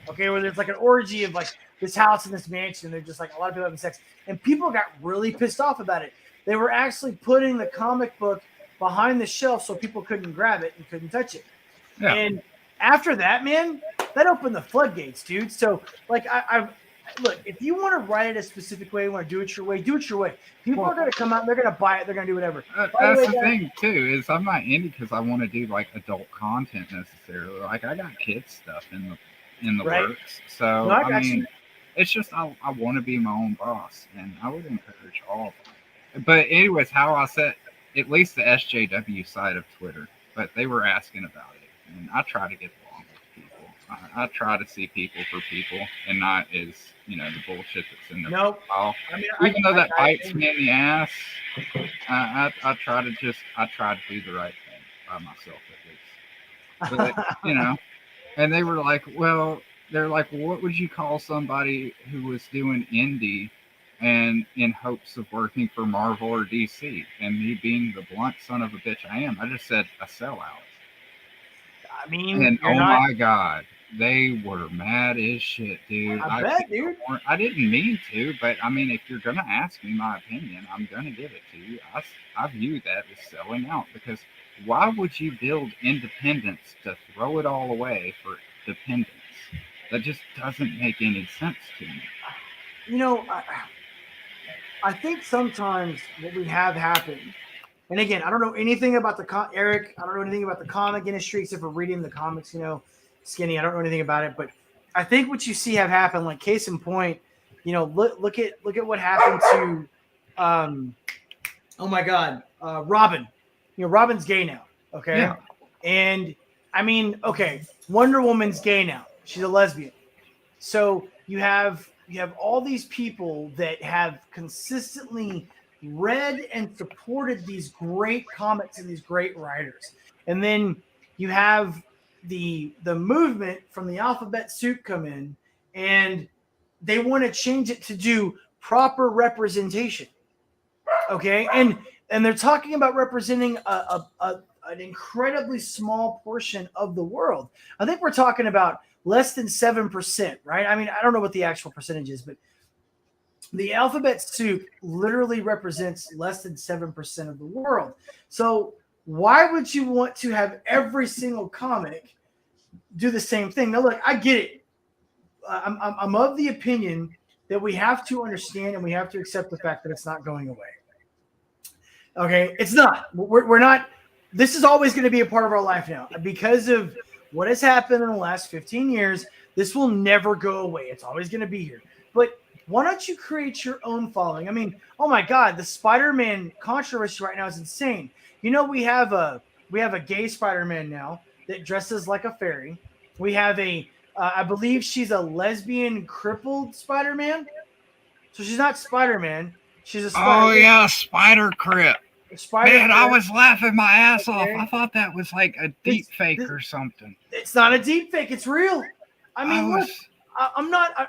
Okay, where there's like an orgy of like this house and this mansion. And they're just like a lot of people having sex, and people got really pissed off about it. They were actually putting the comic book behind the shelf so people couldn't grab it and couldn't touch it. Yeah. And after that, man, that opened the floodgates, dude. So like look, if you want to write it a specific way, you want to do it your way, do it your way. People are going to come out, they're going to buy it, they're going to do whatever. By
That's
way,
the
guys-
thing too, is I'm not indie because I want to do like adult content necessarily. Like I got kids stuff in the
Right.
works, so
No, I
I
got
mean,
you.
it's just I want to be my own boss, and I would encourage all of them. But anyways, how I set at least the SJW side of Twitter, but they were asking about it, and I try to get along with people. I try to see people for people, and not as the bullshit that's in their
Nope.
profile.
I mean,
Even though that
I
bites me in the ass, I try to do the right thing by myself at least. But and they were like, well, they're like, well, what would you call somebody who was doing indie and in hopes of working for Marvel or DC? And me being the blunt son of a bitch I am, I just said a sellout.
I mean,
And
you're
oh
not.
my god, they were mad as shit, dude.
I bet, dude.
I didn't mean to, but I mean, if you're gonna ask me my opinion, I'm gonna give it to you. I view that as selling out, because why would you build independence to throw it all away for dependence? That just doesn't make any sense to me.
I think sometimes what we have happened, and again, I don't know anything about Eric. I don't know anything about the comic industry except for reading the comics. Skinny. I don't know anything about it, but I think what you see have happened, like case in point, look at what happened to, oh my God, Robin. Robin's gay now. Okay,
Yeah.
and I mean, okay, Wonder Woman's gay now. She's a lesbian. So you have all these people that have consistently read and supported these great comics and these great writers. And then you have the movement from the alphabet soup come in, and they want to change it to do proper representation. Okay? And they're talking about representing an incredibly small portion of the world. I think we're talking about less than 7%, right? I mean, I don't know what the actual percentage is, but the alphabet soup literally represents less than 7% of the world. So why would you want to have every single comic do the same thing? Now, look, I get it. I'm of the opinion that we have to understand and we have to accept the fact that it's not going away. Okay, it's not. We're not. This is always going to be a part of our life now because of what has happened in the last 15 years. This will never go away. It's always going to be here. But why don't you create your own following? I mean, oh my God, the Spider-Man controversy right now is insane. We have a gay Spider-Man now that dresses like a fairy. We have I believe she's a lesbian crippled Spider-Man. So she's not Spider-Man. She's a Spider-Man.
Oh yeah, Spider Crip. Man, I was laughing my ass off.
Okay.
I thought that was like a deep fake or something.
It's not a deep fake. It's real. I mean,
I
look,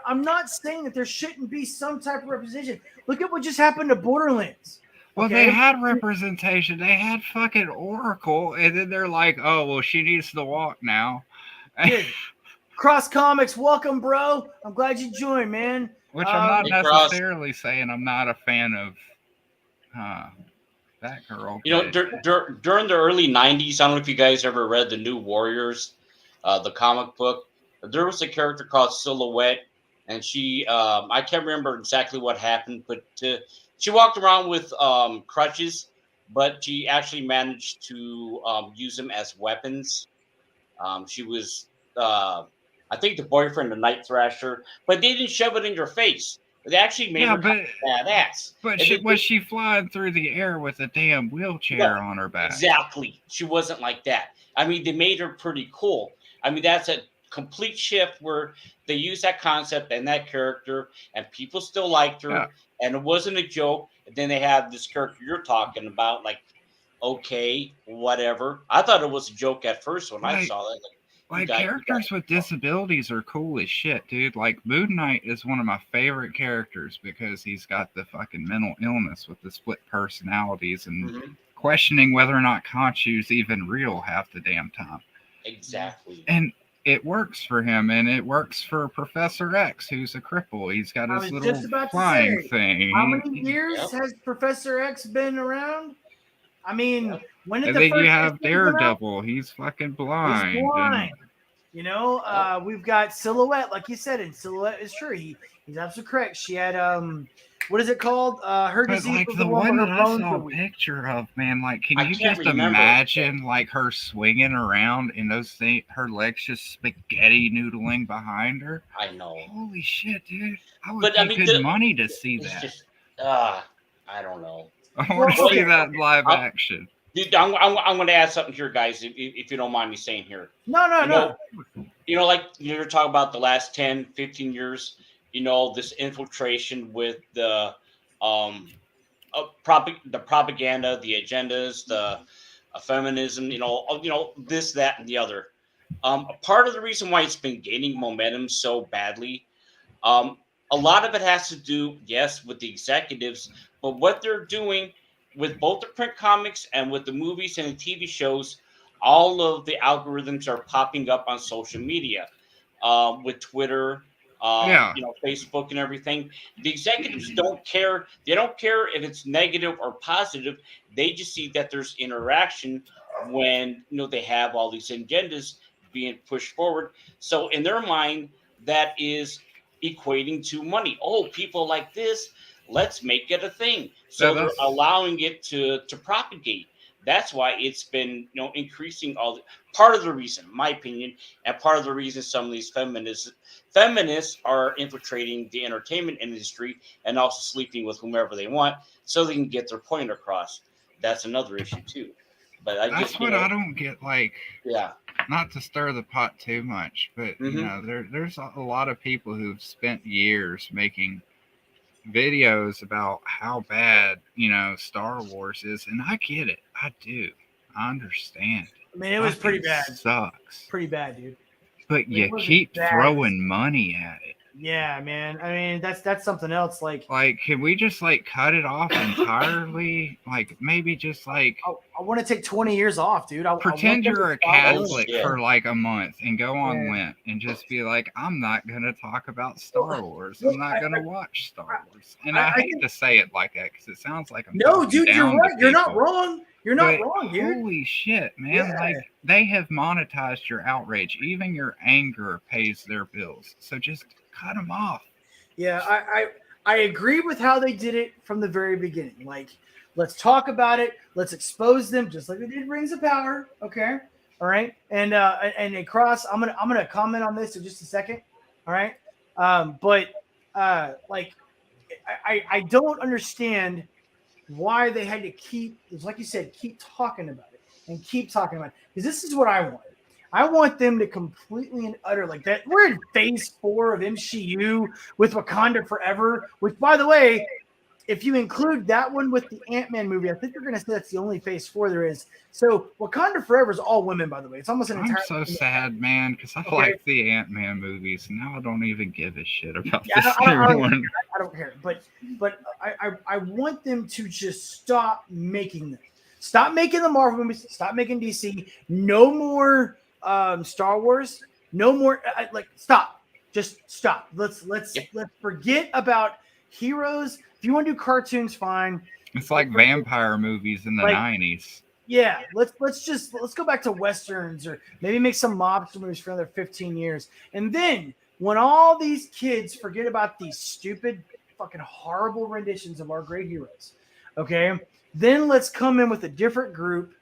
I'm not saying that there shouldn't be some type of representation. Look at what just happened to Borderlands.
Well,
Okay?
they had representation. They had fucking Oracle, and then they're like, "Oh, well, she needs to walk now."
Dude, Cross Comics, welcome, bro. I'm glad you joined, man.
Which I'm
Hey,
not
Cross.
necessarily saying I'm not a fan of that girl.
During the early 90s, I don't know if you guys ever read the New Warriors, the comic book. There was a character called Silhouette, and she, I can't remember exactly what happened, but she walked around with crutches, but she actually managed to use them as weapons. She was, I think, the boyfriend of Night Thrasher, but they didn't shove it in your face. They actually made her badass.
But
And
was she flying through the air with a damn wheelchair on her back?
Exactly. She wasn't like that. I mean, they made her pretty cool. I mean, that's a complete shift where they use that concept and that character, and people still liked her,
Yeah.
and it wasn't a joke. And then they have this character you're talking about, like, okay, whatever. I thought it was a joke at first when I saw that.
Like, characters with disabilities are cool as shit, dude. Like, Moon Knight is one of my favorite characters because he's got the fucking mental illness with the split personalities and questioning whether or not Khonshu's even real half the damn time.
Exactly.
And it works for him, and it works for Professor X, who's a cripple. He's got his little flying thing.
How many years has Professor X been around? I mean, when did
And
the
then
first
you have
X-Men come out?
Daredevil. He's fucking blind.
He's blind. You know, we've got Silhouette, like you said, and Silhouette is true. He's absolutely correct. She had what is it called? Her
But
disease
like
was
the
the one
one
where
that
her
I
bones
saw
were
a
weak.
picture of, man, like can
I
you
can't
just
remember.
imagine like her swinging around and those things, her legs just spaghetti noodling behind her?
I know.
Holy shit, dude! I would
But I
pay
mean,
good money to see
it's
that.
just, I don't know.
I want to
Well,
see
okay,
that in live
I'll-
action.
Dude, I'm going to add something here, guys, if you don't mind me saying here.
No.
Like you're talking about the last 10, 15 years, this infiltration with the the propaganda, the agendas, the feminism, this, that, and the other. Part of the reason why it's been gaining momentum so badly, a lot of it has to do, yes, with the executives, but what they're doing with both the print comics and with the movies and the TV shows, all of the algorithms are popping up on social media, with Twitter,
Yeah.
Facebook and everything. The executives don't care. They don't care if it's negative or positive. They just see that there's interaction when they have all these agendas being pushed forward. So in their mind, that is equating to money. Oh, people like this, let's make it a thing. So they're
that's-
allowing it to propagate. That's why it's been increasing part of the reason, my opinion, and part of the reason some of these feminists are infiltrating the entertainment industry and also sleeping with whomever they want so they can get their point across. That's another issue too. But
That's what I don't get. Like,
yeah.
not to stir the pot too much, but there's a lot of people who've spent years making videos about how bad Star Wars is, and I get it. I do. I understand.
I mean, it was pretty bad.
Sucks.
Pretty bad, dude.
But you
wasn't
keep
bad.
throwing money at it.
Yeah, man. I mean, that's something else. Like,
can we just cut it off entirely? Maybe just
I want to take 20 years off, dude.
pretend you're a Catholic
Yeah.
for a month and go on
Yeah.
Lent and just be like, I'm not gonna talk about Star Wars.
Well,
I'm not gonna watch Star Wars. And
I
I hate to say it like that because it sounds like I'm
No,
talking
dude, you're
down to
right. You're not
people.
wrong. You're not
But
wrong, dude.
holy shit, man!
Yeah.
They have monetized your outrage. Even your anger pays their bills. So just cut them off.
yeah, I agree with how they did it from the very beginning. Like, let's talk about it. Let's expose them, just like they did Rings of Power. Okay, all right. And Cross, I'm gonna comment on this in just a second. All right. But I don't understand why they had to keep, like you said, keep talking about it and keep talking about it. Because this is what I want. I want them to completely and utter like that. We're in phase 4 of MCU with Wakanda Forever, which, by the way, if you include that one with the Ant-Man movie, I think they're going to say that's the only phase 4 there is. So Wakanda Forever is all women, by the way. It's almost an
I'm
entire.
so sad, man, because I like the Ant-Man movies. And now I don't even give a shit about
Yeah,
this
I
new
don't
one.
I don't care, but I want them to just stop making them. Stop making the Marvel movies. Stop making DC. No more Star Wars. No more. Stop. Just stop. Let's forget about heroes. If you want to do cartoons, fine.
It's like vampire movies in the 90s.
Yeah, let's go back to westerns or maybe make some mobster movies for another 15 years, and then when all these kids forget about these stupid, fucking horrible renditions of our great heroes, okay, then let's come in with a different group,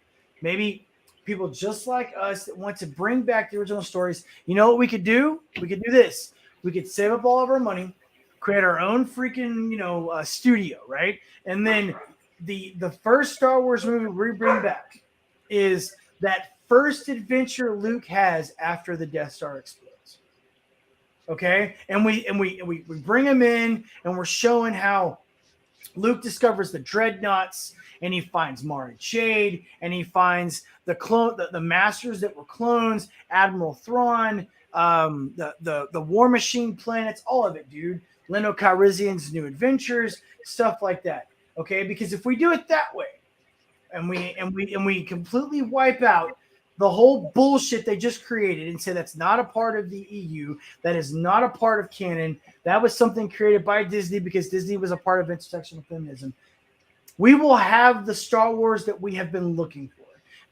maybe people just like us that want to bring back the original stories. You know what we could do? We could do this. We could save up all of our money, create our own freaking, studio, right? And then the first Star Wars movie we bring back is that first adventure Luke has after the Death Star explodes. Okay, and we bring him in, and we're showing how Luke discovers the dreadnoughts, and he finds Mara Jade, and he finds the masters that were clones, Admiral Thrawn, the War Machine planets, all of it, dude. Lando Calrissian's new adventures, stuff like that. Okay, because if we do it that way, and we completely wipe out the whole bullshit they just created and say that's not a part of the EU, that is not a part of canon, that was something created by Disney because Disney was a part of intersectional feminism, we will have the Star Wars that we have been looking for.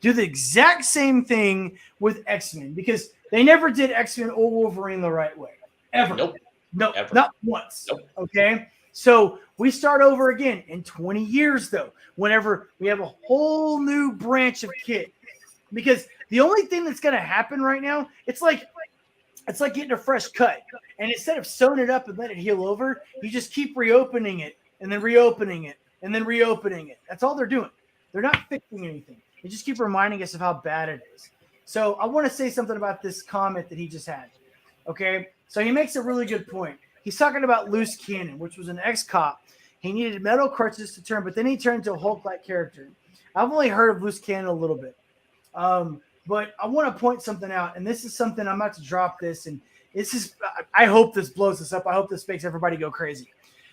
Do the exact same thing with X-Men, because They never did X-Men or Wolverine the right way. Ever.
Nope.
No,
Ever.
not once.
Nope.
Okay. So we start over again in 20 years, though, whenever we have a whole new branch of kids. Because the only thing that's going to happen right now, it's like getting a fresh cut. And instead of sewing it up and let it heal over, you just keep reopening it and then reopening it and then reopening it. That's all they're doing. They're not fixing anything. They just keep reminding us of how bad it is. So I want to say something about this comment that he just had. Okay. So he makes a really good point. He's talking about Loose Cannon, which was an ex-cop. He needed metal crutches to turn, but then he turned into a Hulk-like character. I've only heard of Loose Cannon a little bit. But I want to point something out, and this is something I'm about to drop this, and this is, I hope this blows us up. I hope this makes everybody go crazy.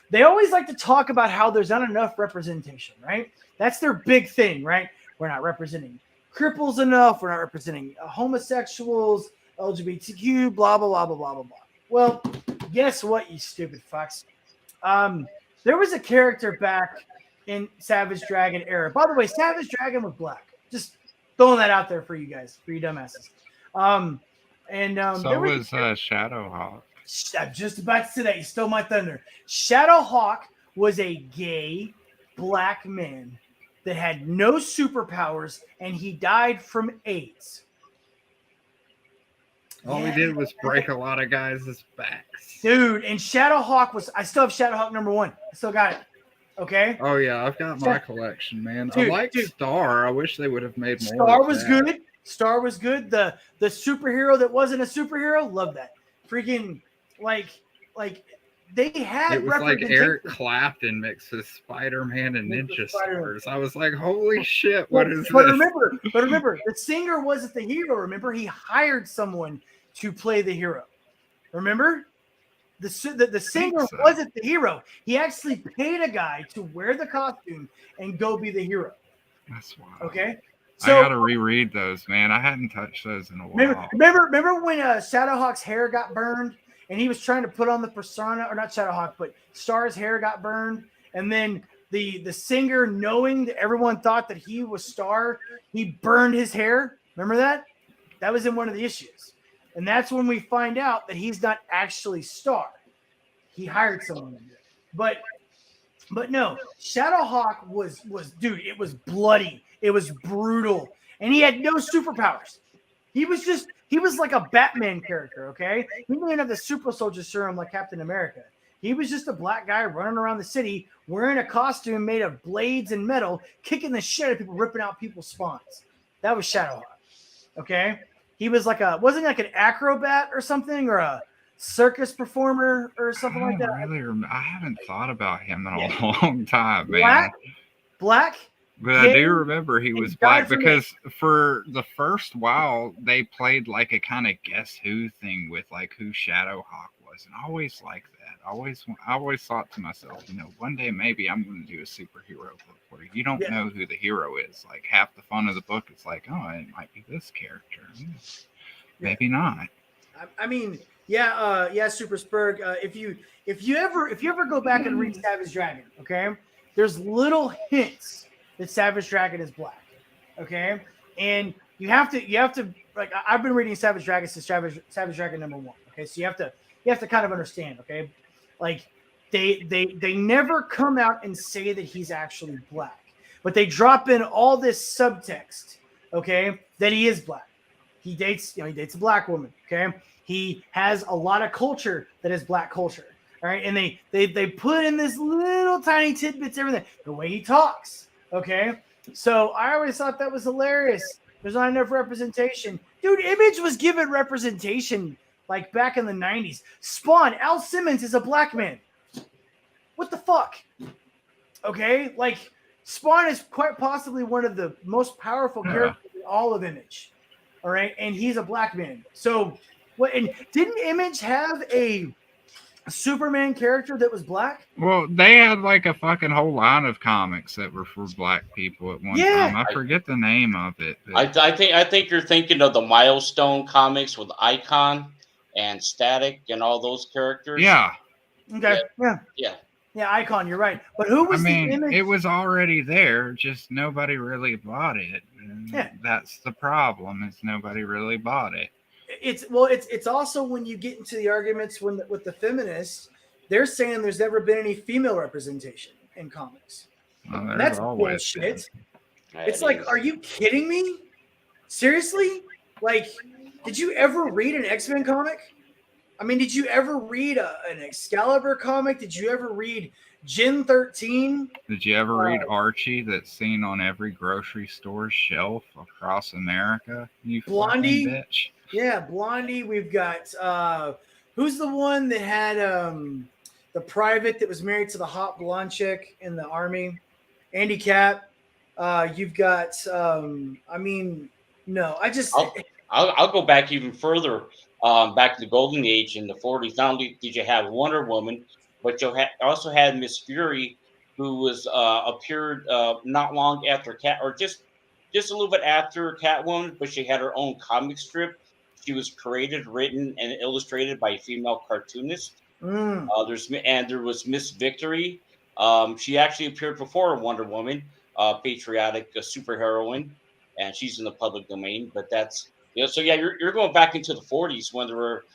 They always like to talk about how there's not enough representation, right? That's their big thing, right? We're not representing cripples enough. We're not representing homosexuals, LGBTQ, blah, blah, blah, blah, blah, blah, blah. Well, guess what, you stupid fucks? There was a character back in Savage Dragon era. By the way, Savage Dragon was black. Just throwing that out there for you guys, for you dumbasses.
So
there
was Shadowhawk.
I'm just about to say that. You stole my thunder. Shadowhawk was a gay black man that had no superpowers, and he died from AIDS.
All he did was break a lot of guys' backs.
Dude, and Shadowhawk was, I still have Shadowhawk #1. I still got it. Okay.
Oh yeah, I've got my collection, man. I like Star. I wish they would have made more.
Star was good. Star was good. The superhero that wasn't a superhero, love that. Freaking like they had
it was like
representation.
Eric Clapton mixed with Spider-Man and Ninja Stars. I was like, holy shit, what is
but
this?
Remember, the singer wasn't the hero. Remember, he hired someone to play the hero. Remember? The singer wasn't the hero. He actually paid a guy to wear the costume and go be the hero.
That's wild.
Okay.
I gotta reread those, man. I hadn't touched those in a while.
Remember when Shadowhawk's hair got burned and he was trying to put on the persona, or not Shadowhawk, but Star's hair got burned, and then the singer, knowing that everyone thought that he was Star, he burned his hair. Remember that? That was in one of the issues. And that's when we find out that he's not actually Star. He hired someone to do it. But no, Shadowhawk was dude, it was bloody. It was brutal. And he had no superpowers. He was like a Batman character, okay? He didn't even have the super soldier serum like Captain America. He was just a black guy running around the city wearing a costume made of blades and metal, kicking the shit out of people, ripping out people's spawns. That was Shadowhawk. Okay? He was wasn't he like an acrobat or something, or a circus performer or something like that?
I haven't thought about him in a long time, man.
Black?
But I do remember he was black because for the first while they played like a kind of Guess Who thing with like who Shadowhawk was, and I always liked that. I always thought to myself, one day maybe I'm going to do a superhero book where you don't know who the hero is. Like half the fun of the book is like, oh, it might be this character, maybe not.
I mean, Super Spurg. If you ever go back and read Savage Dragon, okay,
there's little hints that Savage Dragon is black, okay, and you have to like, I've been reading Savage Dragon since Savage Dragon #1, okay, so you have to kind of understand, okay, like they never come out and say that he's actually black, but they drop in all this subtext, okay, that he is black. He dates a black woman, okay, he has a lot of culture that is black culture. All right, and they put in this little tiny tidbits, everything, the way he talks. Okay, so I always thought that was hilarious. There's not enough representation, dude. Image was given representation like back in the '90s. Spawn, Al Simmons is a black man. What the fuck? Okay, like Spawn is quite possibly one of the most powerful characters in all of Image. All right, and he's a black man. So what? And didn't Image have a Superman character that was black?
Well, they had like a fucking whole line of comics that were for black people at one time. I forget the name of it.
I think you're thinking of the Milestone comics with Icon and Static and all those characters.
Yeah.
Okay. Yeah, Icon, you're right. But who was the Image?
It was already there, just nobody really bought it. And that's the problem, is nobody really bought it.
it's also when you get into the arguments with the feminists, they're saying there's never been any female representation in comics.
Well,
And
there's
that's
always been.
bullshit. It's like, are you kidding me? Seriously? Like, did you ever read an X-Men comic? I mean, did you ever read an Excalibur comic? Did you ever read Gen 13?
Did you ever read Archie that's seen on every grocery store shelf across America? You
Blondie?
fucking bitch.
Yeah, Blondie. We've got who's the one that had the private that was married to the hot blonde chick in the army? Andy Capp. You've got
I'll go back even further, back to the Golden Age in the 40s. Not only did you have Wonder Woman, but you also had Miss Fury, who was appeared not long after just a little bit after Catwoman, but she had her own comic strip. She was created, written, and illustrated by a female cartoonist. There was Miss Victory. She actually appeared before Wonder Woman, patriotic superheroine, and she's in the public domain. But that's so yeah, you're going back into the 40s when there were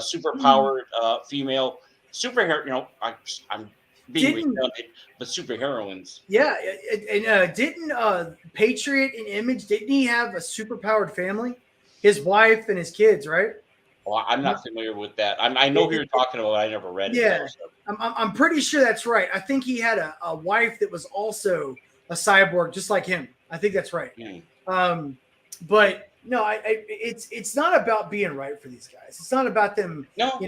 super powered female superhero. I'm being redundant, but superheroines.
Yeah, and didn't Patriot in Image? Didn't he have a super powered family? His wife and his kids, right?
Well, I'm not familiar with that. I know who you're talking about. I never read it.
Yeah, I'm pretty sure that's right. I think he had a wife that was also a cyborg, just like him. I think that's right. But no, it's not about being right for these guys. It's not about them.
No,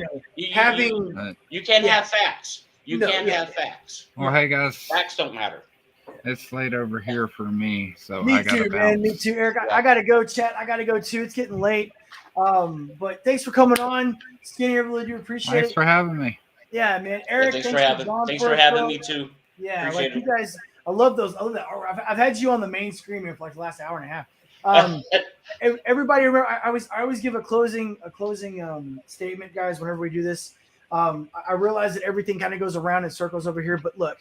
having.
You can't have facts. You can't have facts.
Well, hey guys,
facts don't matter.
It's late over here for me, so
me
I gotta
too,
bounce.
man. Me too, Eric. I gotta go, chat. I gotta go too. It's getting late. But thanks for coming on, Skinny. I really do appreciate it.
Thanks for having me.
Yeah, man. Eric,
thanks for having me too.
Yeah,
appreciate
like you guys. I love those. I love that. I've had you on the main screen here for like the last hour and a half. Everybody remember, I always give a closing statement, guys. Whenever we do this, I realize that everything kind of goes around in circles over here. But look,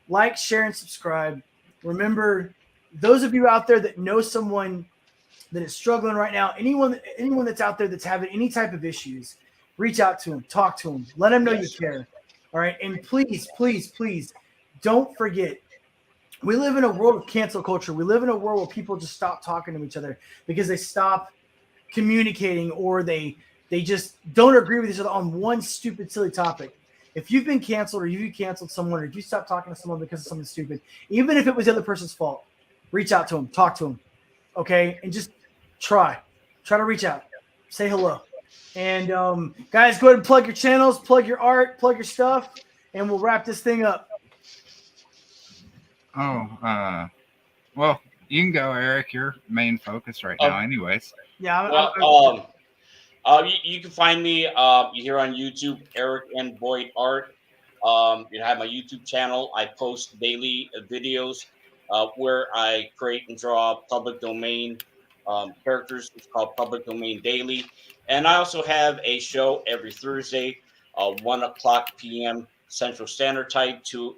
like, share, and subscribe. Remember, those of you out there that know someone that is struggling right now, anyone that's out there that's having any type of issues, reach out to them, talk to them, let them know you care. All right, and please, please, please, don't forget. We live in a world of cancel culture. We live in a world where people just stop talking to each other because they stop communicating or they just don't agree with each other on one stupid, silly topic. If you've been canceled or you canceled someone or if you stopped talking to someone because of something stupid, even if it was the other person's fault, reach out to them, talk to them, okay? And just try to reach out, say hello. And guys, go ahead and plug your channels, plug your art, plug your stuff, and we'll wrap this thing up.
Well, you can go, Eric. Your main focus right now, anyways.
Yeah.
You can find me here on YouTube, Eric N. Boyd Art. You have my YouTube channel. I post daily videos where I create and draw public domain characters. It's called Public Domain Daily. And I also have a show every Thursday, 1 o'clock p.m. Central Standard Time, 2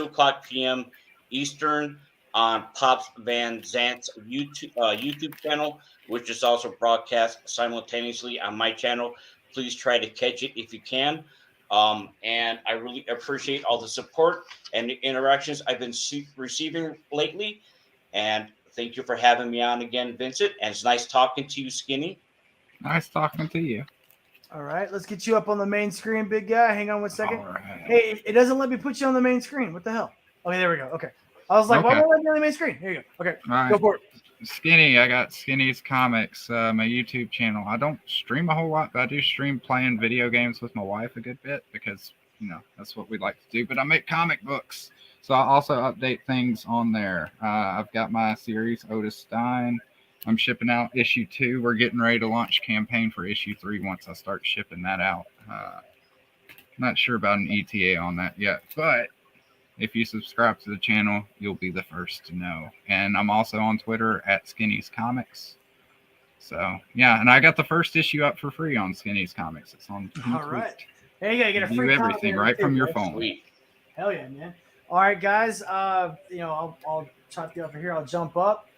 o'clock p.m. Eastern on Pops Van Zant's YouTube channel, which is also broadcast simultaneously on my channel. Please try to catch it if you can. And I really appreciate all the support and the interactions I've been receiving lately. And thank you for having me on again, Vincent. And it's nice talking to you, Skinny.
Nice talking to you.
All right, let's get you up on the main screen, big guy. Hang on 1 second.
All right.
Hey, it doesn't let me put you on the main screen. What the hell? Okay, there we go. Okay. I was like, why won't it let me on the main screen? Here you go. Okay,
All right.
go for it.
Skinny, I got Skinny's Comics, my YouTube channel. I don't stream a whole lot, but I do stream playing video games with my wife a good bit because, that's what we like to do. But I make comic books, so I also update things on there. I've got my series, Otis Stein. I'm shipping out issue 2. We're getting ready to launch campaign for issue 3 once I start shipping that out. Not sure about an ETA on that yet, but if you subscribe to the channel, you'll be the first to know. And I'm also on Twitter at Skinny's Comics. So, yeah, and I got the first issue up for free on Skinny's Comics. It's on
All right. There you go. You get a
do
free
everything right from your phone.
Sweet.
Hell yeah, man. All right, guys. I'll chop you over here. I'll jump up.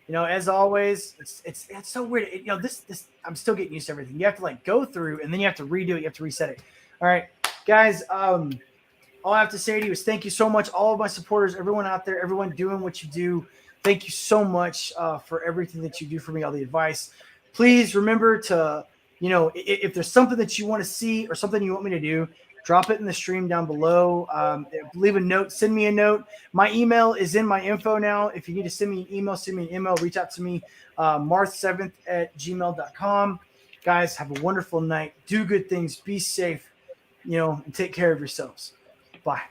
You know, as always, it's so weird. You know, this I'm still getting used to everything. You have to like go through and then you have to redo it. You have to reset it. All right, guys. All I have to say to you is thank you so much, all of my supporters, everyone out there, everyone doing what you do. Thank you so much for everything that you do for me, all the advice. Please remember to, you know, if there's something that you want to see or something you want me to do, drop it in the stream down below. Leave a note, send me a note. My email is in my info now. If you need to send me an email, reach out to me, marth7th@gmail.com. Guys, have a wonderful night. Do good things. Be safe, you know, and take care of yourselves. Bye.